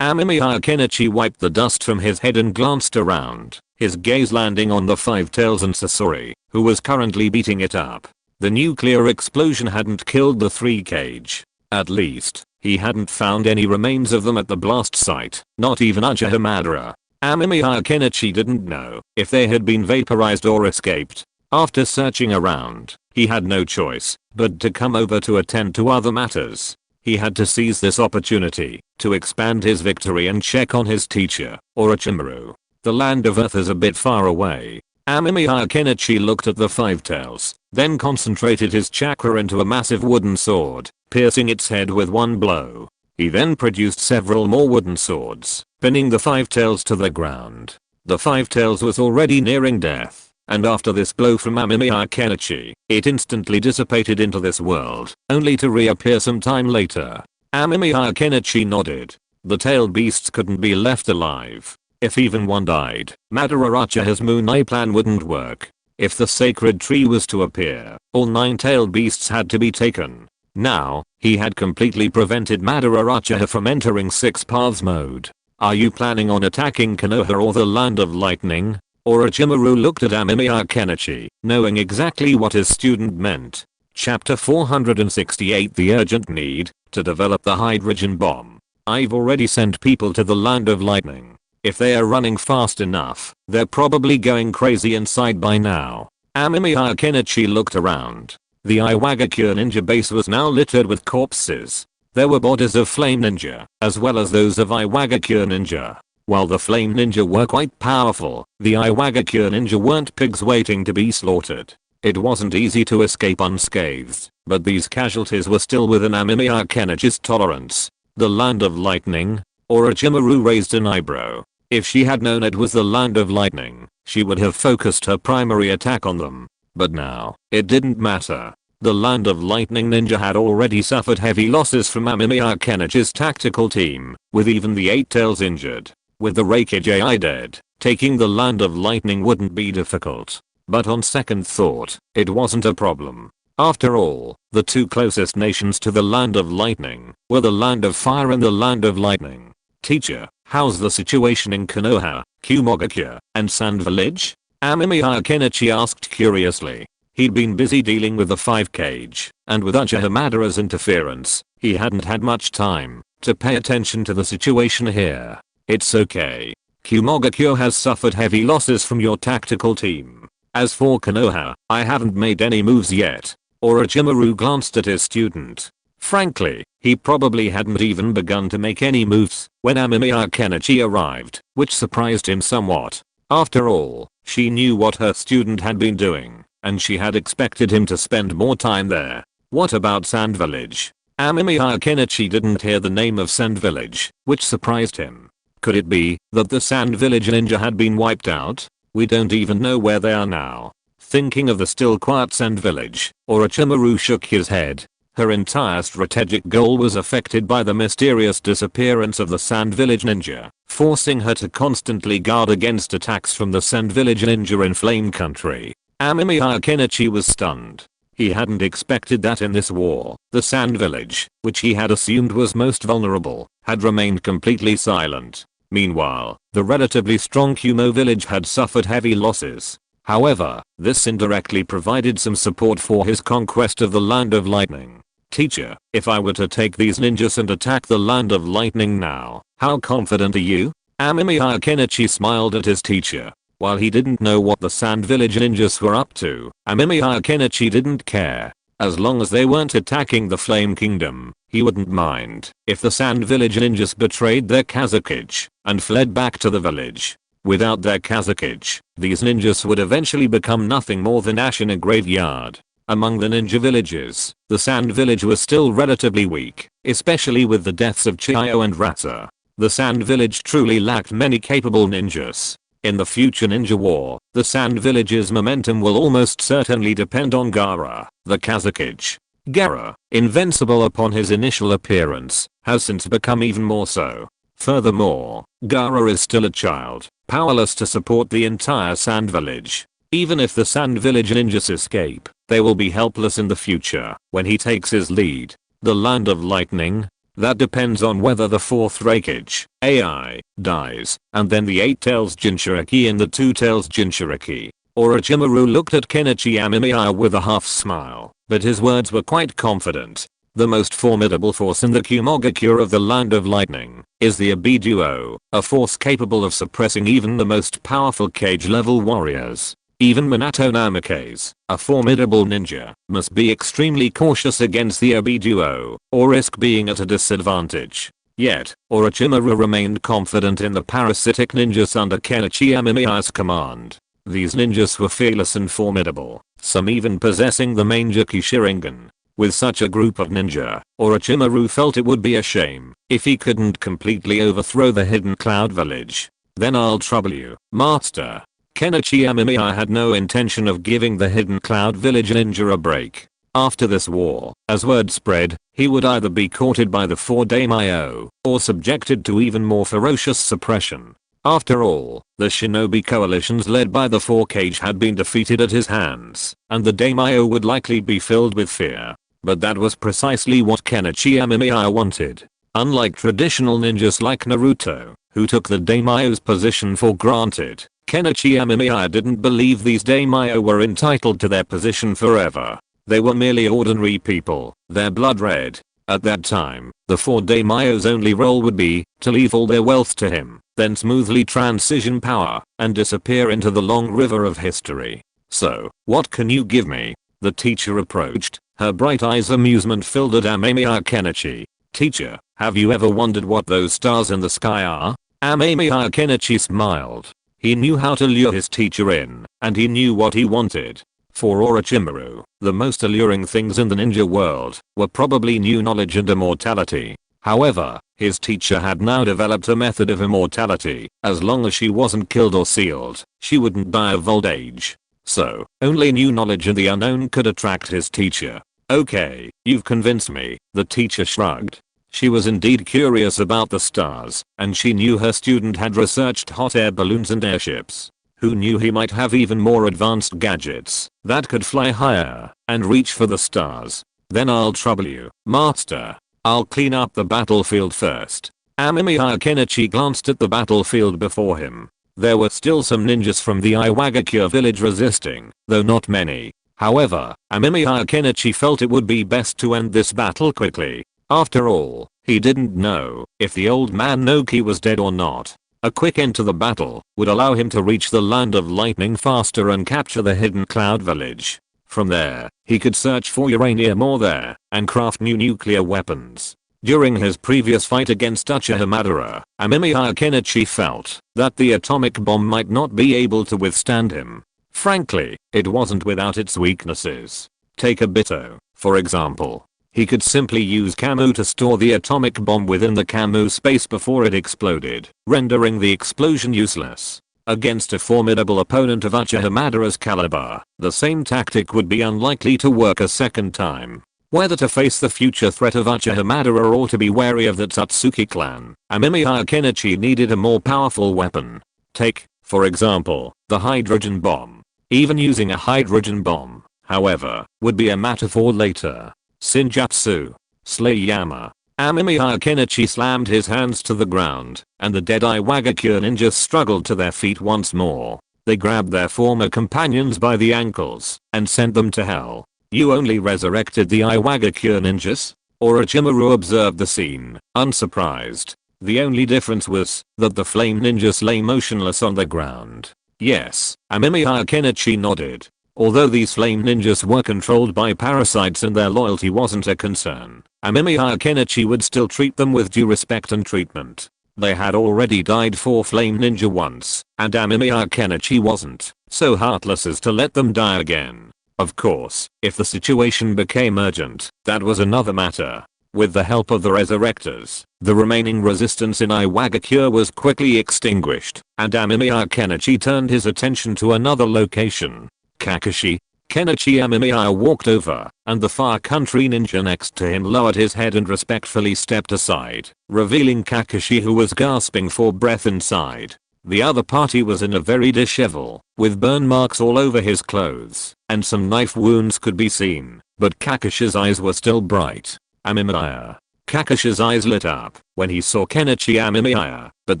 Amemiya Kenichi wiped the dust from his head and glanced around, his gaze landing on the Five Tails and Sasori, who was currently beating it up. The nuclear explosion hadn't killed the three cage. At least, he hadn't found any remains of them at the blast site, not even Uchiha. Amemiya Kenichi didn't know if they had been vaporized or escaped. After searching around, he had no choice but to come over to attend to other matters. He had to seize this opportunity to expand his victory and check on his teacher, Orochimaru. The land of Earth is a bit far away. Amemiya Kenichi looked at the Five Tails, then concentrated his chakra into a massive wooden sword, piercing its head with one blow. He then produced several more wooden swords, pinning the Five Tails to the ground. The Five Tails was already nearing death, and after this blow from Amemiya Kenichi, it instantly dissipated into this world, only to reappear some time later. Amemiya Kenichi nodded. The tailed beasts couldn't be left alive. If even one died, Madara Uchiha's Moon Eye plan wouldn't work. If the sacred tree was to appear, all 9 tailed beasts had to be taken. Now, he had completely prevented Madara Uchiha from entering Six Paths mode. Are you planning on attacking Konoha or the Land of Lightning? Orochimaru looked at Amemiya Kenichi, knowing exactly what his student meant. Chapter 468 The urgent need to develop the hydrogen bomb. I've already sent people to the Land of Lightning. If they are running fast enough, they're probably going crazy inside by now. Amemiya Kenichi looked around. The Iwagakure ninja base was now littered with corpses. There were bodies of Flame Ninja, as well as those of Iwagakure ninja. While the Flame Ninja were quite powerful, the Iwagakure ninja weren't pigs waiting to be slaughtered. It wasn't easy to escape unscathed, but these casualties were still within Amemiya Kenichi's tolerance. The Land of Lightning? Orochimaru raised an eyebrow. If she had known it was the Land of Lightning, she would have focused her primary attack on them. But now, it didn't matter. The Land of Lightning ninja had already suffered heavy losses from Amemiya Kenichi's tactical team, with even the 8 tails injured. With the Reikijai dead, taking the Land of Lightning wouldn't be difficult. But on second thought, it wasn't a problem. After all, the 2 closest nations to the Land of Lightning were the Land of Fire and the Land of Lightning. Teacher, how's the situation in Konoha, Kumogakure, and Sand Village? Amemiya Kenichi asked curiously. He'd been busy dealing with the 5 cage, and with Uchiha Madara's interference, he hadn't had much time to pay attention to the situation here. It's okay. Kumogakure has suffered heavy losses from your tactical team. As for Konoha, I haven't made any moves yet. Orochimaru glanced at his student. Frankly, he probably hadn't even begun to make any moves when Amemiya Kenichi arrived, which surprised him somewhat. After all, she knew what her student had been doing, and she had expected him to spend more time there. What about Sand Village? Amemiya Kenichi didn't hear the name of Sand Village, which surprised him. Could it be that the Sand Village ninja had been wiped out? We don't even know where they are now. Thinking of the still quiet Sand Village, Orochimaru shook his head. Her entire strategic goal was affected by the mysterious disappearance of the Sand Village ninja, forcing her to constantly guard against attacks from the Sand Village ninja in Flame Country. Amemiya Kenichi was stunned. He hadn't expected that in this war, the Sand Village, which he had assumed was most vulnerable, had remained completely silent. Meanwhile, the relatively strong Kumo village had suffered heavy losses. However, this indirectly provided some support for his conquest of the Land of Lightning. Teacher, if I were to take these ninjas and attack the Land of Lightning now, how confident are you? Amemiya Kenichi smiled at his teacher. While he didn't know what the Sand Village ninjas were up to, Amemiya Kenichi didn't care. As long as they weren't attacking the Flame Kingdom, he wouldn't mind if the Sand Village ninjas betrayed their Kazakage and fled back to the village. Without their Kazakage, these ninjas would eventually become nothing more than ash in a graveyard. Among the ninja villages, the Sand Village was still relatively weak, especially with the deaths of Chiyo and Ratsa. The Sand Village truly lacked many capable ninjas. In the future ninja war, the Sand Village's momentum will almost certainly depend on Gaara, the Kazakage. Gaara, invincible upon his initial appearance, has since become even more so. Furthermore, Gaara is still a child, powerless to support the entire Sand Village. Even if the Sand Village ninjas escape, they will be helpless in the future when he takes his lead. The Land of Lightning? That depends on whether the 4th Reikage, AI, dies, and then the 8 Tails Jinchuriki and the 2 Tails Jinchuriki. Orochimaru looked at Kenichi Amemiya with a half smile, but his words were quite confident. The most formidable force in the Kumogakure of the Land of Lightning is the ANBU, a force capable of suppressing even the most powerful cage-level warriors. Even Minato Namikaze, a formidable ninja, must be extremely cautious against the ANBU, or risk being at a disadvantage. Yet, Orochimaru remained confident in the parasitic ninjas under Kenichi Amemiya's command. These ninjas were fearless and formidable, some even possessing the Manjiki Sharingan. With such a group of ninja, Orochimaru felt it would be a shame if he couldn't completely overthrow the Hidden Cloud Village. Then I'll trouble you, Master. Kenichi Amemiya had no intention of giving the Hidden Cloud Village ninja a break. After this war, as word spread, he would either be courted by the 4 daimyo, or subjected to even more ferocious suppression. After all, the shinobi coalitions led by the 4 Kage had been defeated at his hands, and the daimyo would likely be filled with fear. But that was precisely what Kenichi Amemiya wanted. Unlike traditional ninjas like Naruto, who took the daimyo's position for granted, Kenichi Amemiya didn't believe these daimyo were entitled to their position forever. They were merely ordinary people, their blood red. At that time, the 4 daimyo's only role would be to leave all their wealth to him, then smoothly transition power and disappear into the long river of history. So, what can you give me? The teacher approached, her bright eyes amusement filled at Amemiya. Kenichi. Teacher, have you ever wondered what those stars in the sky are? Amemiya. Kenichi smiled. He knew how to lure his teacher in, and he knew what he wanted. For Orochimaru, the most alluring things in the ninja world were probably new knowledge and immortality. However, his teacher had now developed a method of immortality. As long as she wasn't killed or sealed, she wouldn't die of old age. So, only new knowledge and the unknown could attract his teacher. Okay, you've convinced me, the teacher shrugged. She was indeed curious about the stars, and she knew her student had researched hot air balloons and airships. Who knew he might have even more advanced gadgets that could fly higher and reach for the stars. Then I'll trouble you, Master. I'll clean up the battlefield first. Amemiya. Kenichi glanced at the battlefield before him. There were still some ninjas from the Iwagakure village resisting, though not many. However, Amemiya. Kenichi felt it would be best to end this battle quickly. After all, he didn't know if the old man Noki was dead or not. A quick end to the battle would allow him to reach the Land of Lightning faster and capture the Hidden Cloud Village. From there, he could search for uranium ore there and craft new nuclear weapons. During his previous fight against Uchiha, Amemiya. Kenichi felt that the atomic bomb might not be able to withstand him. Frankly, it wasn't without its weaknesses. Take Obito, for example. He could simply use Camu to store the atomic bomb within the Camu space before it exploded, rendering the explosion useless. Against a formidable opponent of Uchiha caliber, the same tactic would be unlikely to work a second time. Whether to face the future threat of Uchiha or to be wary of the Tatsuki clan, Amemiya. Kenichi needed a more powerful weapon. Take, for example, the hydrogen bomb. Even using a hydrogen bomb, however, would be a matter for later. Senjutsu. Slayama. Amemiya. Kenichi slammed his hands to the ground, and the dead Iwagakure ninjas struggled to their feet once more. They grabbed their former companions by the ankles and sent them to hell. You only resurrected the Iwagakure ninjas? Orochimaru observed the scene, unsurprised. The only difference was that the flame ninjas lay motionless on the ground. Yes, Amemiya. Kenichi nodded. Although these flame ninjas were controlled by parasites and their loyalty wasn't a concern, Amemiya. Kenichi would still treat them with due respect and treatment. They had already died for flame ninja once, and Amemiya. Kenichi wasn't so heartless as to let them die again. Of course, if the situation became urgent, that was another matter. With the help of the resurrectors, the remaining resistance in Iwagakure was quickly extinguished, and Amemiya. Kenichi turned his attention to another location. Kakashi. Kenichi Amemiya walked over, and the Far Country ninja next to him lowered his head and respectfully stepped aside, revealing Kakashi, who was gasping for breath inside. The other party was in a very dishevel, with burn marks all over his clothes, and some knife wounds could be seen, but Kakashi's eyes were still bright. Amemiya. Kakashi's eyes lit up when he saw Kenichi Amemiya, but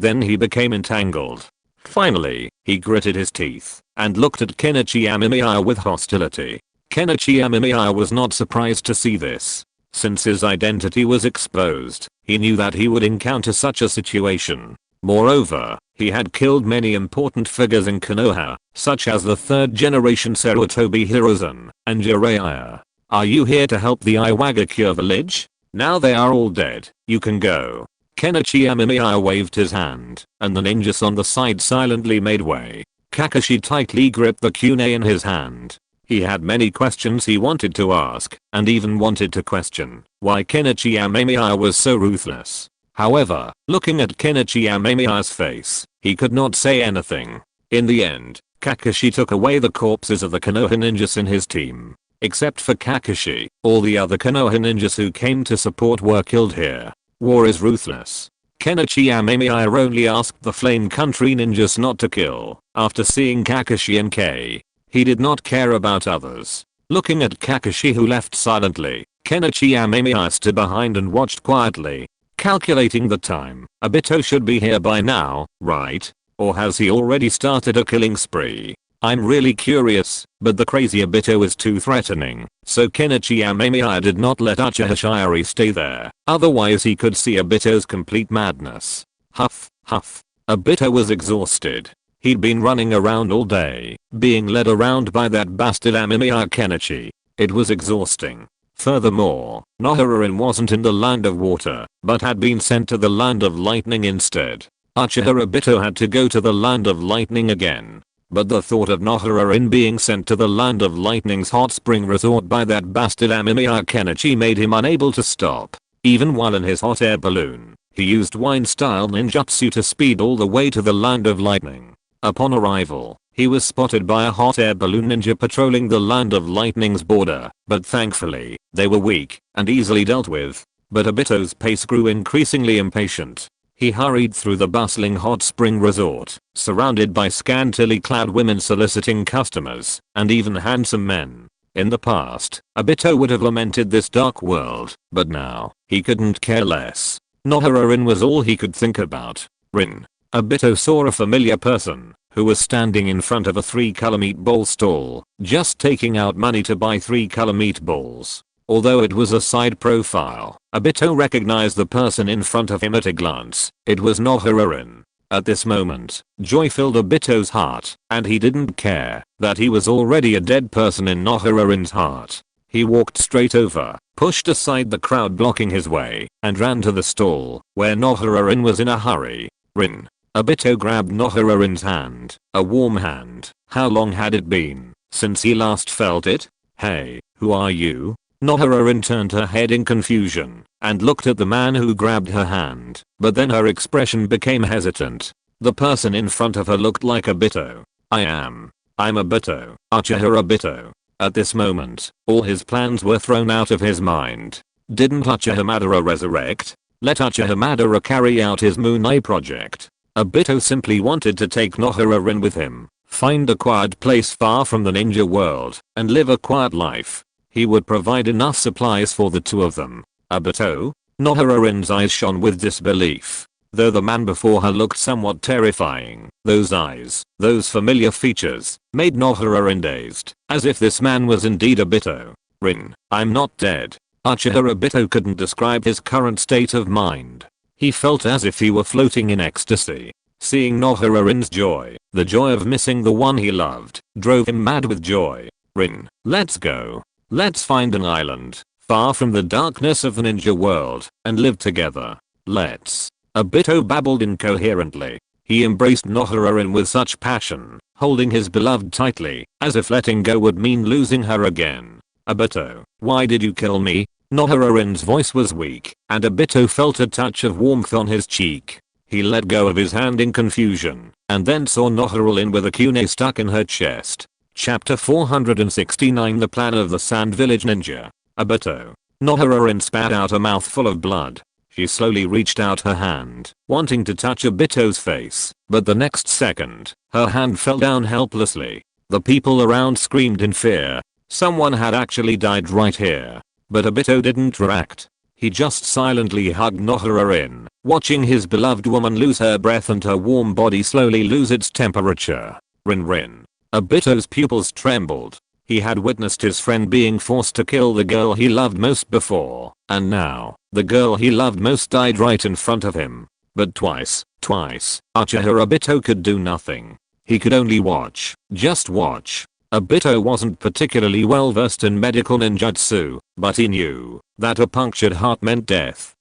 then he became entangled. Finally, he gritted his teeth and looked at Kenichi Amemiya with hostility. Kenichi Amemiya was not surprised to see this. Since his identity was exposed, he knew that he would encounter such a situation. Moreover, he had killed many important figures in Konoha, such as the third generation Sarutobi Hiruzen and Jiraiya. Are you here to help the Iwagakure village? Now they are all dead, you can go. Kenichi Amemiya waved his hand, and the ninjas on the side silently made way. Kakashi tightly gripped the kunai in his hand. He had many questions he wanted to ask, and even wanted to question why Kenichi Amemiya was so ruthless. However, looking at Kenichi Amemiya's face, he could not say anything. In the end, Kakashi took away the corpses of the Konoha ninjas in his team. Except for Kakashi, all the other Konoha ninjas who came to support were killed here. War is ruthless. Kenichi Amemiya only asked the Flame Country ninjas not to kill. After seeing Kakashi and Kei, he did not care about others. Looking at Kakashi, who left silently, Kenichi Amemiya stood behind and watched quietly. Calculating the time, Obito should be here by now, right? Or has he already started a killing spree? I'm really curious, but the crazy Obito is too threatening, so Kenichi Amemiya did not let Uchiha Shirei stay there, otherwise he could see Obito's complete madness. Huff, huff. Obito was exhausted. He'd been running around all day, being led around by that bastard Amemiya Kenichi. It was exhausting. Furthermore, Nohara-in wasn't in the land of water, but had been sent to the land of lightning instead. Uchiha Obito had to go to the land of lightning again. But the thought of Nohara-in being sent to the land of lightning's hot spring resort by that bastard Amemiya Kenichi made him unable to stop. Even while in his hot air balloon, he used wine-style ninjutsu to speed all the way to the land of lightning. Upon arrival, he was spotted by a hot air balloon ninja patrolling the land of lightning's border, but thankfully, they were weak and easily dealt with. But Obito's pace grew increasingly impatient. He hurried through the bustling hot spring resort, surrounded by scantily clad women soliciting customers, and even handsome men. In the past, Obito would have lamented this dark world, but now, he couldn't care less. Nohara-in was all he could think about. Rin. Obito saw a familiar person, who was standing in front of a 3-color meatball stall, just taking out money to buy 3-color meatballs. Although it was a side profile, Obito recognized the person in front of him at a glance. It was Nohara-in. At this moment, joy filled Obito's heart, and he didn't care that he was already a dead person in Nohara-in's heart. He walked straight over, pushed aside the crowd blocking his way, and ran to the stall, where Nohara-in was in a hurry. Rin. Obito grabbed Nohara-in's hand, a warm hand. How long had it been since he last felt it? Hey, who are you? Nohara-in turned her head in confusion and looked at the man who grabbed her hand, but then her expression became hesitant. The person in front of her looked like Obito. I'm Obito, Uchiha Obito. At this moment, all his plans were thrown out of his mind. Didn't Uchiha Madara resurrect? Let Uchiha Madara carry out his Moon-eye project. Obito simply wanted to take Nohara-in with him, find a quiet place far from the ninja world, and live a quiet life. He would provide enough supplies for the two of them. Obito? Nohara-in's eyes shone with disbelief. Though the man before her looked somewhat terrifying, those eyes, those familiar features, made Nohara-in dazed, as if this man was indeed Obito. Rin, I'm not dead. Uchiha Obito couldn't describe his current state of mind. He felt as if he were floating in ecstasy. Seeing Nohara-in's joy, the joy of missing the one he loved, drove him mad with joy. Rin, let's go. Let's find an island, far from the darkness of the ninja world, and live together. Let's. Obito babbled incoherently. He embraced Nohara-in with such passion, holding his beloved tightly, as if letting go would mean losing her again. Obito, why did you kill me? Nohara-in's voice was weak, and Obito felt a touch of warmth on his cheek. He let go of his hand in confusion, and then saw Nohara-in with a kunai stuck in her chest. Chapter 469 The Plan of the Sand Village Ninja. Obito. Nohara-in spat out a mouthful of blood. She slowly reached out her hand, wanting to touch Obito's face, but the next second, her hand fell down helplessly. The people around screamed in fear. Someone had actually died right here. But Obito didn't react. He just silently hugged Nohara in, watching his beloved woman lose her breath and her warm body slowly lose its temperature. Rin. Obito's pupils trembled. He had witnessed his friend being forced to kill the girl he loved most before, and now, the girl he loved most died right in front of him. But twice, Uchiha Obito could do nothing. He could only watch, just watch. Obito wasn't particularly well versed in medical ninjutsu, but he knew that a punctured heart meant death.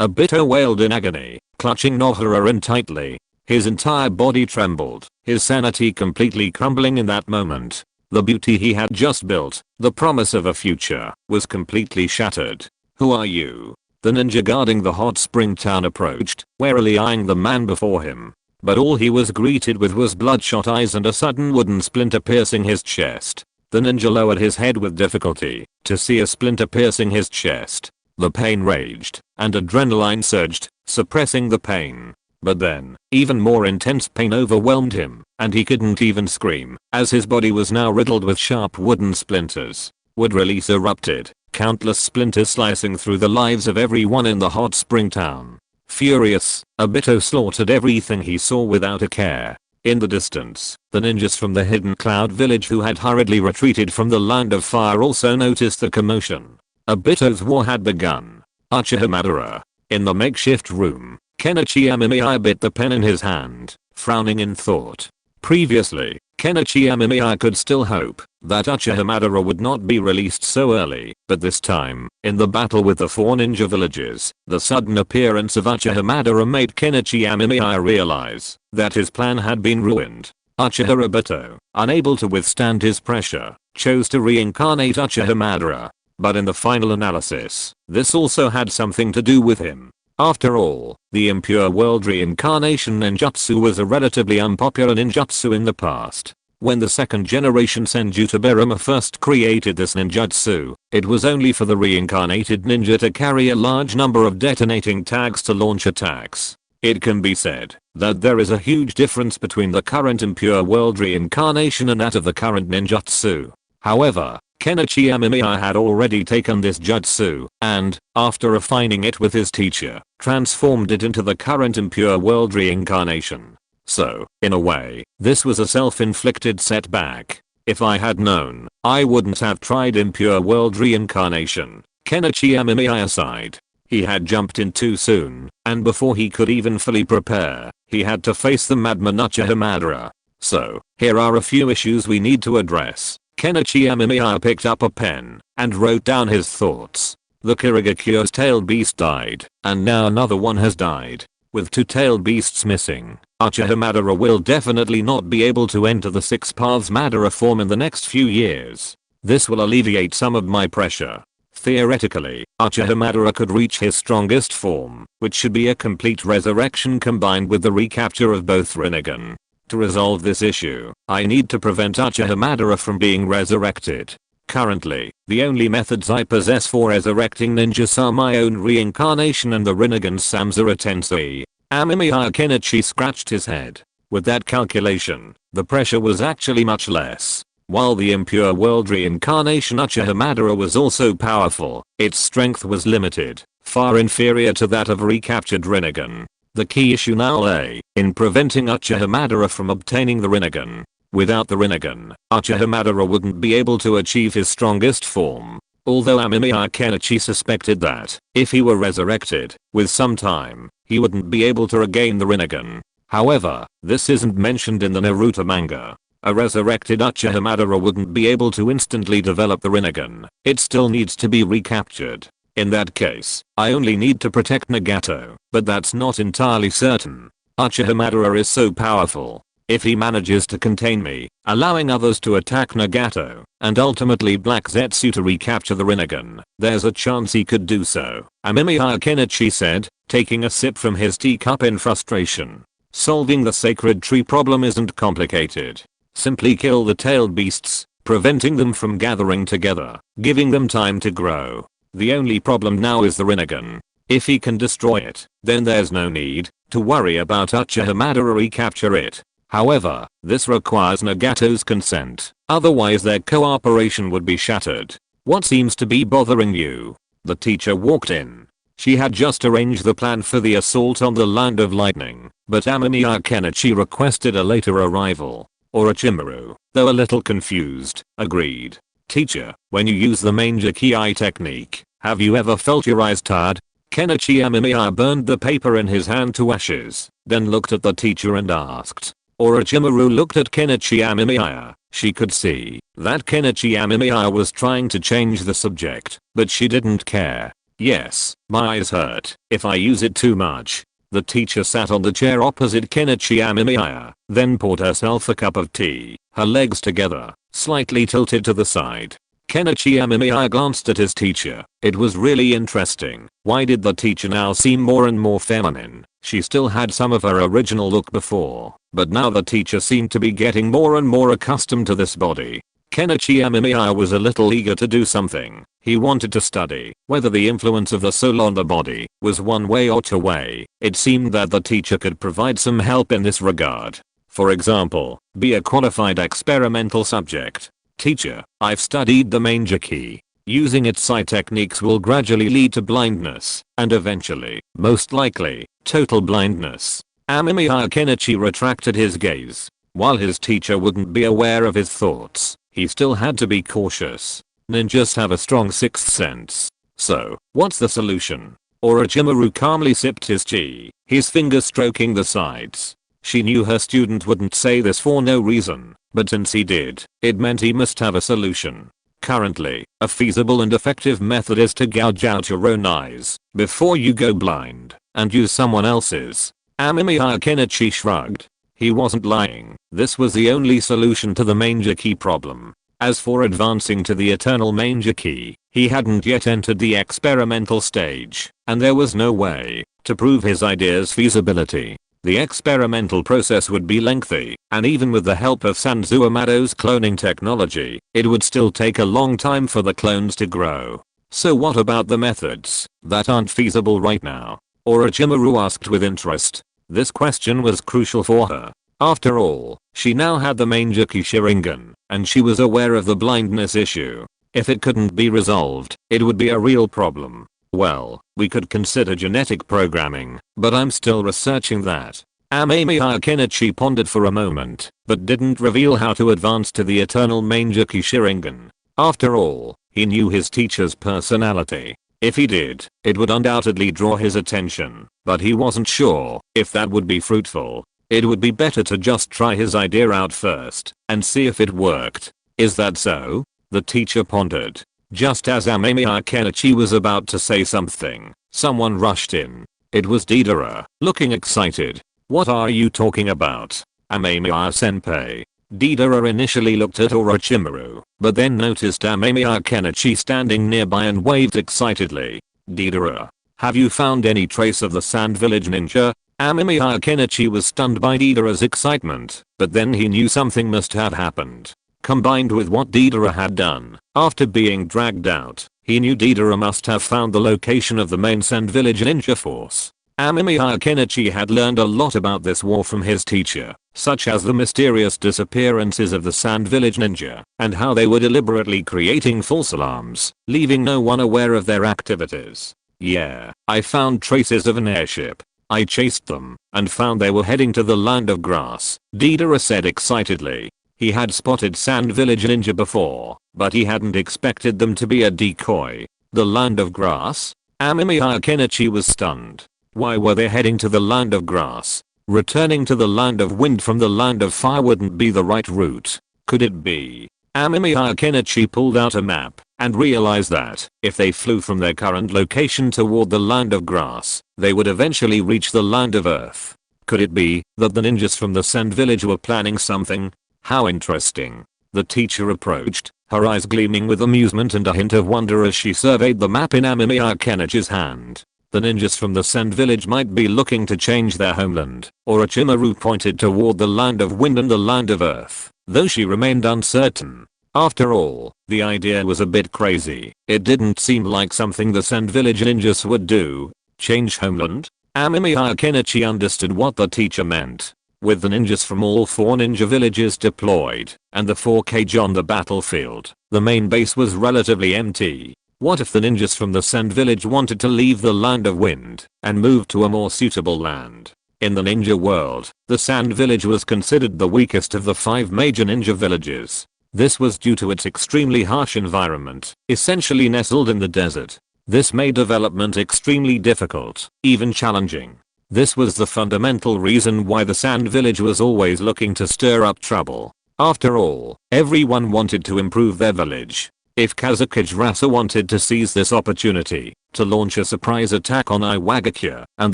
Obito wailed in agony, clutching Nohara in tightly. His entire body trembled, his sanity completely crumbling in that moment. The beauty he had just built, the promise of a future, was completely shattered. Who are you? The ninja guarding the hot spring town approached, warily eyeing the man before him. But all he was greeted with was bloodshot eyes and a sudden wooden splinter piercing his chest. The ninja lowered his head with difficulty to see a splinter piercing his chest. The pain raged, and adrenaline surged, suppressing the pain. But then, even more intense pain overwhelmed him, and he couldn't even scream, as his body was now riddled with sharp wooden splinters. Wood release erupted, countless splinters slicing through the lives of everyone in the hot spring town. Furious, Obito slaughtered everything he saw without a care. In the distance, the ninjas from the hidden cloud village who had hurriedly retreated from the land of fire also noticed the commotion. Obito's war had begun. Uchiha Madara. In the makeshift room, Kenichi Amemiya bit the pen in his hand, frowning in thought. Previously, Kenichi Amemiya could still hope that Uchiha Madara would not be released so early, but this time, in the battle with the 4 ninja villages, the sudden appearance of Uchiha Madara made Kenichi Amemiya realize that his plan had been ruined. Uchiha Obito, unable to withstand his pressure, chose to reincarnate Uchiha Madara. But in the final analysis, this also had something to do with him. After all, the impure world reincarnation ninjutsu was a relatively unpopular ninjutsu in the past. When the second generation Senjutsu Berama first created this ninjutsu, it was only for the reincarnated ninja to carry a large number of detonating tags to launch attacks. It can be said that there is a huge difference between the current impure world reincarnation and that of the current ninjutsu. However, Kenichi Amemiya had already taken this jutsu, and, after refining it with his teacher, transformed it into the current impure world reincarnation. So, in a way, this was a self-inflicted setback. If I had known, I wouldn't have tried impure world reincarnation. Kenichi Amemiya sighed. He had jumped in too soon, and before he could even fully prepare, he had to face the madman Uchiha Madara. So, here are a few issues we need to address. Kenichi Amemiya picked up a pen and wrote down his thoughts. The Kirigakuyo's tailed beast died, and now another one has died. With 2 tailed beasts missing, Uchiha Madara will definitely not be able to enter the 6 paths Madara form in the next few years. This will alleviate some of my pressure. Theoretically, Uchiha Madara could reach his strongest form, which should be a complete resurrection combined with the recapture of both Rinnegan. To resolve this issue, I need to prevent Uchiha Madara from being resurrected. Currently, the only methods I possess for resurrecting ninjas are my own reincarnation and the Rinnegan Samsara Tensei. Amemiya Kenichi scratched his head. With that calculation, the pressure was actually much less. While the impure world reincarnation Uchiha Madara was also powerful, its strength was limited, far inferior to that of recaptured Rinnegan. The key issue now lay in preventing Uchiha Madara from obtaining the Rinnegan. Without the Rinnegan, Uchiha Madara wouldn't be able to achieve his strongest form. Although Amemiya Kenichi suspected that, if he were resurrected, with some time, he wouldn't be able to regain the Rinnegan. However, this isn't mentioned in the Naruto manga. A resurrected Uchiha Madara wouldn't be able to instantly develop the Rinnegan. It still needs to be recaptured. In that case, I only need to protect Nagato, but that's not entirely certain. Uchiha Madara is so powerful. If he manages to contain me, allowing others to attack Nagato, and ultimately Black Zetsu to recapture the Rinnegan, there's a chance he could do so, Amemiya Kenichi said, taking a sip from his teacup in frustration. Solving the sacred tree problem isn't complicated. Simply kill the tailed beasts, preventing them from gathering together, giving them time to grow. The only problem now is the Rinnegan. If he can destroy it, then there's no need to worry about Uchiha Madara recapture it. However, this requires Nagato's consent, otherwise their cooperation would be shattered. What seems to be bothering you? The teacher walked in, She had just arranged the plan for the assault on the Land of Lightning, but Amemiya Kenichi requested a later arrival. Orochimaru, though a little confused, agreed. Teacher, when you use the Mangekyou technique, have you ever felt your eyes tired? Kenichi Amemiya burned the paper in his hand to ashes, then looked at the teacher and asked. Orochimaru looked at Kenichi Amemiya. She could see that Kenichi Amemiya was trying to change the subject, but she didn't care. Yes, my eyes hurt if I use it too much. The teacher sat on the chair opposite Kenichi Amemiya, then poured herself a cup of tea, her legs together, slightly tilted to the side. Kenichi Amemiya glanced at his teacher. It was really interesting. Why did the teacher now seem more and more feminine? She still had some of her original look before, but now the teacher seemed to be getting more and more accustomed to this body. Kenichi Amemiya was a little eager to do something. He wanted to study whether the influence of the soul on the body was one way or two way. It seemed that the teacher could provide some help in this regard. For example, be a qualified experimental subject. Teacher, I've studied the Mangekyou. Using its psi techniques will gradually lead to blindness, and eventually, most likely, total blindness. Amemiya Kenichi retracted his gaze. While his teacher wouldn't be aware of his thoughts, he still had to be cautious. Ninjas have a strong sixth sense. So, what's the solution? Orochimaru calmly sipped his tea, his fingers stroking the sides. She knew her student wouldn't say this for no reason, but since he did, it meant he must have a solution. Currently, a feasible and effective method is to gouge out your own eyes before you go blind and use someone else's. Amemiya Kenichi shrugged. He wasn't lying. This was the only solution to the Mangekyou problem. As for advancing to the eternal Mangekyou, he hadn't yet entered the experimental stage, and there was no way to prove his idea's feasibility. The experimental process would be lengthy, and even with the help of Sanzuamado's cloning technology, it would still take a long time for the clones to grow. So what about the methods that aren't feasible right now? Orochimaru asked with interest. This question was crucial for her. After all, she now had the Mangekyou Sharingan, and she was aware of the blindness issue. If it couldn't be resolved, it would be a real problem. Well, we could consider genetic programming, but I'm still researching that. Amemiya Kenichi pondered for a moment, but didn't reveal how to advance to the eternal Mangekyou Sharingan. After all, he knew his teacher's personality. If he did, it would undoubtedly draw his attention, but he wasn't sure if that would be fruitful. It would be better to just try his idea out first and see if it worked. Is that so? The teacher pondered. Just as Amemiya Kenichi was about to say something, someone rushed in. It was Deidara, looking excited. What are you talking about? Amemiya-senpai. Deidara initially looked at Orochimaru, but then noticed Amemiya Kenichi standing nearby and waved excitedly. Deidara, have you found any trace of the Sand Village ninja? Amemiya Kenichi was stunned by Deidara's excitement, but then he knew something must have happened. Combined with what Deidara had done, after being dragged out, he knew Deidara must have found the location of the main Sand Village ninja force. Amemiya Kenichi had learned a lot about this war from his teacher, such as the mysterious disappearances of the Sand Village ninja, and how they were deliberately creating false alarms, leaving no one aware of their activities. Yeah, I found traces of an airship. I chased them, and found they were heading to the Land of Grass, Deidara said excitedly. He had spotted Sand Village ninja before, but he hadn't expected them to be a decoy. The Land of Grass? Amemiya Kenichi was stunned. Why were they heading to the Land of Grass? Returning to the Land of Wind from the Land of Fire wouldn't be the right route. Could it be? Amemiya Kenichi pulled out a map and realized that if they flew from their current location toward the Land of Grass, they would eventually reach the Land of Earth. Could it be that the ninjas from the Sand Village were planning something? How interesting. The teacher approached, her eyes gleaming with amusement and a hint of wonder as she surveyed the map in Amemiya Kenichi's hand. The ninjas from the Sand Village might be looking to change their homeland. Orochimaru pointed toward the Land of Wind and the Land of Earth, though she remained uncertain. After all, the idea was a bit crazy. It didn't seem like something the Sand Village ninjas would do. Change homeland? Amemiya Kenichi understood what the teacher meant. With the ninjas from all 4 ninja villages deployed, and the 4 Kage on the battlefield, the main base was relatively empty. What if the ninjas from the Sand village wanted to leave the land of wind and move to a more suitable land? In the ninja world, the Sand village was considered the weakest of the 5 major ninja villages. This was due to its extremely harsh environment, essentially nestled in the desert. This made development extremely difficult, even challenging. This was the fundamental reason why the Sand village was always looking to stir up trouble. After all, everyone wanted to improve their village. If Kazakage wanted to seize this opportunity to launch a surprise attack on Iwagakure and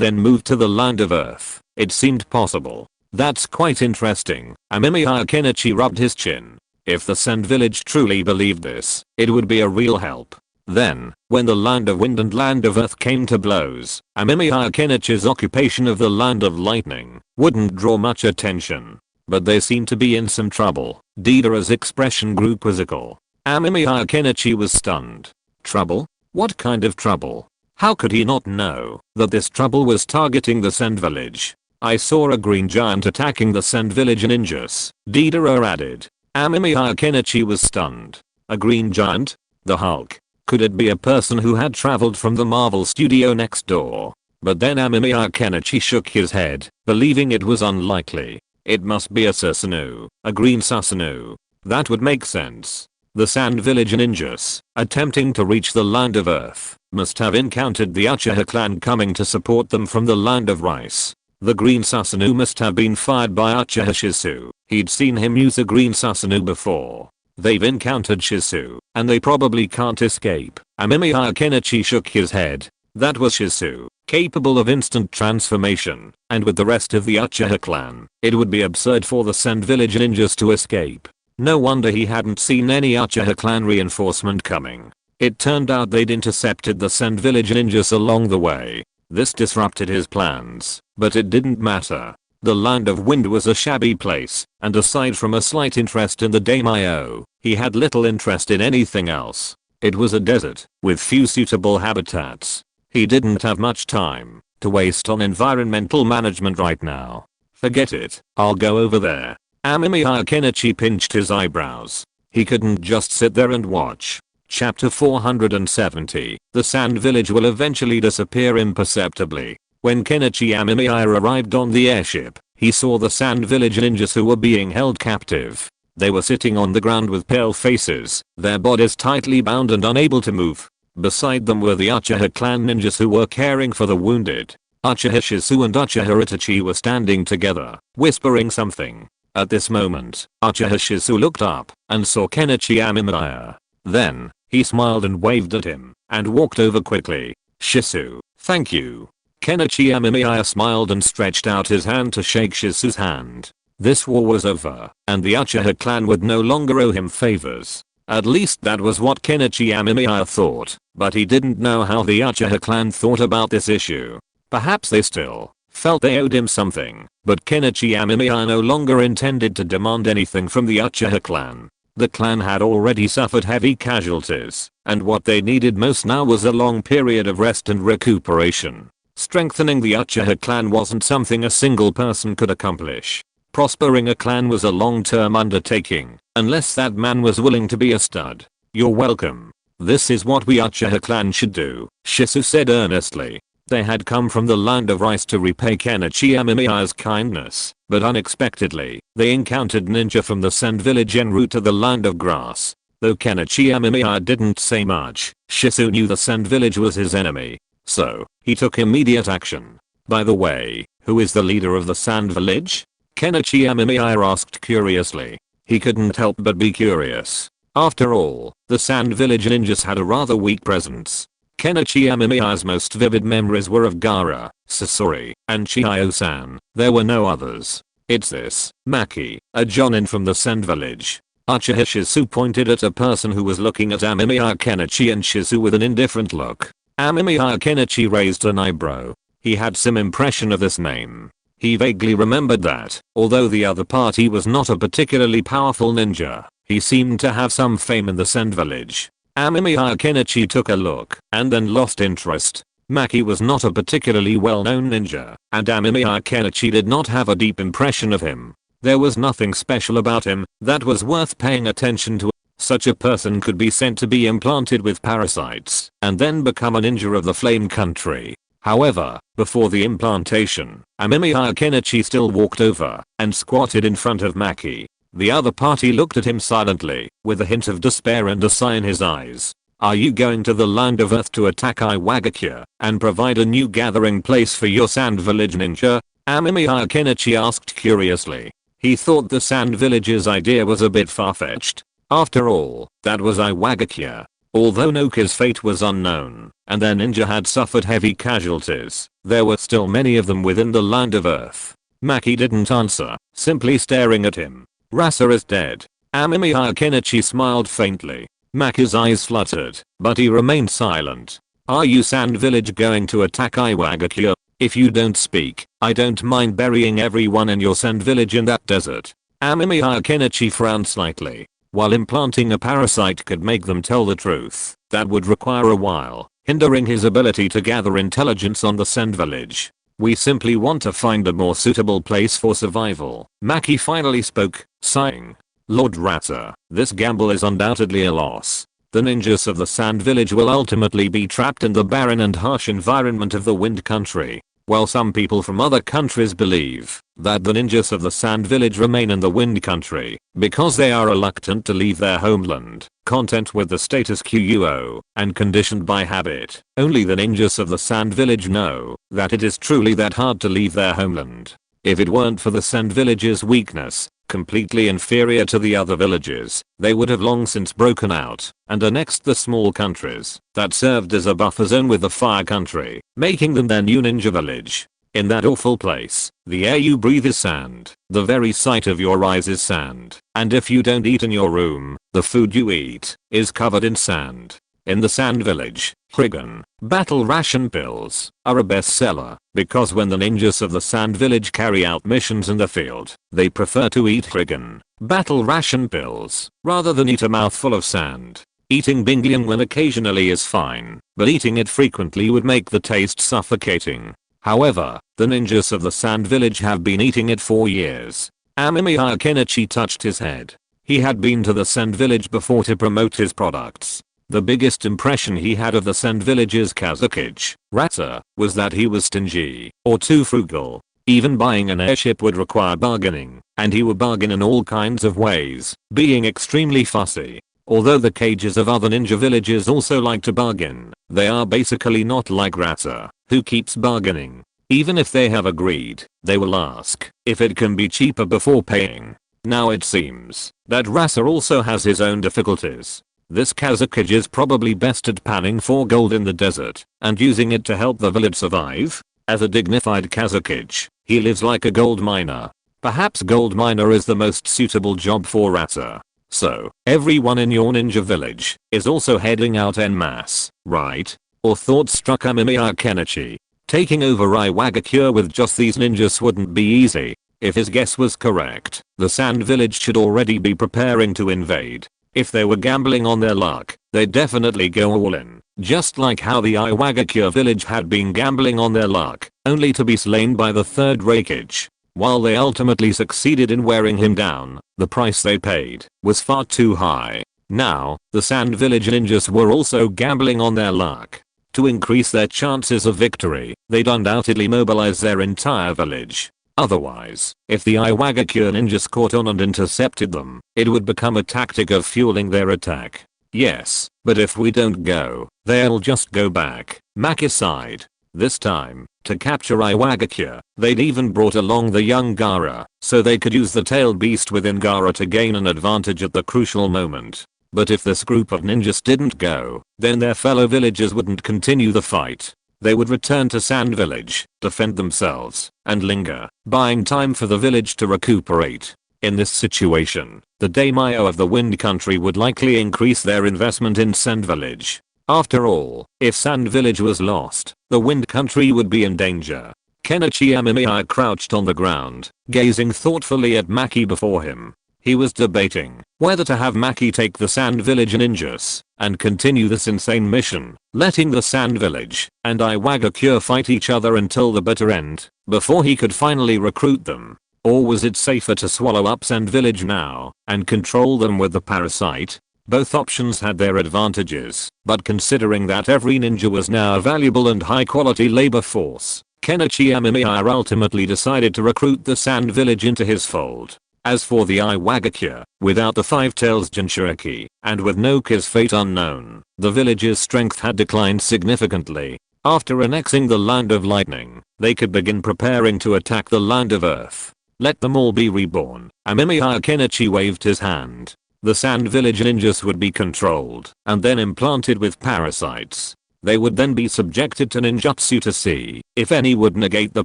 then move to the land of Earth, it seemed possible. That's quite interesting. Amemiya Kenichi rubbed his chin. If the Sand village truly believed this, it would be a real help. Then, when the land of wind and land of earth came to blows, Amemiya Kenichi's occupation of the land of lightning wouldn't draw much attention. But they seemed to be in some trouble. Deidara's expression grew quizzical. Amemiya Kenichi was stunned. Trouble? What kind of trouble? How could he not know that this trouble was targeting the Sand village? I saw a green giant attacking the Sand village ninjas, Deidara added. Amemiya Kenichi was stunned. A green giant? The Hulk? Could it be a person who had traveled from the Marvel studio next door? But then Amemiya Kenichi shook his head, believing it was unlikely. It must be a Susanoo, a green Susanoo. That would make sense. The Sand village ninjas, attempting to reach the land of Earth, must have encountered the Uchiha clan coming to support them from the land of Rice. The green Susanoo must have been fired by Uchiha Shizu. He'd seen him use a green Susanoo before. They've encountered Shizu, and they probably can't escape. Amemiya Kenichi shook his head. That was Shizu, capable of instant transformation, and with the rest of the Uchiha clan, it would be absurd for the Sand village ninjas to escape. No wonder he hadn't seen any Uchiha clan reinforcement coming. It turned out they'd intercepted the Sand village ninjas along the way. This disrupted his plans, but it didn't matter. The land of wind was a shabby place, and aside from a slight interest in the daimyo, he had little interest in anything else. It was a desert, with few suitable habitats. He didn't have much time to waste on environmental management right now. Forget it, I'll go over there. Amemiya Kenichi pinched his eyebrows. He couldn't just sit there and watch. Chapter 470. The Sand village will eventually disappear imperceptibly. When Kenichi Amemiya arrived on the airship, he saw the Sand village ninjas who were being held captive. They were sitting on the ground with pale faces, their bodies tightly bound and unable to move. Beside them were the Uchiha clan ninjas who were caring for the wounded. Uchiha Shizu and Uchiha Itachi were standing together, whispering something. At this moment, Uchiha Shizu looked up and saw Kenichi Amemiya. Then, he smiled and waved at him, and walked over quickly. Shizu, thank you. Kenichi Amemiya smiled and stretched out his hand to shake Shizu's hand. This war was over, and the Uchiha clan would no longer owe him favors. At least that was what Kenichi Amemiya thought, but he didn't know how the Uchiha clan thought about this issue. Perhaps they still felt they owed him something, but Kenichi Amemiya no longer intended to demand anything from the Uchiha clan. The clan had already suffered heavy casualties, and what they needed most now was a long period of rest and recuperation. Strengthening the Uchiha clan wasn't something a single person could accomplish. Prospering a clan was a long-term undertaking, unless that man was willing to be a stud. You're welcome. This is what we Uchiha clan should do, Shizu said earnestly. They had come from the land of rice to repay Kenichi Amemiya's kindness, but unexpectedly, they encountered ninja from the Sand village en route to the land of grass. Though Kenichi Amemiya didn't say much, Shizu knew the Sand village was his enemy. So, he took immediate action. By the way, who is the leader of the Sand village? Kenichi Amemiya asked curiously. He couldn't help but be curious. After all, the Sand village ninjas had a rather weak presence. Kenichi Amemiya's most vivid memories were of Gaara, Sasori, and Chiyo-san. There were no others. It's this, Maki, a jonin from the Sand village. Uchiha Shizu pointed at a person who was looking at Amemiya Kenichi and Shizu with an indifferent look. Amemiya Kenichi raised an eyebrow. He had some impression of this name. He vaguely remembered that, although the other party was not a particularly powerful ninja, he seemed to have some fame in the Sand village. Amemiya Kenichi took a look, and then lost interest. Maki was not a particularly well-known ninja, and Amemiya Kenichi did not have a deep impression of him. There was nothing special about him that was worth paying attention to. such a person could be sent to be implanted with parasites and then become a ninja of the flame country. However, before the implantation, Amemiya Kenichi still walked over and squatted in front of Maki. The other party looked at him silently, with a hint of despair and a sigh in his eyes. Are you going to the land of Earth to attack Iwagakure and provide a new gathering place for your sand village ninja? Amemiya Kenichi asked curiously. He thought the sand village's idea was a bit far-fetched. After all, that was Iwagakure. Although Noka's fate was unknown, and their ninja had suffered heavy casualties, there were still many of them within the land of Earth. Maki didn't answer, simply staring at him. Rasa is dead. Amemiya Kenichi smiled faintly. Maki's eyes fluttered, but he remained silent. Are you Sand Village going to attack Iwagakure? If you don't speak, I don't mind burying everyone in your Sand Village in that desert. Amemiya Kenichi frowned slightly. While implanting a parasite could make them tell the truth, that would require a while, hindering his ability to gather intelligence on the Sand Village. We simply want to find a more suitable place for survival. Maki finally spoke, sighing. Lord Rata, this gamble is undoubtedly a loss. The ninjas of the Sand Village will ultimately be trapped in the barren and harsh environment of the Wind Country. While some people from other countries believe that the ninjas of the Sand Village remain in the Wind Country because they are reluctant to leave their homeland, content with the status quo, and conditioned by habit, only the ninjas of the Sand Village know that it is truly that hard to leave their homeland. If it weren't for the Sand Village's weakness, completely inferior to the other villages, they would have long since broken out and annexed the small countries that served as a buffer zone with the Fire Country, making them their new ninja village. In that awful place, the air you breathe is sand, the very sight of your eyes is sand, and if you don't eat in your room, the food you eat is covered in sand. In the Sand Village, Friggin' battle ration pills are a bestseller because when the ninjas of the Sand Village carry out missions in the field, they prefer to eat friggin' battle ration pills rather than eat a mouthful of sand. Eating Binglian occasionally is fine, but eating it frequently would make the taste suffocating. However, the ninjas of the Sand Village have been eating it for years. Amemiya Kenichi touched his head. He had been to the Sand Village before to promote his products. The biggest impression he had of the Sand Village's Kazukichi, Rata, was that he was stingy, or too frugal. Even buying an airship would require bargaining, and he would bargain in all kinds of ways, being extremely fussy. Although the cages of other ninja villages also like to bargain, they are basically not like Rata, who keeps bargaining. Even if they have agreed, they will ask if it can be cheaper before paying. Now it seems that Rata also has his own difficulties. This Kazukichi is probably best at panning for gold in the desert and using it to help the village survive. As a dignified Kazukichi, he lives like a gold miner. Perhaps gold miner is the most suitable job for Rata. So, everyone in your ninja village is also heading out en masse, right? Or thought struck Amemiya Kenichi. Taking over Iwagakure with just these ninjas wouldn't be easy. If his guess was correct, the Sand Village should already be preparing to invade. If they were gambling on their luck, they'd definitely go all in, just like how the Iwagakure village had been gambling on their luck, only to be slain by the third Reincarnated. While they ultimately succeeded in wearing him down, the price they paid was far too high. Now, the Sand Village ninjas were also gambling on their luck. To increase their chances of victory, they'd undoubtedly mobilize their entire village. Otherwise, if the Iwagakure ninjas caught on and intercepted them, it would become a tactic of fueling their attack. Yes, but if we don't go, they'll just go back. Maki sighed. This time, to capture Iwagakure, they'd even brought along the young Gaara, so they could use the tailed beast within Gaara to gain an advantage at the crucial moment. But if this group of ninjas didn't go, then their fellow villagers wouldn't continue the fight. They would return to Sand Village, defend themselves, and linger, buying time for the village to recuperate. In this situation, the daimyo of the Wind Country would likely increase their investment in Sand Village. After all, if Sand Village was lost, the Wind Country would be in danger. Kenichi Amemiya crouched on the ground, gazing thoughtfully at Maki before him. He was debating whether to have Maki take the Sand Village ninjas and continue this insane mission, letting the Sand Village and Iwagakure fight each other until the bitter end, before he could finally recruit them. Or was it safer to swallow up Sand Village now and control them with the parasite? Both options had their advantages, but considering that every ninja was now a valuable and high quality labor force, Kenichi Amemiya ultimately decided to recruit the Sand Village into his fold. As for the Iwagakure, without the Five Tails Jinchuriki, and with Noka's fate unknown, the village's strength had declined significantly. After annexing the Land of Lightning, they could begin preparing to attack the Land of Earth. Let them all be reborn. Amemiya Kenichi waved his hand. The Sand Village ninjas would be controlled and then implanted with parasites. They would then be subjected to ninjutsu to see if any would negate the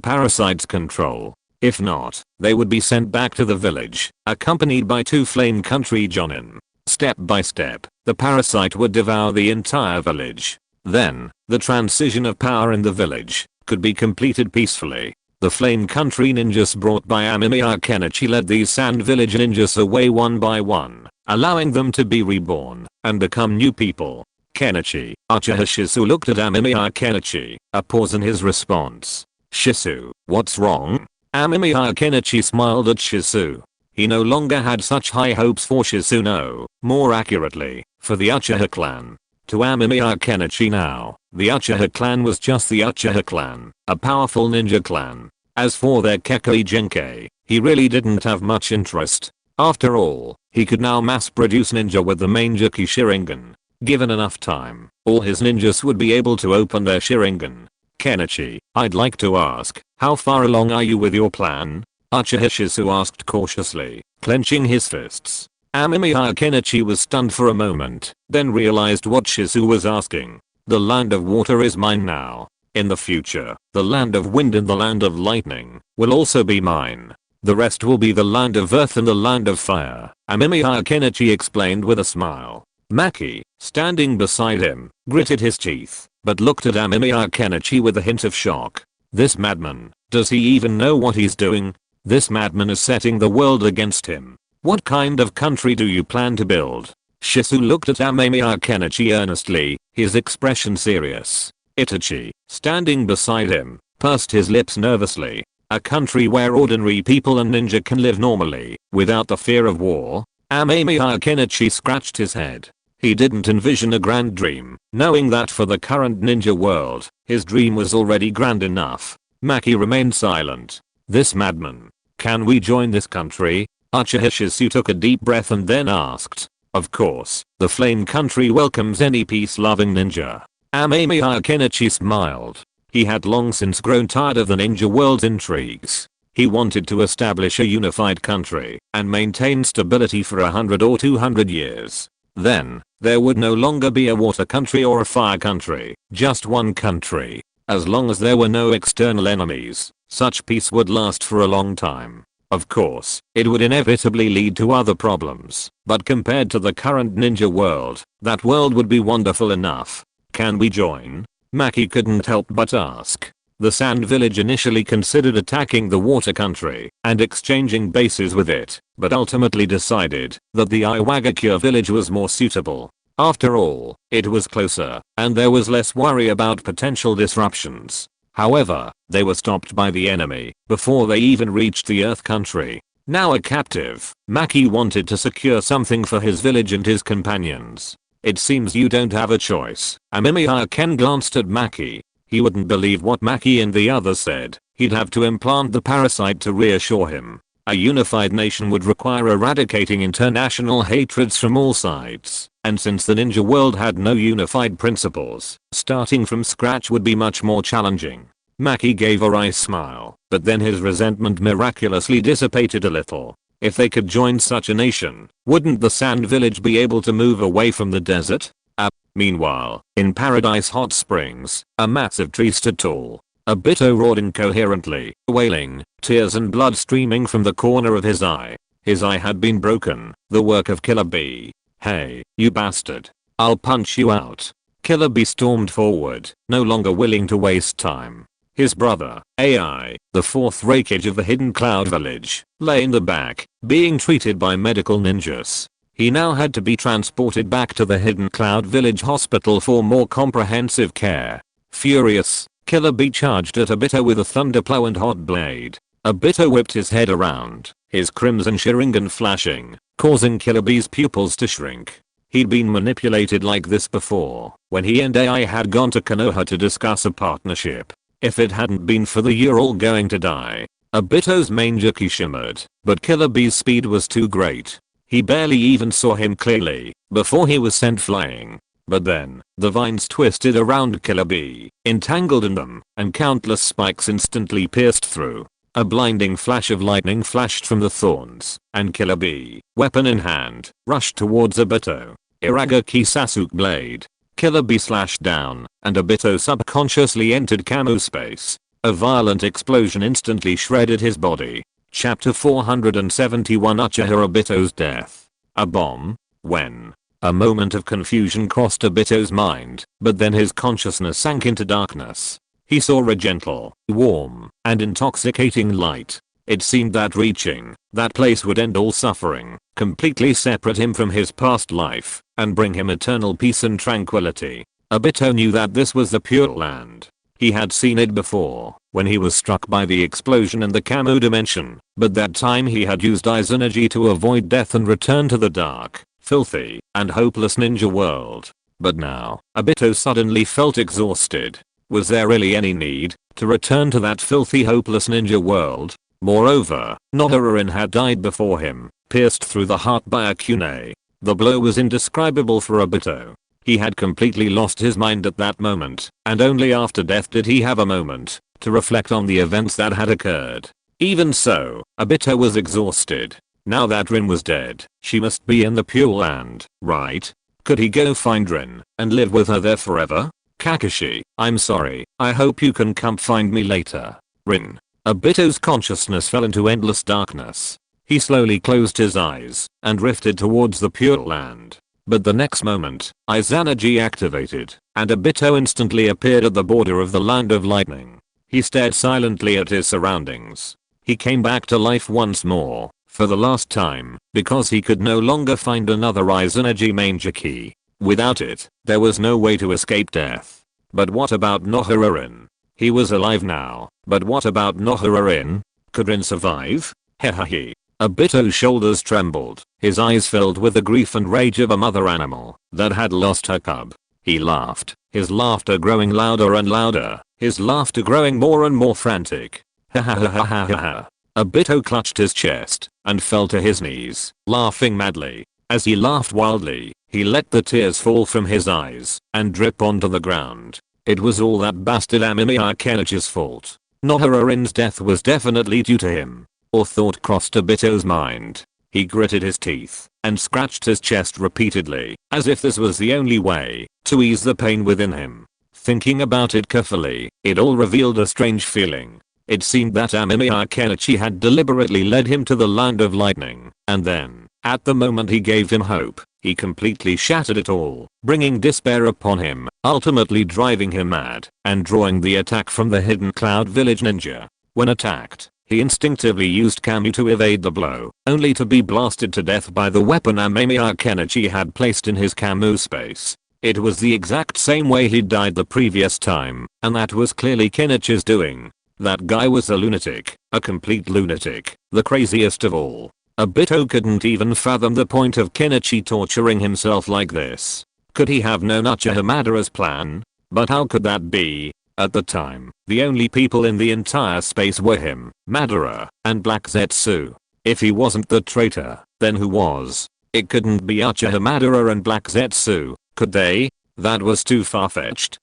parasite's control. If not, they would be sent back to the village, accompanied by 2 Flame Country Jonin. Step by step, the parasite would devour the entire village. Then, the transition of power in the village could be completed peacefully. The Flame Country ninjas brought by Amemiya Kenichi led these Sand Village ninjas away one by one, allowing them to be reborn and become new people. Kenichi, Uchiha Shisu looked at Amemiya Kenichi, a pause in his response. Shisu, what's wrong? Amemiya Kenichi smiled at Shisu. He no longer had such high hopes for Shisu, no, more accurately, for the Uchiha clan. To Amemiya Kenichi now, the Uchiha clan was just the Uchiha clan, a powerful ninja clan. As for their Kekkei Genkei, he really didn't have much interest. After all, he could now mass produce ninja with the main Jiki Sharingan. Given enough time, all his ninjas would be able to open their Sharingan. Kenichi, I'd like to ask, how far along are you with your plan? Uchiha Shisu asked cautiously, clenching his fists. Amemiya Kenichi was stunned for a moment, then realized what Shisu was asking. The Land of Water is mine now. In the future, the Land of Wind and the Land of Lightning will also be mine. The rest will be the Land of Earth and the Land of Fire, Amemiya Kenichi explained with a smile. Maki, standing beside him, gritted his teeth, but looked at Amemiya Kenichi with a hint of shock. This madman, does he even know what he's doing? This madman is setting the world against him. What kind of country do you plan to build? Shisu looked at Amemiya Kenichi earnestly, his expression serious. Itachi, standing beside him, pursed his lips nervously. A country where ordinary people and ninja can live normally, without the fear of war? Amemiya Kenichi scratched his head. He didn't envision a grand dream, knowing that for the current ninja world, his dream was already grand enough. Maki remained silent. This madman. Can we join this country? Uchiha Shisu took a deep breath and then asked. Of course, the Flame Country welcomes any peace-loving ninja. Amemiya Kenichi smiled. He had long since grown tired of the ninja world's intrigues. He wanted to establish a unified country and maintain stability for 100 or 200 years. Then, there would no longer be a water country or a fire country, just one country. As long as there were no external enemies, such peace would last for a long time. Of course, it would inevitably lead to other problems, but compared to the current ninja world, that world would be wonderful enough. Can we join? Maki couldn't help but ask. The Sand Village initially considered attacking the water country and exchanging bases with it, but ultimately decided that the Iwagakure village was more suitable. After all, it was closer, and there was less worry about potential disruptions. However, they were stopped by the enemy before they even reached the Earth country. Now a captive, Maki wanted to secure something for his village and his companions. It seems you don't have a choice. Amemiya Ken glanced at Maki. He wouldn't believe what Maki and the others said. He'd have to implant the parasite to reassure him. A unified nation would require eradicating international hatreds from all sides, and since the ninja world had no unified principles, starting from scratch would be much more challenging. Maki gave a wry smile, but then his resentment miraculously dissipated a little. If they could join such a nation, wouldn't the Sand Village be able to move away from the desert? Meanwhile, in Paradise Hot Springs, a massive tree stood tall. Obito roared incoherently, wailing, tears and blood streaming from the corner of his eye. His eye had been broken, the work of Killer Bee. Hey, you bastard. I'll punch you out. Killer Bee stormed forward, no longer willing to waste time. His brother, AI, the fourth Reikage of the Hidden Cloud Village, lay in the back, being treated by medical ninjas. He now had to be transported back to the Hidden Cloud Village Hospital for more comprehensive care. Furious, Killer Bee charged at Obito with a thunderplow and hot blade. Obito whipped his head around, his crimson Sharingan flashing, causing Killer Bee's pupils to shrink. He'd been manipulated like this before when he and AI had gone to Konoha to discuss a partnership. If it hadn't been for the "you're all going to die," Obito's Mangeki shimmered, but Killer Bee's speed was too great. He barely even saw him clearly before he was sent flying. But then, the vines twisted around Killer Bee, entangled in them, and countless spikes instantly pierced through. A blinding flash of lightning flashed from the thorns, and Killer Bee, weapon in hand, rushed towards Obito. Iragaki Sasuke blade. Killer Bee slashed down, and Obito subconsciously entered Kamo space. A violent explosion instantly shredded his body. Chapter 471 Uchiha Obito's death. A bomb? When? A moment of confusion crossed Obito's mind, but then his consciousness sank into darkness. He saw a gentle, warm, and intoxicating light. It seemed that reaching that place would end all suffering, completely separate him from his past life, and bring him eternal peace and tranquility. Obito knew that this was the Pure Land. He had seen it before, when he was struck by the explosion in the Kamo dimension, but that time he had used Ai's energy to avoid death and return to the dark, filthy, and hopeless ninja world. But now, Obito suddenly felt exhausted. Was there really any need to return to that filthy, hopeless ninja world? Moreover, Nohara had died before him, pierced through the heart by a kunai. The blow was indescribable for Obito. He had completely lost his mind at that moment, and only after death did he have a moment to reflect on the events that had occurred. Even so, Obito was exhausted. Now that Rin was dead, she must be in the Pure Land, right? Could he go find Rin and live with her there forever? Kakashi, I'm sorry, I hope you can come find me later. Rin. Obito's consciousness fell into endless darkness. He slowly closed his eyes and drifted towards the Pure Land. But the next moment, Ai's energy activated, and Obito instantly appeared at the border of the Land of Lightning. He stared silently at his surroundings. He came back to life once more, for the last time, because he could no longer find another Ai's energy Mangeki. Without it, there was no way to escape death. But what about Nohara? He was alive now, but what about Nohara? Could Rin survive? Hehehe. Obito's shoulders trembled, his eyes filled with the grief and rage of a mother animal that had lost her cub. He laughed, his laughter growing louder and louder, his laughter growing more and more frantic. Ha ha ha ha ha ha. Obito clutched his chest and fell to his knees, laughing madly. As he laughed wildly, he let the tears fall from his eyes and drip onto the ground. It was all that bastard Amemiya Kenichi's fault. Nohara's death was definitely due to him. Or thought crossed Obito's mind. He gritted his teeth and scratched his chest repeatedly, as if this was the only way to ease the pain within him. Thinking about it carefully, it all revealed a strange feeling. It seemed that Amemiya Kenichi had deliberately led him to the Land of Lightning, and then, at the moment he gave him hope, he completely shattered it all, bringing despair upon him, ultimately driving him mad, and drawing the attack from the hidden Cloud Village ninja. When attacked, he instinctively used Kami to evade the blow, only to be blasted to death by the weapon Amemiya Kenichi had placed in his Kamo space. It was the exact same way he'd died the previous time, and that was clearly Kenichi's doing. That guy was a lunatic, a complete lunatic, the craziest of all. Obito couldn't even fathom the point of Kenichi torturing himself like this. Could he have known Uchiha Madara's plan? But how could that be? At the time, the only people in the entire space were him, Madara, and Black Zetsu. If he wasn't the traitor, then who was? It couldn't be Uchiha Madara and Black Zetsu, could they? That was too far-fetched.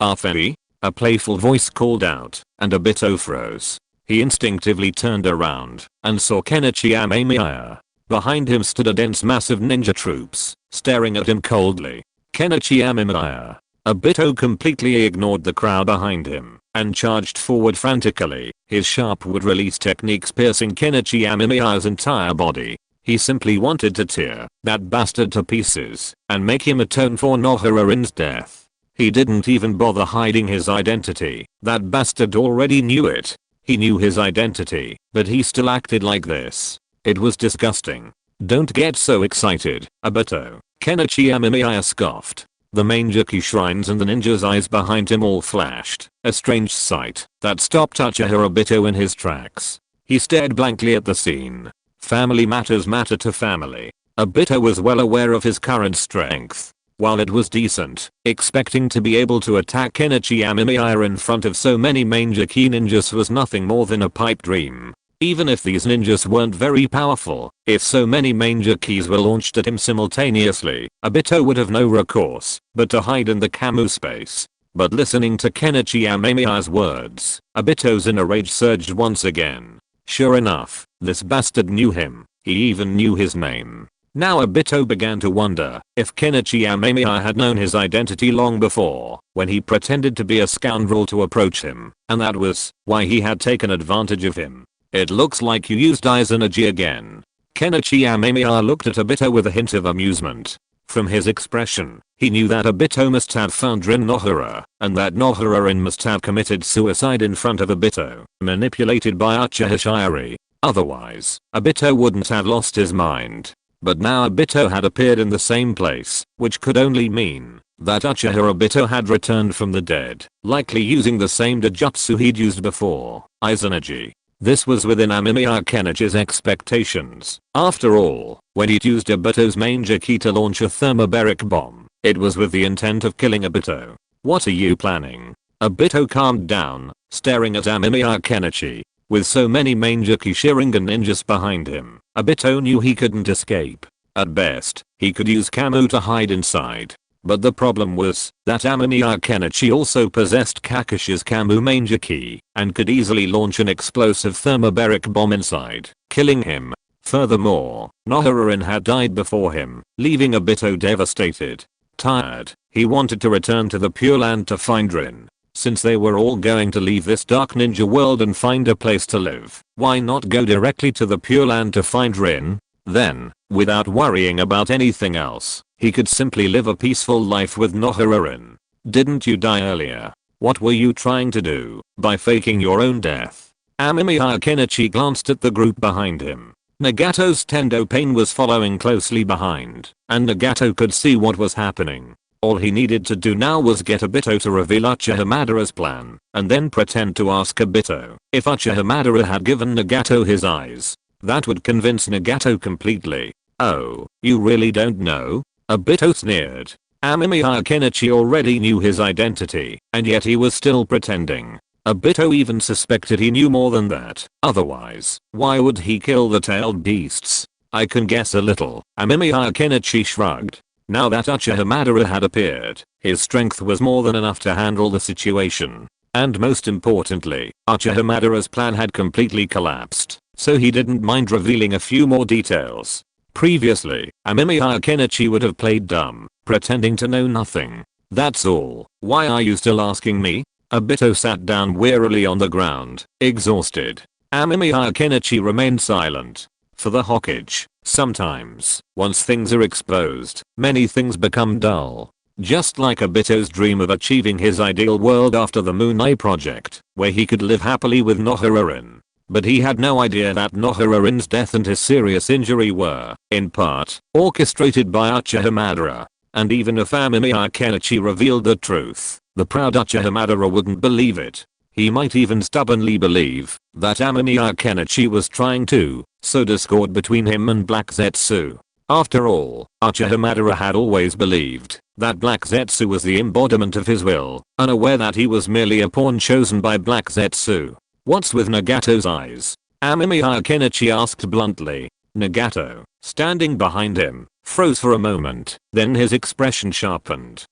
Arfei? A playful voice called out, and Obito froze. He instinctively turned around and saw Kenichi Amemiya. Behind him stood a dense mass of ninja troops, staring at him coldly. Kenichi Amemiya. Obito completely ignored the crowd behind him and charged forward frantically, his sharp wood-release techniques piercing Kenichi Amemiya's entire body. He simply wanted to tear that bastard to pieces and make him atone for Nohara's death. He didn't even bother hiding his identity. That bastard already knew it. He knew his identity, but he still acted like this. It was disgusting. Don't get so excited, Obito. Kenichi Amemiya scoffed. The Mangeki shrines and the ninja's eyes behind him all flashed, a strange sight that stopped Uchiha Obito in his tracks. He stared blankly at the scene. Family matters matter to family. Obito was well aware of his current strength. While it was decent, expecting to be able to attack Kenichi Amemiya in front of so many Mangekyo ninjas was nothing more than a pipe dream. Even if these ninjas weren't very powerful, if so many Mangekyos were launched at him simultaneously, Obito would have no recourse but to hide in the Kamu space. But listening to Kenichi Amemiya's words, Obito's inner rage surged once again. Sure enough, this bastard knew him. He even knew his name. Now Obito began to wonder if Kenichi Amemiya had known his identity long before, when he pretended to be a scoundrel to approach him, and that was why he had taken advantage of him. It looks like you used Ai's energy again. Kenichi Amemiya looked at Obito with a hint of amusement. From his expression, he knew that Obito must have found Rin Nohara, and that Nohara-rin must have committed suicide in front of Obito, manipulated by Uchiha Hashirama. Otherwise, Obito wouldn't have lost his mind. But now Obito had appeared in the same place, which could only mean that Uchiha Obito had returned from the dead, likely using the same Dojutsu he'd used before, Ai's energy. This was within Amemiya Kenichi's expectations. After all, when he'd used Obito's Mangekyo to launch a thermobaric bomb, it was with the intent of killing Obito. What are you planning? Obito calmed down, staring at Amemiya Kenichi. With so many Mangekyo Sharingan ninjas behind him, Obito knew he couldn't escape. At best, he could use Kamu to hide inside. But the problem was that Amemiya Kenichi also possessed Kakashi's Kamu Mangekyo and could easily launch an explosive thermobaric bomb inside, killing him. Furthermore, Nohara-rin had died before him, leaving Obito devastated. Tired, he wanted to return to the Pure Land to find Rin. Since they were all going to leave this dark ninja world and find a place to live, why not go directly to the Pure Land to find Rin? Then, without worrying about anything else, he could simply live a peaceful life with Nohara-rin. Didn't you die earlier? What were you trying to do by faking your own death? Amemiya Kenichi glanced at the group behind him. Nagato's Tendo Pain was following closely behind, and Nagato could see what was happening. All he needed to do now was get Obito to reveal Uchiha Madara's plan, and then pretend to ask Obito if Uchiha Madara had given Nagato his eyes. That would convince Nagato completely. Oh, you really don't know? Obito sneered. Amemiya Kenichi already knew his identity, and yet he was still pretending. Obito even suspected he knew more than that. Otherwise, why would he kill the tailed beasts? I can guess a little. Amemiya Kenichi shrugged. Now that Uchiha Madara had appeared, his strength was more than enough to handle the situation. And most importantly, Uchiha Madara's plan had completely collapsed, so he didn't mind revealing a few more details. Previously, Amemiya Kenichi would have played dumb, pretending to know nothing. That's all. Why are you still asking me? Obito sat down wearily on the ground, exhausted. Amemiya Kenichi remained silent. For the Hokage, sometimes, once things are exposed, many things become dull. Just like Obito's dream of achieving his ideal world after the Moon Eye project, where he could live happily with Nohara-rin. But he had no idea that Nohara-rin's death and his serious injury were, in part, orchestrated by Uchiha Madara. And even if Amemiya Kenichi revealed the truth, the proud Uchiha Madara wouldn't believe it. He might even stubbornly believe that Amemiya Kenichi was trying to sow discord between him and Black Zetsu. After all, Uchiha Madara had always believed that Black Zetsu was the embodiment of his will, unaware that he was merely a pawn chosen by Black Zetsu. What's with Nagato's eyes? Amemiya Kenichi asked bluntly. Nagato, standing behind him, froze for a moment, then his expression sharpened.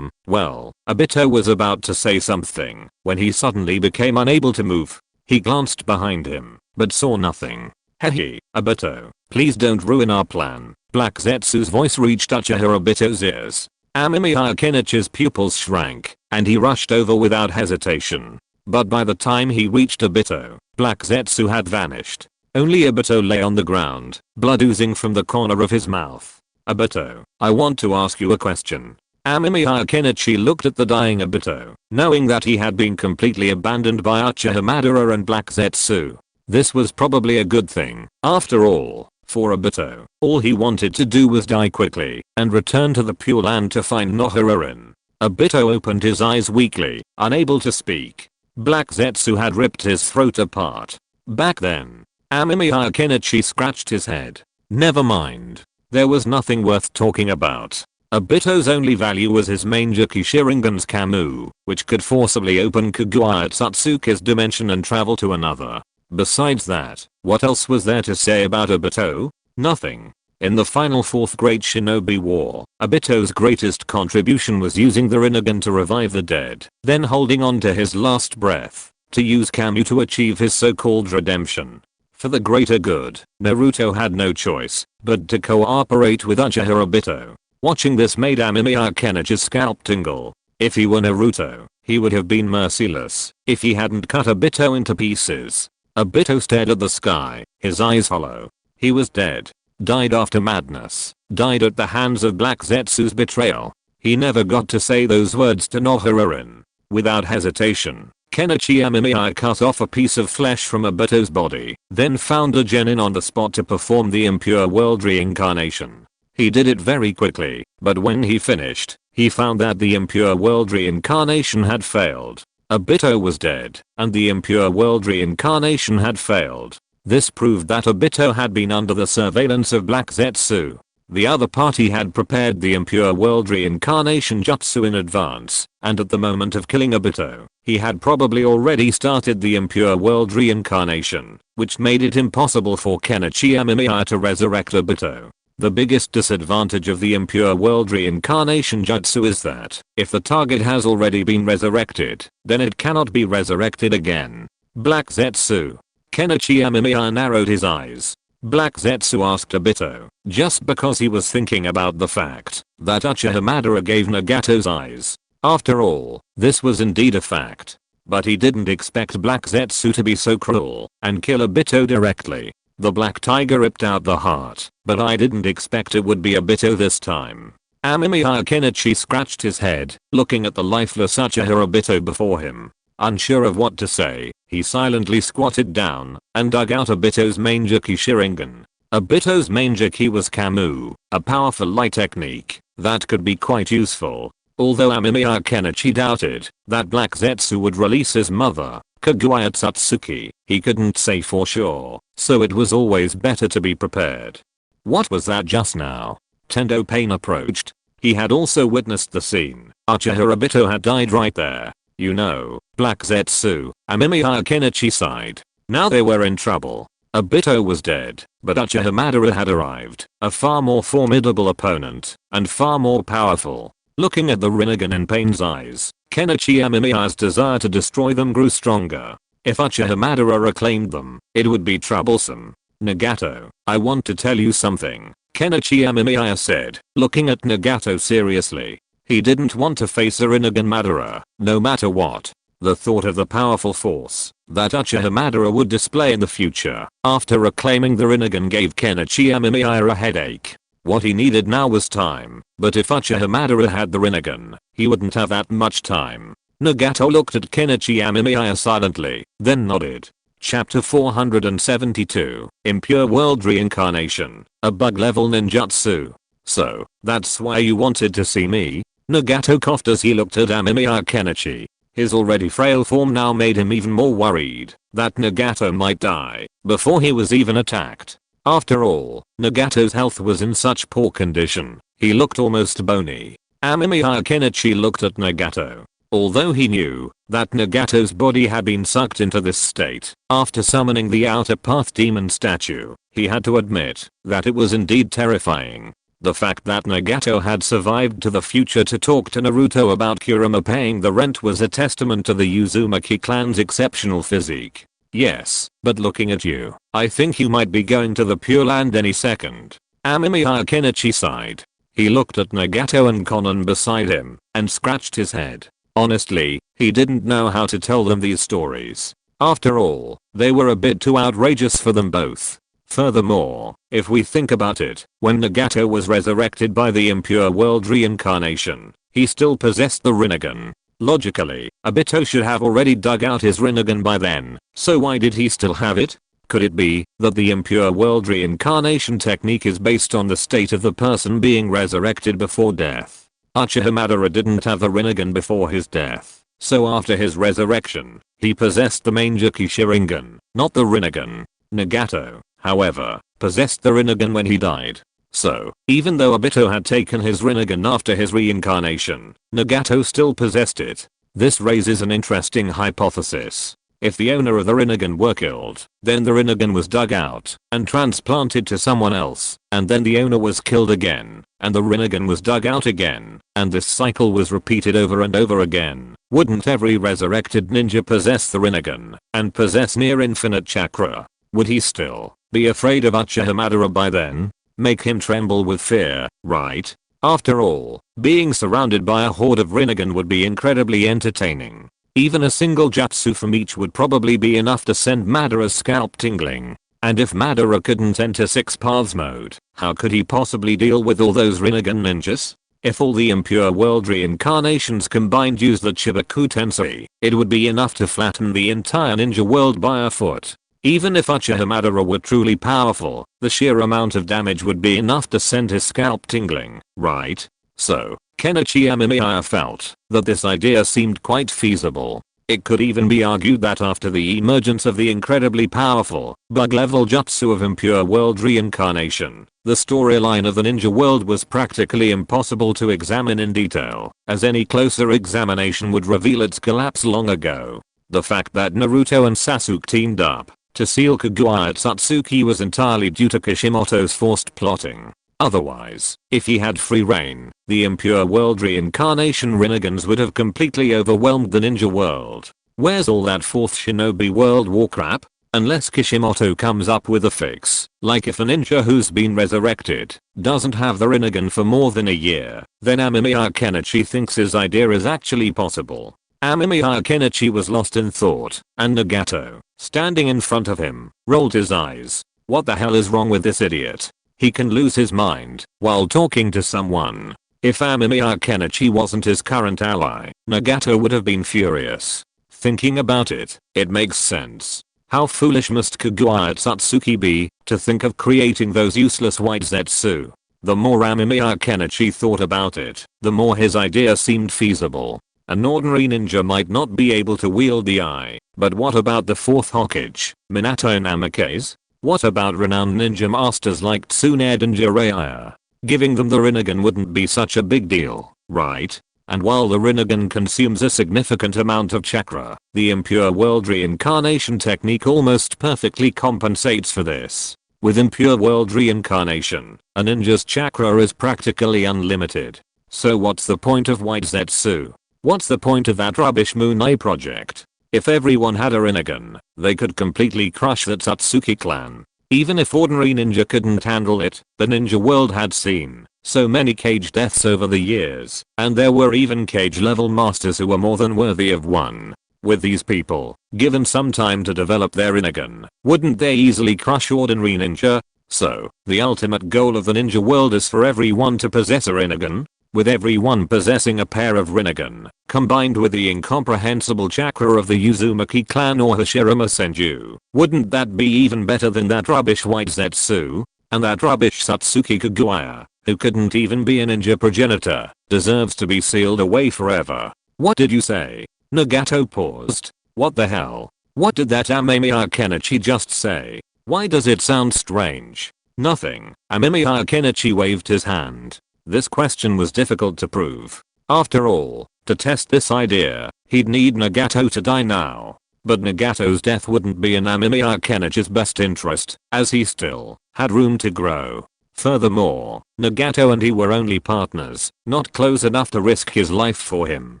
Well, Obito was about to say something when he suddenly became unable to move. He glanced behind him, but saw nothing. Hehe, Obito, please don't ruin our plan. Black Zetsu's voice reached Uchiha Obito's ears. Amemiya Kenichi's pupils shrank, and he rushed over without hesitation. But by the time he reached Obito, Black Zetsu had vanished. Only Obito lay on the ground, blood oozing from the corner of his mouth. Obito, I want to ask you a question. Amemiya Kenichi looked at the dying Obito, knowing that he had been completely abandoned by Uchiha Madara and Black Zetsu. This was probably a good thing. After all, for Obito, all he wanted to do was die quickly and return to the Pure Land to find Nohara-rin. Obito opened his eyes weakly, unable to speak. Black Zetsu had ripped his throat apart. Back then, Amemiya Kenichi scratched his head. Never mind. There was nothing worth talking about. Obito's only value was his Mangeki Sharingan's Kamu, which could forcibly open Kaguya Satsuki's dimension and travel to another. Besides that, what else was there to say about Obito? Nothing. In the final fourth Great Shinobi War, Obito's greatest contribution was using the Rinnegan to revive the dead, then holding on to his last breath, to use Kamu to achieve his so-called redemption. For the greater good, Naruto had no choice but to cooperate with Uchiha Obito. Watching this made Amemiya Kenichi's scalp tingle. If he were Naruto, he would have been merciless if he hadn't cut Obito into pieces. Obito stared at the sky, his eyes hollow. He was dead. Died after madness. Died at the hands of Black Zetsu's betrayal. He never got to say those words to Nohararin. Without hesitation, Kenichi Amemiya cut off a piece of flesh from Obito's body, then found a genin on the spot to perform the impure world reincarnation. He did it very quickly, but when he finished, he found that the impure world reincarnation had failed. Obito was dead, and the impure world reincarnation had failed. This proved that Obito had been under the surveillance of Black Zetsu. The other party had prepared the impure world reincarnation jutsu in advance, and at the moment of killing Obito, he had probably already started the impure world reincarnation, which made it impossible for Kenichi Amemiya to resurrect Obito. The biggest disadvantage of the impure world reincarnation jutsu is that, if the target has already been resurrected, then it cannot be resurrected again. Black Zetsu. Kenichi Amemiya narrowed his eyes. Black Zetsu asked Obito, just because he was thinking about the fact that Uchiha Madara gave Nagato's eyes. After all, this was indeed a fact. But he didn't expect Black Zetsu to be so cruel and kill Obito directly. The black tiger ripped out the heart, but I didn't expect it would be Obito this time. Amemiya Kenichi scratched his head, looking at the lifeless Uchiha Obito before him. Unsure of what to say, he silently squatted down and dug out Obito's Mangeki Sharingan. Obito's Mangeki was Kamu, a powerful light technique that could be quite useful. Although Amemiya Kenichi doubted that Black Zetsu would release his mother, Kaguya Satsuki, he couldn't say for sure, so it was always better to be prepared. What was that just now? Tendo Pain approached. He had also witnessed the scene. Uchiha Obito had died right there. You know, Black Zetsu, Amemiya Kenichi sighed. Now they were in trouble. Obito was dead, but Uchiha Madara had arrived, a far more formidable opponent, and far more powerful. Looking at the Rinnegan in Pain's eyes, Kenichi Amemiya's desire to destroy them grew stronger. If Uchiha Madara reclaimed them, it would be troublesome. Nagato, I want to tell you something, Kenichi Amemiya said, looking at Nagato seriously. He didn't want to face a Rinnegan Madara, no matter what. The thought of the powerful force that Uchiha Madara would display in the future after reclaiming the Rinnegan gave Kenichi Amemiya a headache. What he needed now was time, but if Uchiha Madara had the Rinnegan, he wouldn't have that much time. Nagato looked at Kenichi Amemiya silently, then nodded. Chapter 472, Impure World Reincarnation, a bug-level ninjutsu. So, that's why you wanted to see me? Nagato coughed as he looked at Amemiya Kenichi. His already frail form now made him even more worried that Nagato might die before he was even attacked. After all, Nagato's health was in such poor condition, he looked almost bony. Amemiya Kenichi looked at Nagato. Although he knew that Nagato's body had been sucked into this state after summoning the Outer Path Demon statue, he had to admit that it was indeed terrifying. The fact that Nagato had survived to the future to talk to Naruto about Kurama paying the rent was a testament to the Uzumaki clan's exceptional physique. Yes, but looking at you, I think you might be going to the Pure Land any second. Amemiya Kenichi sighed. He looked at Nagato and Konan beside him, and scratched his head. Honestly, he didn't know how to tell them these stories. After all, they were a bit too outrageous for them both. Furthermore, if we think about it, when Nagato was resurrected by the impure world reincarnation, he still possessed the Rinnegan. Logically, Obito should have already dug out his Rinnegan by then, so why did he still have it? Could it be that the impure world reincarnation technique is based on the state of the person being resurrected before death? Uchiha Madara didn't have the Rinnegan before his death, so after his resurrection, he possessed the Mangeki Sharingan, not the Rinnegan. Nagato, however, possessed the Rinnegan when he died. So, even though Obito had taken his Rinnegan after his reincarnation, Nagato still possessed it. This raises an interesting hypothesis. If the owner of the Rinnegan were killed, then the Rinnegan was dug out and transplanted to someone else, and then the owner was killed again, and the Rinnegan was dug out again, and this cycle was repeated over and over again. Wouldn't every resurrected ninja possess the Rinnegan and possess near infinite chakra? Would he still be afraid of Uchiha Madara by then? Make him tremble with fear, right? After all, being surrounded by a horde of Rinnegan would be incredibly entertaining. Even a single jutsu from each would probably be enough to send Madara's scalp tingling. And if Madara couldn't enter 6 paths mode, how could he possibly deal with all those Rinnegan ninjas? If all the impure world reincarnations combined used the Chibaku Tensei, it would be enough to flatten the entire ninja world by a foot. Even if Uchiha Madara were truly powerful, the sheer amount of damage would be enough to send his scalp tingling, right? So, Kenichi Amemiya felt that this idea seemed quite feasible. It could even be argued that after the emergence of the incredibly powerful, bug-level jutsu of impure world reincarnation, the storyline of the ninja world was practically impossible to examine in detail, as any closer examination would reveal its collapse long ago. The fact that Naruto and Sasuke teamed up to seal Kaguya Satsuki was entirely due to Kishimoto's forced plotting. Otherwise, if he had free reign, the impure world reincarnation Rinnegans would have completely overwhelmed the ninja world. Where's all that 4th Shinobi World War crap? Unless Kishimoto comes up with a fix, like if a ninja who's been resurrected doesn't have the Rinnegan for more than a year, then Amemiya Kenichi thinks his idea is actually possible. Amemiya Kenichi was lost in thought, and Nagato, standing in front of him, rolled his eyes. What the hell is wrong with this idiot? He can lose his mind while talking to someone. If Amemiya Kenichi wasn't his current ally, Nagato would have been furious. Thinking about it, it makes sense. How foolish must Kaguya Satsuki be to think of creating those useless white zetsu? The more Amemiya Kenichi thought about it, the more his idea seemed feasible. An ordinary ninja might not be able to wield the eye, but what about the 4th Hokage, Minato and Namikaze? What about renowned ninja masters like Tsunade and Jiraiya? Giving them the Rinnegan wouldn't be such a big deal, right? And while the Rinnegan consumes a significant amount of chakra, the impure world reincarnation technique almost perfectly compensates for this. With impure world reincarnation, a ninja's chakra is practically unlimited. So what's the point of white zetsu? What's the point of that rubbish Moon Eye project? If everyone had a Rinnegan, they could completely crush the Satsuki clan. Even if ordinary ninja couldn't handle it, the ninja world had seen so many cage deaths over the years, and there were even cage level masters who were more than worthy of one. With these people, given some time to develop their Rinnegan, wouldn't they easily crush ordinary ninja? So, the ultimate goal of the ninja world is for everyone to possess a Rinnegan? With everyone possessing a pair of Rinnegan, combined with the incomprehensible chakra of the Uzumaki clan or Hashirama Senju, wouldn't that be even better than that rubbish white zetsu? And that rubbish Satsuki Kaguya, who couldn't even be a ninja progenitor, deserves to be sealed away forever. What did you say? Nagato paused. What the hell? What did that Amemiya Kenichi just say? Why does it sound strange? Nothing. Amemiya Kenichi waved his hand. This question was difficult to prove. After all, to test this idea, he'd need Nagato to die now. But Nagato's death wouldn't be in Amemiya Kenichi's best interest, as he still had room to grow. Furthermore, Nagato and he were only partners, not close enough to risk his life for him.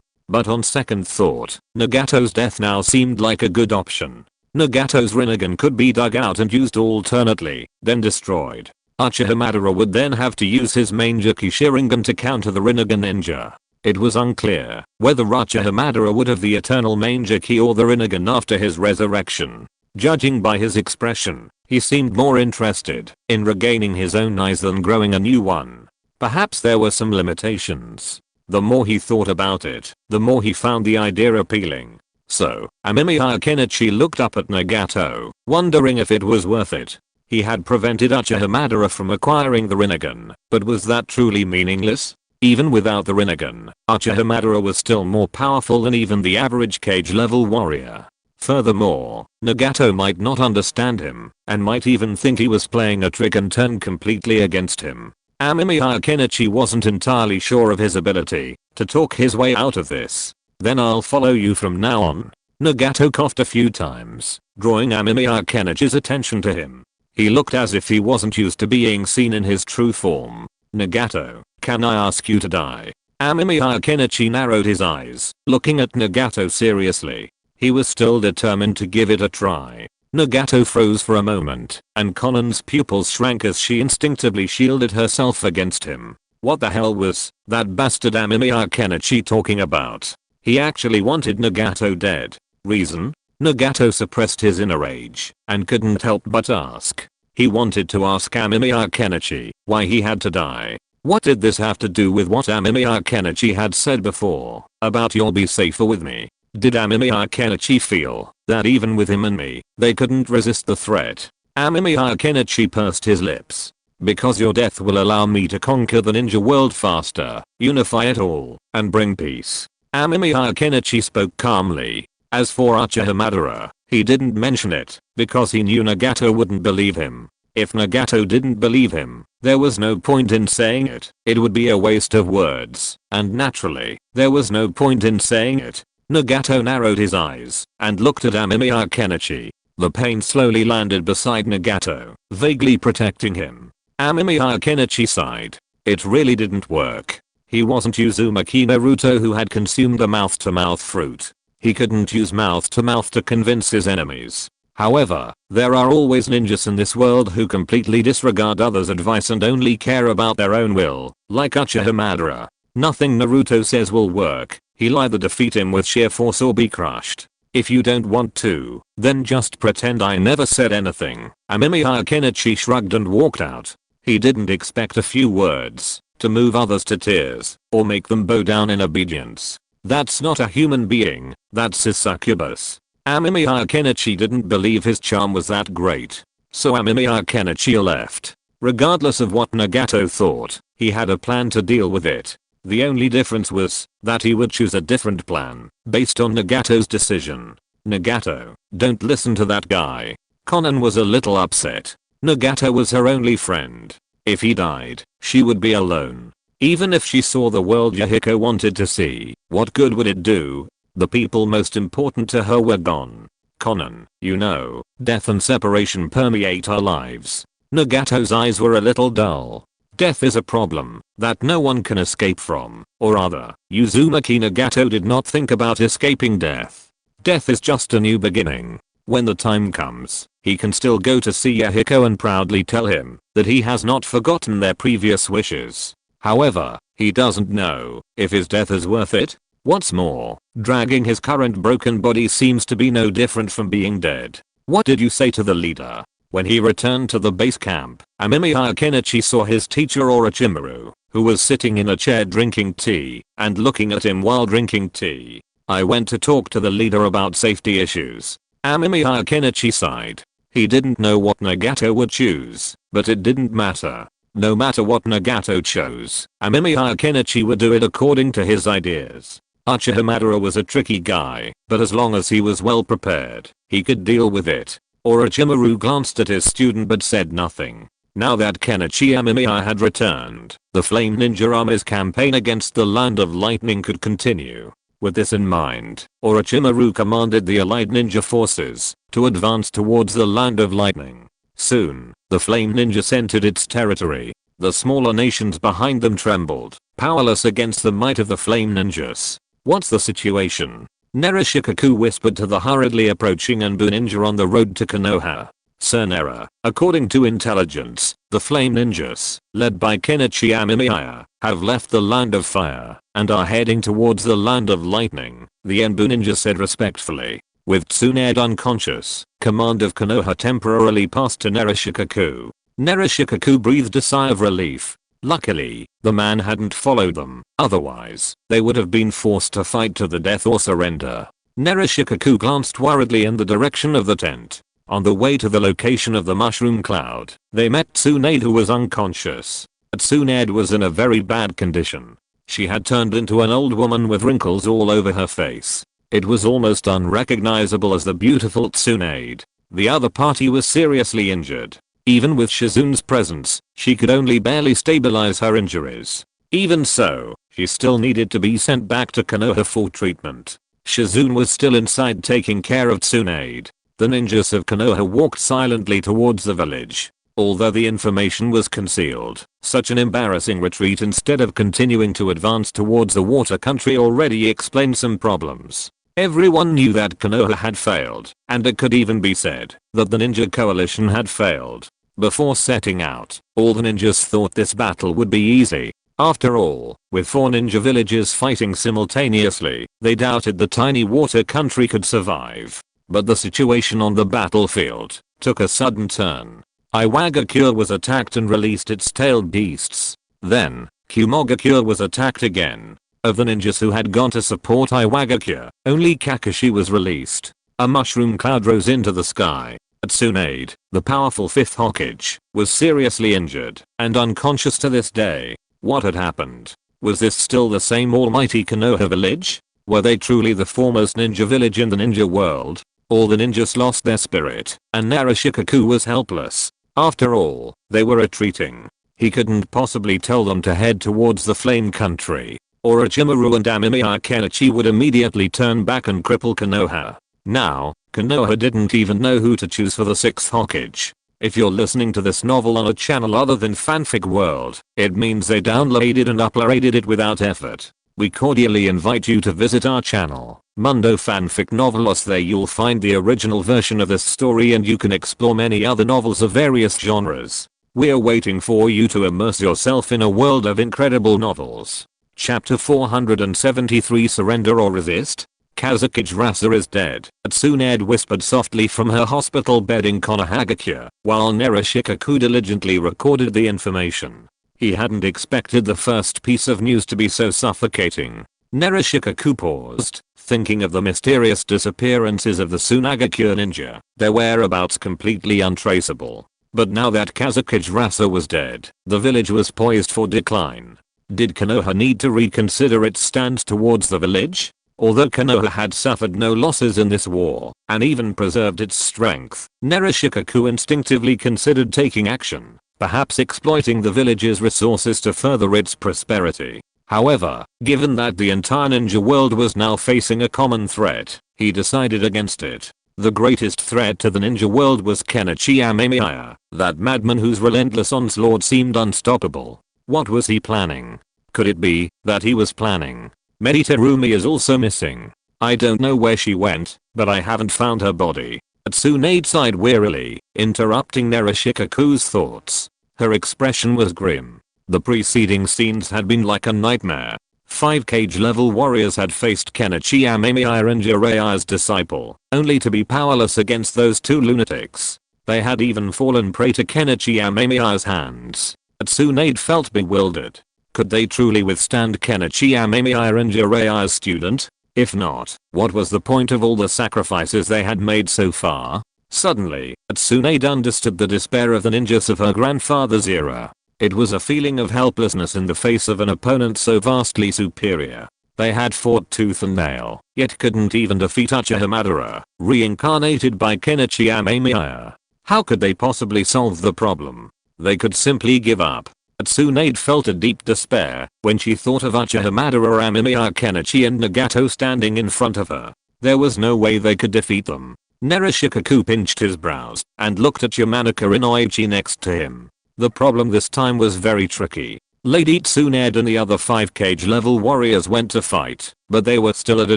But on second thought, Nagato's death now seemed like a good option. Nagato's Rinnegan could be dug out and used alternately, then destroyed. Uchiha Madara would then have to use his Manjaki Sharingan to counter the Rinnegan ninja. It was unclear whether Uchiha Madara would have the eternal Manjaki or the Rinnegan after his resurrection. Judging by his expression, he seemed more interested in regaining his own eyes than growing a new one. Perhaps there were some limitations. The more he thought about it, the more he found the idea appealing. So, Amemiya Kenichi looked up at Nagato, wondering if it was worth it. He had prevented Uchiha Madara from acquiring the Rinnegan, but was that truly meaningless? Even without the Rinnegan, Uchiha Madara was still more powerful than even the average cage level warrior. Furthermore, Nagato might not understand him, and might even think he was playing a trick and turn completely against him. Amemiya Kenichi wasn't entirely sure of his ability to talk his way out of this. Then I'll follow you from now on. Nagato coughed a few times, drawing Amemiya Kenichi's attention to him. He looked as if he wasn't used to being seen in his true form. Nagato, can I ask you to die? Amemiya Kenichi narrowed his eyes, looking at Nagato seriously. He was still determined to give it a try. Nagato froze for a moment, and Conan's pupils shrank as she instinctively shielded herself against him. What the hell was that bastard Amemiya Kenichi talking about? He actually wanted Nagato dead. Reason? Nagato suppressed his inner rage and couldn't help but ask. He wanted to ask Amemiya Kenichi why he had to die. What did this have to do with what Amemiya Kenichi had said before about you'll be safer with me? Did Amemiya Kenichi feel that even with him and me, they couldn't resist the threat? Amemiya Kenichi pursed his lips. Because your death will allow me to conquer the ninja world faster, unify it all, and bring peace. Amemiya Kenichi spoke calmly. As for Uchiha, he didn't mention it because he knew Nagato wouldn't believe him. If Nagato didn't believe him, there was no point in saying it. It would be a waste of words, and naturally, there was no point in saying it. Nagato narrowed his eyes and looked at Amemiya Kenichi. The pain slowly landed beside Nagato, vaguely protecting him. Amemiya Kenichi sighed. It really didn't work. He wasn't Uzumaki Naruto who had consumed a mouth-to-mouth fruit. He couldn't use mouth-to-mouth to convince his enemies. However, there are always ninjas in this world who completely disregard others' advice and only care about their own will, like Uchiha. Nothing Naruto says will work. He'll either defeat him with sheer force or be crushed. If you don't want to, then just pretend I never said anything. Amemiya Kenichi shrugged and walked out. He didn't expect a few words to move others to tears or make them bow down in obedience. That's not a human being, that's his succubus. Amemiya Kenichi didn't believe his charm was that great. So Amemiya Kenichi left. Regardless of what Nagato thought, he had a plan to deal with it. The only difference was that he would choose a different plan based on Nagato's decision. Nagato, don't listen to that guy. Conan was a little upset. Nagato was her only friend. If he died, she would be alone. Even if she saw the world Yahiko wanted to see, what good would it do? The people most important to her were gone. Conan, you know, death and separation permeate our lives. Nagato's eyes were a little dull. Death is a problem that no one can escape from, or rather, Uzumaki Nagato did not think about escaping death. Death is just a new beginning. When the time comes, he can still go to see Yahiko and proudly tell him that he has not forgotten their previous wishes. However, he doesn't know if his death is worth it. What's more, dragging his current broken body seems to be no different from being dead. What did you say to the leader? When he returned to the base camp, Amemiya Kenichi saw his teacher Orochimaru, who was sitting in a chair drinking tea and looking at him while drinking tea. I went to talk to the leader about safety issues. Amemiya Kenichi sighed. He didn't know what Nagato would choose, but it didn't matter. No matter what Nagato chose, Amemiya Kenichi would do it according to his ideas. Uchiha was a tricky guy, but as long as he was well prepared, he could deal with it. Orochimaru glanced at his student but said nothing. Now that Kenichi Amemiya had returned, the Flame Ninja Army's campaign against the Land of Lightning could continue. With this in mind, Orochimaru commanded the allied ninja forces to advance towards the Land of Lightning. Soon, the Flame Ninjas entered its territory. The smaller nations behind them trembled, powerless against the might of the Flame Ninjas. What's the situation? Nerishikaku whispered to the hurriedly approaching ANBU ninja on the road to Konoha. Sir Nera, according to intelligence, the Flame Ninjas, led by Kenichi Amemiya, have left the Land of Fire and are heading towards the Land of Lightning, the ANBU ninja said respectfully. With Tsunade unconscious, command of Konoha temporarily passed to Nerishikaku. Nerishikaku breathed a sigh of relief. Luckily, the man hadn't followed them, otherwise, they would have been forced to fight to the death or surrender. Nerishikaku glanced worriedly in the direction of the tent. On the way to the location of the mushroom cloud, they met Tsunade, who was unconscious. Tsunade was in a very bad condition. She had turned into an old woman with wrinkles all over her face. It was almost unrecognizable as the beautiful Tsunade. The other party was seriously injured. Even with Shizune's presence, she could only barely stabilize her injuries. Even so, she still needed to be sent back to Konoha for treatment. Shizune was still inside taking care of Tsunade. The ninjas of Konoha walked silently towards the village. Although the information was concealed, such an embarrassing retreat instead of continuing to advance towards the water country already explained some problems. Everyone knew that Konoha had failed, and it could even be said that the ninja coalition had failed. Before setting out, all the ninjas thought this battle would be easy. After all, with 4 ninja villages fighting simultaneously, they doubted the tiny water country could survive. But the situation on the battlefield took a sudden turn. Iwagakure was attacked and released its tailed beasts. Then, Kumogakure was attacked again. Of the ninjas who had gone to support Iwagakure, only Kakashi was released. A mushroom cloud rose into the sky. Tsunade, the powerful 5th Hokage, was seriously injured and unconscious to this day. What had happened? Was this still the same almighty Konoha village? Were they truly the foremost ninja village in the ninja world? All the ninjas lost their spirit, and Narashikaku was helpless. After all, they were retreating. He couldn't possibly tell them to head towards the flame country. Orochimaru and Amemiya Kenichi would immediately turn back and cripple Konoha. Now, Konoha didn't even know who to choose for the 6th Hokage. If you're listening to this novel on a channel other than Fanfic World, it means they downloaded and uploaded it without effort. We cordially invite you to visit our channel, Mundo Fanfic Novelos. There you'll find the original version of this story and you can explore many other novels of various genres. We're waiting for you to immerse yourself in a world of incredible novels. Chapter 473 Surrender or Resist? Kazekage Rasa is dead, Tsunade whispered softly from her hospital bed in Konohagakure, while Narashikaku diligently recorded the information. He hadn't expected the first piece of news to be so suffocating. Narashikaku paused, thinking of the mysterious disappearances of the Tsunagakure ninja, their whereabouts completely untraceable. But now that Kazekage Rasa was dead, the village was poised for decline. Did Konoha need to reconsider its stance towards the village? Although Konoha had suffered no losses in this war, and even preserved its strength, Narashikaku instinctively considered taking action, perhaps exploiting the village's resources to further its prosperity. However, given that the entire ninja world was now facing a common threat, he decided against it. The greatest threat to the ninja world was Kenichi Amemiya, that madman whose relentless onslaught seemed unstoppable. What was he planning? Could it be that he was planning? Mediterumi is also missing. I don't know where she went, but I haven't found her body. Tsunade sighed wearily, interrupting Narashikaku's thoughts. Her expression was grim. The preceding scenes had been like a nightmare. 5 cage level warriors had faced Kenichi Amemiya and Jiraiya's disciple, only to be powerless against those 2 lunatics. They had even fallen prey to Kenichi Amemiya's hands. Tsunade felt bewildered. Could they truly withstand Kenichi Amemiya and Jiraiya's student? If not, what was the point of all the sacrifices they had made so far? Suddenly, Tsunade understood the despair of the ninjas of her grandfather's era. It was a feeling of helplessness in the face of an opponent so vastly superior. They had fought tooth and nail, yet couldn't even defeat Uchiha Madara, reincarnated by Kenichi Amemiya. How could they possibly solve the problem? They could simply give up. Tsunade felt a deep despair when she thought of Uchiha Madara, Amemiya, Kenichi and Nagato standing in front of her. There was no way they could defeat them. Narashikaku pinched his brows and looked at Yamanaka Inoichi next to him. The problem this time was very tricky. Lady Tsunade and the other 5 cage level warriors went to fight, but they were still at a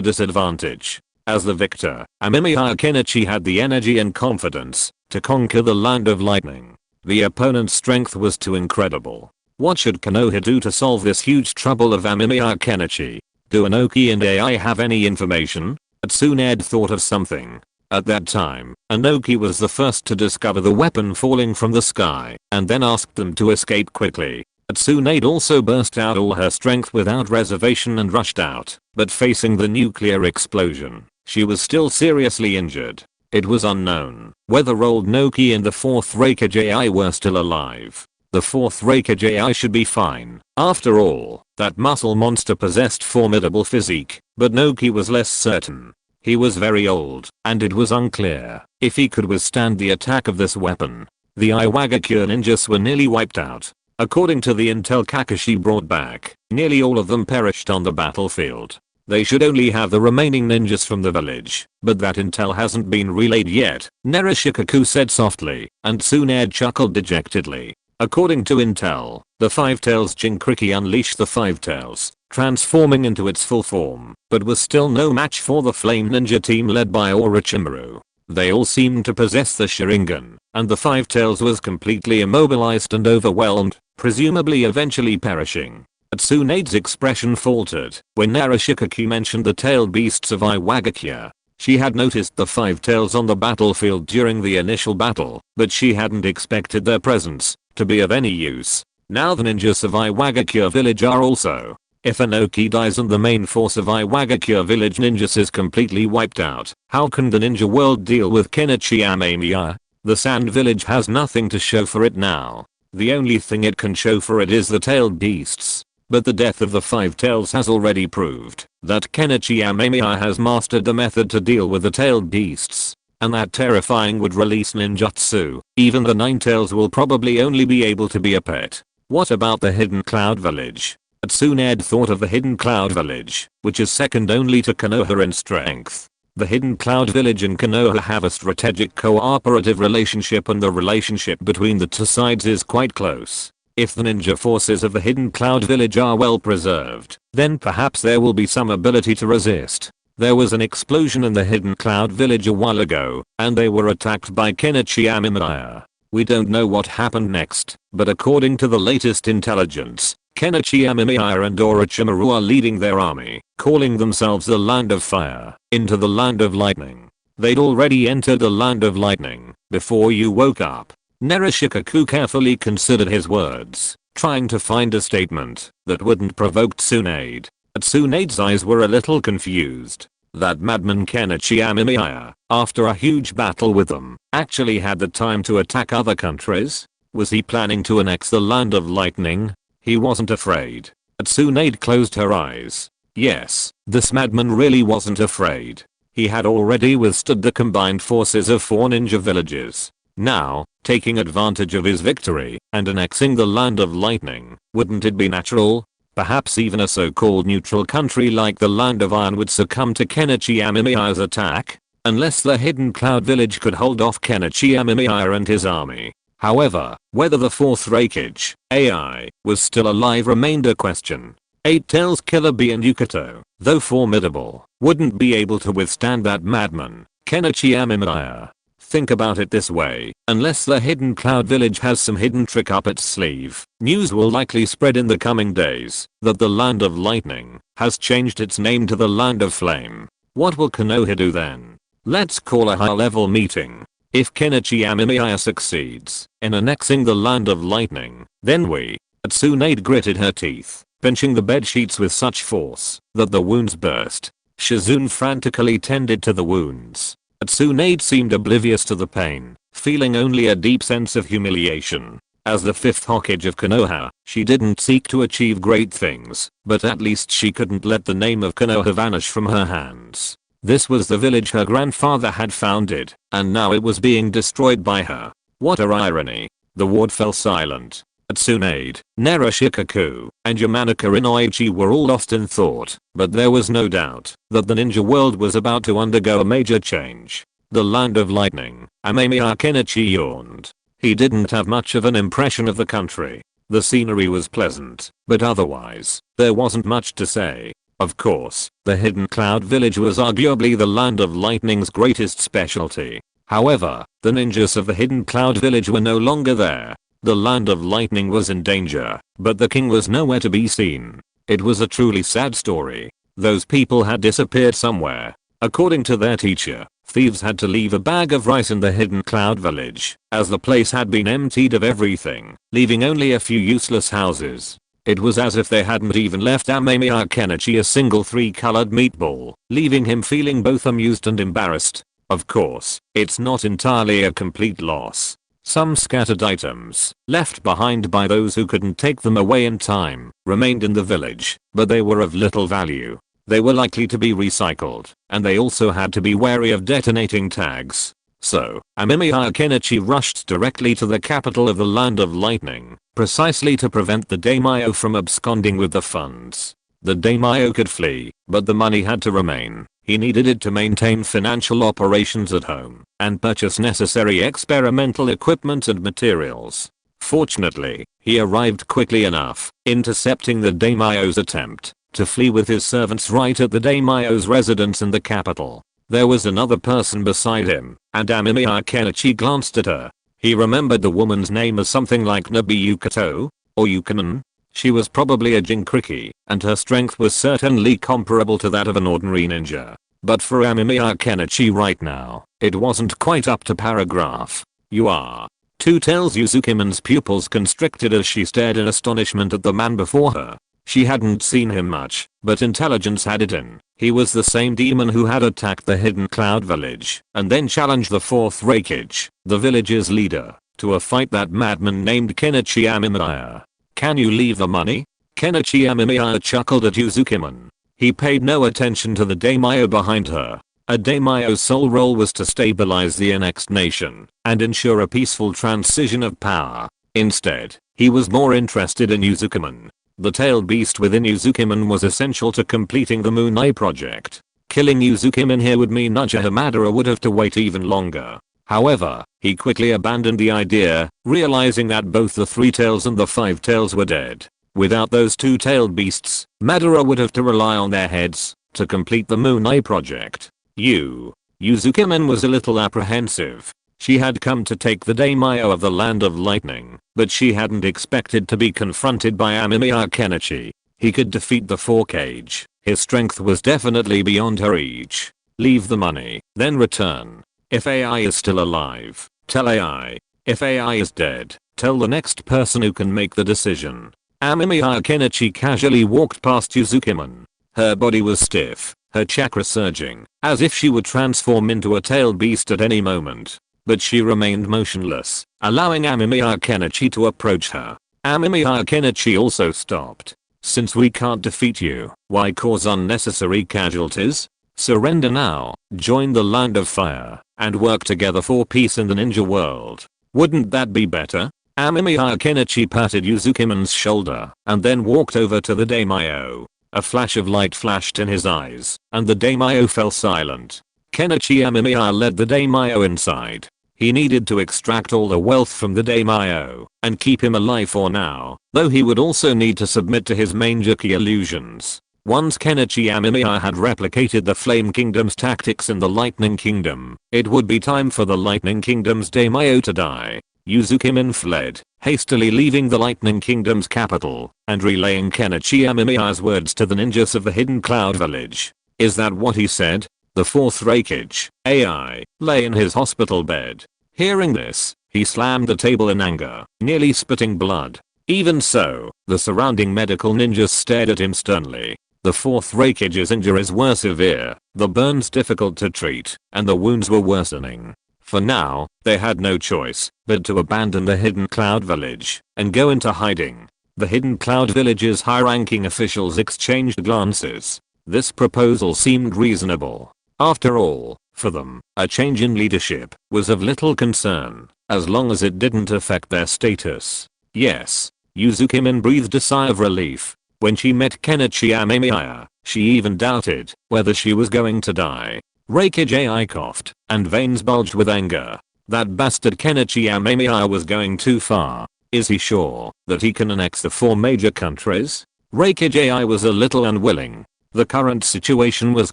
disadvantage. As the victor, Amemiya Kenichi had the energy and confidence to conquer the land of lightning. The opponent's strength was too incredible. What should Konoha do to solve this huge trouble of Amemiya Kenichi? Do Inoki and AI have any information? Tsunade thought of something. At that time, Inoki was the first to discover the weapon falling from the sky and then asked them to escape quickly. Tsunade also burst out all her strength without reservation and rushed out, but facing the nuclear explosion, she was still seriously injured. It was unknown whether old Noki and the 4th Raikage AI were still alive. The 4th Raikage AI should be fine. After all, that muscle monster possessed formidable physique, but Noki was less certain. He was very old, and it was unclear if he could withstand the attack of this weapon. The Iwagakure ninjas were nearly wiped out. According to the intel Kakashi brought back, nearly all of them perished on the battlefield. They should only have the remaining ninjas from the village, but that intel hasn't been relayed yet, Narashikaku said softly, and Tsunade chuckled dejectedly. According to intel, the Five Tails Jinchuriki unleashed the Five Tails, transforming into its full form, but was still no match for the Flame Ninja team led by Orochimaru. They all seemed to possess the Sharingan, and the Five Tails was completely immobilized and overwhelmed, presumably eventually perishing. Tsunade's expression faltered when Narashikaku mentioned the tailed beasts of Iwagakure. She had noticed the Five Tails on the battlefield during the initial battle, but she hadn't expected their presence to be of any use. Now the ninjas of Iwagakure village are also. If Inoki dies and the main force of Iwagakure village ninjas is completely wiped out, how can the ninja world deal with Kenichi Amemiya? The Sand village has nothing to show for it now. The only thing it can show for it is the tailed beasts. But the death of the Five Tails has already proved that Kenichi Amemiya has mastered the method to deal with the tailed beasts. And that terrifying would release ninjutsu. Even the Nine Tails will probably only be able to be a pet. What about the Hidden Cloud Village? Tsunade thought of the Hidden Cloud Village, which is second only to Konoha in strength. The Hidden Cloud Village and Konoha have a strategic cooperative relationship, and the relationship between the two sides is quite close. If the ninja forces of the Hidden Cloud Village are well preserved, then perhaps there will be some ability to resist. There was an explosion in the Hidden Cloud Village a while ago, and they were attacked by Kenichi Amemiya. We don't know what happened next, but according to the latest intelligence, Kenichi Amemiya and Orochimaru are leading their army, calling themselves the Land of Fire, into the Land of Lightning. They'd already entered the Land of Lightning before you woke up. Narashikaku carefully considered his words, trying to find a statement that wouldn't provoke Tsunade. Tsunade's eyes were a little confused. That madman Kenichi Amemiya, after a huge battle with them, actually had the time to attack other countries? Was he planning to annex the Land of Lightning? He wasn't afraid. Tsunade closed her eyes. Yes, this madman really wasn't afraid. He had already withstood the combined forces of 4 ninja villages. Now, taking advantage of his victory and annexing the Land of Lightning, wouldn't it be natural? Perhaps even a so-called neutral country like the Land of Iron would succumb to Kenichi Amemiya's attack, unless the Hidden Cloud Village could hold off Kenichi Amemiya and his army. However, whether the fourth Reikage, AI, was still alive remained a question. Eight Tails Killer Bee and Yukito, though formidable, wouldn't be able to withstand that madman, Kenichi Amemiya. Think about it this way, unless the Hidden Cloud Village has some hidden trick up its sleeve, news will likely spread in the coming days that the Land of Lightning has changed its name to the Land of Flame. What will Konoha do then? Let's call a high-level meeting. If Kenichi Amemiya succeeds in annexing the Land of Lightning, then we. Tsunade gritted her teeth, pinching the bed sheets with such force that the wounds burst. Shizune frantically tended to the wounds. Tsunade seemed oblivious to the pain, feeling only a deep sense of humiliation. As the fifth Hokage of Konoha, she didn't seek to achieve great things, but at least she couldn't let the name of Konoha vanish from her hands. This was the village her grandfather had founded, and now it was being destroyed by her. What a irony. The ward fell silent. Tsunade, Narashikaku, and Yamanaka Inoichi were all lost in thought, but there was no doubt that the ninja world was about to undergo a major change. The Land of Lightning. Amemiya Kenichi yawned. He didn't have much of an impression of the country. The scenery was pleasant, but otherwise, there wasn't much to say. Of course, the Hidden Cloud Village was arguably the Land of Lightning's greatest specialty. However, the ninjas of the Hidden Cloud Village were no longer there. The Land of Lightning was in danger, but the king was nowhere to be seen. It was a truly sad story. Those people had disappeared somewhere. According to their teacher, thieves had to leave a bag of rice in the Hidden Cloud Village, as the place had been emptied of everything, leaving only a few useless houses. It was as if they hadn't even left Amemiya Kenichi a single 3-colored meatball, leaving him feeling both amused and embarrassed. Of course, it's not entirely a complete loss. Some scattered items, left behind by those who couldn't take them away in time, remained in the village, but they were of little value. They were likely to be recycled, and they also had to be wary of detonating tags. So, Amemiya Kenichi rushed directly to the capital of the Land of Lightning, precisely to prevent the daimyo from absconding with the funds. The daimyo could flee, but the money had to remain. He needed it to maintain financial operations at home and purchase necessary experimental equipment and materials. Fortunately, he arrived quickly enough, intercepting the daimyo's attempt to flee with his servants right at the daimyo's residence in the capital. There was another person beside him, and Amemiya Kenichi glanced at her. He remembered the woman's name as something like Nobuyukato, or Yukanon. She was probably a Jinkriki, and her strength was certainly comparable to that of an ordinary ninja. But for Amemiya Kenichi right now, it wasn't quite up to paragraph. You are. Two Tails Uzukimon's pupils constricted as she stared in astonishment at the man before her. She hadn't seen him much, but intelligence had it in. He was the same demon who had attacked the Hidden Cloud village and then challenged the fourth Reikage, the village's leader, to a fight. That madman named Kenichi Amemiya. Can you leave the money? Kenichi Amemiya chuckled at Uzukimon. He paid no attention to the daimyo behind her. A daimyo's sole role was to stabilize the annexed nation and ensure a peaceful transition of power. Instead, he was more interested in Uzukimon. The tailed beast within Uzukimon was essential to completing the Moon Eye project. Killing Uzukimon here would mean Uchiha Madara would have to wait even longer. However, he quickly abandoned the idea, realizing that both the three tails and the five tails were dead. Without those two tailed beasts, Madara would have to rely on their heads to complete the Moon Eye project. Uzukimon was a little apprehensive. She had come to take the daimyo of the Land of Lightning, but she hadn't expected to be confronted by Amemiya Kenichi. He could defeat the Reikage. His strength was definitely beyond her reach. Leave the money, then return. If AI is still alive, tell AI. If AI is dead, tell the next person who can make the decision. Amemiya Kenichi casually walked past Uzukimon. Her body was stiff, her chakra surging, as if she would transform into a tailed beast at any moment. But she remained motionless, allowing Amemiya Kenichi to approach her. Amemiya Kenichi also stopped. Since we can't defeat you, why cause unnecessary casualties? Surrender now, join the Land of Fire, and work together for peace in the ninja world. Wouldn't that be better? Amemiya Kenichi patted Uzukimon's shoulder, and then walked over to the daimyo. A flash of light flashed in his eyes, and the daimyo fell silent. Kenichi Amemiya led the daimyo inside. He needed to extract all the wealth from the daimyo and keep him alive for now, though he would also need to submit to his Manjuki illusions. Once Kenichi Amemiya had replicated the Flame Kingdom's tactics in the Lightning Kingdom, it would be time for the Lightning Kingdom's daimyo to die. Uzukimon fled, hastily leaving the Lightning Kingdom's capital and relaying Kenichi Amemiya's words to the ninjas of the Hidden Cloud village. Is that what he said? The fourth Reikage, AI, lay in his hospital bed. Hearing this, he slammed the table in anger, nearly spitting blood. Even so, the surrounding medical ninjas stared at him sternly. The fourth Reikage's injuries were severe, the burns difficult to treat, and the wounds were worsening. For now, they had no choice but to abandon the Hidden Cloud village and go into hiding. The Hidden Cloud village's high-ranking officials exchanged glances. This proposal seemed reasonable. After all, for them, a change in leadership was of little concern, as long as it didn't affect their status. Yes, Uzukimon breathed a sigh of relief. When she met Kenichi Amemiya, she even doubted whether she was going to die. Reikage AI coughed, and veins bulged with anger. That bastard Kenichi Amemiya was going too far. Is he sure that he can annex the four major countries? Reikage AI was a little unwilling. The current situation was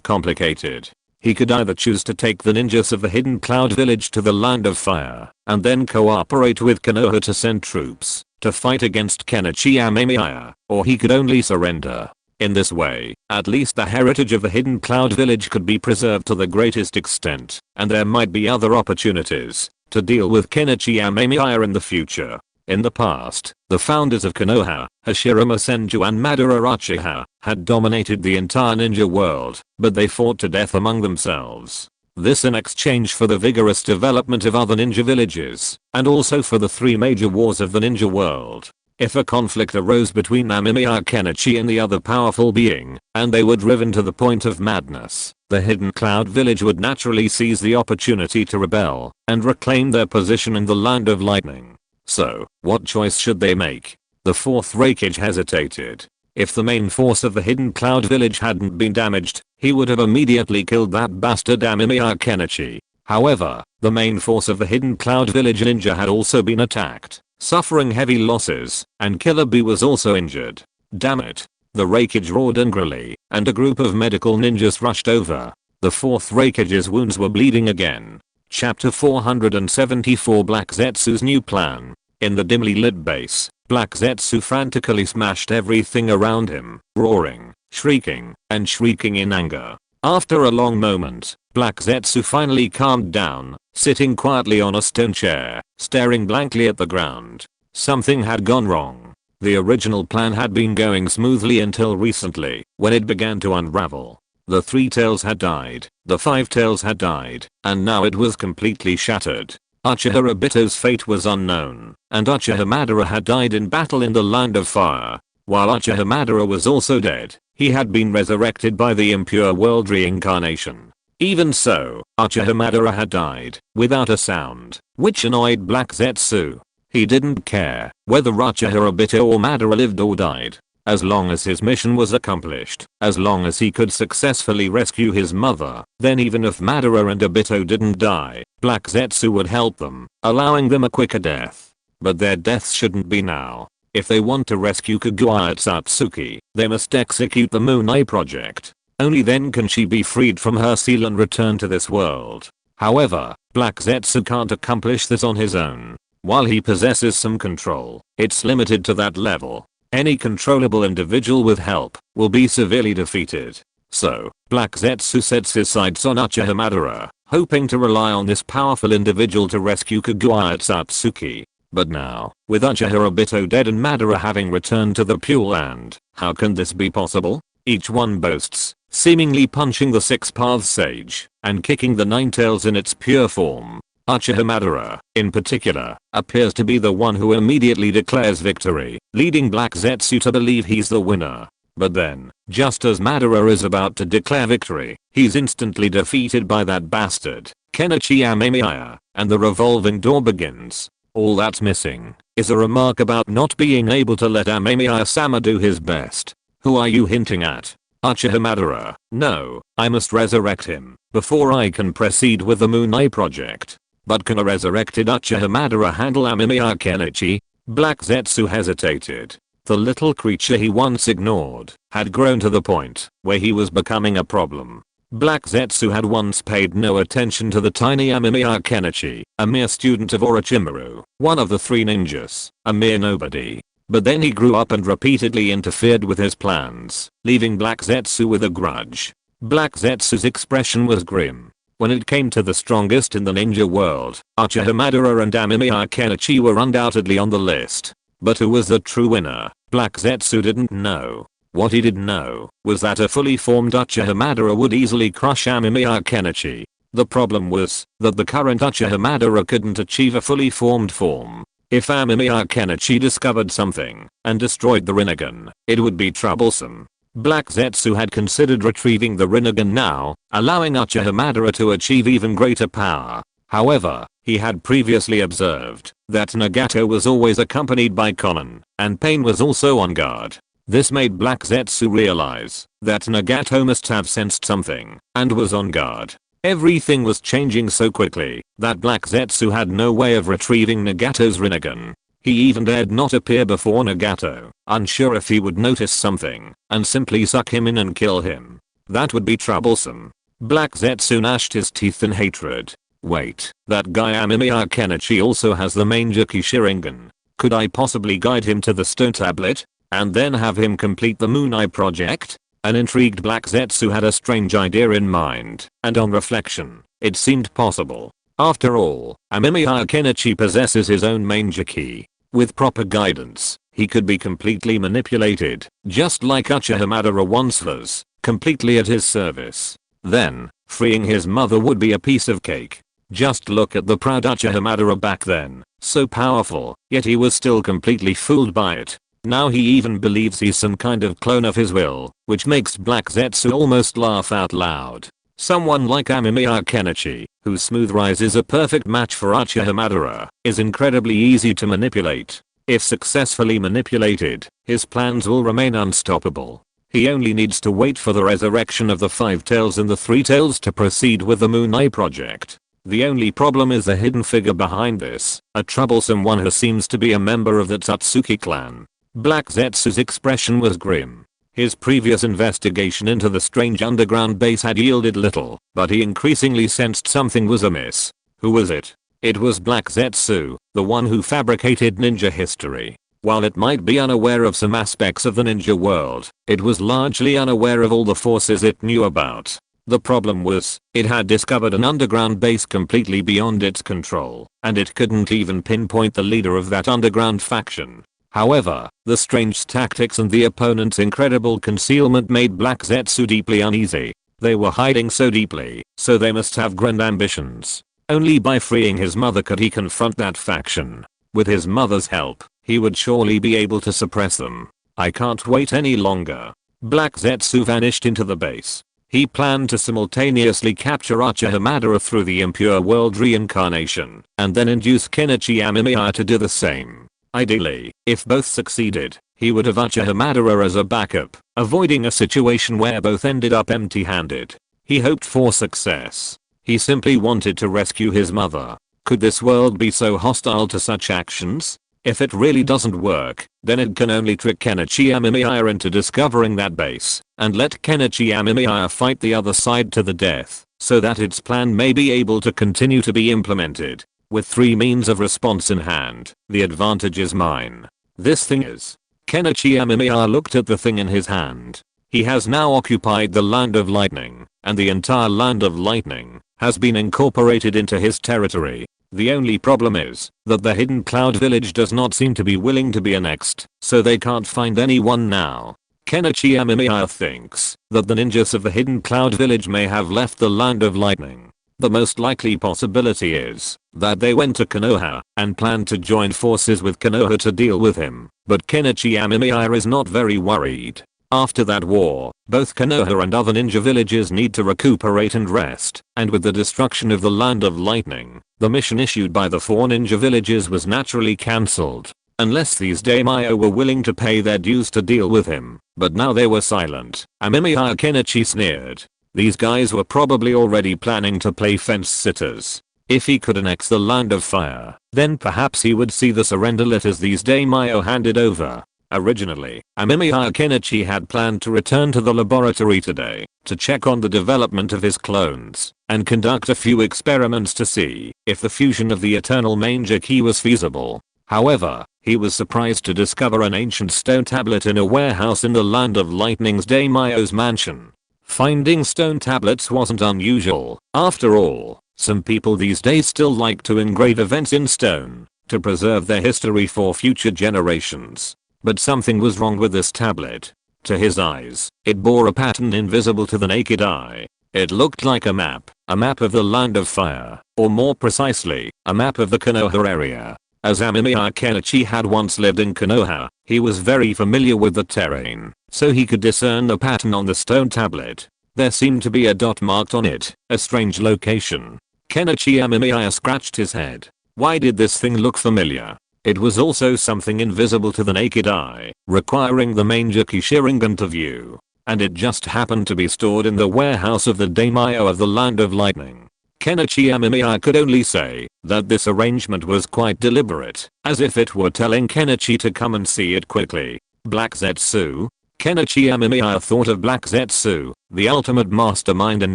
complicated. He could either choose to take the ninjas of the Hidden Cloud village to the Land of Fire, and then cooperate with Konoha to send troops to fight against Kenichi Amemiya, or he could only surrender. In this way, at least the heritage of the Hidden Cloud village could be preserved to the greatest extent, and there might be other opportunities to deal with Kenichi Amemiya in the future. In the past, the founders of Konoha, Hashirama Senju and Madara Uchiha, had dominated the entire ninja world, but they fought to death among themselves. This in exchange for the vigorous development of other ninja villages, and also for the three major wars of the ninja world. If a conflict arose between Amemiya Kenichi and the other powerful being, and they were driven to the point of madness, the Hidden Cloud Village would naturally seize the opportunity to rebel and reclaim their position in the Land of Lightning. So, what choice should they make? The fourth Raikage hesitated. If the main force of the Hidden Cloud Village hadn't been damaged, he would have immediately killed that bastard Amemiya Kenichi. However, the main force of the Hidden Cloud Village ninja had also been attacked, suffering heavy losses, and Killer Bee was also injured. Damn it. The Raikage roared angrily, and a group of medical ninjas rushed over. The fourth Raikage's wounds were bleeding again. Chapter 474 Black Zetsu's new plan. In the dimly lit base, Black Zetsu frantically smashed everything around him, roaring, shrieking, and shrieking in anger. After a long moment, Black Zetsu finally calmed down, sitting quietly on a stone chair, staring blankly at the ground. Something had gone wrong. The original plan had been going smoothly until recently, when it began to unravel. The 3 tails had died, the 5 tails had died, and now it was completely shattered. Uchiha Obito's fate was unknown, and Uchiha Madara had died in battle in the Land of Fire. While Uchiha Madara was also dead, he had been resurrected by the impure world reincarnation. Even so, Uchiha Madara had died, without a sound, which annoyed Black Zetsu. He didn't care whether Uchiha Obito or Madara lived or died. As long as his mission was accomplished, as long as he could successfully rescue his mother, then even if Madara and Obito didn't die, Black Zetsu would help them, allowing them a quicker death. But their deaths shouldn't be now. If they want to rescue Kaguya Satsuki, they must execute the Moon Eye project. Only then can she be freed from her seal and return to this world. However, Black Zetsu can't accomplish this on his own. While he possesses some control, it's limited to that level. Any controllable individual with help will be severely defeated. So, Black Zetsu sets his sights on Uchiha Madara, hoping to rely on this powerful individual to rescue Kaguya Satsuki. But now, with Uchiha Obito dead and Madara having returned to the Pure Land, how can this be possible? Each one boasts, seemingly punching the 6 Paths Sage, and kicking the 9 Tails in its pure form. Uchiha Madara, in particular, appears to be the one who immediately declares victory, leading Black Zetsu to believe he's the winner. But then, just as Madara is about to declare victory, he's instantly defeated by that bastard, Kenichi Amemiya, and the revolving door begins. All that's missing is a remark about not being able to let Amemiya-sama do his best. Who are you hinting at? Uchiha Madara. No, I must resurrect him before I can proceed with the Moon Eye project. But can a resurrected Uchiha Madara handle Amemiya Kenichi? Black Zetsu hesitated. The little creature he once ignored had grown to the point where he was becoming a problem. Black Zetsu had once paid no attention to the tiny Amemiya Kenichi, a mere student of Orochimaru, one of the 3 ninjas, a mere nobody. But then he grew up and repeatedly interfered with his plans, leaving Black Zetsu with a grudge. Black Zetsu's expression was grim. When it came to the strongest in the ninja world, Uchiha Madara and Amemiya Kenichi were undoubtedly on the list. But who was the true winner? Black Zetsu didn't know. What he did know was that a fully formed Uchiha Madara would easily crush Amemiya Kenichi. The problem was that the current Uchiha Madara couldn't achieve a fully formed form. If Amemiya Kenichi discovered something and destroyed the Rinnegan, it would be troublesome. Black Zetsu had considered retrieving the Rinnegan now, allowing Uchiha Madara to achieve even greater power. However, he had previously observed that Nagato was always accompanied by Konan, and Pain was also on guard. This made Black Zetsu realize that Nagato must have sensed something and was on guard. Everything was changing so quickly that Black Zetsu had no way of retrieving Nagato's Rinnegan. He even dared not appear before Nagato, unsure if he would notice something and simply suck him in and kill him. That would be troublesome. Black Zetsu gnashed his teeth in hatred. Wait, that guy Amemiya Kenichi also has the Manjaki Sharingan. Could I possibly guide him to the stone tablet and then have him complete the Moon Eye project? An intrigued Black Zetsu had a strange idea in mind, and on reflection, it seemed possible. After all, Amemiya Kenichi possesses his own Manjaki. With proper guidance, he could be completely manipulated, just like Uchiha Madara once was, completely at his service. Then, freeing his mother would be a piece of cake. Just look at the proud Uchiha Madara back then, so powerful, yet he was still completely fooled by it. Now he even believes he's some kind of clone of his will, which makes Black Zetsu almost laugh out loud. Someone like Amemiya Kenichi, whose smooth rise is a perfect match for Uchiha Madara, is incredibly easy to manipulate. If successfully manipulated, his plans will remain unstoppable. He only needs to wait for the resurrection of the Five Tails and the Three Tails to proceed with the Moon Eye project. The only problem is the hidden figure behind this, a troublesome one who seems to be a member of the Tatsuki clan. Black Zetsu's expression was grim. His previous investigation into the strange underground base had yielded little, but he increasingly sensed something was amiss. Who was it? It was Black Zetsu, the one who fabricated ninja history. While it might be unaware of some aspects of the ninja world, it was largely unaware of all the forces it knew about. The problem was, it had discovered an underground base completely beyond its control, and it couldn't even pinpoint the leader of that underground faction. However, the strange tactics and the opponent's incredible concealment made Black Zetsu deeply uneasy. They were hiding so deeply, so they must have grand ambitions. Only by freeing his mother could he confront that faction. With his mother's help, he would surely be able to suppress them. I can't wait any longer. Black Zetsu vanished into the base. He planned to simultaneously capture Uchiha Madara through the impure world reincarnation, and then induce Kenichi Amemiya to do the same. Ideally, if both succeeded, he would have Uchiha Madara as a backup, avoiding a situation where both ended up empty-handed. He hoped for success. He simply wanted to rescue his mother. Could this world be so hostile to such actions? If it really doesn't work, then it can only trick Kenichi Amemiya into discovering that base, and let Kenichi Amemiya fight the other side to the death, so that its plan may be able to continue to be implemented. With 3 means of response in hand, the advantage is mine. This thing is. Kenichi Amemiya looked at the thing in his hand. He has now occupied the Land of Lightning, and the entire Land of Lightning has been incorporated into his territory. The only problem is that the hidden cloud village does not seem to be willing to be annexed, so they can't find anyone now. Kenichi Amemiya thinks that the ninjas of the hidden cloud village may have left the Land of Lightning. The most likely possibility is that they went to Konoha and planned to join forces with Konoha to deal with him, but Kenichi Amemiya is not very worried. After that war, both Konoha and other ninja villages need to recuperate and rest, and with the destruction of the Land of Lightning, the mission issued by the 4 ninja villages was naturally cancelled. Unless these daimyo were willing to pay their dues to deal with him, but now they were silent. Amemiya Kenichi sneered. These guys were probably already planning to play fence sitters. If he could annex the Land of Fire, then perhaps he would see the surrender letters these daimyo handed over. Originally, Amemiya Kenichi had planned to return to the laboratory today to check on the development of his clones and conduct a few experiments to see if the fusion of the Eternal Manger Key was feasible. However, he was surprised to discover an ancient stone tablet in a warehouse in the Land of Lightning's daimyo's mansion. Finding stone tablets wasn't unusual. After all, some people these days still like to engrave events in stone to preserve their history for future generations. But something was wrong with this tablet. To his eyes, it bore a pattern invisible to the naked eye. It looked like a map of the Land of Fire, or more precisely, a map of the Konoha area. As Amemiya Kenichi had once lived in Konoha, he was very familiar with the terrain, so he could discern the pattern on the stone tablet. There seemed to be a dot marked on it, a strange location. Kenichi Amemiya scratched his head. Why did this thing look familiar? It was also something invisible to the naked eye, requiring the Manger Key Sharingan to view. And it just happened to be stored in the warehouse of the daimyo of the Land of Lightning. Kenichi Amemiya could only say that this arrangement was quite deliberate, as if it were telling Kenichi to come and see it quickly. Black Zetsu? Kenichi Amemiya thought of Black Zetsu, the ultimate mastermind in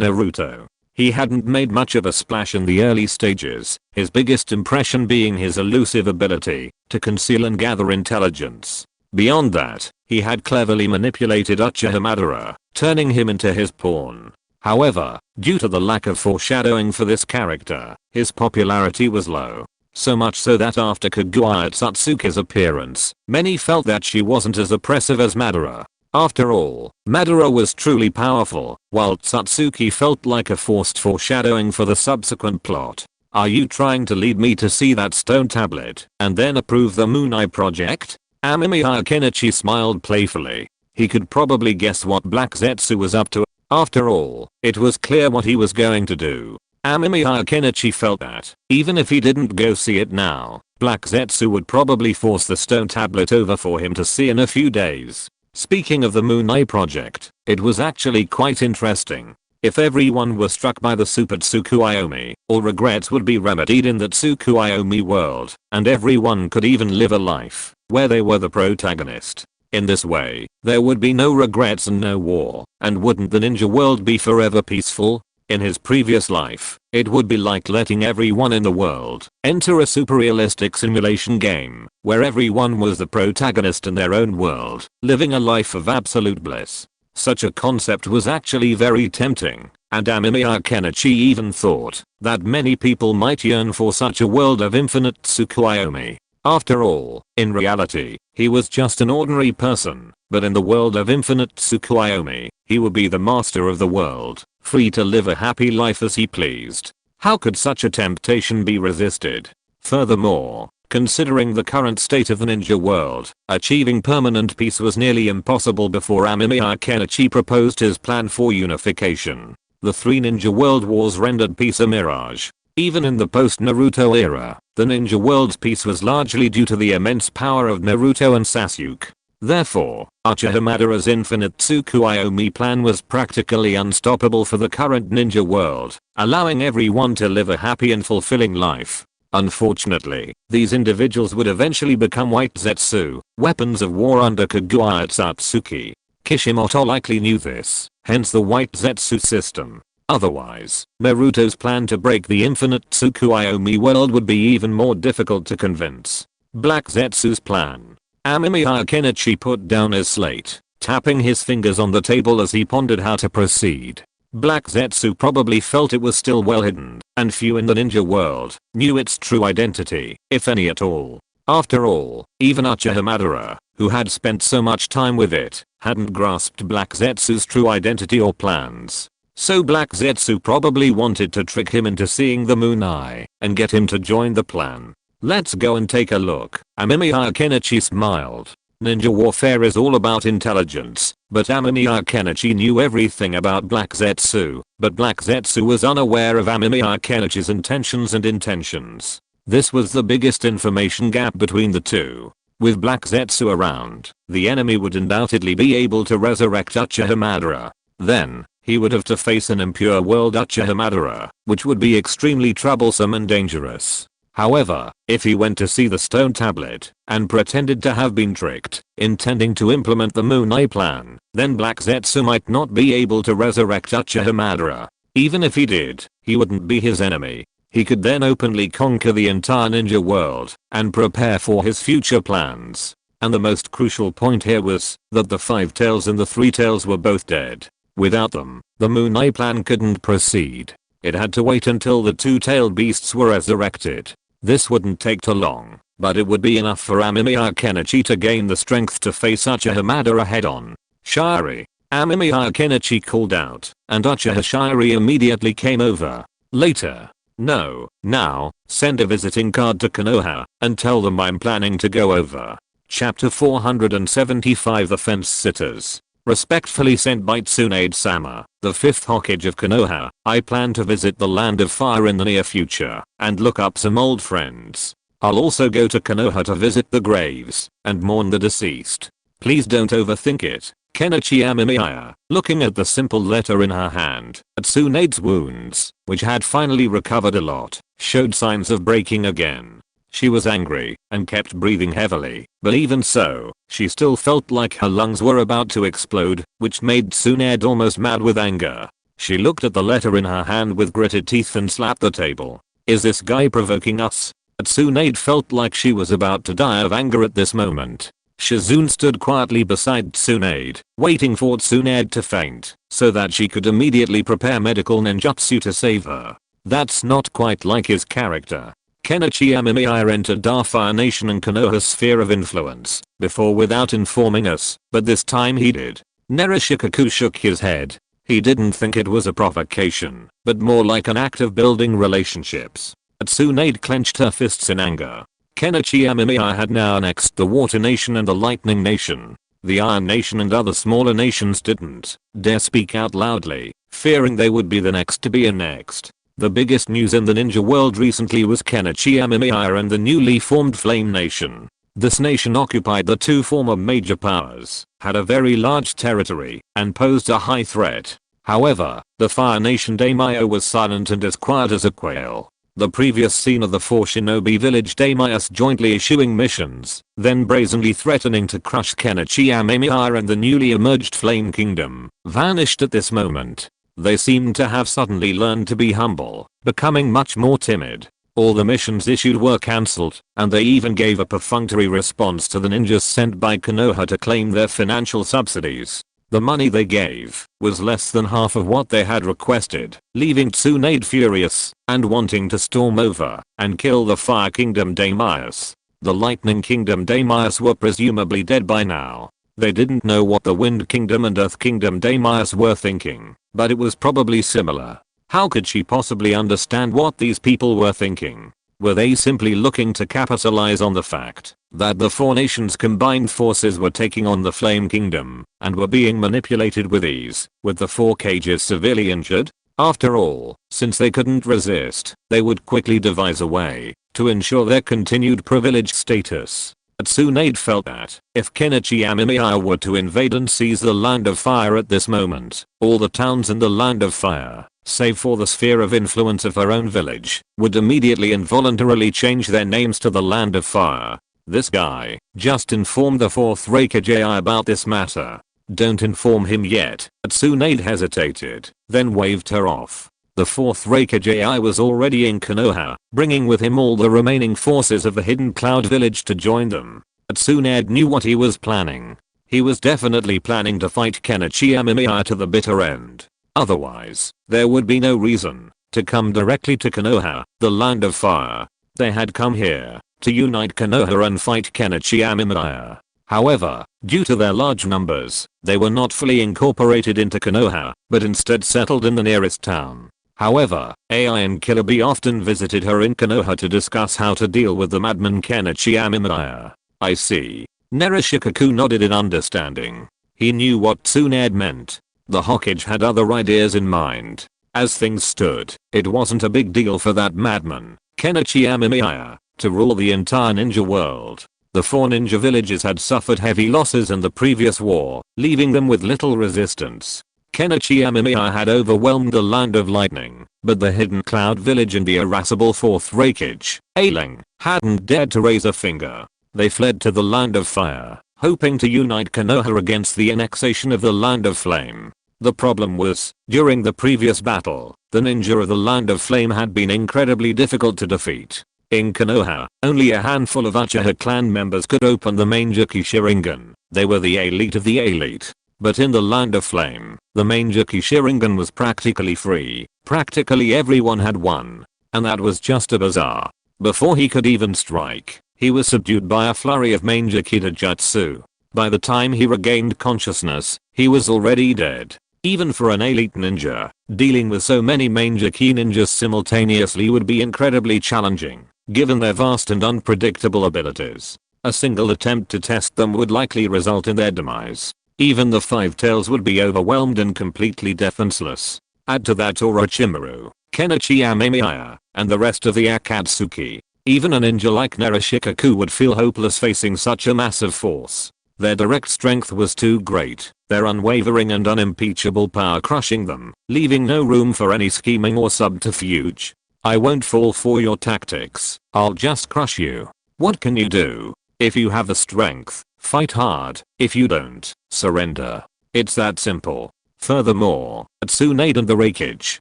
Naruto. He hadn't made much of a splash in the early stages, his biggest impression being his elusive ability to conceal and gather intelligence. Beyond that, he had cleverly manipulated Uchiha Madara, turning him into his pawn. However, due to the lack of foreshadowing for this character, his popularity was low. So much so that after Kaguya Satsuki's appearance, many felt that she wasn't as oppressive as Madara. After all, Madara was truly powerful, while Satsuki felt like a forced foreshadowing for the subsequent plot. Are you trying to lead me to see that stone tablet and then approve the Moon Eye project? Amemiya Kenichi smiled playfully. He could probably guess what Black Zetsu was up to. After all, it was clear what he was going to do. Amemiya Kenichi felt that, even if he didn't go see it now, Black Zetsu would probably force the stone tablet over for him to see in a few days. Speaking of the Moon Eye project, it was actually quite interesting. If everyone were struck by the super Tsukuyomi, all regrets would be remedied in the Tsukuyomi world, and everyone could even live a life where they were the protagonist. In this way, there would be no regrets and no war, and wouldn't the ninja world be forever peaceful? In his previous life, it would be like letting everyone in the world enter a super realistic simulation game, where everyone was the protagonist in their own world, living a life of absolute bliss. Such a concept was actually very tempting, and Amemiya Kenichi even thought that many people might yearn for such a world of infinite Tsukuyomi. After all, in reality, he was just an ordinary person, but in the world of infinite Tsukuyomi, he would be the master of the world, free to live a happy life as he pleased. How could such a temptation be resisted? Furthermore, considering the current state of the ninja world, achieving permanent peace was nearly impossible before Amemiya Kenichi proposed his plan for unification. The three ninja world wars rendered peace a mirage. Even in the post-Naruto era, the ninja world's peace was largely due to the immense power of Naruto and Sasuke. Therefore, Uchiha Madara's infinite Tsukuyomi plan was practically unstoppable for the current ninja world, allowing everyone to live a happy and fulfilling life. Unfortunately, these individuals would eventually become White Zetsu, weapons of war under Kaguya Satsuki. Kishimoto likely knew this, hence the White Zetsu system. Otherwise, Naruto's plan to break the infinite Tsukuyomi world would be even more difficult to convince. Black Zetsu's plan. Amemiya Kenichi put down his slate, tapping his fingers on the table as he pondered how to proceed. Black Zetsu probably felt it was still well hidden, and few in the ninja world knew its true identity, if any at all. After all, even Uchiha Madara, who had spent so much time with it, hadn't grasped Black Zetsu's true identity or plans. So Black Zetsu probably wanted to trick him into seeing the Moon Eye and get him to join the plan. Let's go and take a look. Amemiya Kenichi smiled. Ninja warfare is all about intelligence, but Amemiya Kenichi knew everything about Black Zetsu, but Black Zetsu was unaware of Amemiya Kenichi's intentions and intentions. This was the biggest information gap between the two. With Black Zetsu around, the enemy would undoubtedly be able to resurrect Uchiha Madara. Then, he would have to face an impure world Uchiha Madara, which would be extremely troublesome and dangerous. However, if he went to see the stone tablet and pretended to have been tricked, intending to implement the Moon Eye plan, then Black Zetsu might not be able to resurrect Uchiha Madara. Even if he did, he wouldn't be his enemy. He could then openly conquer the entire ninja world and prepare for his future plans. And the most crucial point here was that the 5 tails and the 3 tails were both dead. Without them, the Moon Eye plan couldn't proceed. It had to wait until the 2-tailed beasts were resurrected. This wouldn't take too long, but it would be enough for Amemiya Kenichi to gain the strength to face Uchiha Madara head-on. Shiri. Amemiya Kenichi called out, and Uchiha Shiri immediately came over. Later. No, now, send a visiting card to Konoha, and tell them I'm planning to go over. Chapter 475 The Fence Sitters. Respectfully sent by Tsunade-sama, the 5th Hokage of Konoha. I plan to visit the Land of Fire in the near future, and look up some old friends. I'll also go to Konoha to visit the graves, and mourn the deceased. Please don't overthink it. Kenichi Amemiya, looking at the simple letter in her hand, at Tsunade's wounds, which had finally recovered a lot, showed signs of breaking again. She was angry and kept breathing heavily, but even so, she still felt like her lungs were about to explode, which made Tsunade almost mad with anger. She looked at the letter in her hand with gritted teeth and slapped the table. Is this guy provoking us? Tsunade felt like she was about to die of anger at this moment. Shizune stood quietly beside Tsunade, waiting for Tsunade to faint, so that she could immediately prepare medical ninjutsu to save her. That's not quite like his character. Kenichi Amemiya entered Darfire Nation and Konoha's sphere of influence before without informing us, but this time he did. Nerishikaku shook his head. He didn't think it was a provocation, but more like an act of building relationships. Tsunade clenched her fists in anger. Kenichi Amemiya had now annexed the Water Nation and the Lightning Nation. The Iron Nation and other smaller nations didn't dare speak out loudly, fearing they would be the next to be annexed. The biggest news in the ninja world recently was Kenichi Amemiya and the newly formed Flame Nation. This nation occupied the two former major powers, had a very large territory, and posed a high threat. However, the Fire Nation daimyo was silent and as quiet as a quail. The previous scene of the four shinobi village daimyos jointly issuing missions, then brazenly threatening to crush Kenichi Amemiya and the newly emerged Flame Kingdom, vanished at this moment. They seemed to have suddenly learned to be humble, becoming much more timid. All the missions issued were cancelled, and they even gave a perfunctory response to the ninjas sent by Konoha to claim their financial subsidies. The money they gave was less than half of what they had requested, leaving Tsunade furious and wanting to storm over and kill the Fire Kingdom daimyos. The Lightning Kingdom daimyos were presumably dead by now. They didn't know what the Wind Kingdom and Earth Kingdom daimyos were thinking, but it was probably similar. How could she possibly understand what these people were thinking? Were they simply looking to capitalize on the fact that the four nations' combined forces were taking on the Flame Kingdom and were being manipulated with ease, with the four cages severely injured? After all, since they couldn't resist, they would quickly devise a way to ensure their continued privileged status. Tsunade felt that if Kenichi Amemiya were to invade and seize the Land of Fire at this moment, all the towns in the Land of Fire, save for the sphere of influence of her own village, would immediately involuntarily change their names to the Land of Fire. This guy just informed the 4th Raikage about this matter. Don't inform him yet. Tsunade hesitated, then waved her off. The 4th Raikage was already in Konoha, bringing with him all the remaining forces of the Hidden Cloud Village to join them. Tsunade knew what he was planning. He was definitely planning to fight Kenichi Amemiya to the bitter end. Otherwise, there would be no reason to come directly to Konoha, the Land of Fire. They had come here to unite Konoha and fight Kenichi Amemiya. However, due to their large numbers, they were not fully incorporated into Konoha, but instead settled in the nearest town. However, AI and Killer Bee often visited her in Konoha to discuss how to deal with the madman Kenichi Amemiya. I see. Narashikaku nodded in understanding. He knew what Tsunade meant. The Hokage had other ideas in mind. As things stood, it wasn't a big deal for that madman, Kenichi Amemiya, to rule the entire ninja world. The four ninja villages had suffered heavy losses in the previous war, leaving them with little resistance. Kenichi Amemiya had overwhelmed the Land of Lightning, but the Hidden Cloud Village and the irascible 4th Raikage, Ailing, hadn't dared to raise a finger. They fled to the Land of Fire, hoping to unite Konoha against the annexation of the Land of Flame. The problem was, during the previous battle, the ninja of the Land of Flame had been incredibly difficult to defeat. In Konoha, only a handful of Uchiha clan members could open the Manjaki Sharingan. They were the elite of the elite. But in the Land of Flame, the Manjaki Sharingan was practically free. Practically everyone had one. And that was just a bazaar. Before he could even strike, he was subdued by a flurry of Manjaki Jutsu. By the time he regained consciousness, he was already dead. Even for an elite ninja, dealing with so many Manjaki ninjas simultaneously would be incredibly challenging, given their vast and unpredictable abilities. A single attempt to test them would likely result in their demise. Even the Five Tails would be overwhelmed and completely defenseless. Add to that Orochimaru, Kenichi Amemiya, and the rest of the Akatsuki. Even a ninja like Narashikaku would feel hopeless facing such a massive force. Their direct strength was too great, their unwavering and unimpeachable power crushing them, leaving no room for any scheming or subterfuge. I won't fall for your tactics, I'll just crush you. What can you do? If you have the strength, fight hard. If you don't, surrender. It's that simple. Furthermore, Tsunade and the Raikage,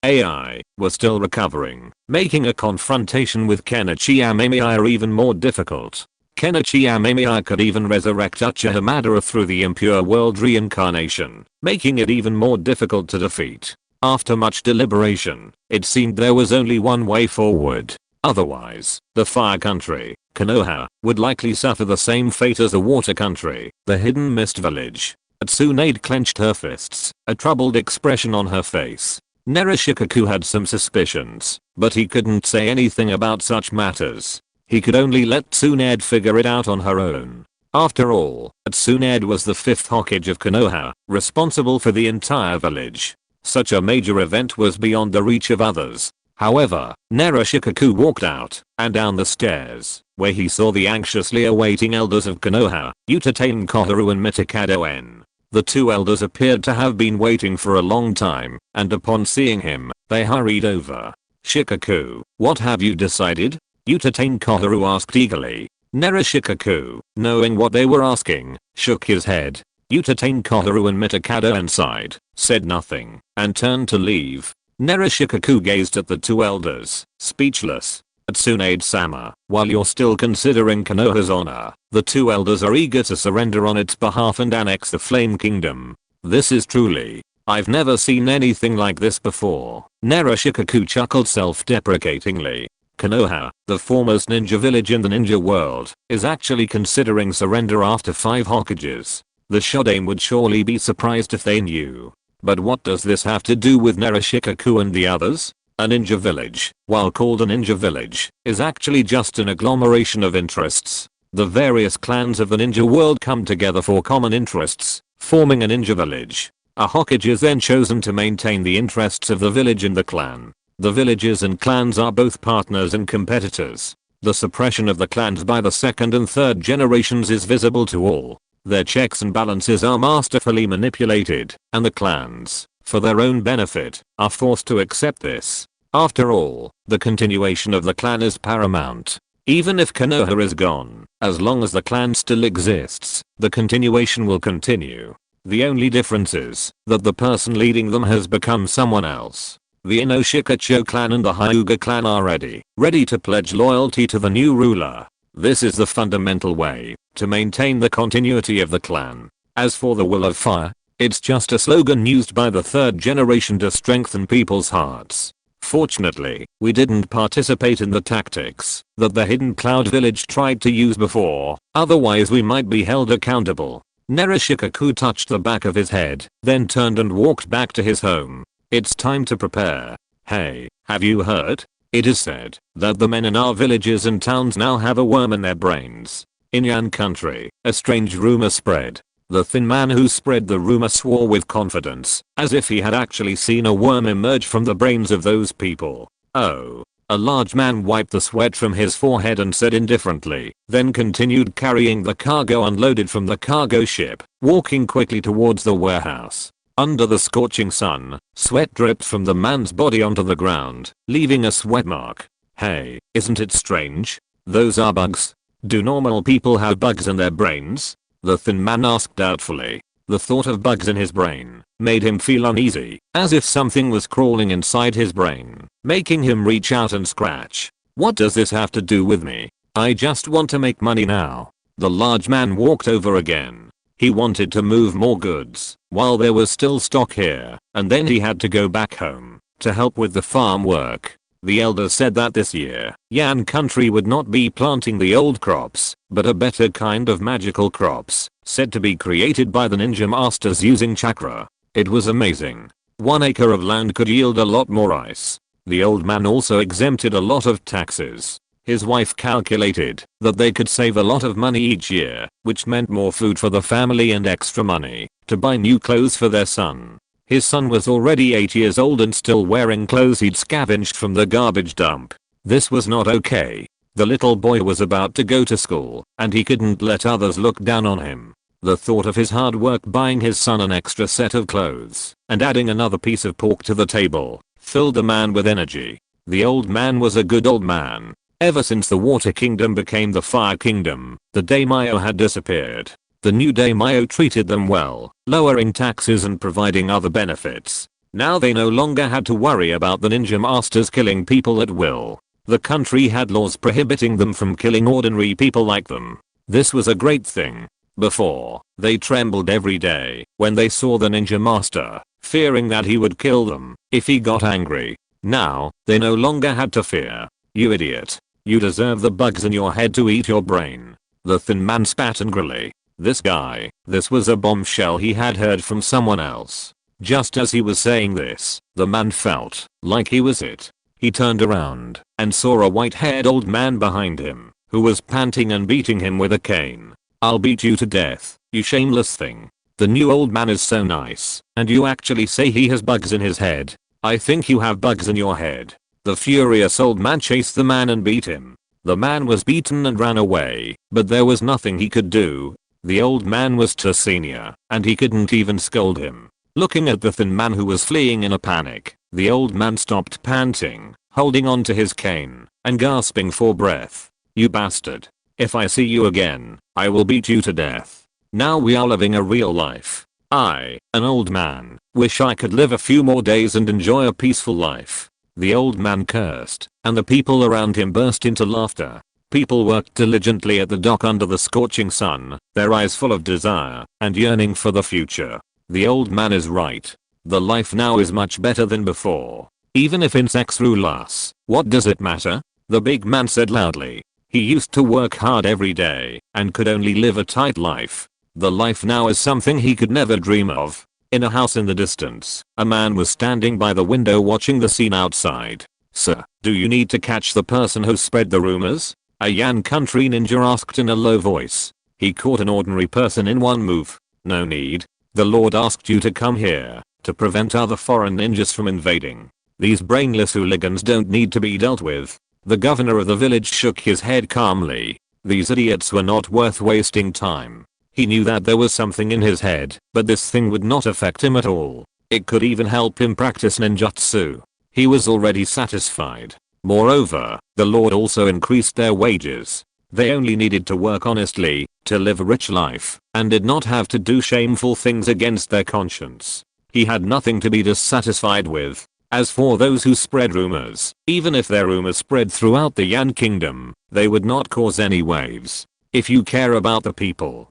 AI, were still recovering, making a confrontation with Kenichi Amemiya even more difficult. Kenichi Amemiya could even resurrect Uchiha Madara through the impure world reincarnation, making it even more difficult to defeat. After much deliberation, it seemed there was only one way forward. Otherwise, the Fire Country, Konoha, would likely suffer the same fate as the Water Country, the Hidden Mist Village. Tsunade clenched her fists, a troubled expression on her face. Narashikaku had some suspicions, but he couldn't say anything about such matters. He could only let Tsunade figure it out on her own. After all, Tsunade was the 5th Hokage of Konoha, responsible for the entire village. Such a major event was beyond the reach of others. However, Narashikaku walked out and down the stairs, where he saw the anxiously awaiting elders of Konoha, Uchiha Koharu and Mitakado N. The 2 elders appeared to have been waiting for a long time, and upon seeing him, they hurried over. "Shikaku, what have you decided?" Uchiha Koharu asked eagerly. Narashikaku, knowing what they were asking, shook his head. Uchiha Koharu and Mitakado N sighed, said nothing, and turned to leave. Narashikaku gazed at the 2 elders, speechless. "Tsunade-sama, while you're still considering Konoha's honor, the 2 elders are eager to surrender on its behalf and annex the Flame Kingdom. This is truly... I've never seen anything like this before." Narashikaku chuckled self-deprecatingly. Konoha, the foremost ninja village in the ninja world, is actually considering surrender after 5 Hokages. The Shodaime would surely be surprised if they knew. But what does this have to do with Narashikaku and the others? A ninja village, while called a ninja village, is actually just an agglomeration of interests. The various clans of the ninja world come together for common interests, forming a ninja village. A Hokage is then chosen to maintain the interests of the village and the clan. The villages and clans are both partners and competitors. The suppression of the clans by the 2nd and 3rd generations is visible to all. Their checks and balances are masterfully manipulated, and the clans, for their own benefit, are forced to accept this. After all, the continuation of the clan is paramount. Even if Konoha is gone, as long as the clan still exists, the continuation will continue. The only difference is that the person leading them has become someone else. The Inoshikacho clan and the Hyuga clan are ready to pledge loyalty to the new ruler. This is the fundamental way to maintain the continuity of the clan. As for the will of fire, it's just a slogan used by the 3rd generation to strengthen people's hearts. Fortunately, we didn't participate in the tactics that the Hidden Cloud village tried to use before, otherwise we might be held accountable. Narashikaku touched the back of his head, then turned and walked back to his home. It's time to prepare. Hey, have you heard? It is said that the men in our villages and towns now have a worm in their brains. In Yan country, a strange rumor spread. The thin man who spread the rumor swore with confidence, as if he had actually seen a worm emerge from the brains of those people. "Oh." A large man wiped the sweat from his forehead and said indifferently, then continued carrying the cargo unloaded from the cargo ship, walking quickly towards the warehouse. Under the scorching sun, sweat dripped from the man's body onto the ground, leaving a sweat mark. "Hey, isn't it strange? Those are bugs. Do normal people have bugs in their brains?" the thin man asked doubtfully. The thought of bugs in his brain made him feel uneasy, as if something was crawling inside his brain, making him reach out and scratch. "What does this have to do with me? I just want to make money now." The large man walked over again. He wanted to move more goods while there was still stock here, and then he had to go back home to help with the farm work. The elders said that this year, Yan country would not be planting the old crops, but a better kind of magical crops, said to be created by the ninja masters using chakra. It was amazing. 1 acre of land could yield a lot more rice. The old man also exempted a lot of taxes. His wife calculated that they could save a lot of money each year, which meant more food for the family and extra money to buy new clothes for their son. His son was already 8 years old and still wearing clothes he'd scavenged from the garbage dump. This was not okay. The little boy was about to go to school, and he couldn't let others look down on him. The thought of his hard work buying his son an extra set of clothes and adding another piece of pork to the table filled the man with energy. The old man was a good old man. Ever since the Water Kingdom became the Fire Kingdom, the daimyo had disappeared. The new daimyo treated them well, lowering taxes and providing other benefits. Now they no longer had to worry about the ninja masters killing people at will. The country had laws prohibiting them from killing ordinary people like them. This was a great thing. Before, they trembled every day when they saw the ninja master, fearing that he would kill them if he got angry. Now, they no longer had to fear. "You idiot. You deserve the bugs in your head to eat your brain." The thin man spat angrily. This guy, this was a bombshell he had heard from someone else. Just as he was saying this, the man felt like he was it. He turned around and saw a white-haired old man behind him, who was panting and beating him with a cane. "I'll beat you to death, you shameless thing. The new old man is so nice, and you actually say he has bugs in his head. I think you have bugs in your head." The furious old man chased the man and beat him. The man was beaten and ran away, but there was nothing he could do. The old man was too senior, and he couldn't even scold him. Looking at the thin man who was fleeing in a panic, the old man stopped panting, holding on to his cane, and gasping for breath. "You bastard. If I see you again, I will beat you to death." Now we are living a real life. I, an old man, wish I could live a few more days and enjoy a peaceful life. The old man cursed, and the people around him burst into laughter. People worked diligently at the dock under the scorching sun, their eyes full of desire and yearning for the future. The old man is right. The life now is much better than before. Even if insects rule us, what does it matter? The big man said loudly. He used to work hard every day and could only live a tight life. The life now is something he could never dream of. In a house in the distance, a man was standing by the window watching the scene outside. "Sir, do you need to catch the person who spread the rumors?" a Yan country ninja asked in a low voice. He caught an ordinary person in one move. "No need. The Lord asked you to come here to prevent other foreign ninjas from invading. These brainless hooligans don't need to be dealt with." The governor of the village shook his head calmly. These idiots were not worth wasting time. He knew that there was something in his head, but this thing would not affect him at all. It could even help him practice ninjutsu. He was already satisfied. Moreover, the Lord also increased their wages. They only needed to work honestly, to live a rich life, and did not have to do shameful things against their conscience. He had nothing to be dissatisfied with. As for those who spread rumors, even if their rumors spread throughout the Yan kingdom, they would not cause any waves. If you care about the people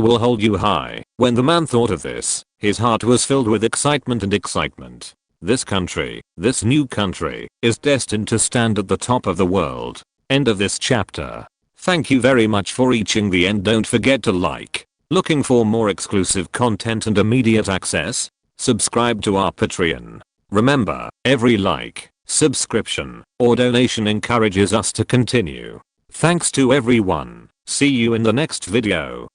will hold you high. When the man thought of this, his heart was filled with excitement and excitement. This country, this new country, is destined to stand at the top of the world. End of this chapter. Thank you very much for reaching the end. Don't forget to like. Looking for more exclusive content and immediate access? Subscribe to our Patreon. Remember, every like, subscription, or donation encourages us to continue. Thanks to everyone. See you in the next video.